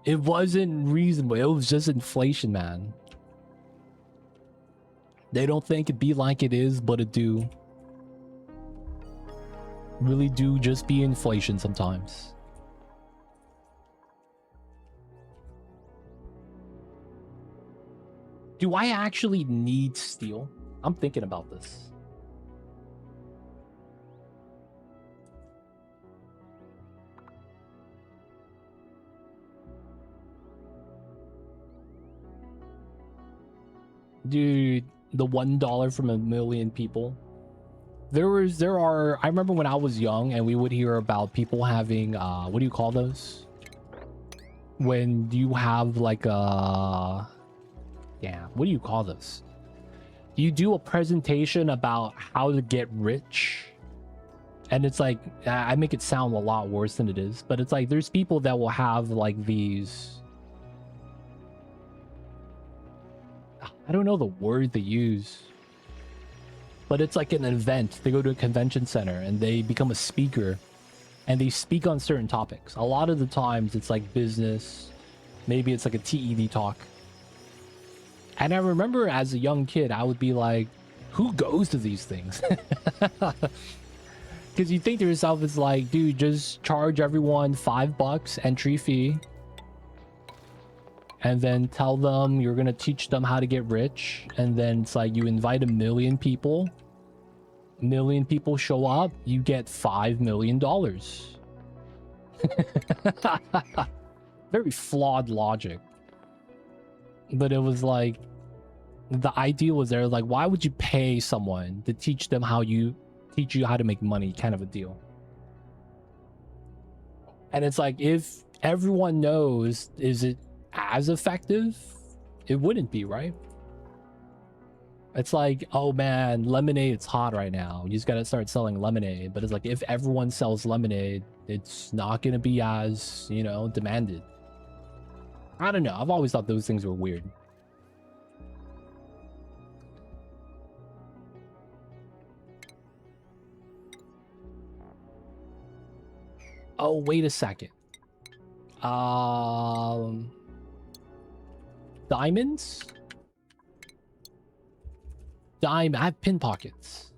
It wasn't reasonable. It was just inflation, man. They don't think it be like it is, but it do. Really do just be inflation sometimes. Do I actually need steel? I'm thinking about this. Dude, the $1 from a million people. I remember when I was young and we would hear about people having, what do you call those? When you have like a, yeah, what do you call those? You do a presentation about how to get rich. And it's like, I make it sound a lot worse than it is, but it's like, there's people that will have like these, I don't know the word they use, but it's like an event. They go to a convention center and they become a speaker and they speak on certain topics. A lot of the times it's like business, maybe it's like a TED talk. And I remember as a young kid, I would be like, who goes to these things? Because you think to yourself, it's like, dude, just charge everyone $5 entry fee. And then tell them you're going to teach them how to get rich. And then it's like you invite 1 million people. 1 million people show up. You get $5 million. Very flawed logic. But it was like, the idea was there, like, why would you pay someone to teach them how you to make money, kind of a deal. And it's like, if everyone knows, is it as effective? It wouldn't be, right? It's like, oh man, lemonade, it's hot right now, you just gotta start selling lemonade. But it's like, if everyone sells lemonade, it's not gonna be as, you know, demanded. I don't know, I've always thought those things were weird. Oh, wait a second. Diamonds? I have pin pockets.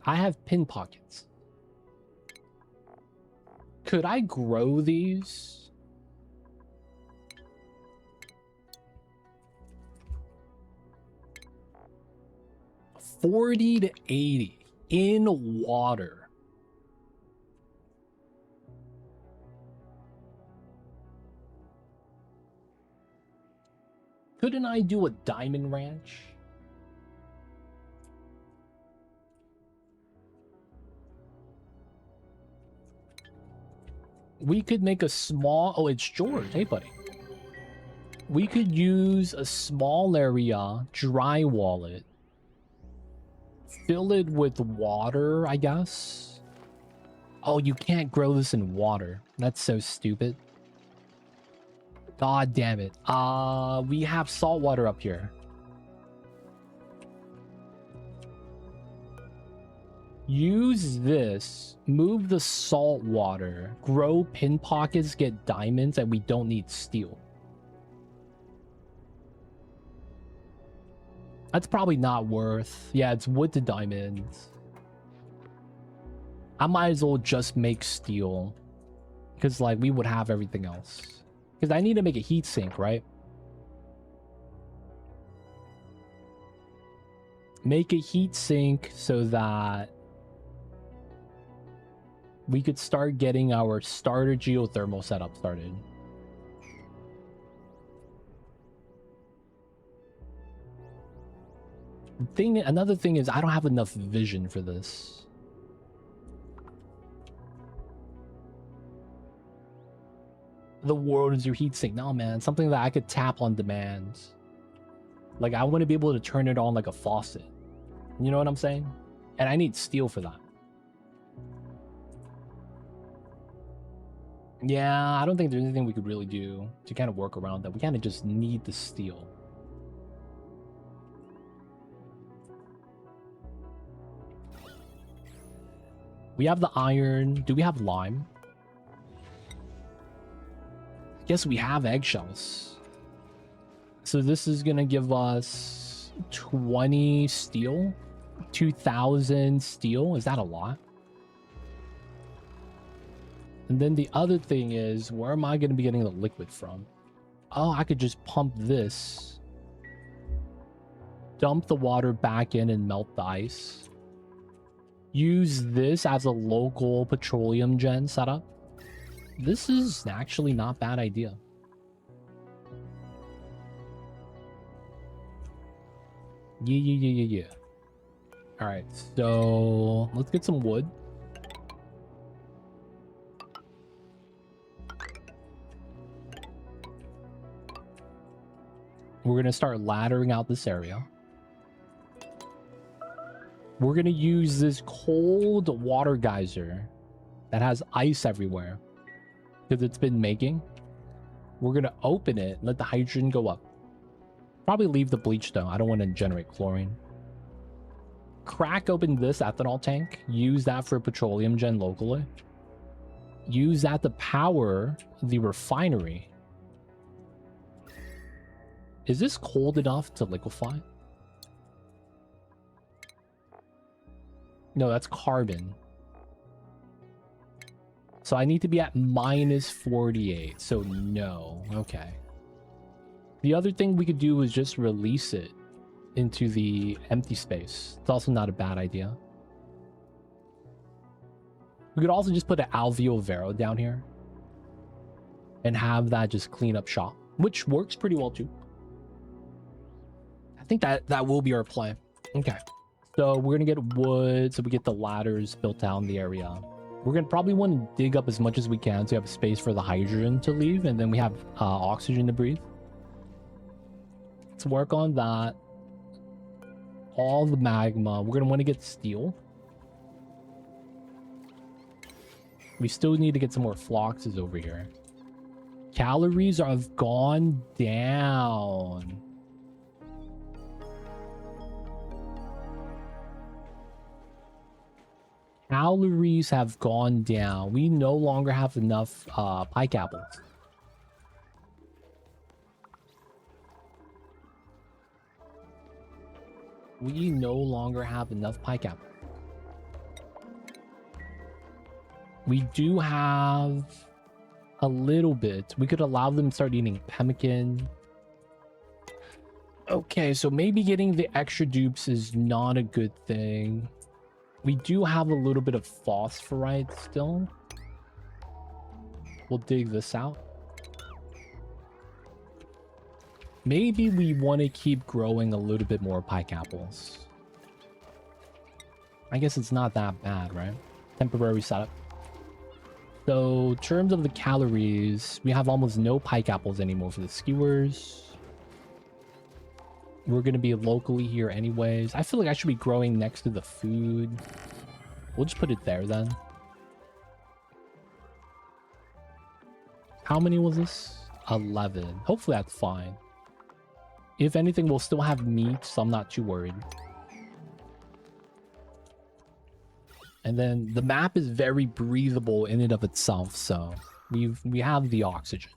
I have pin pockets. Could I grow these? $40 to $80 in water. Couldn't I do a diamond ranch? We could make a small... Oh, it's George. Hey, buddy. We could use a small area, drywall it, fill it with water, I guess. Oh, you can't grow this in water. That's so stupid. God damn it. We have salt water up here. Use this, move the salt water, grow pin pockets, get diamonds, and we don't need steel. That's probably not worth... Yeah, it's wood to diamonds. I might as well just make steel. Because, like, we would have everything else. Because I need to make a heat sink, right? Make a heat sink so that we could start getting our starter geothermal setup started. Another thing is I don't have enough vision for this. The world is your heatsink. No, man. Something that I could tap on demand. Like, I want to be able to turn it on like a faucet. You know what I'm saying? And I need steel for that. Yeah, I don't think there's anything we could really do to kind of work around that. We kind of just need the steel. We have the iron. Do we have lime? Guess we have eggshells. So this is gonna give us 20 steel, 2,000 steel. Is that a lot? And then the other thing is, where am I gonna be getting the liquid from? Oh, I could just pump this, dump the water back in and melt the ice. Use this as a local petroleum gen setup. This is actually not a bad idea. Yeah. All right, so let's get some wood. We're gonna start laddering out this area. We're gonna use this cold water geyser that has ice everywhere because it's been making. We're gonna open it, let the hydrogen go up. Probably leave the bleach though. I don't want to generate chlorine. Crack open this ethanol tank. Use that for petroleum gen locally. Use that to power the refinery. Is this cold enough to liquefy? No, that's carbon. So I need to be at minus 48. So no. Okay. The other thing we could do is just release it into the empty space. It's also not a bad idea. We could also just put an alveo vero down here and have that just clean up shop, which works pretty well too. I think that will be our plan. Okay. So we're gonna get wood so we get the ladders built down the area. We're gonna probably want to dig up as much as we can so we have space for the hydrogen to leave, and then we have oxygen to breathe. Let's work on that. All the magma. We're gonna want to get steel. We still need to get some more floxes over here. Calories have gone down. Calories have gone down. We no longer have enough pike apples. We no longer have enough pike apples. We do have a little bit. We could allow them to start eating pemmican. Okay, so maybe getting the extra dupes is not a good thing. We do have a little bit of phosphorite still. We'll dig this out. Maybe we want to keep growing a little bit more pike apples. I guess it's not that bad, right? Temporary setup. So, in terms of the calories, we have almost no pike apples anymore for the skewers. We're going to be locally here anyways. I feel like I should be growing next to the food. We'll just put it there then. How many was this? 11. Hopefully that's fine. If anything, we'll still have meat, so I'm not too worried. And then the map is very breathable in and of itself, so we have the oxygen.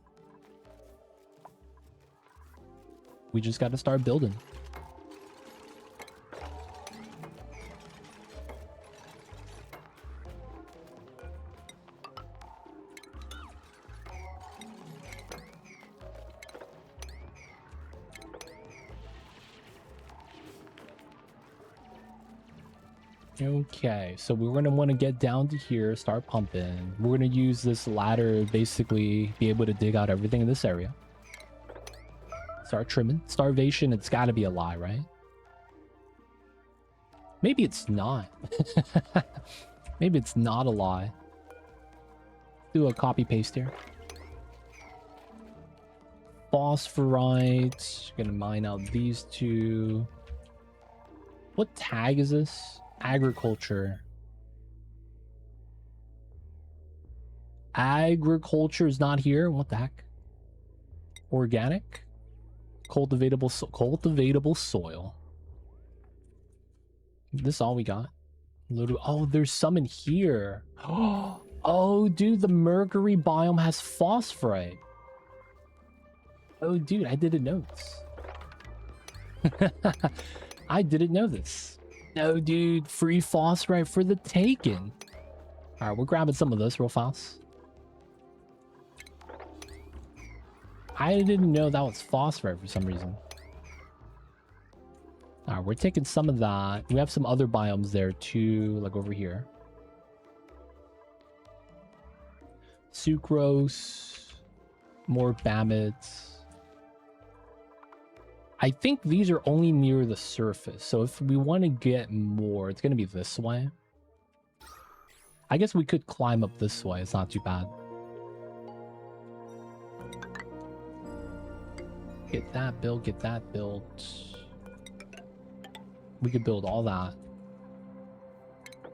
We just got to start building. Okay, so we're going to want to get down to here, start pumping. We're going to use this ladder to basically be able to dig out everything in this area. Start trimming. Starvation, it's got to be a lie, right? Maybe it's not. Maybe it's not a lie. Do a copy paste here. Phosphorite. Gonna mine out these two. What tag is this? Agriculture. Agriculture is not here. What the heck? Organic. Cultivatable soil. This all we got? Oh, there's some in here. Oh, dude, the mercury biome has phosphorite. Oh, dude, I didn't know this. I didn't know this. No, dude, free phosphorite for the taking. All right, we're grabbing some of this real fast. I didn't know that was phosphorite for some reason. All right, we're taking some of that. We have some other biomes there too, like over here. Sucrose, more bammets. I think these are only near the surface, so if we want to get more, it's going to be this way. I guess we could climb up this way. It's not too bad. Get that built, get that built. We could build all that.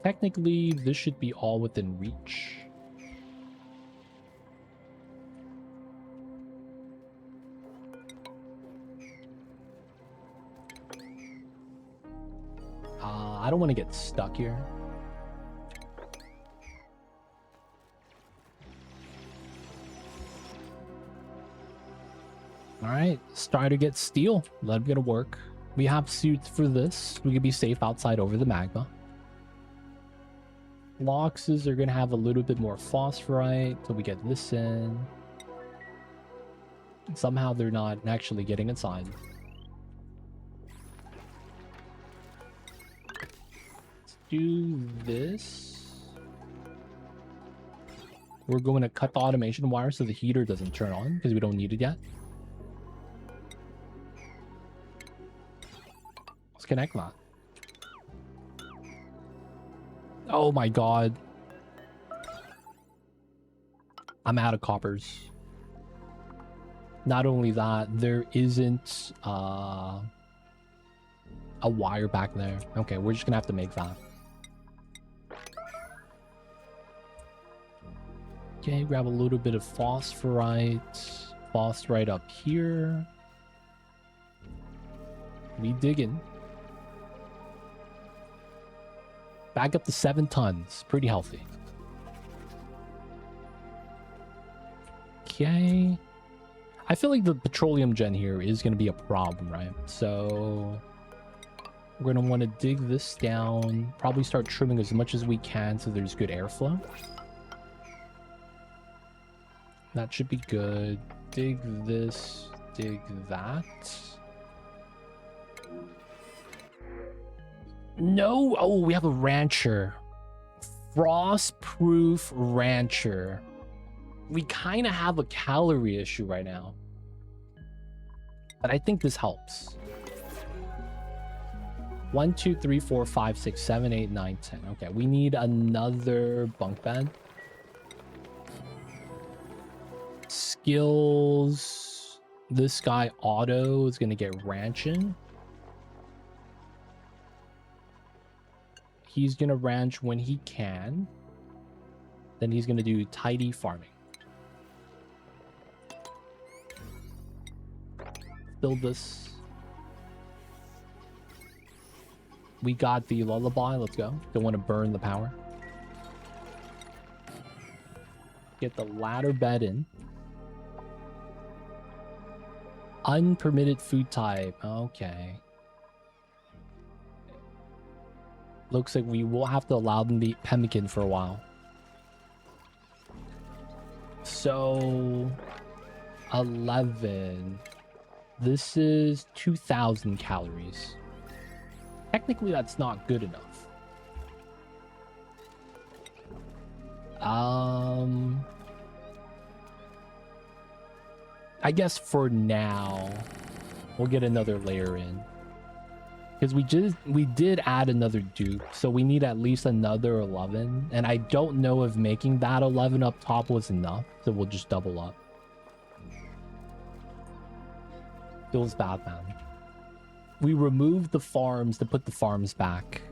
Technically, this should be all within reach. I don't want to get stuck here. Alright, let's try to get steel. Let it go to work. We have suits for this. We can be safe outside over the magma. Loxes are going to have a little bit more phosphorite, so we get this in. Somehow they're not actually getting inside. Do this. We're going to cut the automation wire so the heater doesn't turn on because we don't need it yet. Let's connect that. Oh my god. I'm out of coppers. Not only that, there isn't a wire back there. Okay, we're just gonna have to make that. Okay, grab a little bit of phosphorite. Phosphorite up here. We digging. Back up to 7 tons. Pretty healthy. Okay. I feel like the petroleum gen here is going to be a problem, right? So we're going to want to dig this down. Probably start trimming as much as we can so there's good airflow. That should be good. Dig this. Dig that. No! Oh, we have a rancher. Frost-proof rancher. We kind of have a calorie issue right now. But I think this helps. 1, 2, 3, 4, 5, 6, 7, 8, 9, 10. Okay, we need another bunk bed. Skills. This guy, Auto, is going to get ranching. He's going to ranch when he can. Then he's going to do tidy farming. build this. We got the lullaby. Let's go. Don't want to burn the power. Get the ladder bed in. Unpermitted food type. Okay. Looks like we will have to allow them to eat pemmican for a while. So 11. This is 2,000 calories. Technically, that's not good enough. I guess for now, we'll get another layer in. Because we did add another dupe, so we need at least another 11. And I don't know if making that 11 up top was enough, so we'll just double up. Feels bad, man. We removed the farms to put the farms back.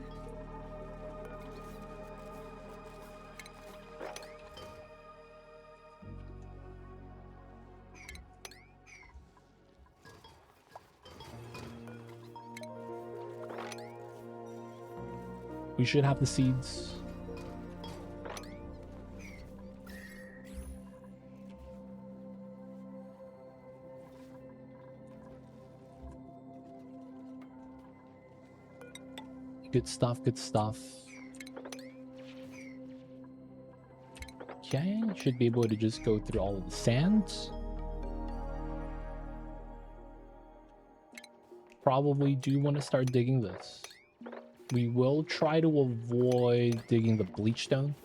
We should have the seeds. Good stuff, good stuff. Okay, should be able to just go through all of the sand. Probably do want to start digging this. We will try to avoid digging the bleach stone.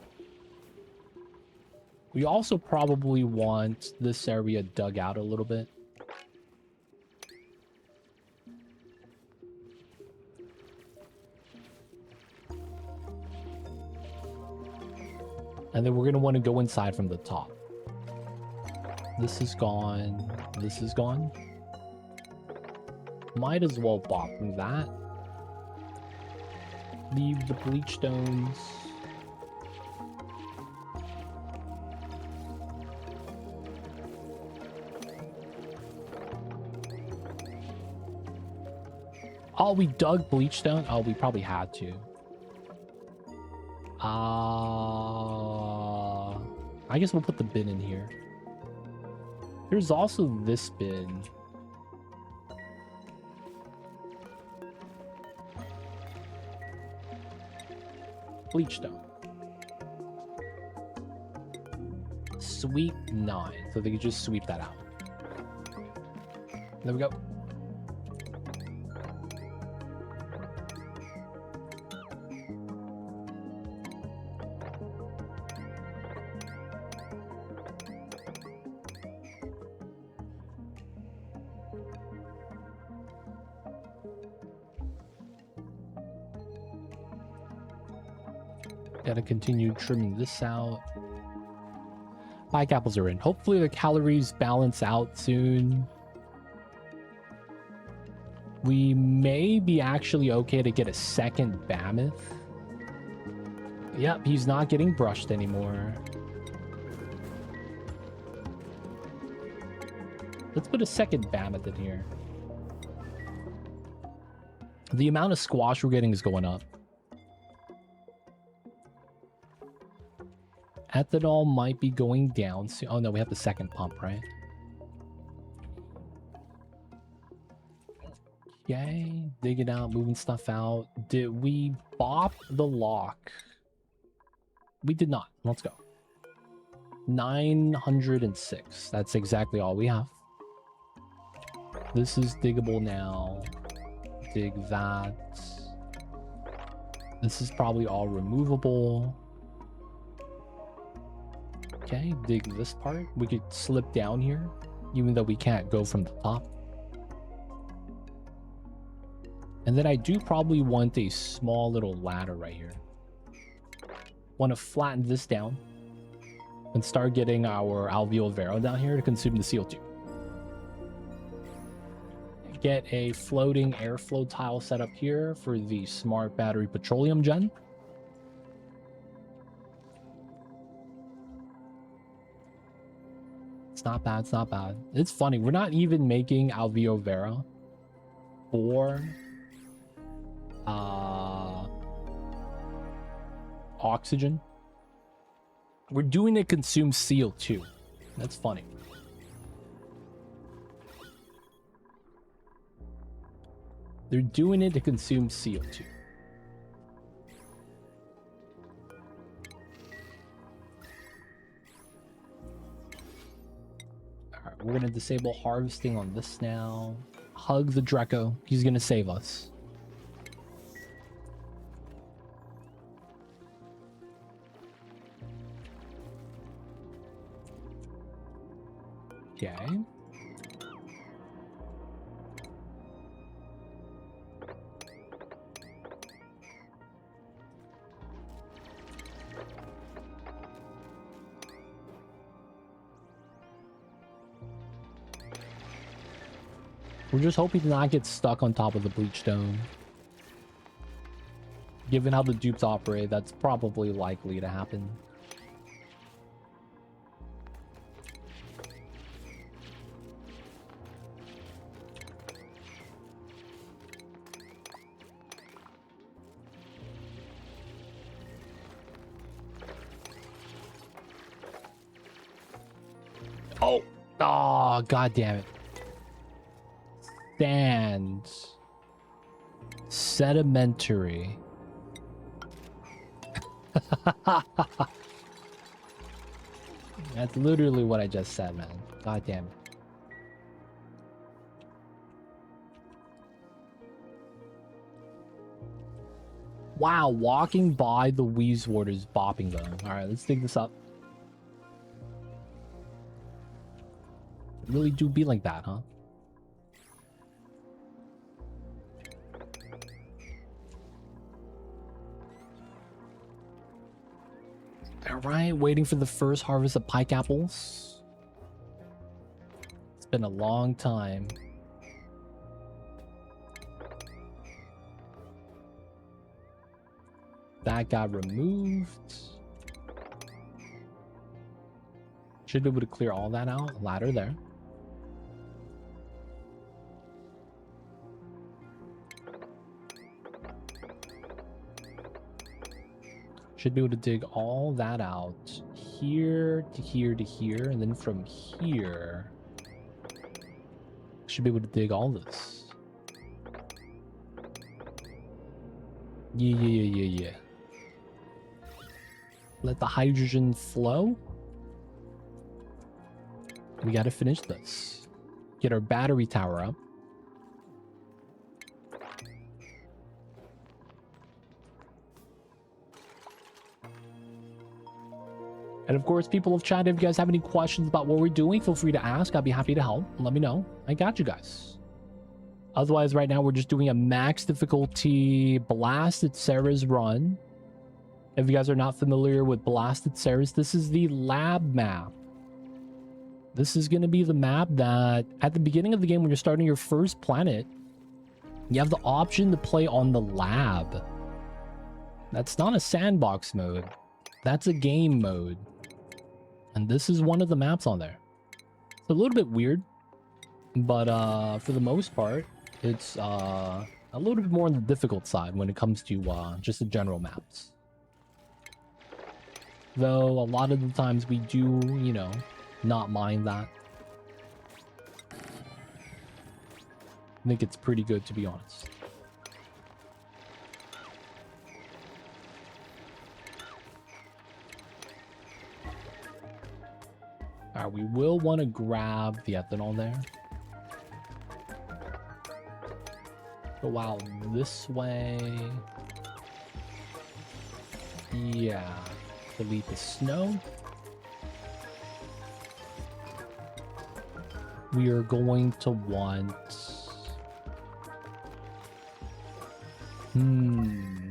We also probably want this area dug out a little bit. And then we're going to want to go inside from the top. This is gone. This is gone. Might as well bop that. Leave the bleach stones. Oh, we dug bleach stone? Oh, we probably had to. I guess we'll put the bin in here. There's also this bin. Bleach stone. Sweep 9. So they could just sweep that out. There we go. Gotta continue trimming this out. Pike apples are in. Hopefully the calories balance out soon. We may be actually okay to get a second mammoth. Yep, he's not getting brushed anymore. Let's put a second mammoth in here. The amount of squash we're getting is going up. Ethanol might be going down soon. Oh no, we have the second pump, right? Okay, digging out, moving stuff out. Did we bop the lock? We did not. Let's go. 906. That's exactly all we have. This is diggable now. Dig that. This is probably all removable. Okay, dig this part. We could slip down here, even though we can't go from the top. And then I do probably want a small little ladder right here. Want to flatten this down and start getting our alveolar vero down here to consume the CO2. Get a floating airflow tile set up here for the smart battery petroleum gen. It's not bad, it's not bad. It's funny, we're not even making Alveo Vera for oxygen. We're doing it consume CO2. That's funny. They're doing it to consume CO2. Alright, we're gonna disable harvesting on this now. Hug the Drecko. He's gonna save us. Okay. We're just hoping to not get stuck on top of the bleach dome. Given how the dupes operate, that's probably likely to happen. Oh, god damn it. Sand. Sedimentary. That's literally what I just said, man. God damn it. Wow, walking by the Wheezewort is bopping them. Alright, let's dig this up. Really do be like that, huh? Alright, waiting for the first harvest of pike apples. It's been a long time. That got removed. Should be able to clear all that out. Ladder there. Should be able to dig all that out. Here to here to here. And then from here, should be able to dig all this. Yeah. Let the hydrogen flow. We gotta finish this. Get our battery tower up. And of course, people of chat, if you guys have any questions about what we're doing, feel free to ask. I'll be happy to help. Let me know. I got you guys. Otherwise, right now, we're just doing a max difficulty Blasted Ceres run. If you guys are not familiar with Blasted Ceres, this is the lab map. This is going to be the map that, at the beginning of the game, when you're starting your first planet, you have the option to play on the lab. That's not a sandbox mode. That's a game mode. And this is one of the maps on there. It's a little bit weird, but for the most part, it's a little bit more on the difficult side when it comes to just the general maps. Though a lot of the times we do, you know, not mind that. I think it's pretty good, to be honest. Alright, we will want to grab the ethanol there. Go out this way. Yeah. Delete the snow. We are going to want...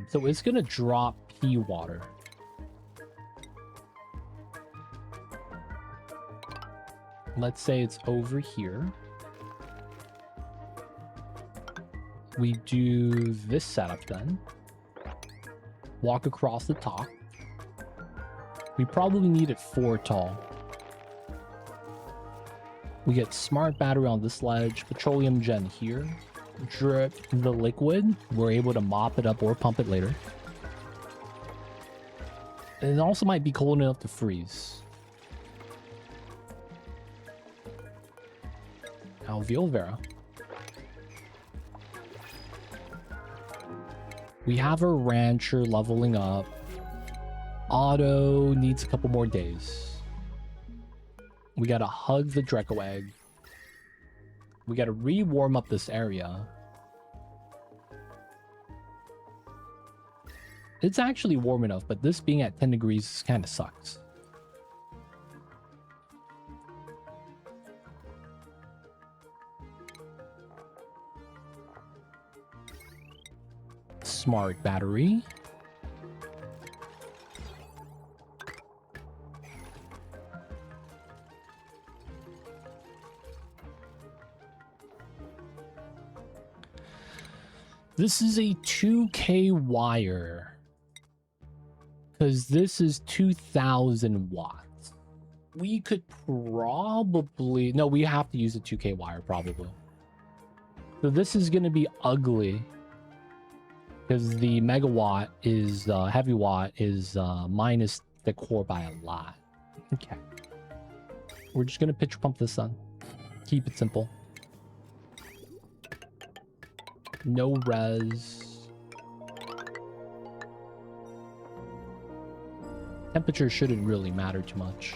So it's going to drop pea water. Let's say it's over here. We do this setup then. Walk across the top. We probably need it 4 tall. We get smart battery on this ledge, petroleum gen here. Drip the liquid. We're able to mop it up or pump it later. And it also might be cold enough to freeze. Alveol Vera. We have a rancher leveling up. Auto needs a couple more days. We gotta hug the Drecko egg. We gotta re-warm up this area. It's actually warm enough, but this being at 10 degrees kind of sucks. Smart battery. This is a 2K wire. Because this is 2000 watts. We could probably... No, we have to use a 2K wire, probably. So this is going to be ugly. Because the megawatt is... heavy watt is minus the core by a lot. Okay. We're just going to pitch pump this on. Keep it simple. No res. Temperature shouldn't really matter too much.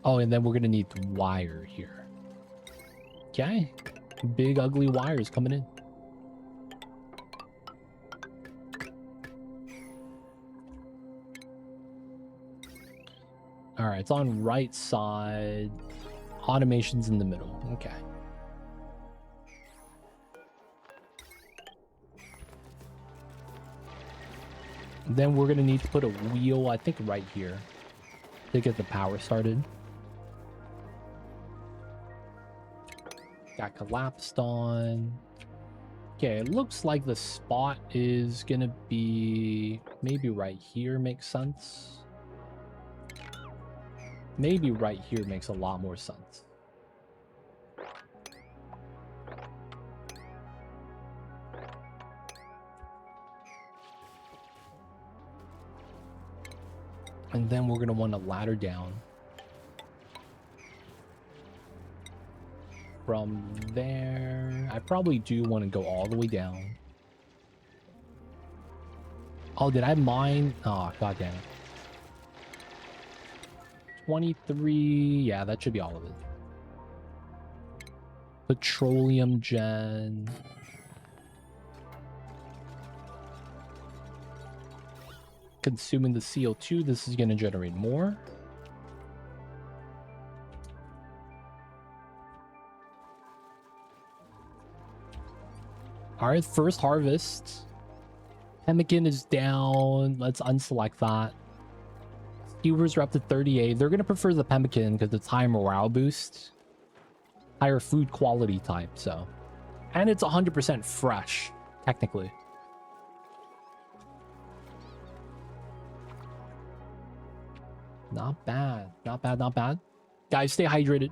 Oh, and then we're gonna need wire here. Okay. Big ugly wires coming in. All right, it's on right side. Automation's in the middle. Okay. Then we're gonna need to put a wheel, I think, right here to get the power started. Got collapsed on. Okay, it looks like the spot is gonna be maybe right here. Makes sense. Maybe right here makes a lot more sense. And then we're going to want to ladder down. From there, I probably do want to go all the way down. Oh, did I mine? Oh, god damn it. 23, yeah, that should be all of it. Petroleum gen. Consuming the CO2, this is going to generate more. All right, first harvest. Pemmican is down. Let's unselect that. Skewers are up to 38. They're going to prefer the pemmican because it's higher morale boost. Higher food quality type, so. And it's 100% fresh, technically. Not bad. Not bad, not bad. Guys, stay hydrated.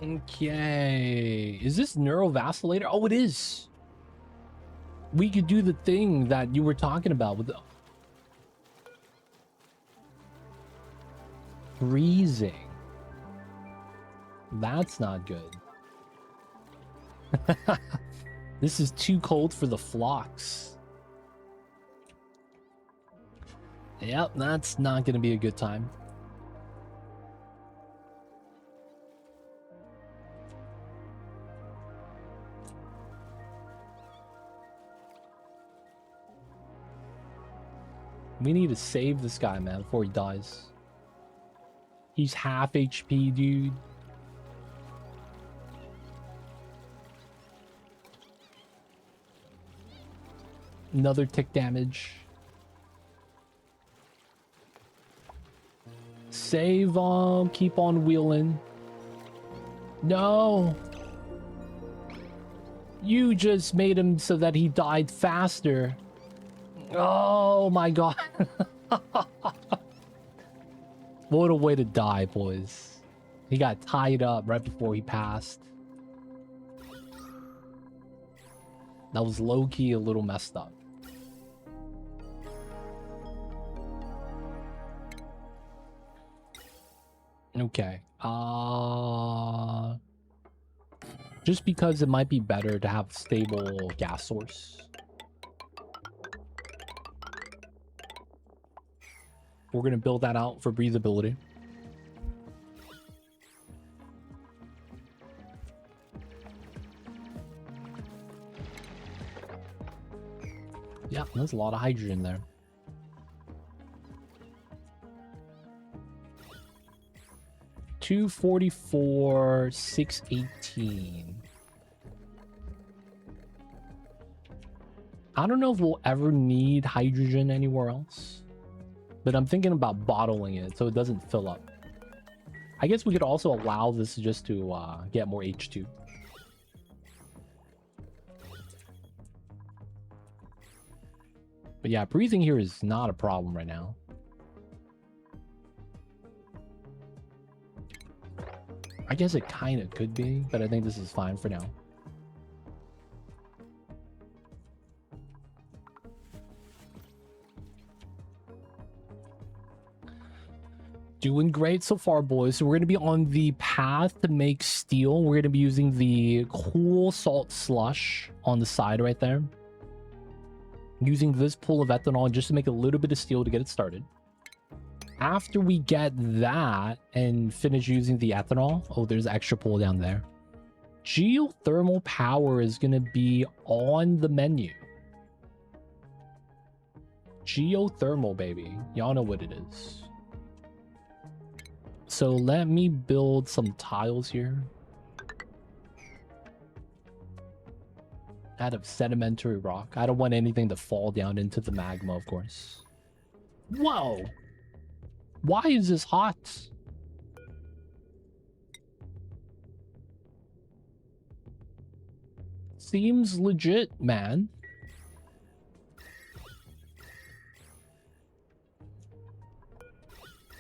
Okay. Is this neurovacillator? Oh, it is. We could do the thing that you were talking about with the... freezing. That's not good. This is too cold for the flocks. Yep, that's not going to be a good time. We need to save this guy, man, before he dies. He's half HP, dude. Another tick damage. Save, keep on wheeling. No. You just made him so that he died faster. Oh my god. What a way to die, boys. He got tied up right before he passed. That was low-key a little messed up. Okay. Just because it might be better to have a stable gas source. We're gonna build that out for breathability. Yeah, there's a lot of hydrogen there. $244, $618. I don't know if we'll ever need hydrogen anywhere else, but I'm thinking about bottling it so it doesn't fill up. I guess we could also allow this just to get more H2. But yeah, breathing here is not a problem right now. I guess it kind of could be, but I think this is fine for now. Doing great so far, boys. So we're going to be on the path to make steel. We're going to be using the cool salt slush on the side right there. Using this pool of ethanol just to make a little bit of steel to get it started. After we get that and finish using the ethanol... Oh, there's extra pool down there. Geothermal power is going to be on the menu. Geothermal, baby. Y'all know what it is. So let me build some tiles here. Out of sedimentary rock. I don't want anything to fall down into the magma, of course. Whoa! Why is this hot? Seems legit, man.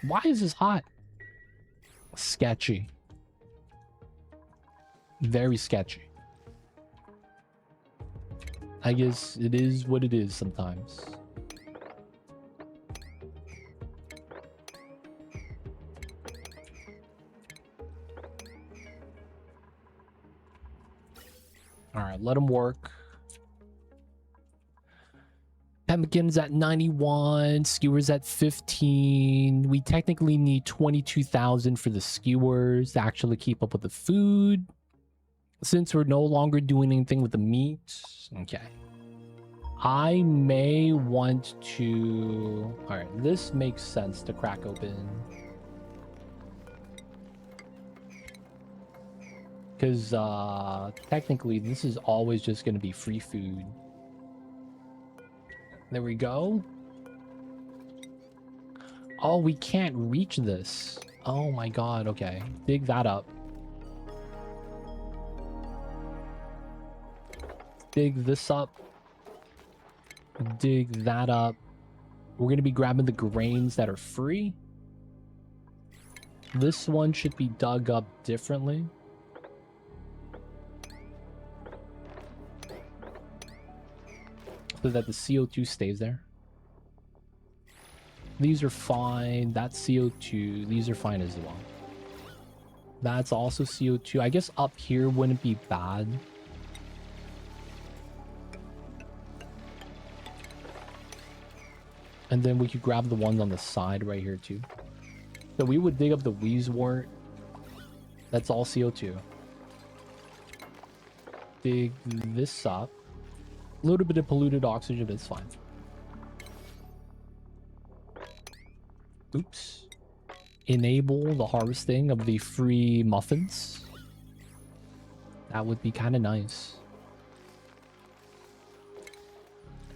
Why is this hot? Sketchy. Very sketchy. I guess it is what it is sometimes. Alright, let them work. Pemmican's at 91, skewers at 15. We technically need 22,000 for the skewers to actually keep up with the food. Since we're no longer doing anything with the meat. Okay. I may want to... Alright, this makes sense to crack open. Because technically this is always just going to be free food. There we go. Oh, we can't reach this. Oh my god, okay. Dig that up. Dig this up. Dig that up. We're going to be grabbing the grains that are free. This one should be dug up differently. So that the CO2 stays there. These are fine. That's CO2. These are fine as well. That's also CO2. I guess up here wouldn't be bad. And then we could grab the ones on the side right here too. So we would dig up the wheezewort. That's all CO2. Dig this up. A little bit of polluted oxygen, but it's fine. Oops. Enable the harvesting of the free muffins. That would be kind of nice.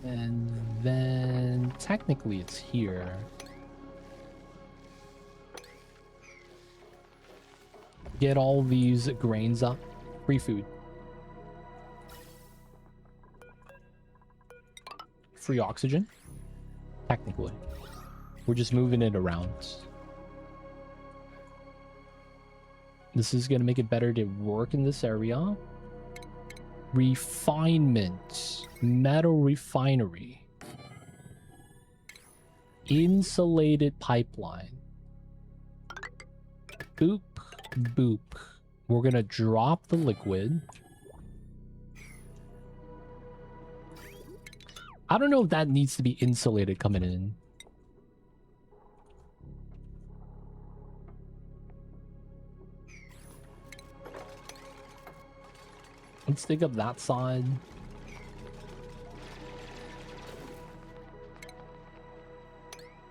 And then technically it's here. Get all these grains up. Free food. Free oxygen. Technically. We're just moving it around. This is going to make it better to work in this area. Refinement. Metal refinery. Insulated pipeline. Boop, boop. We're going to drop the liquid. I don't know if that needs to be insulated coming in. Let's dig up that side.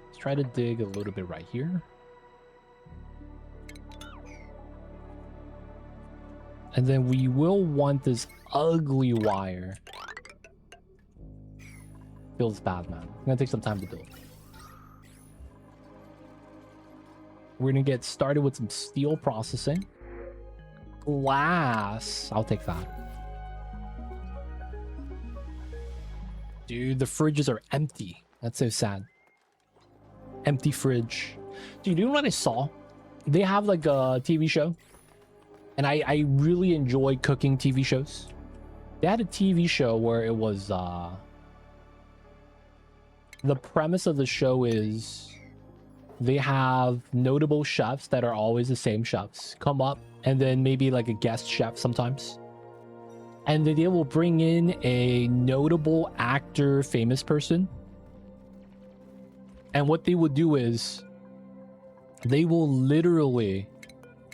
Let's try to dig a little bit right here. And then we will want this ugly wire. Feels bad, man. It's gonna take some time to build. We're gonna get started with some steel processing. Glass. I'll take that. Dude, the fridges are empty. That's so sad. Empty fridge. Dude, you know what I saw? They have like a TV show. And I really enjoy cooking TV shows. They had a TV show where it was... the premise of the show is... they have notable chefs that are always the same chefs come up. And then maybe like a guest chef sometimes. And then they will bring in a notable actor, famous person. And what they will do is they will literally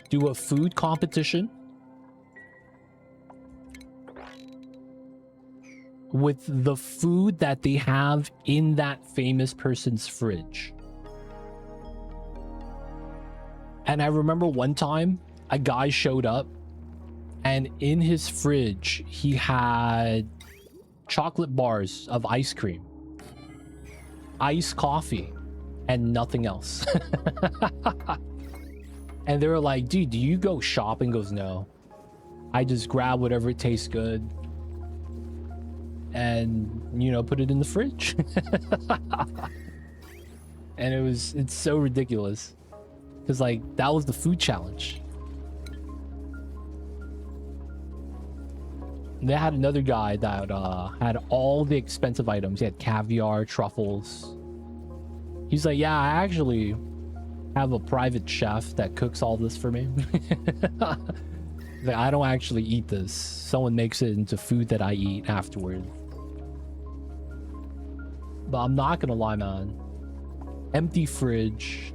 do a food competition with the food that they have in that famous person's fridge. And I remember one time a guy showed up and in his fridge he had chocolate bars of ice cream, iced coffee, and nothing else. And they were like, dude, do you go shopping? He goes, no. I just grab whatever it tastes good and, you know, put it in the fridge. And it's so ridiculous. Because, like, that was the food challenge. They had another guy that had all the expensive items. He had caviar, truffles. He's like, yeah, I actually have a private chef that cooks all this for me. Like, I don't actually eat this. Someone makes it into food that I eat afterward. But I'm not gonna lie, man. Empty fridge.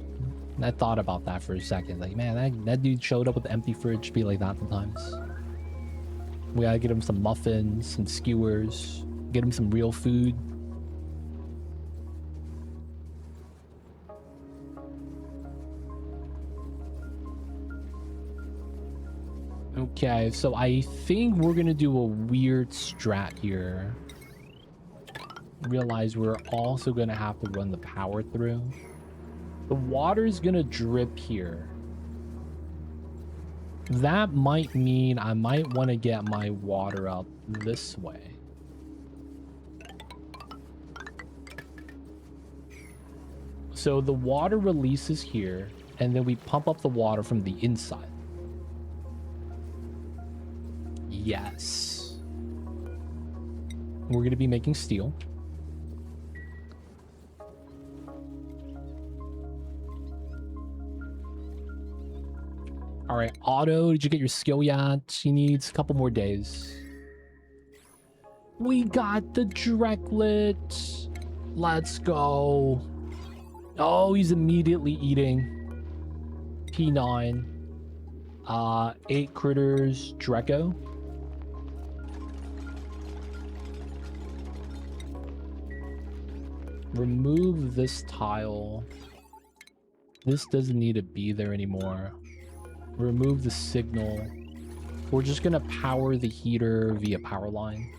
I thought about that for a second. Like, man, that dude showed up with the empty fridge. Be like that sometimes. We gotta get him some muffins, some skewers, get him some real food. Okay, so I think we're gonna do a weird strat here. Realize we're also gonna have to run the power through. The water's gonna drip here. That might mean I might want to get my water up this way. So the water releases here, and then we pump up the water from the inside. Yes. We're going to be making steel. All right, Otto, did you get your skill yet? She needs a couple more days. We got the Drecklet. Let's go. Oh, he's immediately eating. P9. 8 critters, Drecko. Remove this tile. This doesn't need to be there anymore. Remove the signal. We're just gonna power the heater via power line.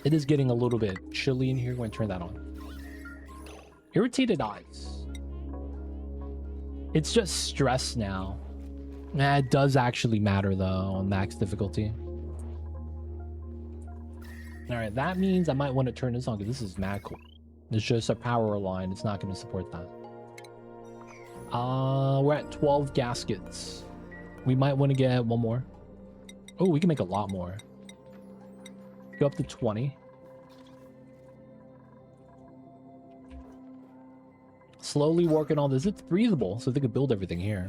It is getting a little bit chilly in here. I'm gonna turn that on. Irritated eyes. It's just stress now. It does actually matter though on max difficulty. All right, that means I might want to turn this on because this is mad cool. It's just a power line. It's not going to support that. We're at 12 gaskets. We might want to get one more. Oh, we can make a lot more. Go up to 20. Slowly working on this. It's breathable, so they could build everything here.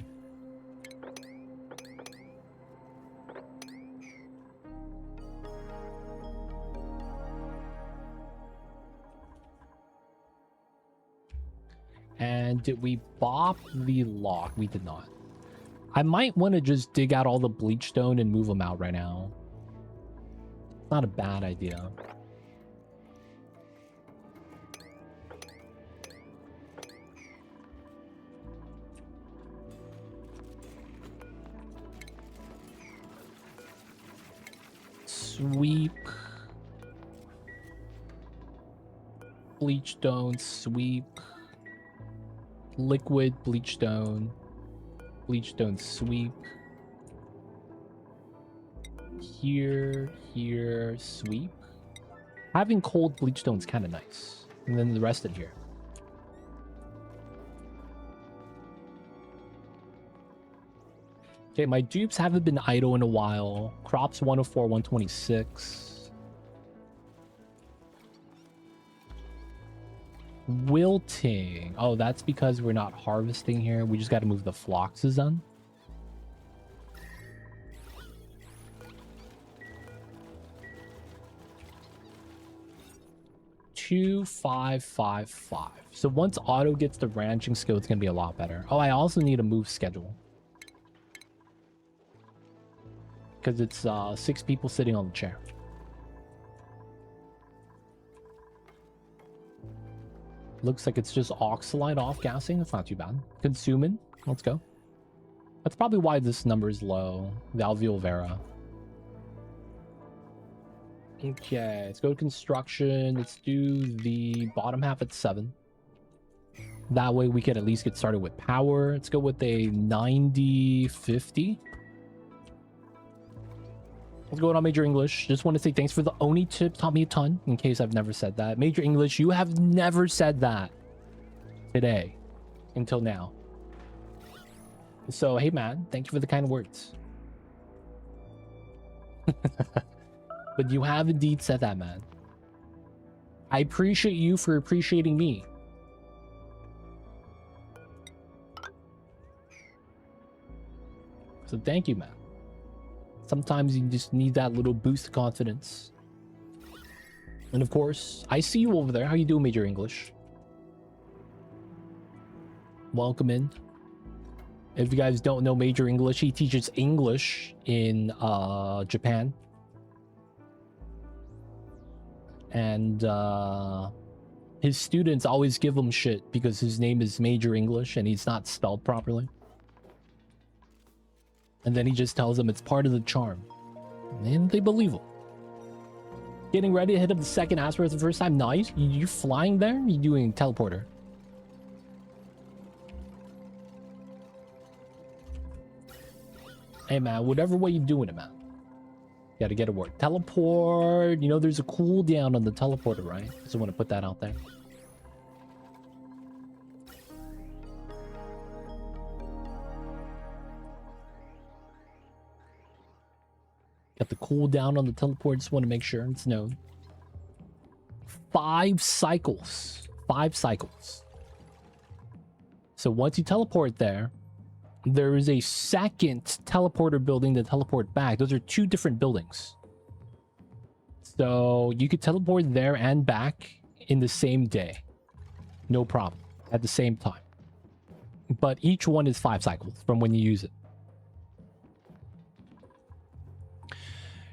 And did we bop the lock? We did not. I might want to just dig out all the bleach stone and move them out right now. Not a bad idea. Sweep. Bleach stone, sweep. Liquid bleach stone, sweep. Here, sweep. Having cold bleach stone is kind of nice. And then the rest in here. Okay, my dupes haven't been idle in a while. Crops 104, 126. Wilting. Oh, that's because we're not harvesting here. We just got to move the phloxes on. Two, 5, 5, 5. So once Auto gets the ranching skill, it's gonna be a lot better. Oh, I also need a move schedule because it's 6 people sitting on the chair. Looks like it's just oxalite off gassing. That's not too bad. Consuming. Let's go. That's probably why this number is low. The alveol vera. Okay, let's go to construction. Let's do the bottom half at 7. That way we can at least get started with power. Let's go with a 90-50. What's going on, Major English? Just want to say thanks for the Oni tip. Taught me a ton, in case I've never said that. Major English, you have never said that today until now. So, hey, man, thank you for the kind words. But you have indeed said that, man. I appreciate you for appreciating me. So thank you, man. Sometimes you just need that little boost of confidence. And of course, I see you over there. How you doing, Major English? Welcome in. If you guys don't know Major English, he teaches English in Japan. And his students always give him shit because his name is Major English and he's not spelled properly. And then he just tells them it's part of the charm. And they believe him. Getting ready to hit up the second asteroid for the first time. Nice. You flying there? You doing teleporter? Hey, man. Whatever way you doing it, man. Gotta get it work. Teleport. You know, there's a cooldown on the teleporter, right? Just want to put that out there. Got the cooldown on the teleport. Just want to make sure it's known. 5 cycles. 5 cycles. So once you teleport there, there is a second teleporter building to teleport back. Those are 2 different buildings. So you could teleport there and back in the same day. No problem. At the same time. But each one is 5 cycles from when you use it.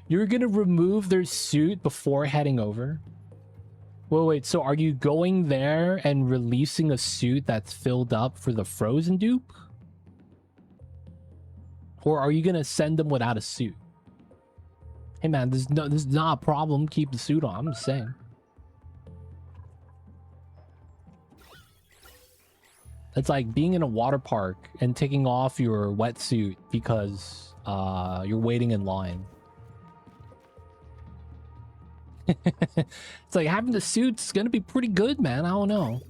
You're going to remove their suit before heading over? Wait, so are you going there and releasing a suit that's filled up for the frozen dupe? Or are you going to send them without a suit? Hey man, this is not a problem. Keep the suit on. I'm just saying. It's like being in a water park and taking off your wetsuit because you're waiting in line. It's like having the suit's gonna be pretty good, man. I don't know.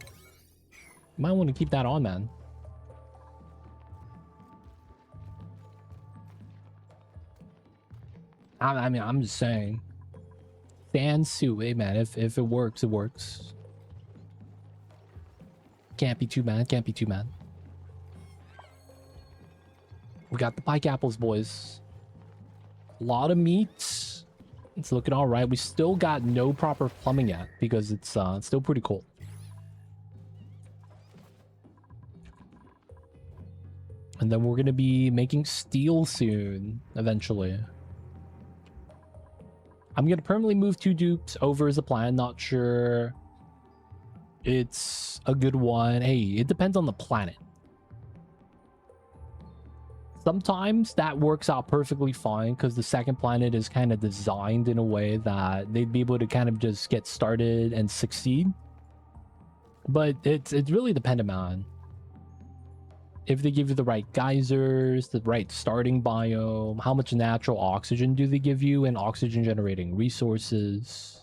You might want to keep that on, man. I mean, I'm just saying. Fan suit, hey man, if it works, it works. Can't be too bad, can't be too bad. We got the pike apples, boys. A lot of meats. It's looking all right. We still got no proper plumbing yet because it's still pretty cold. And then we're gonna be making steel soon, eventually. I'm gonna permanently move 2 dupes over as a plan. Not sure it's a good one. Hey, it depends on the planet. Sometimes that works out perfectly fine because the second planet is kind of designed in a way that they'd be able to kind of just get started and succeed. But it's really dependent on if they give you the right geysers, the right starting biome, how much natural oxygen do they give you, and oxygen generating resources.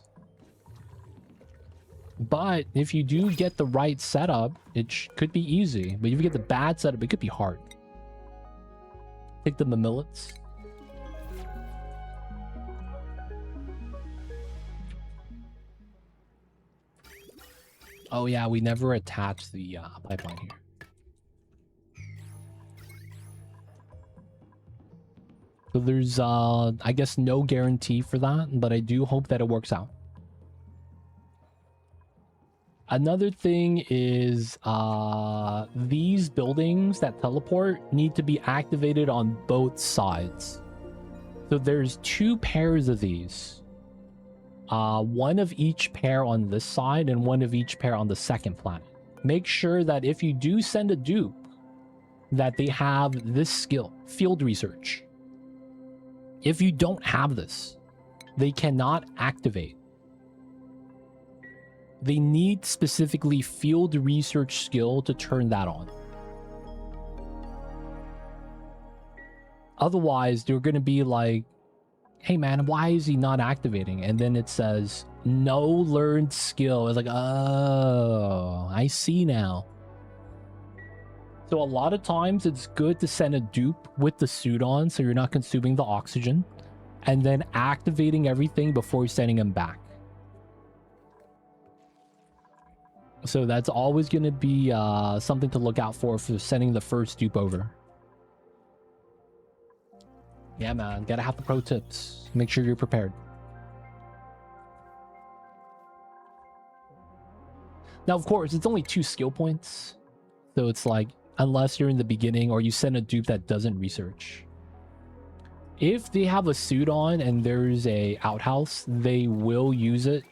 But if you do get the right setup, it could be easy. But if you get the bad setup, it could be hard. Take the millets. Oh yeah, we never attached the pipeline here. So there's, I guess, no guarantee for that, but I do hope that it works out. Another thing is, these buildings that teleport need to be activated on both sides. So there's 2 pairs of these. One of each pair on this side and one of each pair on the second planet. Make sure that if you do send a dupe, that they have this skill, field research. If you don't have this, they cannot activate. They need specifically field research skill to turn that on. Otherwise, they're going to be like, hey man, why is he not activating? And then it says, no learned skill. It's like, oh, I see now. So a lot of times it's good to send a dupe with the suit on so you're not consuming the oxygen, and then activating everything before sending him back. So that's always going to be something to look out for sending the first dupe over. Yeah, man. Gotta have the pro tips. Make sure you're prepared. Now, of course, it's only 2 skill points. So it's like, unless you're in the beginning or you send a dupe that doesn't research. If they have a suit on and there's a outhouse, they will use it.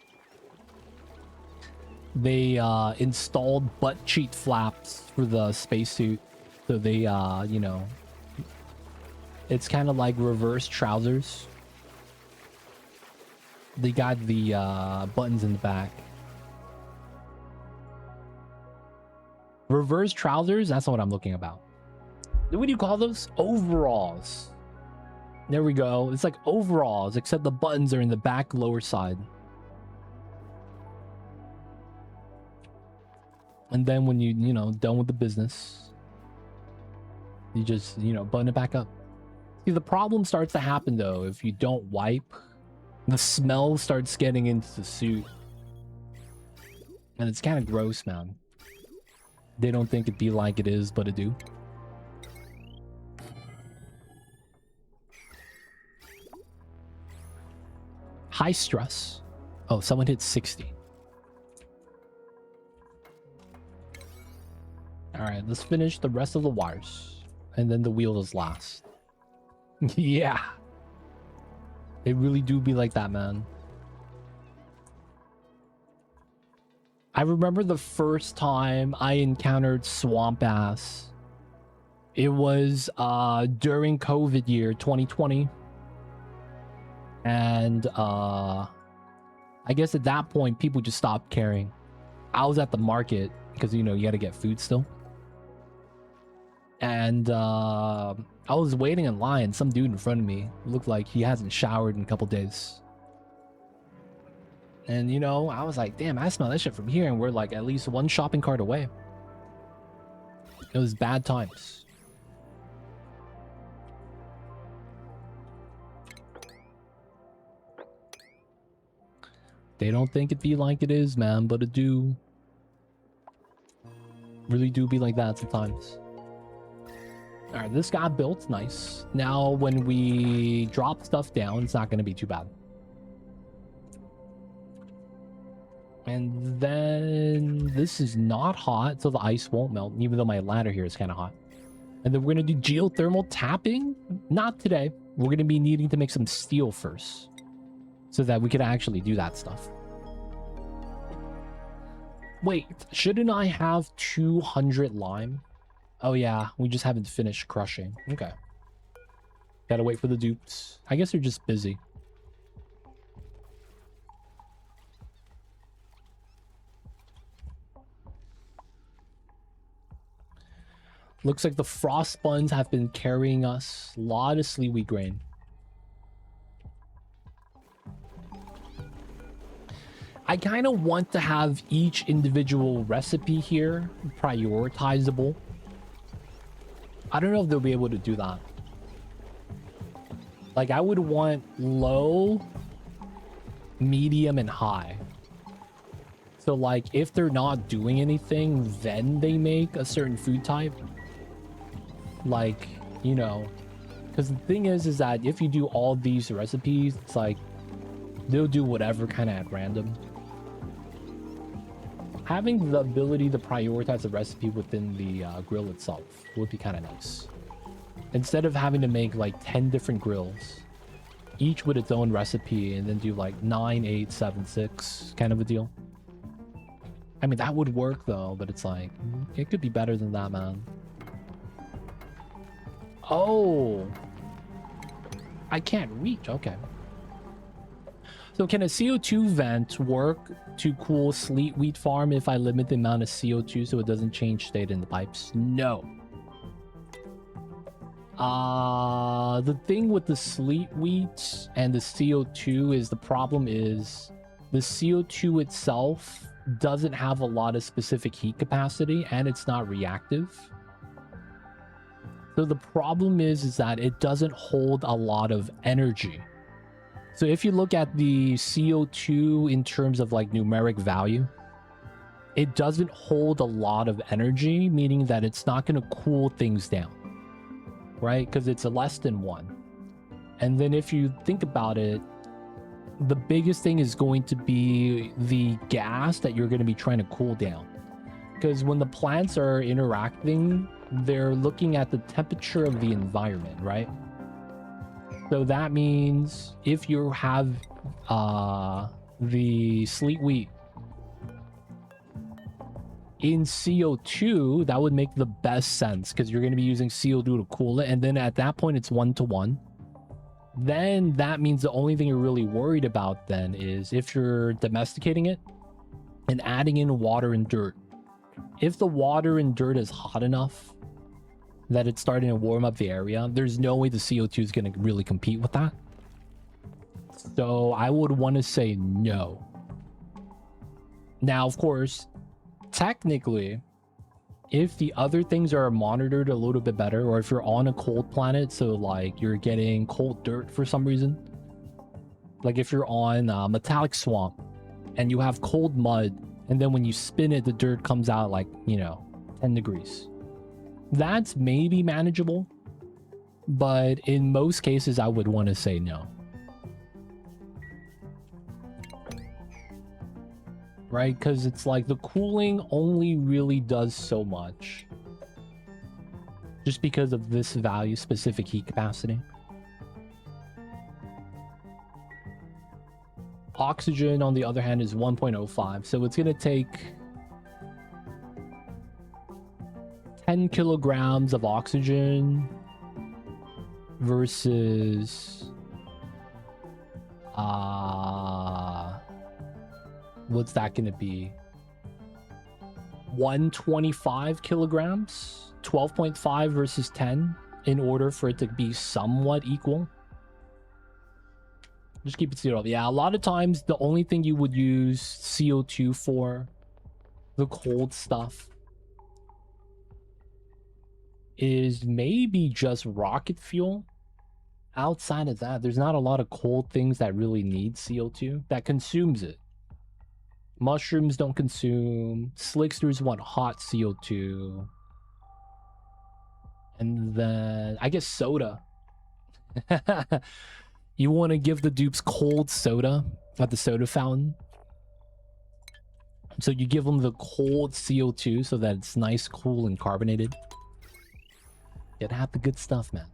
They installed butt cheek flaps for the spacesuit. So they, you know, it's kind of like reverse trousers. They got the buttons in the back. Reverse trousers? That's not what I'm looking about. What do you call those? Overalls. There we go. It's like overalls, except the buttons are in the back lower side. And then when you know, done with the business, you just, you know, button it back up. See, the problem starts to happen, though, if you don't wipe. The smell starts getting into the suit. And it's kind of gross, man. They don't think it be like it is, but it do. High stress. Oh, someone hit 60. Alright, let's finish the rest of the wires. And then the wheel is last. Yeah. It really do be like that, man. I remember the first time I encountered swamp ass. It was during COVID year 2020. And I guess at that point people just stopped caring. I was at the market because, you know, you got to get food still. And I was waiting in line. Some dude in front of me looked like he hasn't showered in a couple days. And, you know, I was like, damn, I smell that shit from here. And we're like at least one shopping cart away. It was bad times. They don't think it be like it is, man, but it do. Really do be like that sometimes. Alright, this got built. Nice. Now, when we drop stuff down, it's not going to be too bad. And then this is not hot, so the ice won't melt, even though my ladder here is kind of hot. And then we're going to do geothermal tapping. Not today. We're going to be needing to make some steel first, so that we can actually do that stuff. Wait, shouldn't I have 200 lime? Oh yeah, we just haven't finished crushing. Okay. Gotta wait for the dupes. I guess they're just busy. Looks like the frost buns have been carrying us. A lot of sleet grain. I kind of want to have each individual recipe here prioritizable. I don't know if they'll be able to do that. Like, I would want low, medium, and high. So, like, if they're not doing anything, then they make a certain food type. Like, you know, because the thing is that if you do all these recipes, it's like, they'll do whatever kind of at random. Having the ability to prioritize the recipe within the grill itself would be kind of nice. Instead of having to make like 10 different grills, each with its own recipe, and then do like 9, 8, 7, 6 kind of a deal. I mean, that would work though, but it's like, it could be better than that, man. Oh, I can't reach. Okay. So can a CO2 vent work to cool sleet wheat farm if I limit the amount of CO2 so it doesn't change state in the pipes? No. The thing with the sleet wheat and the CO2 is the problem is the CO2 itself doesn't have a lot of specific heat capacity and it's not reactive. So the problem is that it doesn't hold a lot of energy. So if you look at the CO2 in terms of like numeric value, it doesn't hold a lot of energy, meaning that it's not going to cool things down, right? Because it's a less than 1. And then if you think about it, the biggest thing is going to be the gas that you're going to be trying to cool down. Because when the plants are interacting, they're looking at the temperature of the environment, right? So that means if you have the sleet wheat in CO2, that would make the best sense because you're going to be using CO2 to cool it. And then at that point, it's 1-to-1. Then that means the only thing you're really worried about then is if you're domesticating it and adding in water and dirt. If the water and dirt is hot enough that it's starting to warm up the area, there's no way the CO2 is going to really compete with that. So I would want to say no. Now, of course, technically, if the other things are monitored a little bit better, or if you're on a cold planet, so like you're getting cold dirt for some reason, like if you're on metallic swamp and you have cold mud, and then when you spin it, the dirt comes out like, you know, 10 degrees. That's maybe manageable, but in most cases, I would want to say no. Right? Because it's like the cooling only really does so much. Just because of this value, specific heat capacity. Oxygen, on the other hand, is 1.05. So it's going to take 10 kilograms of oxygen versus what's that gonna be? 125 kilograms, 12.5 versus 10, in order for it to be somewhat equal. Just keep it 0. Yeah, a lot of times the only thing you would use CO2 for, the cold stuff, is maybe just rocket fuel. Outside of that, there's not a lot of cold things that really need CO2 that consumes it. Mushrooms don't consume. Slicksters want hot CO2. And then I guess soda. You want to give the dupes cold soda at the soda fountain. So you give them the cold CO2 so that it's nice, cool, and carbonated. Gotta have the good stuff, man.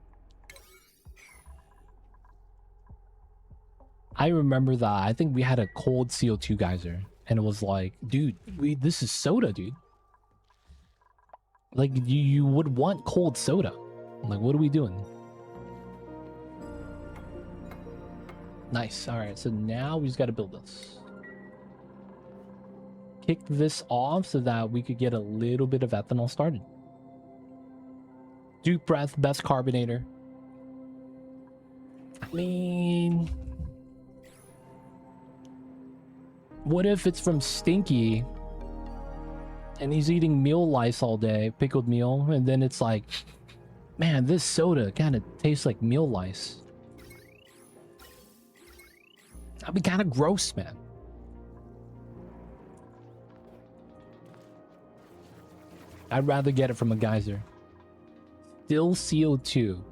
I remember that. I think we had a cold CO2 geyser. And it was like, dude, this is soda, dude. Like, you would want cold soda. Like, what are we doing? Nice. All right, so now we just got to build this. Kick this off so that we could get a little bit of ethanol started. Dupe breath, best carbonator. I mean, what if it's from Stinky and he's eating meal lice all day, pickled meal, and then it's like, man, this soda kind of tastes like meal lice. That'd be kind of gross, man. I'd rather get it from a geyser. Still CO2.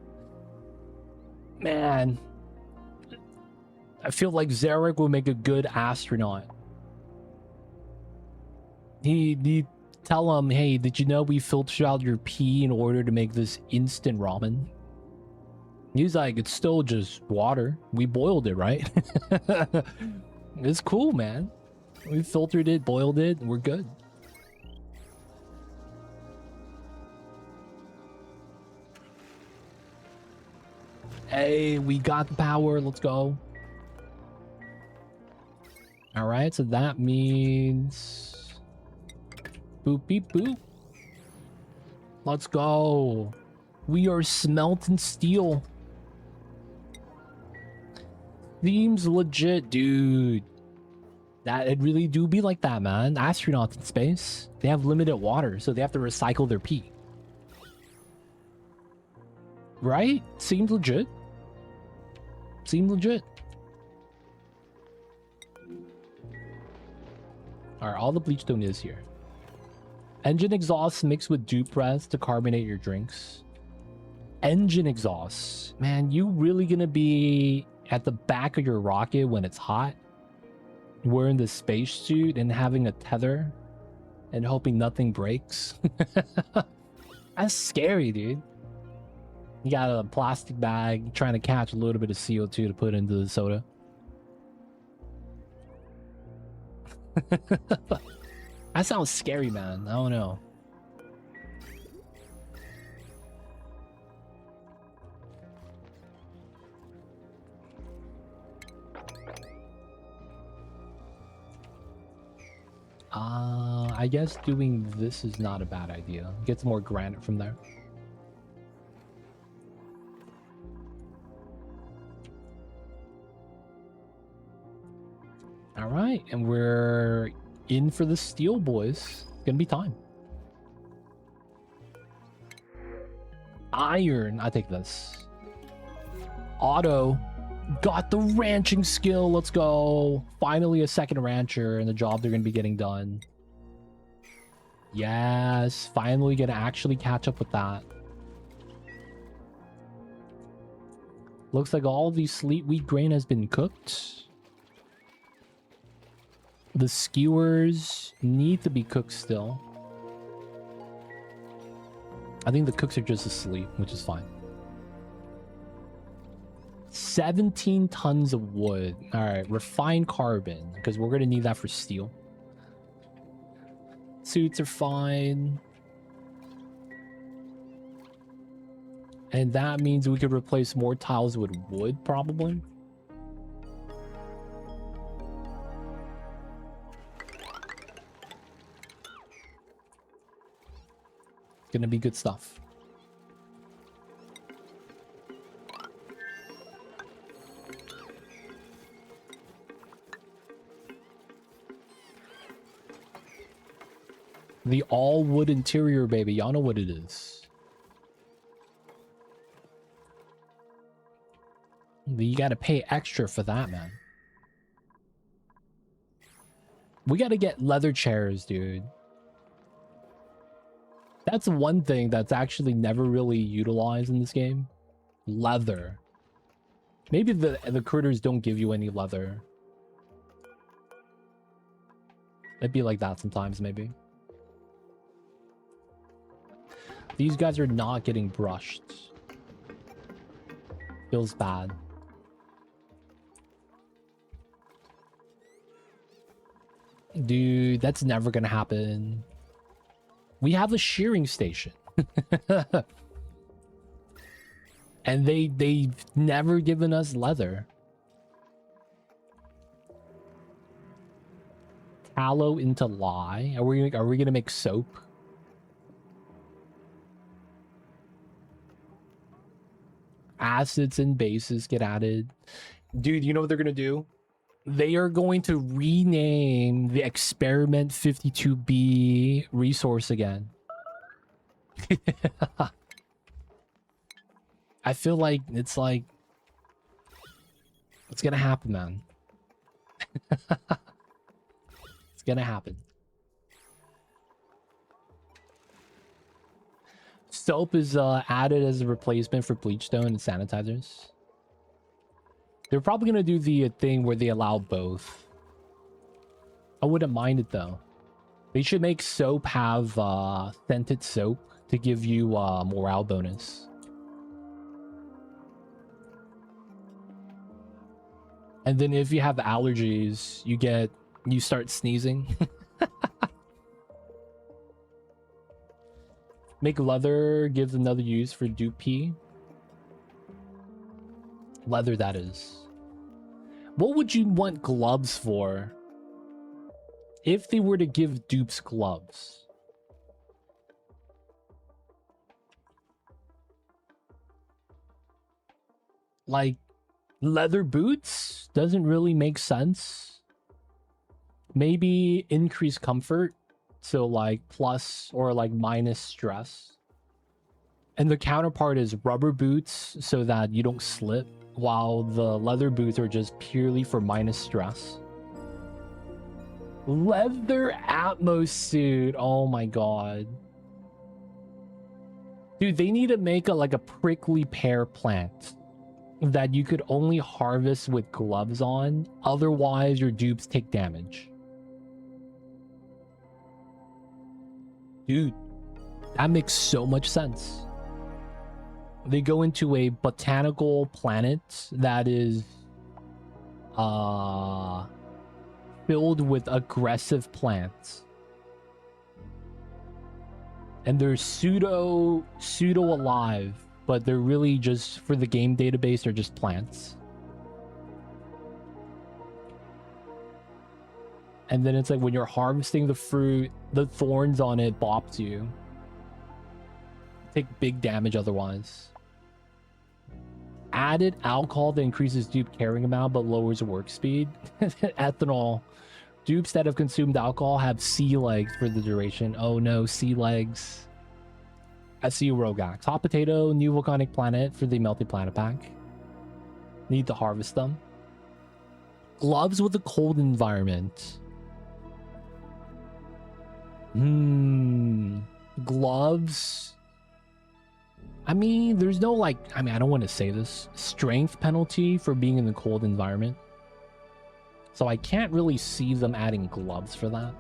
Man. I feel like Zarek will make a good astronaut. He tell him, hey, did you know we filtered out your pee in order to make this instant ramen? He's like, it's still just water. We boiled it, right? It's cool, man. We filtered it, boiled it, and we're good. Hey, we got the power. Let's go. All right, so that means boop beep boop. Let's go. We are smelting steel. Seems legit, dude. That it really do be like that, man. Astronauts in space, they have limited water, so they have to recycle their pee. Right? Seems legit. Seems legit. Alright, all the bleachstone is here. Engine exhaust mixed with dupe breath to carbonate your drinks. Engine exhaust. Man, you really gonna be at the back of your rocket when it's hot, wearing the spacesuit and having a tether and hoping nothing breaks? That's scary, dude. You got a plastic bag trying to catch a little bit of CO2 to put into the soda. That sounds scary, man. I don't know. I guess doing this is not a bad idea. Get some more granite from there. All right, and we're in for the steel, boys. It's gonna be time. Iron, I take this. Auto, got the ranching skill. Let's go. Finally a second rancher and the job they're gonna be getting done. Yes, finally gonna actually catch up with that. Looks like all the sleet wheat grain has been cooked. The skewers need to be cooked still. I think the cooks are just asleep, which is fine. 17 tons of wood. All right, refined carbon, because we're going to need that for steel. Suits are fine. And that means we could replace more tiles with wood, probably. Gonna be good stuff. The all wood interior, baby. Y'all know what it is. You gotta pay extra for that, man. We gotta get leather chairs, dude. That's one thing that's actually never really utilized in this game. Leather. Maybe the critters don't give you any leather. It'd be like that sometimes, maybe. These guys are not getting brushed. Feels bad. Dude, that's never gonna happen. We have a shearing station. And they've never given us leather. Tallow into lye. Are we gonna make soap? Acids and bases get added. Dude, you know what they're gonna do? They are going to rename the Experiment 52B resource again. I feel like it's gonna happen, man. It's gonna happen. Soap is added as a replacement for bleach stone and sanitizers. They're probably gonna do the thing where they allow both. I wouldn't mind it though. They should make soap have scented soap to give you morale bonus. And then if you have allergies, you start sneezing. Make leather gives another use for dupe pee. Leather, that is. What would you want gloves for? If they were to give dupes gloves. Like, leather boots doesn't really make sense. Maybe increase comfort. So like plus or like minus stress. And the counterpart is rubber boots so that you don't slip, while the leather boots are just purely for minus stress. Leather Atmos suit. Oh my god. Dude, they need to make a prickly pear plant that you could only harvest with gloves on. Otherwise, your dupes take damage. Dude, that makes so much sense. They go into a botanical planet that is filled with aggressive plants. And they're pseudo alive, but they're really just, for the game database, they're just plants. And then it's like when you're harvesting the fruit, the thorns on it bops you. Take big damage otherwise. Added alcohol that increases dupe carrying amount but lowers work speed. Ethanol. Dupes that have consumed alcohol have sea legs for the duration. Oh no, sea legs. I see you, Rogax. Hot potato, new volcanic planet for the Melted Planet Pack. Need to harvest them. Gloves with a cold environment. Gloves. I mean, there's no I don't want to say this. Strength penalty for being in the cold environment. So I can't really see them adding gloves for that.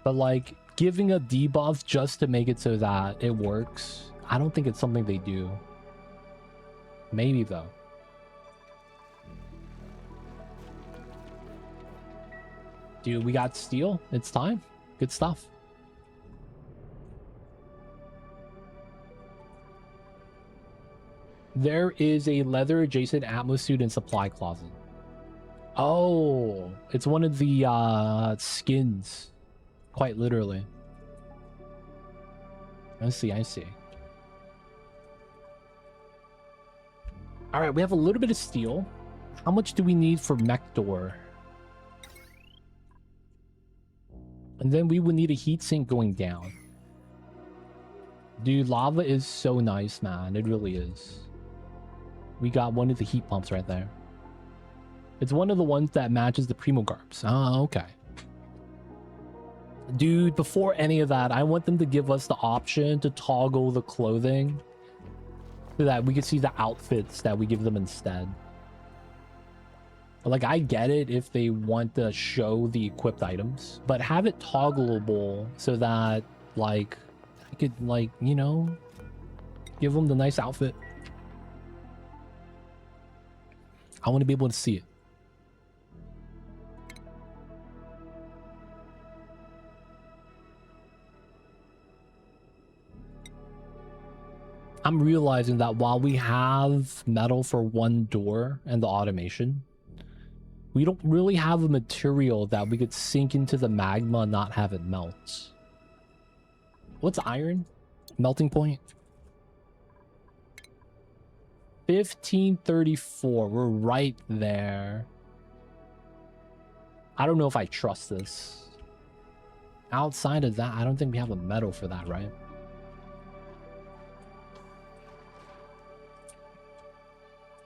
But giving a debuff just to make it so that it works, I don't think it's something they do. Maybe though. Dude, we got steel. It's time. Good stuff. There is a leather adjacent Atmos suit and supply closet. Oh, it's one of the skins. Quite literally. I see, I see. All right, we have a little bit of steel. How much do we need for mech door? And then we would need a heatsink going down. Dude, lava is so nice, man. It really is. We got one of the heat pumps right there. It's one of the ones that matches the Primo Garbs. Oh, okay. Dude, before any of that, I want them to give us the option to toggle the clothing so that we can see the outfits that we give them instead. Like, I get it if they want to show the equipped items, but have it toggleable so that, like, I could, like, you know, give them the nice outfit. I want to be able to see it. I'm realizing that while we have metal for one door and the automation, we don't really have a material that we could sink into the magma and not have it melt. What's iron? Melting point? 1534. We're right there. I don't know if I trust this. Outside of that, I don't think we have a metal for that, right?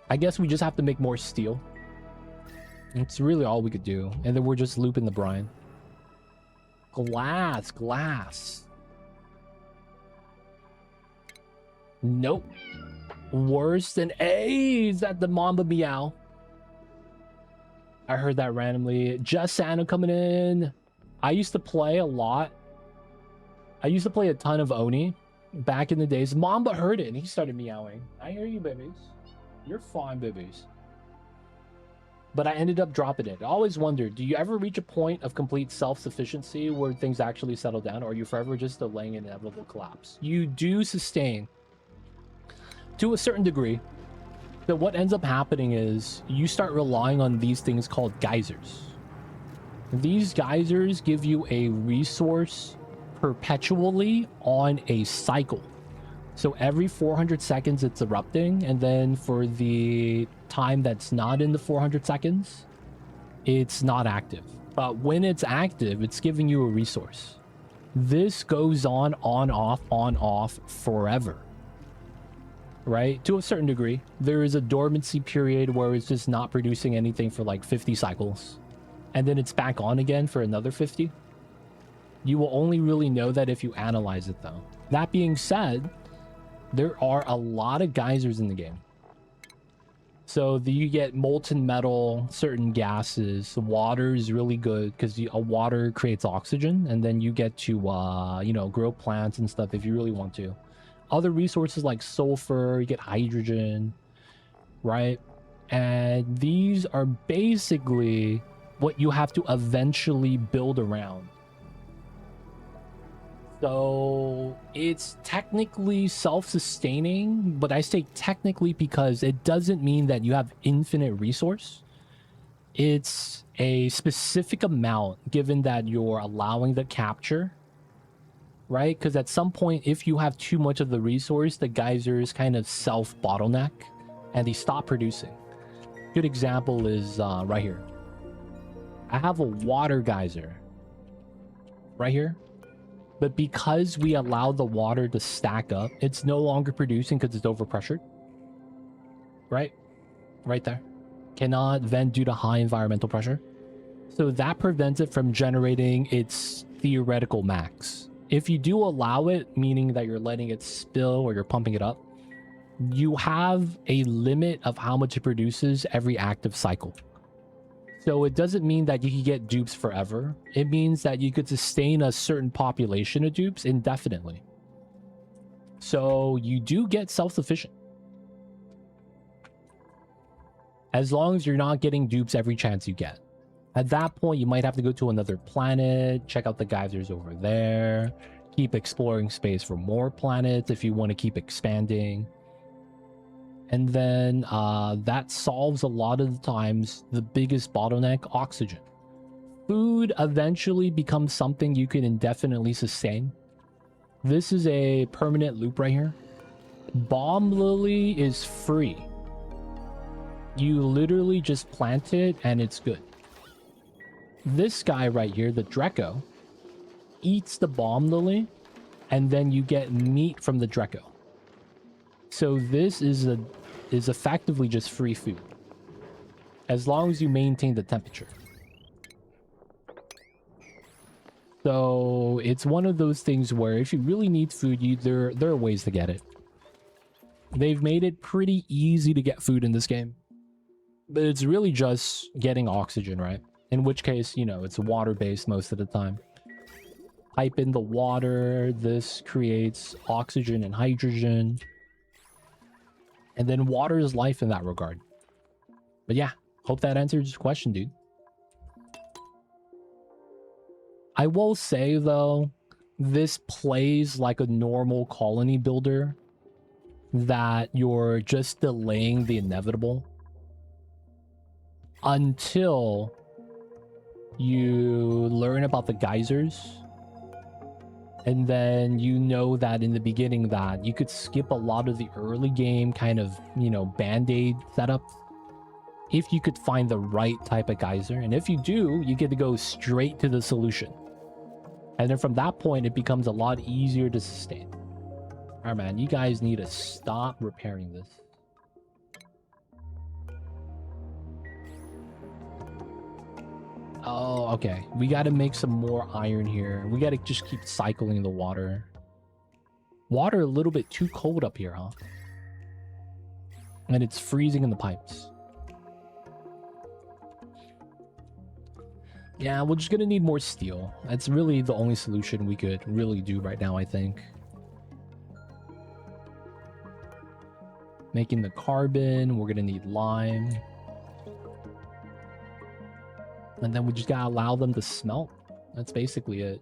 I guess we just have to make more steel. It's really all we could do. And then we're just looping the brine. Glass, glass. Nope. Worse than A's at the Mamba Meow. I heard that randomly. Just Santa coming in. I used to play a lot. I used to play a ton of Oni back in the days. Mamba heard it and he started meowing. I hear you, babies. You're fine, babies. But I ended up dropping it. I always wondered, do you ever reach a point of complete self-sufficiency where things actually settle down, or are you forever just delaying an inevitable collapse? You do sustain to a certain degree. So what ends up happening is you start relying on these things called geysers. These geysers give you a resource perpetually on a cycle. So every 400 seconds it's erupting, and then for the time that's not in the 400 seconds, it's not active. But when it's active, it's giving you a resource. This goes on off forever. Right? To a certain degree. There is a dormancy period where it's just not producing anything for like 50 cycles. And then it's back on again for another 50. You will only really know that if you analyze it though. That being said, there are a lot of geysers in the game. So you get molten metal, certain gases. Water is really good because water creates oxygen, and then you get to, you know, grow plants and stuff if you really want to. Other resources like sulfur, you get hydrogen, right? And these are basically what you have to eventually build around. So it's technically self-sustaining, but I say technically because it doesn't mean that you have infinite resource. It's a specific amount given that you're allowing the capture, right? Because at some point, if you have too much of the resource, the geysers kind of self-bottleneck and they stop producing. Good example is right here. I have a water geyser right here. But because we allow the water to stack up, it's no longer producing because it's overpressured. Right? Right there. Cannot vent due to high environmental pressure. So that prevents it from generating its theoretical max. If you do allow it, meaning that you're letting it spill or you're pumping it up, you have a limit of how much it produces every active cycle. So it doesn't mean that you can get dupes forever. It means that you could sustain a certain population of dupes indefinitely. So you do get self-sufficient. As long as you're not getting dupes every chance you get. At that point, you might have to go to another planet, check out the geysers over there, keep exploring space for more planets if you want to keep expanding. And then that solves a lot of the times the biggest bottleneck, oxygen. Food eventually becomes something you can indefinitely sustain. This is a permanent loop right here. Bomb Lily is free. You literally just plant it and it's good. This guy right here, the Drecko, eats the Bomb Lily and then you get meat from the Drecko. So this is effectively just free food. As long as you maintain the temperature. So it's one of those things where if you really need food, there are ways to get it. They've made it pretty easy to get food in this game. But it's really just getting oxygen, right? In which case, you know, it's water-based most of the time. Pipe in the water. This creates oxygen and hydrogen. And then water is life in that regard. But yeah, hope that answers your question, dude. I will say, though, this plays like a normal colony builder. That you're just delaying the inevitable. Until you learn about the geysers. And then you know that in the beginning that you could skip a lot of the early game kind of, you know, band-aid setup. If you could find the right type of geyser. And if you do, you get to go straight to the solution. And then from that point, it becomes a lot easier to sustain. Alright, man, you guys need to stop repairing this. Oh, okay. We gotta make some more iron here. We gotta just keep cycling the water. Water a little bit too cold up here, huh? And it's freezing in the pipes. Yeah, we're just gonna need more steel. That's really the only solution we could really do right now, I think. Making the carbon, we're gonna need lime. And then we just gotta allow them to smelt. That's basically it.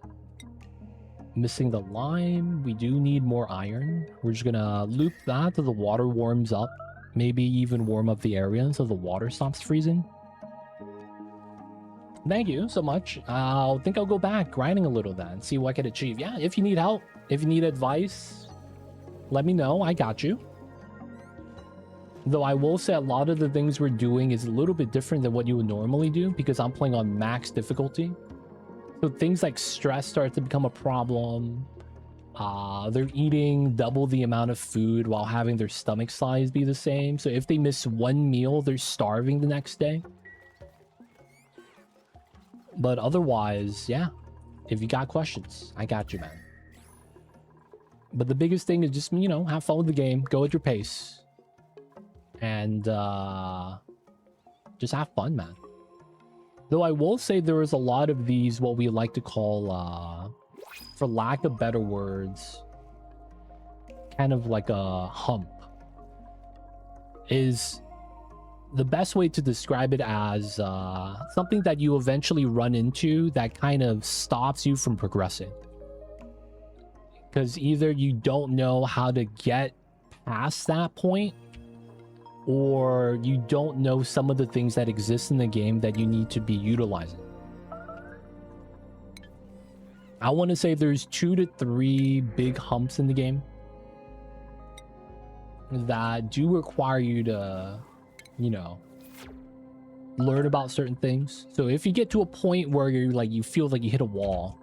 Missing the lime, we do need more iron. We're just gonna loop that till the water warms up. Maybe even warm up the area so the water stops freezing. Thank you so much. I think I'll go back grinding a little then, see what I can achieve. Yeah, if you need help, if you need advice, let me know. I got you. Though I will say a lot of the things we're doing is a little bit different than what you would normally do because I'm playing on max difficulty. So things like stress start to become a problem. They're eating double the amount of food while having their stomach size be the same. So if they miss one meal, they're starving the next day. But otherwise, yeah. If you got questions, I got you, man. But the biggest thing is just, you know, have fun with the game. Go at your pace. And just have fun, man. Though I will say there is a lot of these, what we like to call, for lack of better words, kind of like a hump. Is the best way to describe it as something that you eventually run into that kind of stops you from progressing. Because either you don't know how to get past that point, or you don't know some of the things that exist in the game that you need to be utilizing. I want to say there's 2 to 3 big humps in the game that do require you to, you know, learn about certain things. So if you get to a point where you're like, you feel like you hit a wall,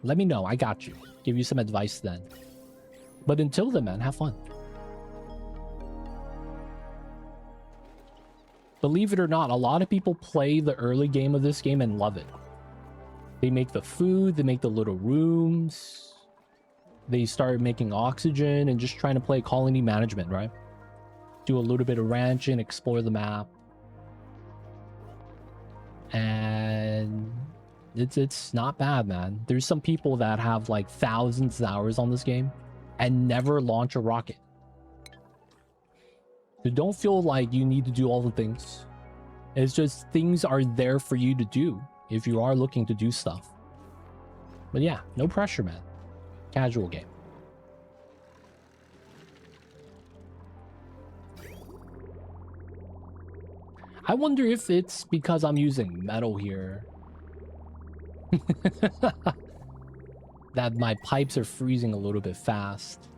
let me know. I got you. Give you some advice then. But until then, man, have fun. Believe it or not, a lot of people play the early game of this game and love it. They make the food, they make the little rooms, they start making oxygen and just trying to play colony management, right? Do a little bit of ranching, explore the map. And it's not bad, man. There's some people that have like thousands of hours on this game and never launch a rocket. So don't feel like you need to do all the things. It's just things are there for you to do if you are looking to do stuff. But yeah, no pressure, man. Casual game. I wonder if it's because I'm using metal here. that my pipes are freezing a little bit fast.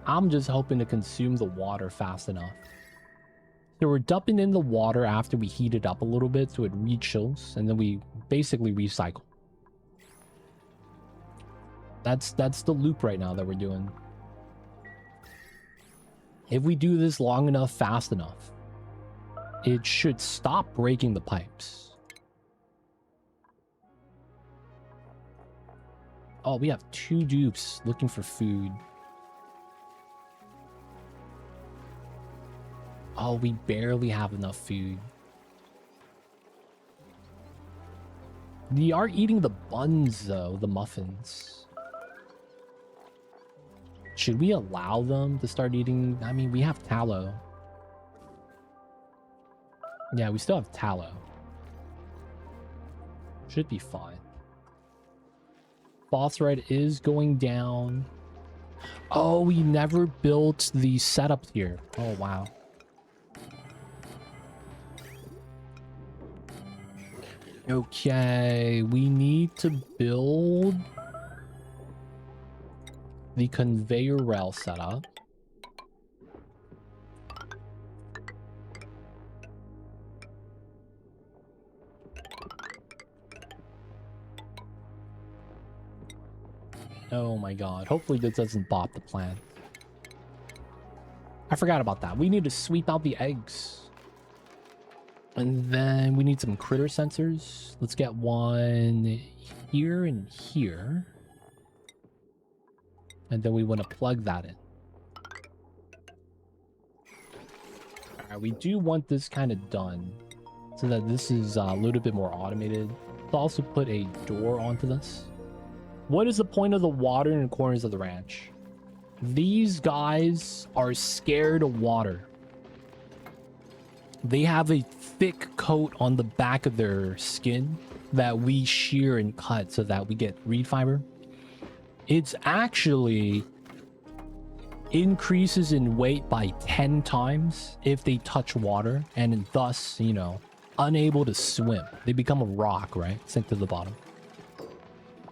I'm just hoping to consume the water fast enough. So we're dumping in the water after we heat it up a little bit so it re-chills, and then we basically recycle. That's the loop right now that we're doing. If we do this long enough, fast enough, it should stop breaking the pipes. Oh, we have 2 dupes looking for food. Oh, we barely have enough food. They are eating the buns, though, the muffins. Should we allow them to start eating? I mean, we have tallow. Yeah, we still have tallow. Should be fine. Phosphorite is going down. Oh, we never built the setup here. Oh, wow. Okay, we need to build the conveyor rail setup. Oh my god, hopefully this doesn't bop the plant. I forgot about that. We need to sweep out the eggs. And then we need some critter sensors. Let's get one here and here. And then we want to plug that in. Alright, we do want this kind of done so that this is a little bit more automated. Let's also put a door onto this. What is the point of the water in the corners of the ranch? These guys are scared of water. They have a thick coat on the back of their skin that we shear and cut so that we get reed fiber. It's actually increases in weight by 10 times if they touch water, and thus, you know, unable to swim. They become a rock, right? Sink to the bottom.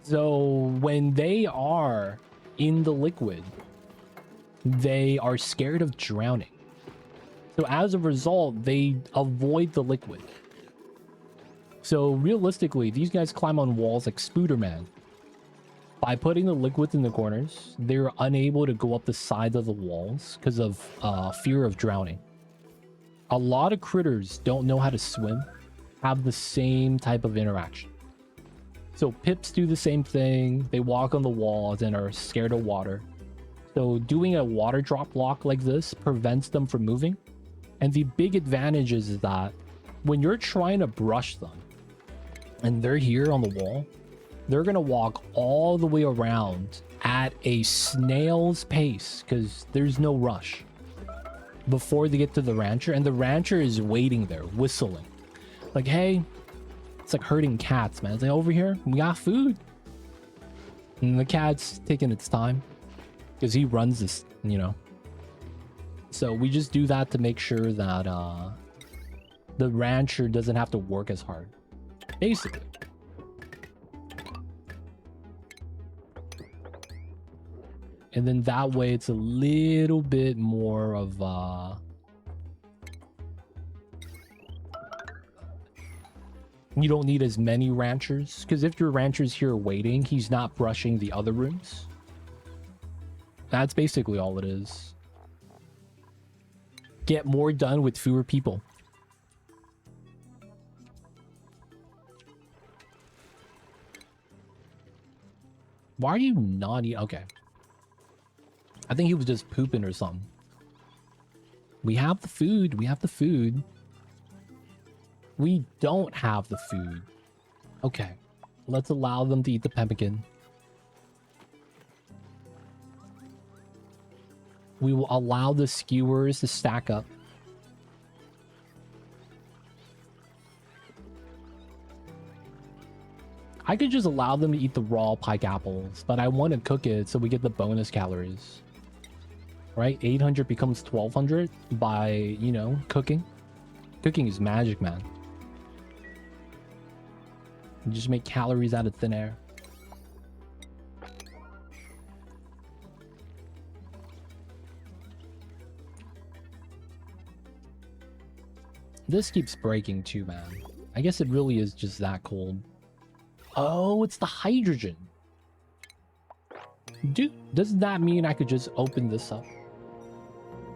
So when they are in the liquid, they are scared of drowning. So as a result, they avoid the liquid. So realistically, these guys climb on walls like Spooderman. By putting the liquids in the corners, they're unable to go up the sides of the walls because of fear of drowning. A lot of critters don't know how to swim, have the same type of interaction. So pips do the same thing. They walk on the walls and are scared of water. So doing a water drop block like this prevents them from moving. And the big advantage is that when you're trying to brush them and they're here on the wall, they're going to walk all the way around at a snail's pace because there's no rush before they get to the rancher. And the rancher is waiting there, whistling. Like, hey, it's like herding cats, man. It's like, over here, we got food. And the cat's taking its time because he runs this, you know. So we just do that to make sure that the rancher doesn't have to work as hard, basically. And then that way it's a little bit more of you don't need as many ranchers, because if your rancher's here waiting, he's not brushing the other rooms. That's basically all it is. Get more done with fewer people. Why are you not eating? Okay. I think he was just pooping or something. We have the food. We have the food. We don't have the food. Okay. Let's allow them to eat the pemmican. We will allow the skewers to stack up. I could just allow them to eat the raw pike apples, but I want to cook it so we get the bonus calories. right? 800 becomes 1200 by, you know, cooking. Cooking is magic, man. You just make calories out of thin air. This keeps breaking too, man. I guess it really is just that cold. Oh, it's the hydrogen. Dude, does that mean I could just open this up?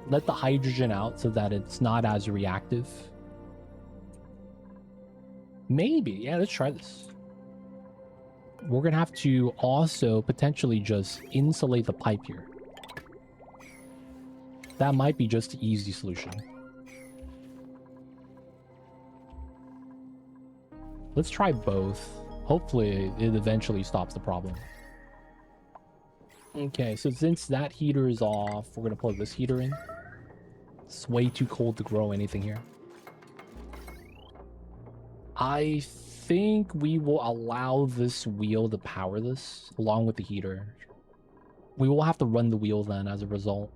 Let the hydrogen out so that it's not as reactive? Maybe. Yeah, let's try this. We're gonna have to also potentially just insulate the pipe here. That might be just the easy solution. Let's try both. Hopefully it eventually stops the problem. Okay, so since that heater is off, we're gonna plug this heater in. It's way too cold to grow anything here. I think we will allow this wheel to power this along with the heater. We will have to run the wheel then as a result.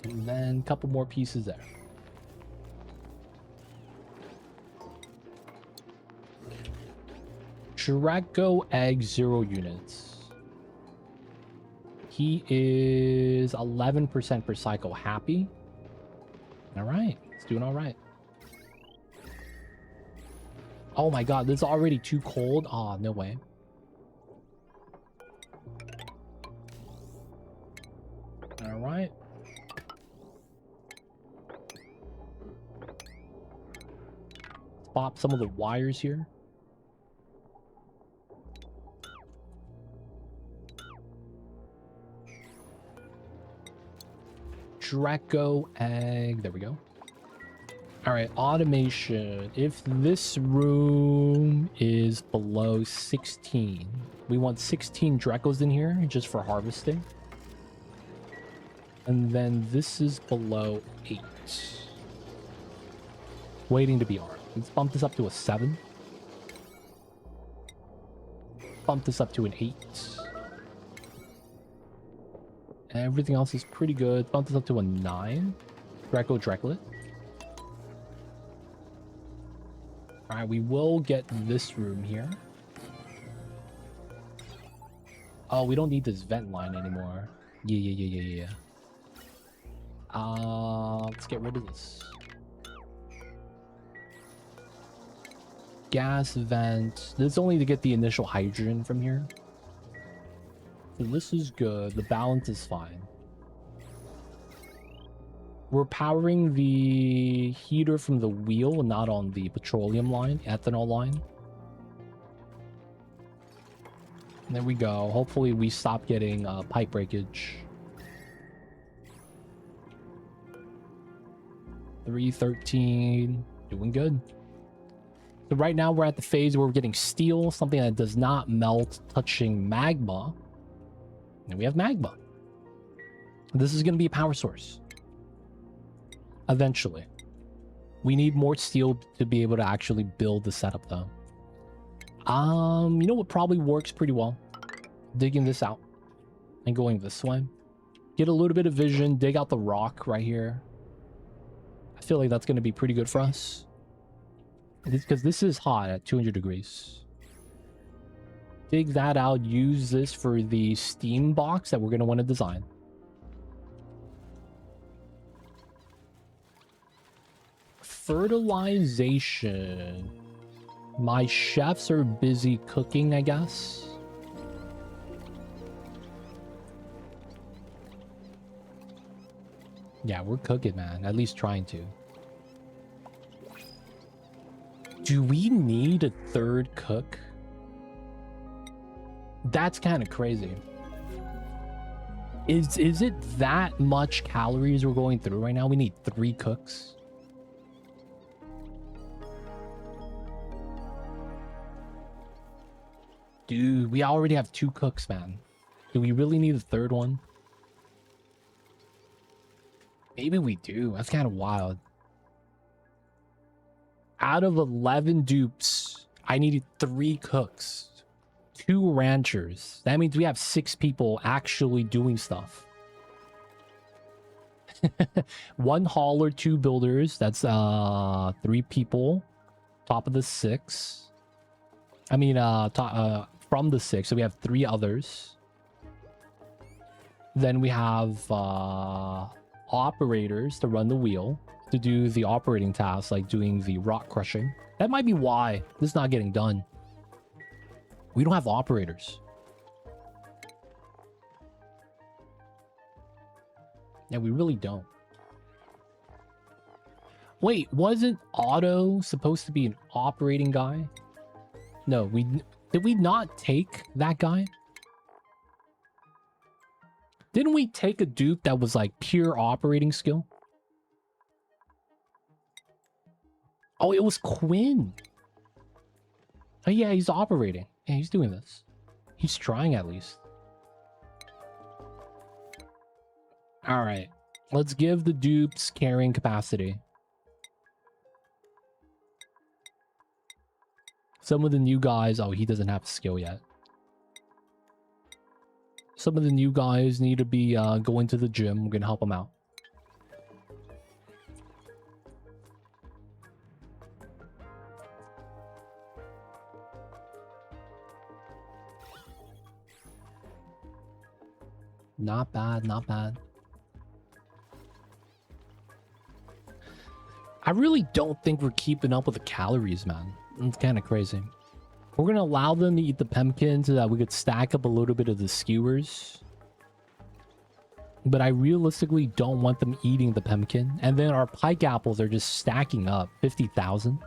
And then a couple more pieces there. Drecko egg 0 units. He is 11% per cycle. Happy. All right, it's doing all right. Oh my god, this is already too cold. Oh, no way. All right. Let's pop some of the wires here. Drecko egg. There we go. All right, automation. If this room is below 16, we want 16 Dreckos in here just for harvesting. And then this is below 8. Waiting to be armed. Let's bump this up to a 7. Bump this up to an 8. Everything else is pretty good. Bump this up to a 9. Drecko Drecklet. Alright, we will get this room here. Oh, we don't need this vent line anymore. Yeah. Let's get rid of this. Gas vent. This is only to get the initial hydrogen from here. So this is good. The balance is fine. We're powering the heater from the wheel, not on the petroleum line, ethanol line. And there we go. Hopefully we stop getting pipe breakage. 313. Doing good. So right now we're at the phase where we're getting steel, something that does not melt, touching magma. And we have magma. This is going to be a power source. Eventually. We need more steel to be able to actually build the setup though. You know what probably works pretty well? Digging this out and going this way. Get a little bit of vision, dig out the rock right here. I feel like that's going to be pretty good for us. Because this is hot at 200 degrees. Dig that out, use this for the steam box that we're going to want to design. Fertilization. My chefs are busy cooking, I guess. Yeah, we're cooking, man. At least trying to. Do we need a third cook? That's kind of crazy. Is it that much calories we're going through right now? We need 3 cooks. Dude, we already have 2 cooks, man. Do we really need a third one? Maybe we do. That's kind of wild. Out of 11 dupes, I needed 3 cooks. 2 ranchers. That means we have 6 people actually doing stuff. 1 hauler, 2 builders. That's 3 people. Top of the 6. I mean, from the 6. So we have 3 others. Then we have operators to run the wheel, to do the operating tasks, like doing the rock crushing. That might be why this is not getting done. We don't have operators. Yeah, we really don't. Wait, wasn't Otto supposed to be an operating guy? No, did we not take that guy? Didn't we take a dupe that was like pure operating skill? Oh, it was Quinn. Oh yeah, he's operating. Yeah, he's doing this. He's trying at least. All right, let's give the dupes carrying capacity. Some of the new guys, oh, he doesn't have a skill yet. Some of the new guys need to be going to the gym. We're gonna help them out. Not bad, not bad. I really don't think we're keeping up with the calories, man. It's kind of crazy. We're going to allow them to eat the pumpkin so that we could stack up a little bit of the skewers. But I realistically don't want them eating the pumpkin. And then our pike apples are just stacking up 50,000.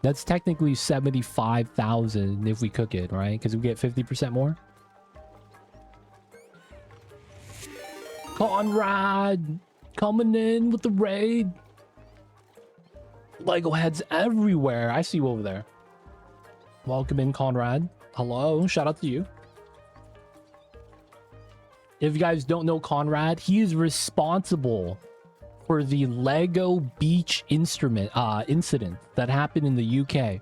That's technically 75,000 if we cook it, right? Because we get 50% more. Conrad coming in with the raid. Lego heads everywhere. I see you over there. Welcome in, Conrad. Hello, shout out to you. If you guys don't know Conrad, he is responsible for the Lego beach incident that happened in the UK.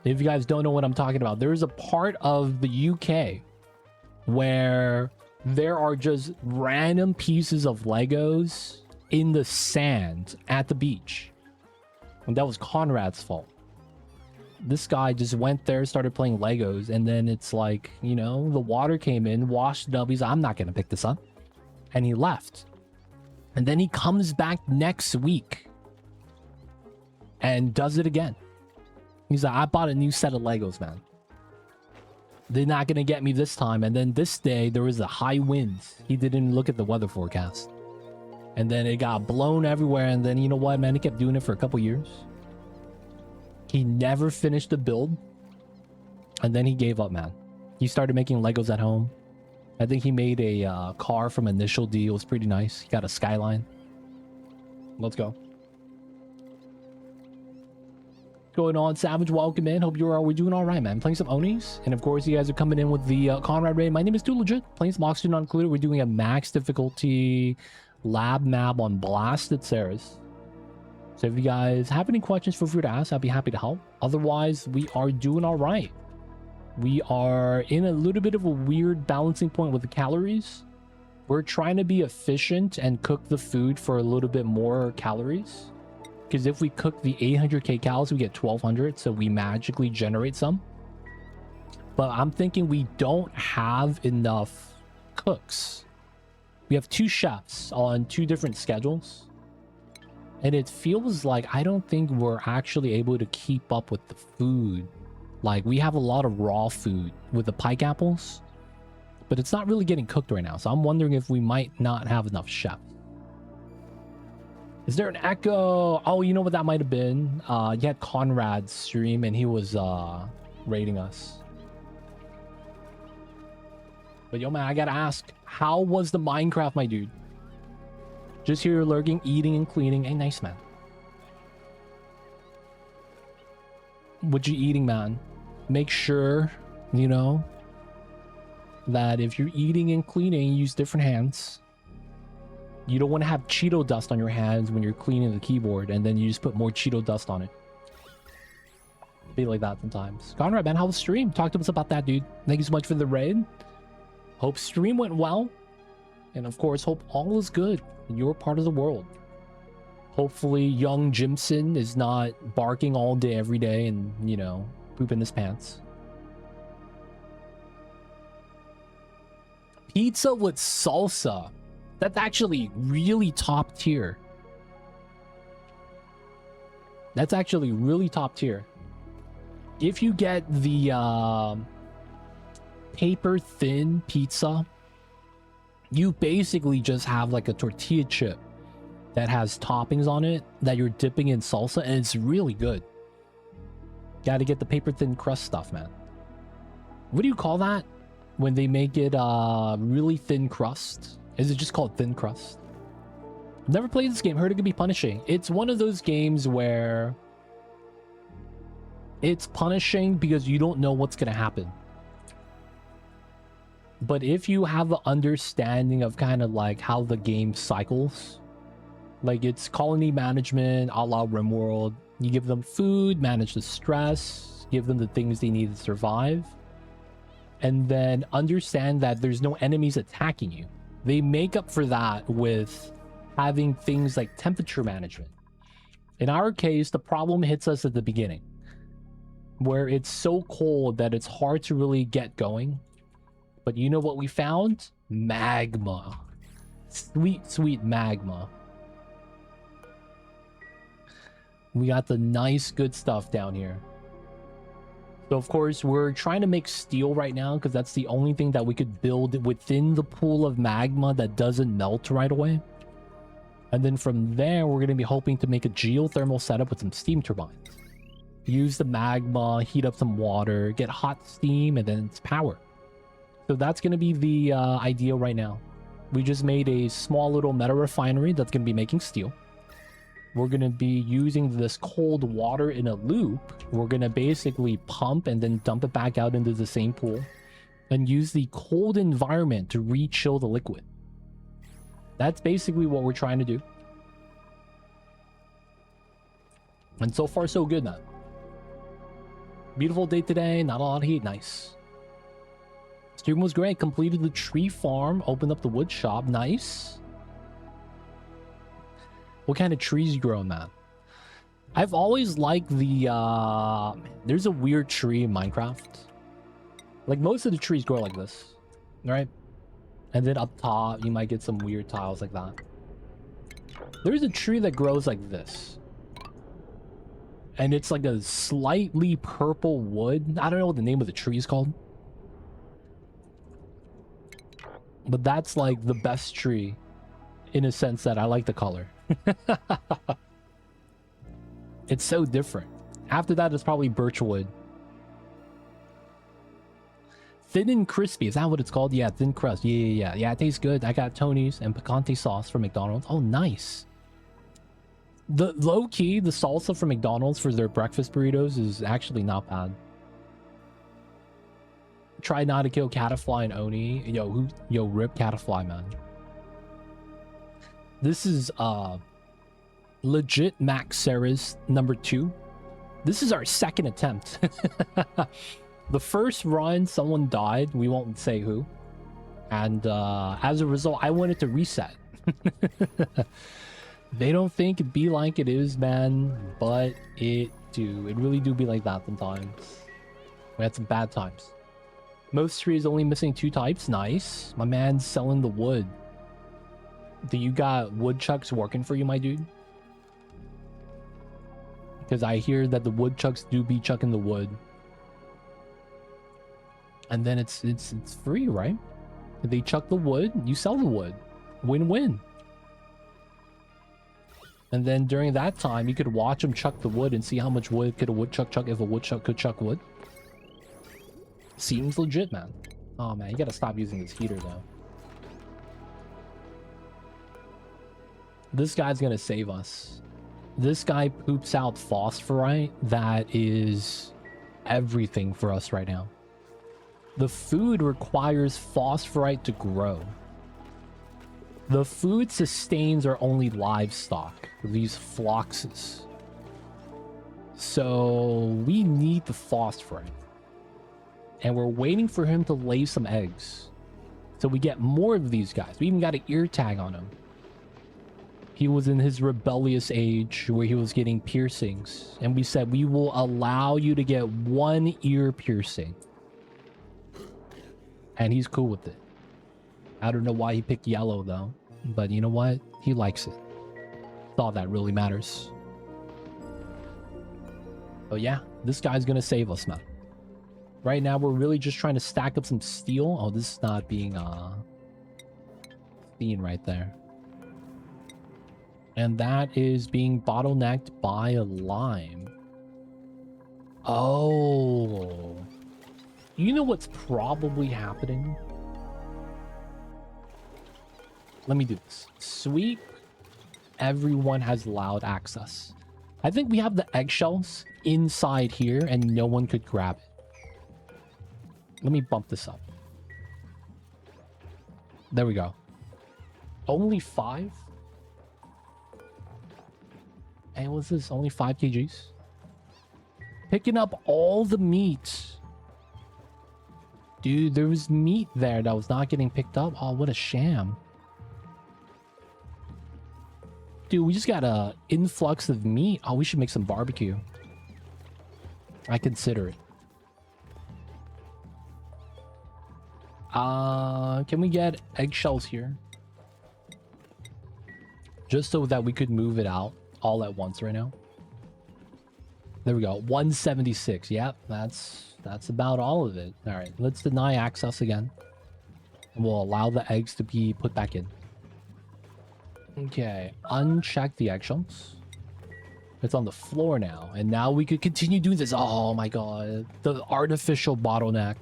If you guys don't know what I'm talking about, there is a part of the UK where there are just random pieces of Legos in the sand at the beach. And that was Conrad's fault. This guy just went there, started playing Legos, and then it's like, you know, the water came in, washed it up. He's like, I'm not going to pick this up. And he left. And then he comes back next week and does it again. He's like, I bought a new set of Legos, man. They're not going to get me this time. And then this day, there was a high wind. He didn't look at the weather forecast. And then it got blown everywhere. And then, you know what, man? He kept doing it for a couple years. He never finished the build. And then he gave up, man. He started making Legos at home. I think he made a car from Initial D. It was pretty nice. He got a Skyline. Let's go. Going on, Savage, welcome in. Hope we're doing all right, man. Playing some Onis. And of course, you guys are coming in with the Conrad raid. My name is Too Legit. Playing some Oxygen Not Included. We're doing a max difficulty lab map on Blasted Ceres. So if you guys have any questions, feel free to ask. I'll be happy to help. Otherwise, we are doing all right. We are in a little bit of a weird balancing point with the calories. We're trying to be efficient and cook the food for a little bit more calories. Because if we cook the 800k calories, we get 1200. So we magically generate some. But I'm thinking we don't have enough cooks. We have 2 chefs on 2 different schedules. And it feels like I don't think we're actually able to keep up with the food. Like, we have a lot of raw food with the pike apples, but it's not really getting cooked right now. So I'm wondering if we might not have enough chefs. Is there an echo? Oh, you know what that might have been? You had Conrad's stream and he was raiding us. But yo, man, I gotta ask, how was the Minecraft, my dude? Just here lurking, eating, and cleaning. Hey, nice, man. What you eating, man? Make sure, you know, that if you're eating and cleaning, use different hands. You don't want to have Cheeto dust on your hands when you're cleaning the keyboard, and then you just put more Cheeto dust on it. Be like that sometimes. Conrad, man, how was stream? Talk to us about that, dude. Thank you so much for the raid. Hope stream went well. And of course, hope all is good in your part of the world. Hopefully, young Jimson is not barking all day, every day, and, you know, pooping his pants. Pizza with salsa. That's actually really top tier. That's actually really top tier. If you get the paper thin pizza, you basically just have like a tortilla chip that has toppings on it that you're dipping in salsa, and it's really good. Gotta get the paper thin crust stuff, man. What do you call that when they make it really thin crust? Is it just called thin crust? Never played this game. Heard it could be punishing. It's one of those games where it's punishing because you don't know what's gonna happen. But if you have an understanding of kind of like how the game cycles, like it's colony management a la RimWorld, you give them food, manage the stress, give them the things they need to survive, and then understand that there's no enemies attacking you. They make up for that with having things like temperature management. In our case, the problem hits us at the beginning, where it's so cold that it's hard to really get going. But you know what we found? Magma. Sweet, sweet magma. We got the nice, good stuff down here. So, of course, we're trying to make steel right now because that's the only thing that we could build within the pool of magma that doesn't melt right away. And then from there, we're going to be hoping to make a geothermal setup with some steam turbines. Use the magma, heat up some water, get hot steam, and then it's power. So that's going to be the idea right now. We just made a small little meta refinery that's going to be making steel. We're going to be using this cold water in a loop. We're going to basically pump and then dump it back out into the same pool and use the cold environment to re-chill the liquid. That's basically what we're trying to do. And so far, so good, man. Beautiful day today, not a lot of heat, nice. Stream was great, completed the tree farm, opened up the wood shop, nice. What kind of trees you growing, man? I've always liked the, there's a weird tree in Minecraft. Like, most of the trees grow like this, right? And then up top, you might get some weird tiles like that. There's a tree that grows like this. And it's like a slightly purple wood. I don't know what the name of the tree is called. But that's like the best tree in a sense that I like the color. It's so different. After that, it's probably birchwood. Thin and crispy. Is that what it's called? Yeah, thin crust. Yeah, it tastes good. I got Tony's and picante sauce from McDonald's. Oh, nice. The low-key, the salsa from McDonald's for their breakfast burritos is actually not bad. Try not to kill Catafly and Oni. Yo, rip Catafly, man. This is legit Max Ceres #2. This is our second attempt. The first run, someone died. We won't say who. And as a result, I wanted to reset. They don't think it be like it is, man. But it do. It really do be like that sometimes. We had some bad times. Most trees only missing 2 types. Nice. My man's selling the wood. Do you got woodchucks working for you, my dude? Because I hear that the woodchucks do be chucking the wood. And then it's free, right? They chuck the wood, you sell the wood. Win-win. And then during that time, you could watch them chuck the wood and see how much wood could a woodchuck chuck if a woodchuck could chuck wood. Seems legit, man. Oh, man, you gotta stop using this heater, though. This guy's gonna save us. This guy poops out phosphorite that is everything for us right now. The food requires phosphorite to grow. The food sustains our only livestock, these phloxes. So we need the phosphorite. And we're waiting for him to lay some eggs. So we get more of these guys. We even got an ear tag on him. He was in his rebellious age where he was getting piercings. And we said, we will allow you to get 1 ear piercing. And he's cool with it. I don't know why he picked yellow though. But you know what? He likes it. That's all that really matters. But yeah, this guy's gonna save us, man. Right now, we're really just trying to stack up some steel. Oh, this is not being seen right there. And that is being bottlenecked by a lime. Oh. You know what's probably happening? Let me do this. Sweep. Everyone has loud access. I think we have the eggshells inside here and no one could grab it. Let me bump this up. There we go. Only 5? And what's this? Only 5 kgs? Picking up all the meat. Dude, there was meat there that was not getting picked up. Oh, what a sham. Dude, we just got an influx of meat. Oh, we should make some barbecue. I consider it. Can we get eggshells here? Just so that we could move it out all at once right now. There we go. 176. Yep, that's about all of it. All right, let's deny access again. And we'll allow the eggs to be put back in. Okay, uncheck the eggshells. It's on the floor now. And now we could continue doing this. Oh my god. The artificial bottleneck.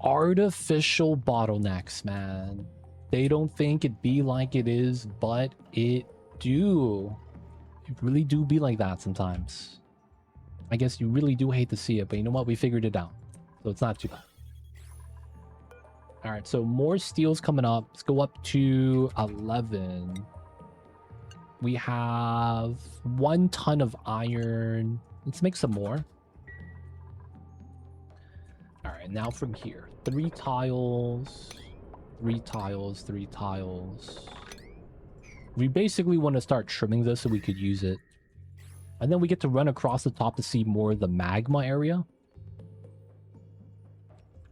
Artificial bottlenecks, man. They don't think it be like it is, but it do. It really do be like that sometimes. I guess you really do hate to see it, but you know what? We figured it out. So it's not too bad. Alright, so more steel's coming up. Let's go up to 11. We have 1 ton of iron. Let's make some more. Alright, now from here. 3 tiles. 3 tiles, 3 tiles. We basically want to start trimming this so we could use it. And then we get to run across the top to see more of the magma area.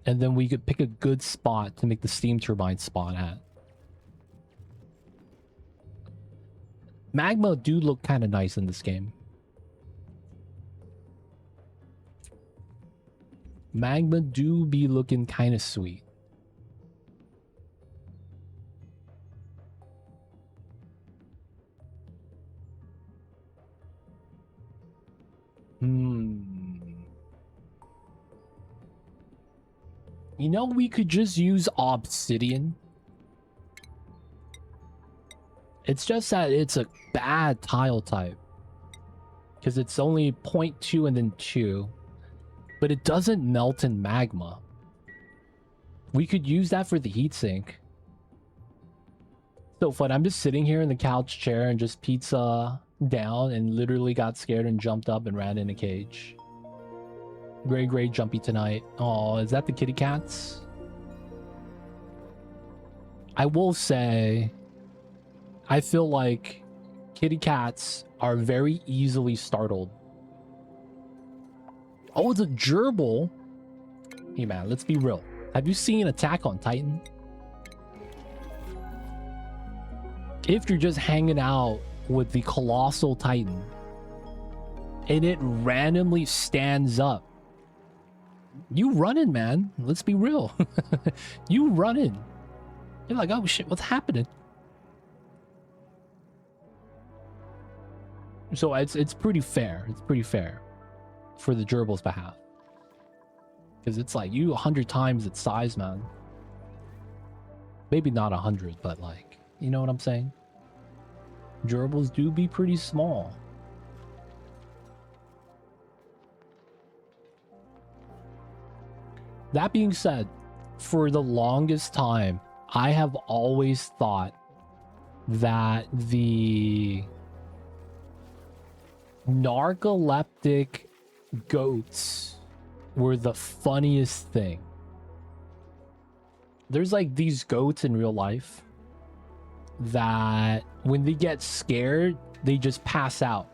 And then we could pick a good spot to make the steam turbine spawn at. Magma do look kind of nice in this game. Magma do be looking kind of sweet. You know, we could just use obsidian. It's just that it's a bad tile type. Because it's only 0.2 and then 2. But it doesn't melt in magma. We could use that for the heatsink. So fun. I'm just sitting here in the couch chair and just pizza down and literally got scared and jumped up and ran in a cage. Gray jumpy tonight. Oh, is that the kitty cats? I will say, I feel like kitty cats are very easily startled. Oh, it's a gerbil. Hey man, let's be real. Have you seen Attack on Titan? If you're just hanging out with the colossal titan and it randomly stands up, you running, man. Let's be real. You running. You're like, oh shit, what's happening? So it's pretty fair. It's pretty fair for the gerbil's behalf. Because it's like you 100 times its size, man. Maybe not 100, but like, you know what I'm saying? Gerbils do be pretty small. That being said, for the longest time, I have always thought that the Narcoleptic goats were the funniest thing. There's like these goats in real life that when they get scared, they just pass out.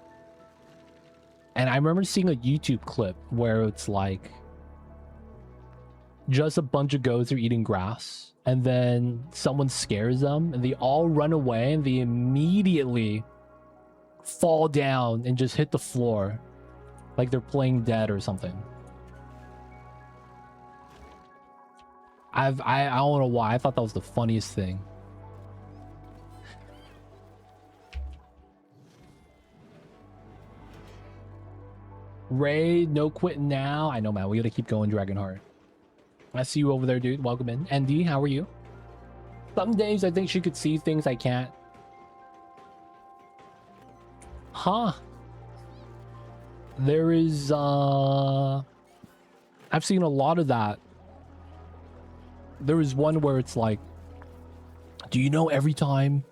And I remember seeing a YouTube clip where it's like just a bunch of goats are eating grass, and then someone scares them and they all run away and they immediately fall down and just hit the floor like they're playing dead or something. I don't know why. I thought that was the funniest thing. Ray, no quitting now. I know, man. We gotta keep going, Dragonheart. I see you over there, dude. Welcome in. Andy, how are you? Some days I think she could see things I can't. Huh. There is, I've seen a lot of that. There was one where it's like, do you know every time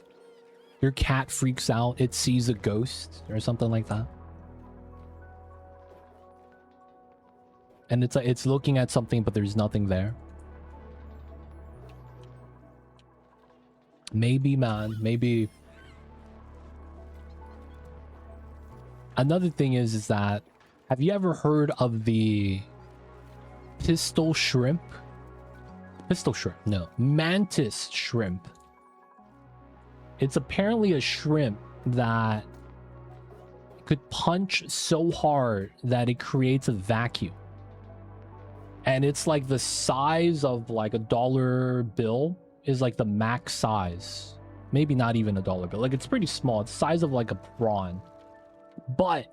your cat freaks out, it sees a ghost or something like that? And it's like, it's looking at something, but there's nothing there. Maybe, man, maybe. Another thing is that, have you ever heard of the pistol shrimp? Pistol shrimp, no, mantis shrimp. It's apparently a shrimp that could punch so hard that it creates a vacuum. And it's like the size of like a dollar bill is like the max size. Maybe not even a dollar bill. Like it's pretty small. It's the size of like a prawn. But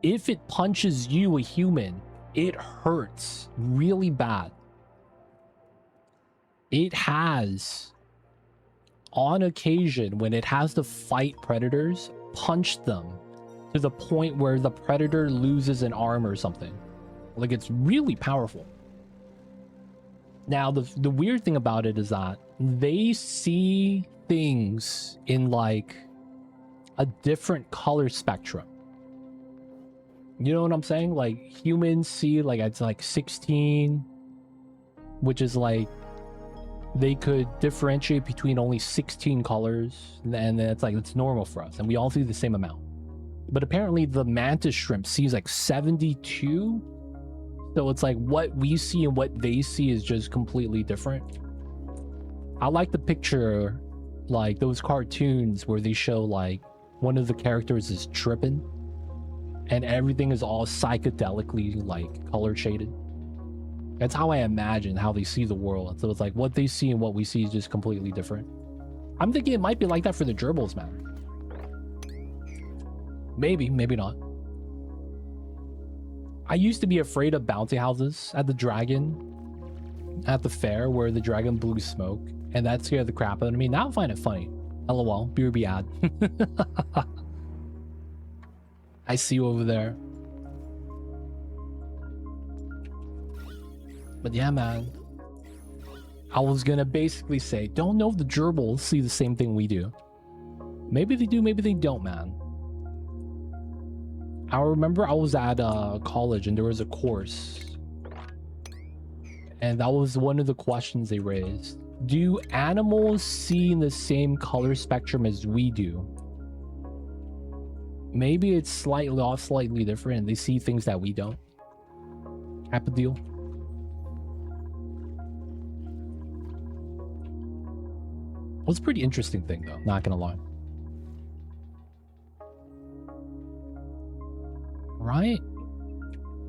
if it punches you, a human, it hurts really bad. It has, on occasion, when it has to fight predators, punched them to the point where the predator loses an arm or something. Like, it's really powerful. Now, the weird thing about it is that they see things in like a different color spectrum. You know what I'm saying? Like, humans see like it's like 16, which is like they could differentiate between only 16 colors, and then it's like it's normal for us, and we all see the same amount. But apparently the mantis shrimp sees like 72. So it's like what we see and what they see is just completely different. I like the picture, like those cartoons where they show like one of the characters is tripping and everything is all psychedelically like color shaded. That's how I imagine how they see the world. So it's like what they see and what we see is just completely different. I'm thinking it might be like that for the gerbils, man. Maybe, maybe not. I used to be afraid of bounty houses at the dragon, at the fair where the dragon blew smoke, and that scared the crap out of me. Now I find it funny. LOL, BRB ad. I see you over there. But yeah, man. I was gonna basically say, don't know if the gerbils see the same thing we do. Maybe they do, maybe they don't, man. I remember I was at college and there was a course. And that was one of the questions they raised. Do animals see in the same color spectrum as we do? Maybe it's slightly off, slightly different. They see things that we don't. Type of deal. It was a pretty interesting thing though, not gonna lie. Right?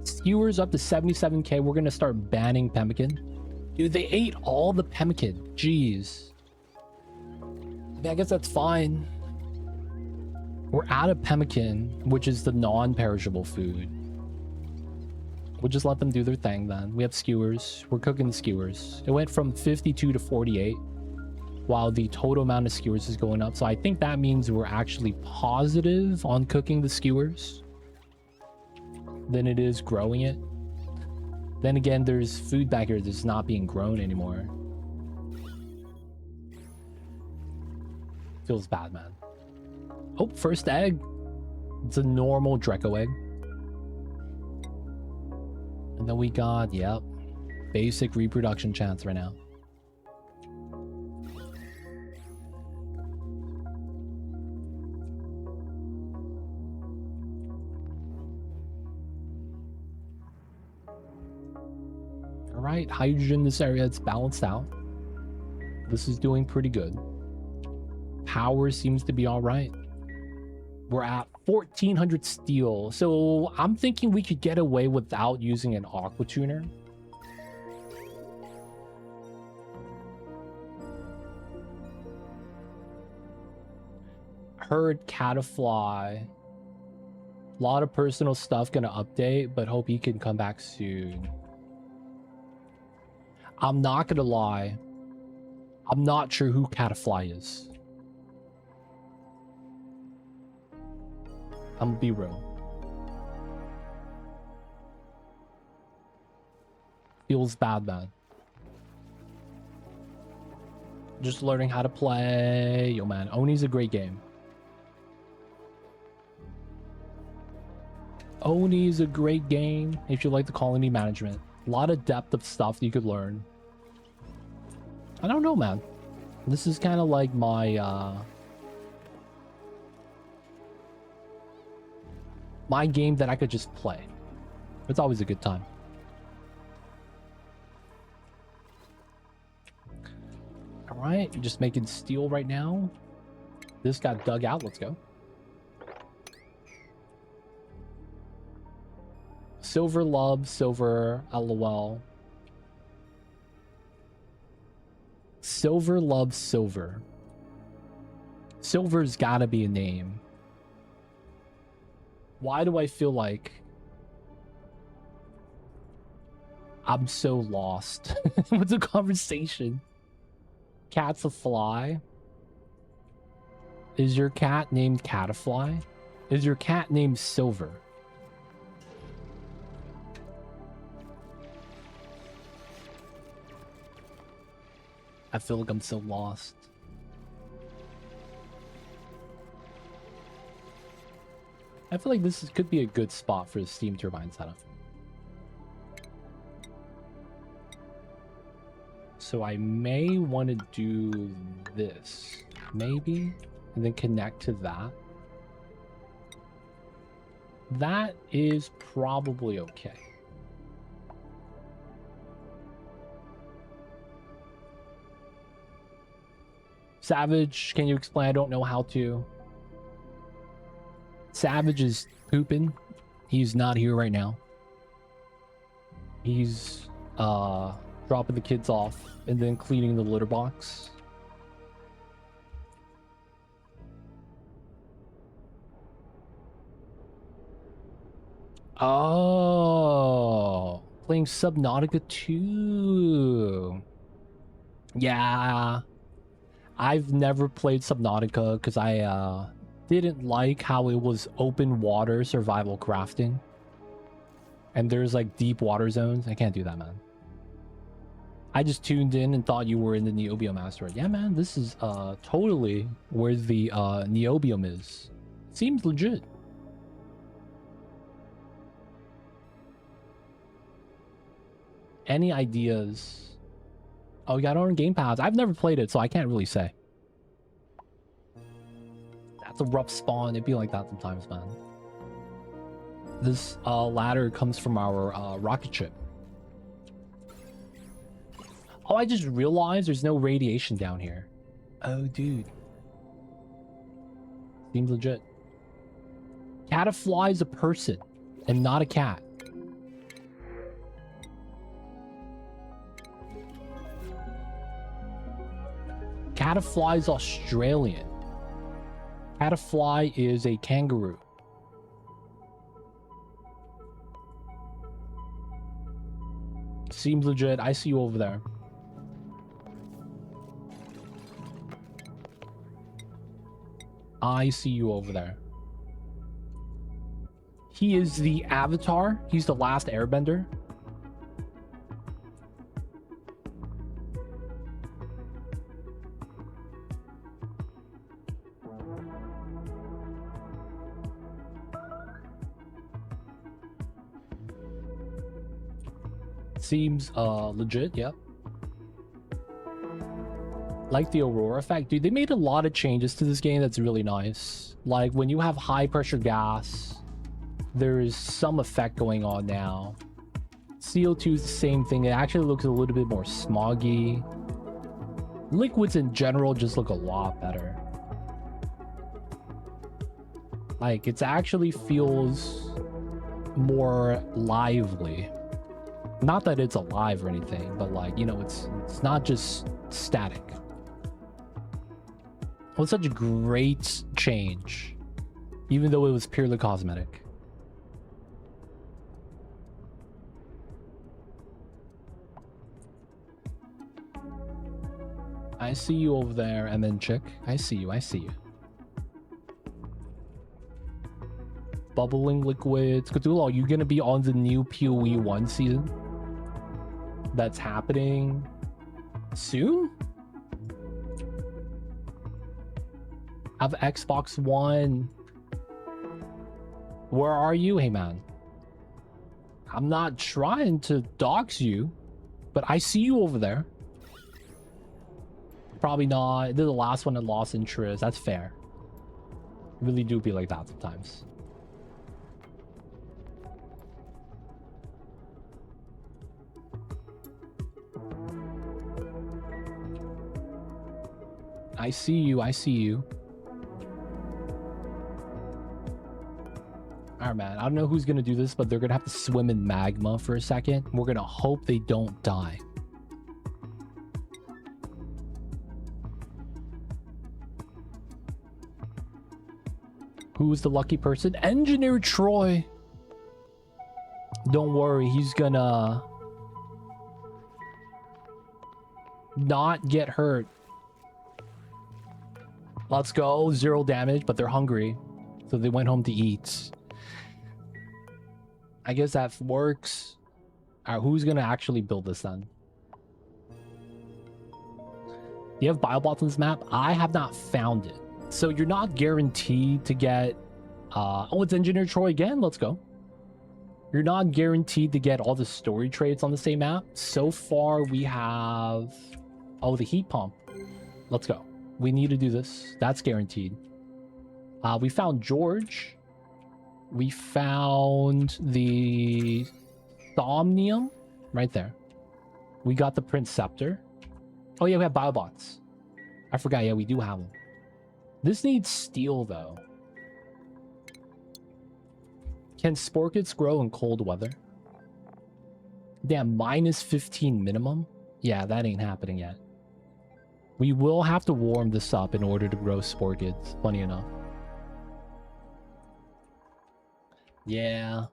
Skewers up to 77k. We're gonna start banning pemmican. Dude, they ate all the pemmican. Jeez. I mean, I guess that's fine. We're out of pemmican, which is the non-perishable food. We'll just let them do their thing then. We have skewers. We're cooking the skewers. It went from 52 to 48, while the total amount of skewers is going up. So I think that means we're actually positive on cooking the skewers than it is growing it. Then again, there's food back here that's not being grown anymore. Feels bad, man. Oh, first egg. It's a normal Drecko egg. And then we got, yep, basic reproduction chance right now. All right, hydrogen in this area, it's balanced out. This is doing pretty good. Power seems to be all right. We're at 1400 steel, so I'm thinking we could get away without using an aqua tuner. Heard Catafly. A lot of personal stuff gonna update, but hope he can come back soon. I'm not gonna lie. I'm not sure who Catafly is. I'm gonna be real. Feels bad, man. Just learning how to play. Yo, man, Oni's a great game. Oni is a great game if you like the colony management. A lot of depth of stuff you could learn. I don't know, man. This is kind of like my my game that I could just play. It's always a good time. All right, just making steel right now. This got dug out. Let's go. Silver love, silver, LOL. Silver loves silver. Silver's gotta be a name. Why do I feel like I'm so lost with the conversation? Cat's a fly. Is your cat named Catafly? Is your cat named Silver? I feel like I'm so lost. I feel like this could be a good spot for the steam turbine setup. So I may want to do this, maybe, and then connect to that. That is probably okay. Savage, can you explain? I don't know how to. Savage is pooping. He's not here right now. He's dropping the kids off and then cleaning the litter box. Oh, playing Subnautica 2. Yeah. I've never played Subnautica because I didn't like how it was open water survival crafting. And there's like deep water zones. I can't do that, man. I just tuned in and thought you were in the Neobium asteroid. Yeah, man, this is totally where the Neobium is. Seems legit. Any ideas? Oh, you got our own Game Pass. I've never played it, so I can't really say. That's a rough spawn. It'd be like that sometimes, man. This ladder comes from our rocket ship. Oh, I just realized there's no radiation down here. Oh, dude. Seems legit. Catafly is a person and not a cat. Catafly is Australian. Catafly is a kangaroo. Seems legit. I see you over there. I see you over there. He is the Avatar. He's the last airbender. Seems legit, yep. Like the Aurora effect. Dude, they made a lot of changes to this game that's really nice. Like when you have high pressure gas, there is some effect going on now. CO2 is the same thing. It actually looks a little bit more smoggy. Liquids in general just look a lot better. Like it actually feels more lively. Not that it's alive or anything, but like, you know, it's not just static. Well, such a great change, even though it was purely cosmetic. I see you over there, and then chick. I see you, I see you. Bubbling liquids. Cthulhu, are you gonna be on the new PoE 1 season? That's happening soon? Have Xbox One. Where are you? Hey man. I'm not trying to dox you, but I see you over there. Probably not. They're the last one that lost interest. That's fair. Really do be like that sometimes. I see you. I see you. Alright, man. I don't know who's gonna do this, but they're gonna have to swim in magma for a second. We're gonna hope they don't die. Who's the lucky person? Engineer Troy. Don't worry, he's gonna not get hurt. Let's go. 0 damage, but they're hungry, so they went home to eat. I guess that works. Alright, who's gonna actually build this then? Do you have biobots on this map? I have not found it. So you're not guaranteed to get... oh, it's Engineer Troy again? Let's go. You're not guaranteed to get all the story traits on the same map. So far, we have... oh, the heat pump. Let's go. We need to do this. That's guaranteed. We found George. We found the Somnium right there. We got the Prince Scepter. Oh yeah, we have biobots. I forgot. Yeah, we do have them. This needs steel though. Can Sporkets grow in cold weather? Damn, minus 15 minimum? Yeah, that ain't happening yet. We will have to warm this up in order to grow Sporkets, funny enough. Yeah.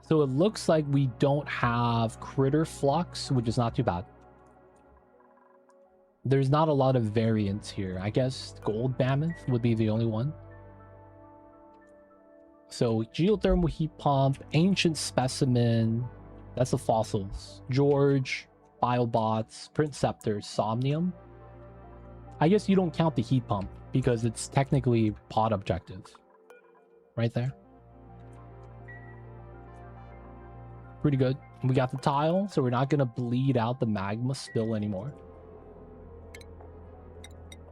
So it looks like we don't have Critter Flux, which is not too bad. There's not a lot of variants here. I guess Gold Mammoth would be the only one. So Geothermal Heat Pump, Ancient Specimen, that's the fossils. George, Biobots, Prince Scepter, Somnium. I guess you don't count the heat pump because it's technically pod objective. Right there. Pretty good. We got the tile, so we're not going to bleed out the magma spill anymore.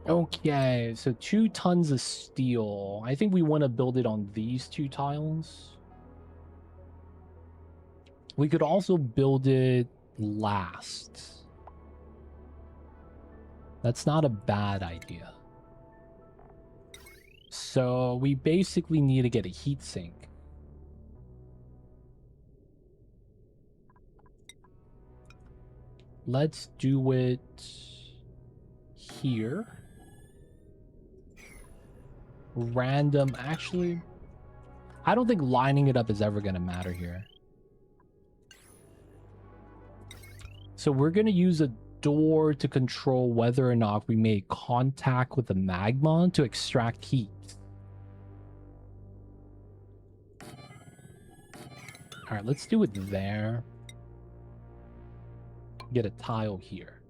Okay, so 2 tons of steel. I think we want to build it on these 2 tiles. We could also build it last. That's not a bad idea. So we basically need to get a heat sink. Let's do it here. Random, actually, I don't think lining it up is ever going to matter here. So we're going to use a door to control whether or not we make contact with the magma to extract heat. All right, let's do it there. Get a tile here.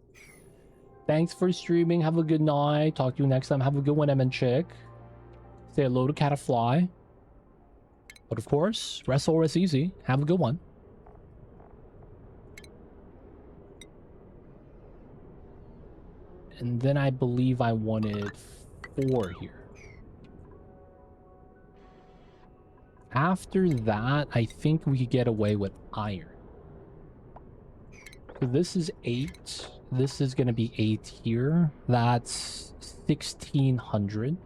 Thanks for streaming. Have a good night. Talk to you next time. Have a good one, MN Chick. Say hello to Catafly. But of course, rest all, rest easy. Have a good one. And then I believe I wanted 4 here. After that, I think we could get away with iron. So this is 8. This is going to be 8 here. That's 1,600.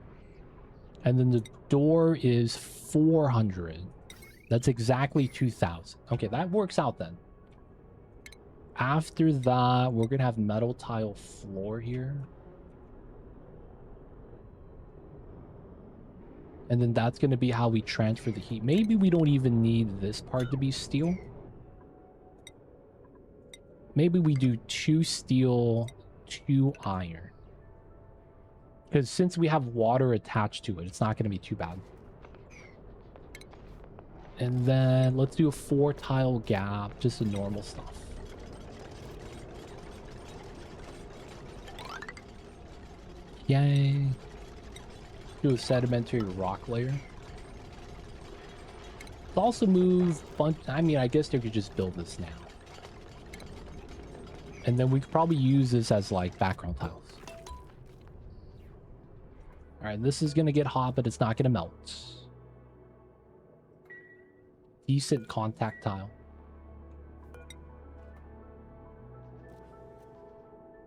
And then the door is 400. That's exactly 2,000. Okay, that works out then. After that, we're going to have metal tile floor here. And then that's going to be how we transfer the heat. Maybe we don't even need this part to be steel. Maybe we do 2 steel, 2 iron. Because since we have water attached to it, it's not going to be too bad. And then let's do a 4 tile gap, just the normal stuff. Yay. Do a sedimentary rock layer. Let's also move bunch. I mean, I guess they could just build this now. And then we could probably use this as like background tiles. Alright, this is gonna get hot, but it's not gonna melt. Decent contact tile.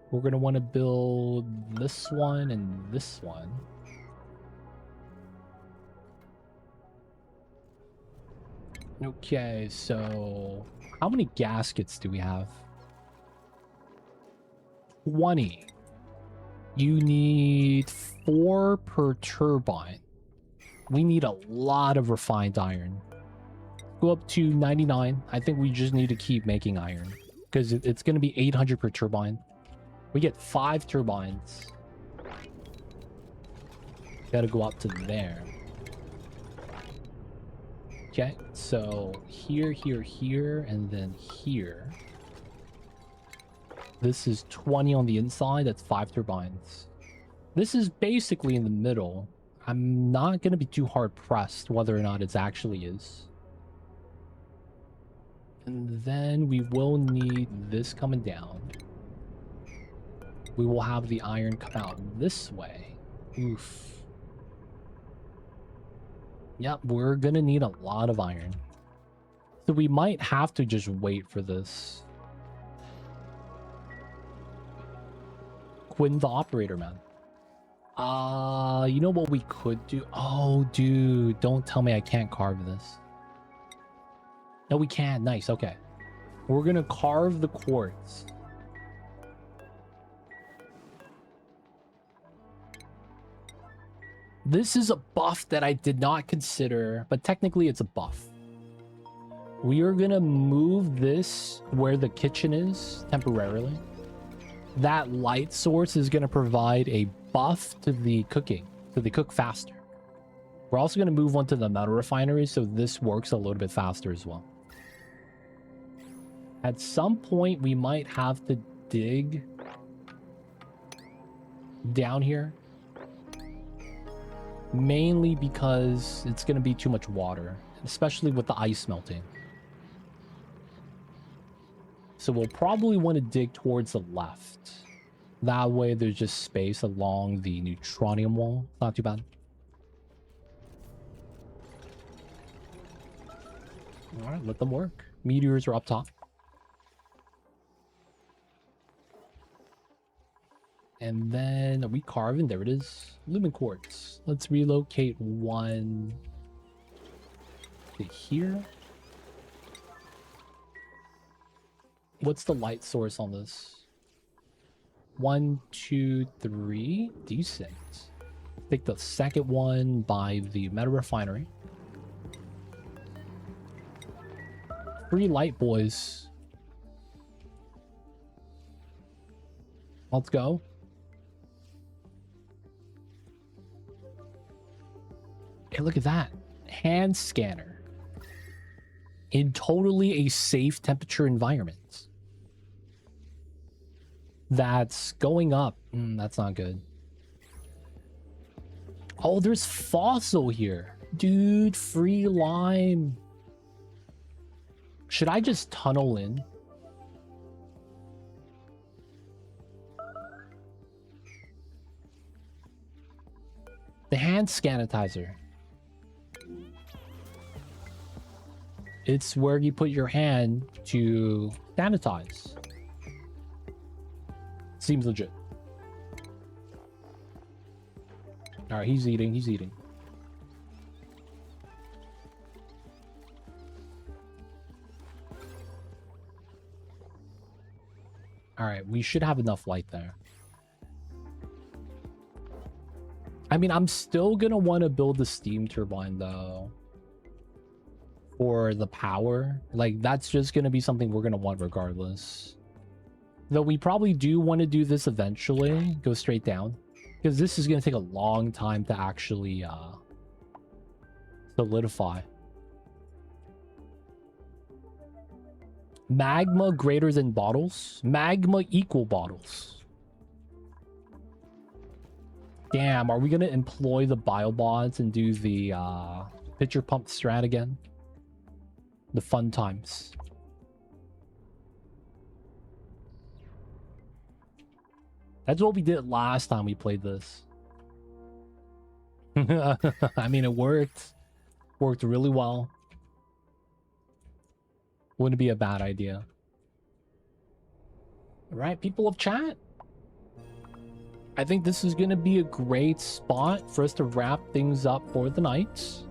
We're gonna want to build this one and this one. Okay, so how many gaskets do we have? 20. You need 4 per turbine. We need a lot of refined iron. Go up to 99. I think we just need to keep making iron because it's going to be 800 per turbine. We get 5 turbines. Gotta go up to there. Okay, so here, here, here, and then here. This is 20 on the inside. That's 5 turbines. This is basically in the middle. I'm not going to be too hard pressed whether or not it actually is. And then we will need this coming down. We will have the iron come out this way. Oof. Yep, we're going to need a lot of iron. So we might have to just wait for this. Quinn the operator, man. You know what we could do? Oh, dude, don't tell me I can't carve this. No, we can. Nice, okay. We're gonna carve the quartz. This is a buff that I did not consider, but technically it's a buff. We are gonna move this where the kitchen is temporarily. That light source is going to provide a buff to the cooking, so they cook faster. We're also going to move on to the metal refinery, so this works a little bit faster as well. At some point, we might have to dig down here. Mainly because it's going to be too much water, especially with the ice melting. So we'll probably want to dig towards the left. That way there's just space along the neutronium wall. Not too bad. Alright, let them work. Meteors are up top. And then are we carving? There it is. Lumen quartz. Let's relocate one to here. What's the light source on this? 1, 2, 3. Decent. Take the second one by the metal refinery. Free light, boys. Let's go. Hey, look at that. Hand scanner. In totally a safe temperature environment. That's going up. That's not good. Oh, there's fossil here. Dude, free lime. Should I just tunnel in? hand sanitizer. It's where you put your hand to sanitize. Seems legit. All right, he's eating. He's eating. All right, we should have enough light there. I mean, I'm still gonna want to build the steam turbine though. For the power. Like, that's just gonna be something we're gonna want regardless. Though we probably do want to do this eventually. Go straight down. Because this is gonna take a long time to actually solidify. Magma greater than bottles? Magma equal bottles. Damn, are we gonna employ the biobots and do the pitcher pump strat again? The fun times. That's what we did last time we played this. I mean, it worked. Worked really well. Wouldn't be a bad idea. All right, people of chat. I think this is going to be a great spot for us to wrap things up for the night.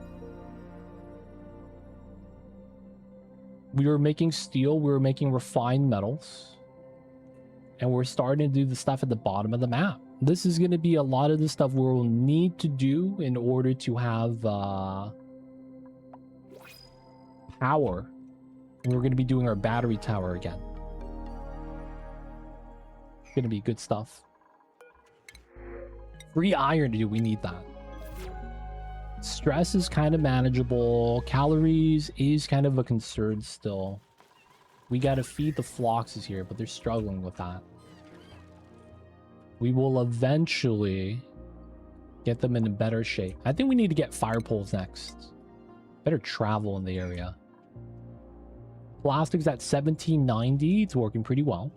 We were making steel, we were making refined metals. And we're starting to do the stuff at the bottom of the map. This is going to be a lot of the stuff we'll need to do in order to have power. And we're going to be doing our battery tower again. It's going to be good stuff. Free iron, dude, we need that. Stress is kind of manageable. Calories is kind of a concern still. We got to feed the floxes here, but they're struggling with that. We will eventually get them in a better shape. I think we need to get fire poles next. Better travel in the area. Plastic's at 1790. It's working pretty well.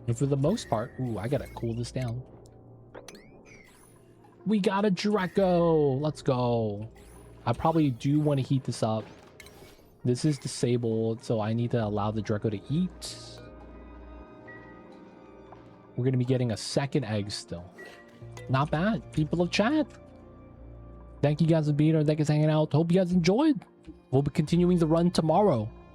And for the most part... Ooh, I gotta cool this down. We got a Drecko! Let's go. I probably do want to heat this up. This is disabled, so I need to allow the Drecko to eat. We're going to be getting a second egg still. Not bad. People of chat. Thank you guys for being here. Thank you for hanging out. Hope you guys enjoyed. We'll be continuing the run tomorrow.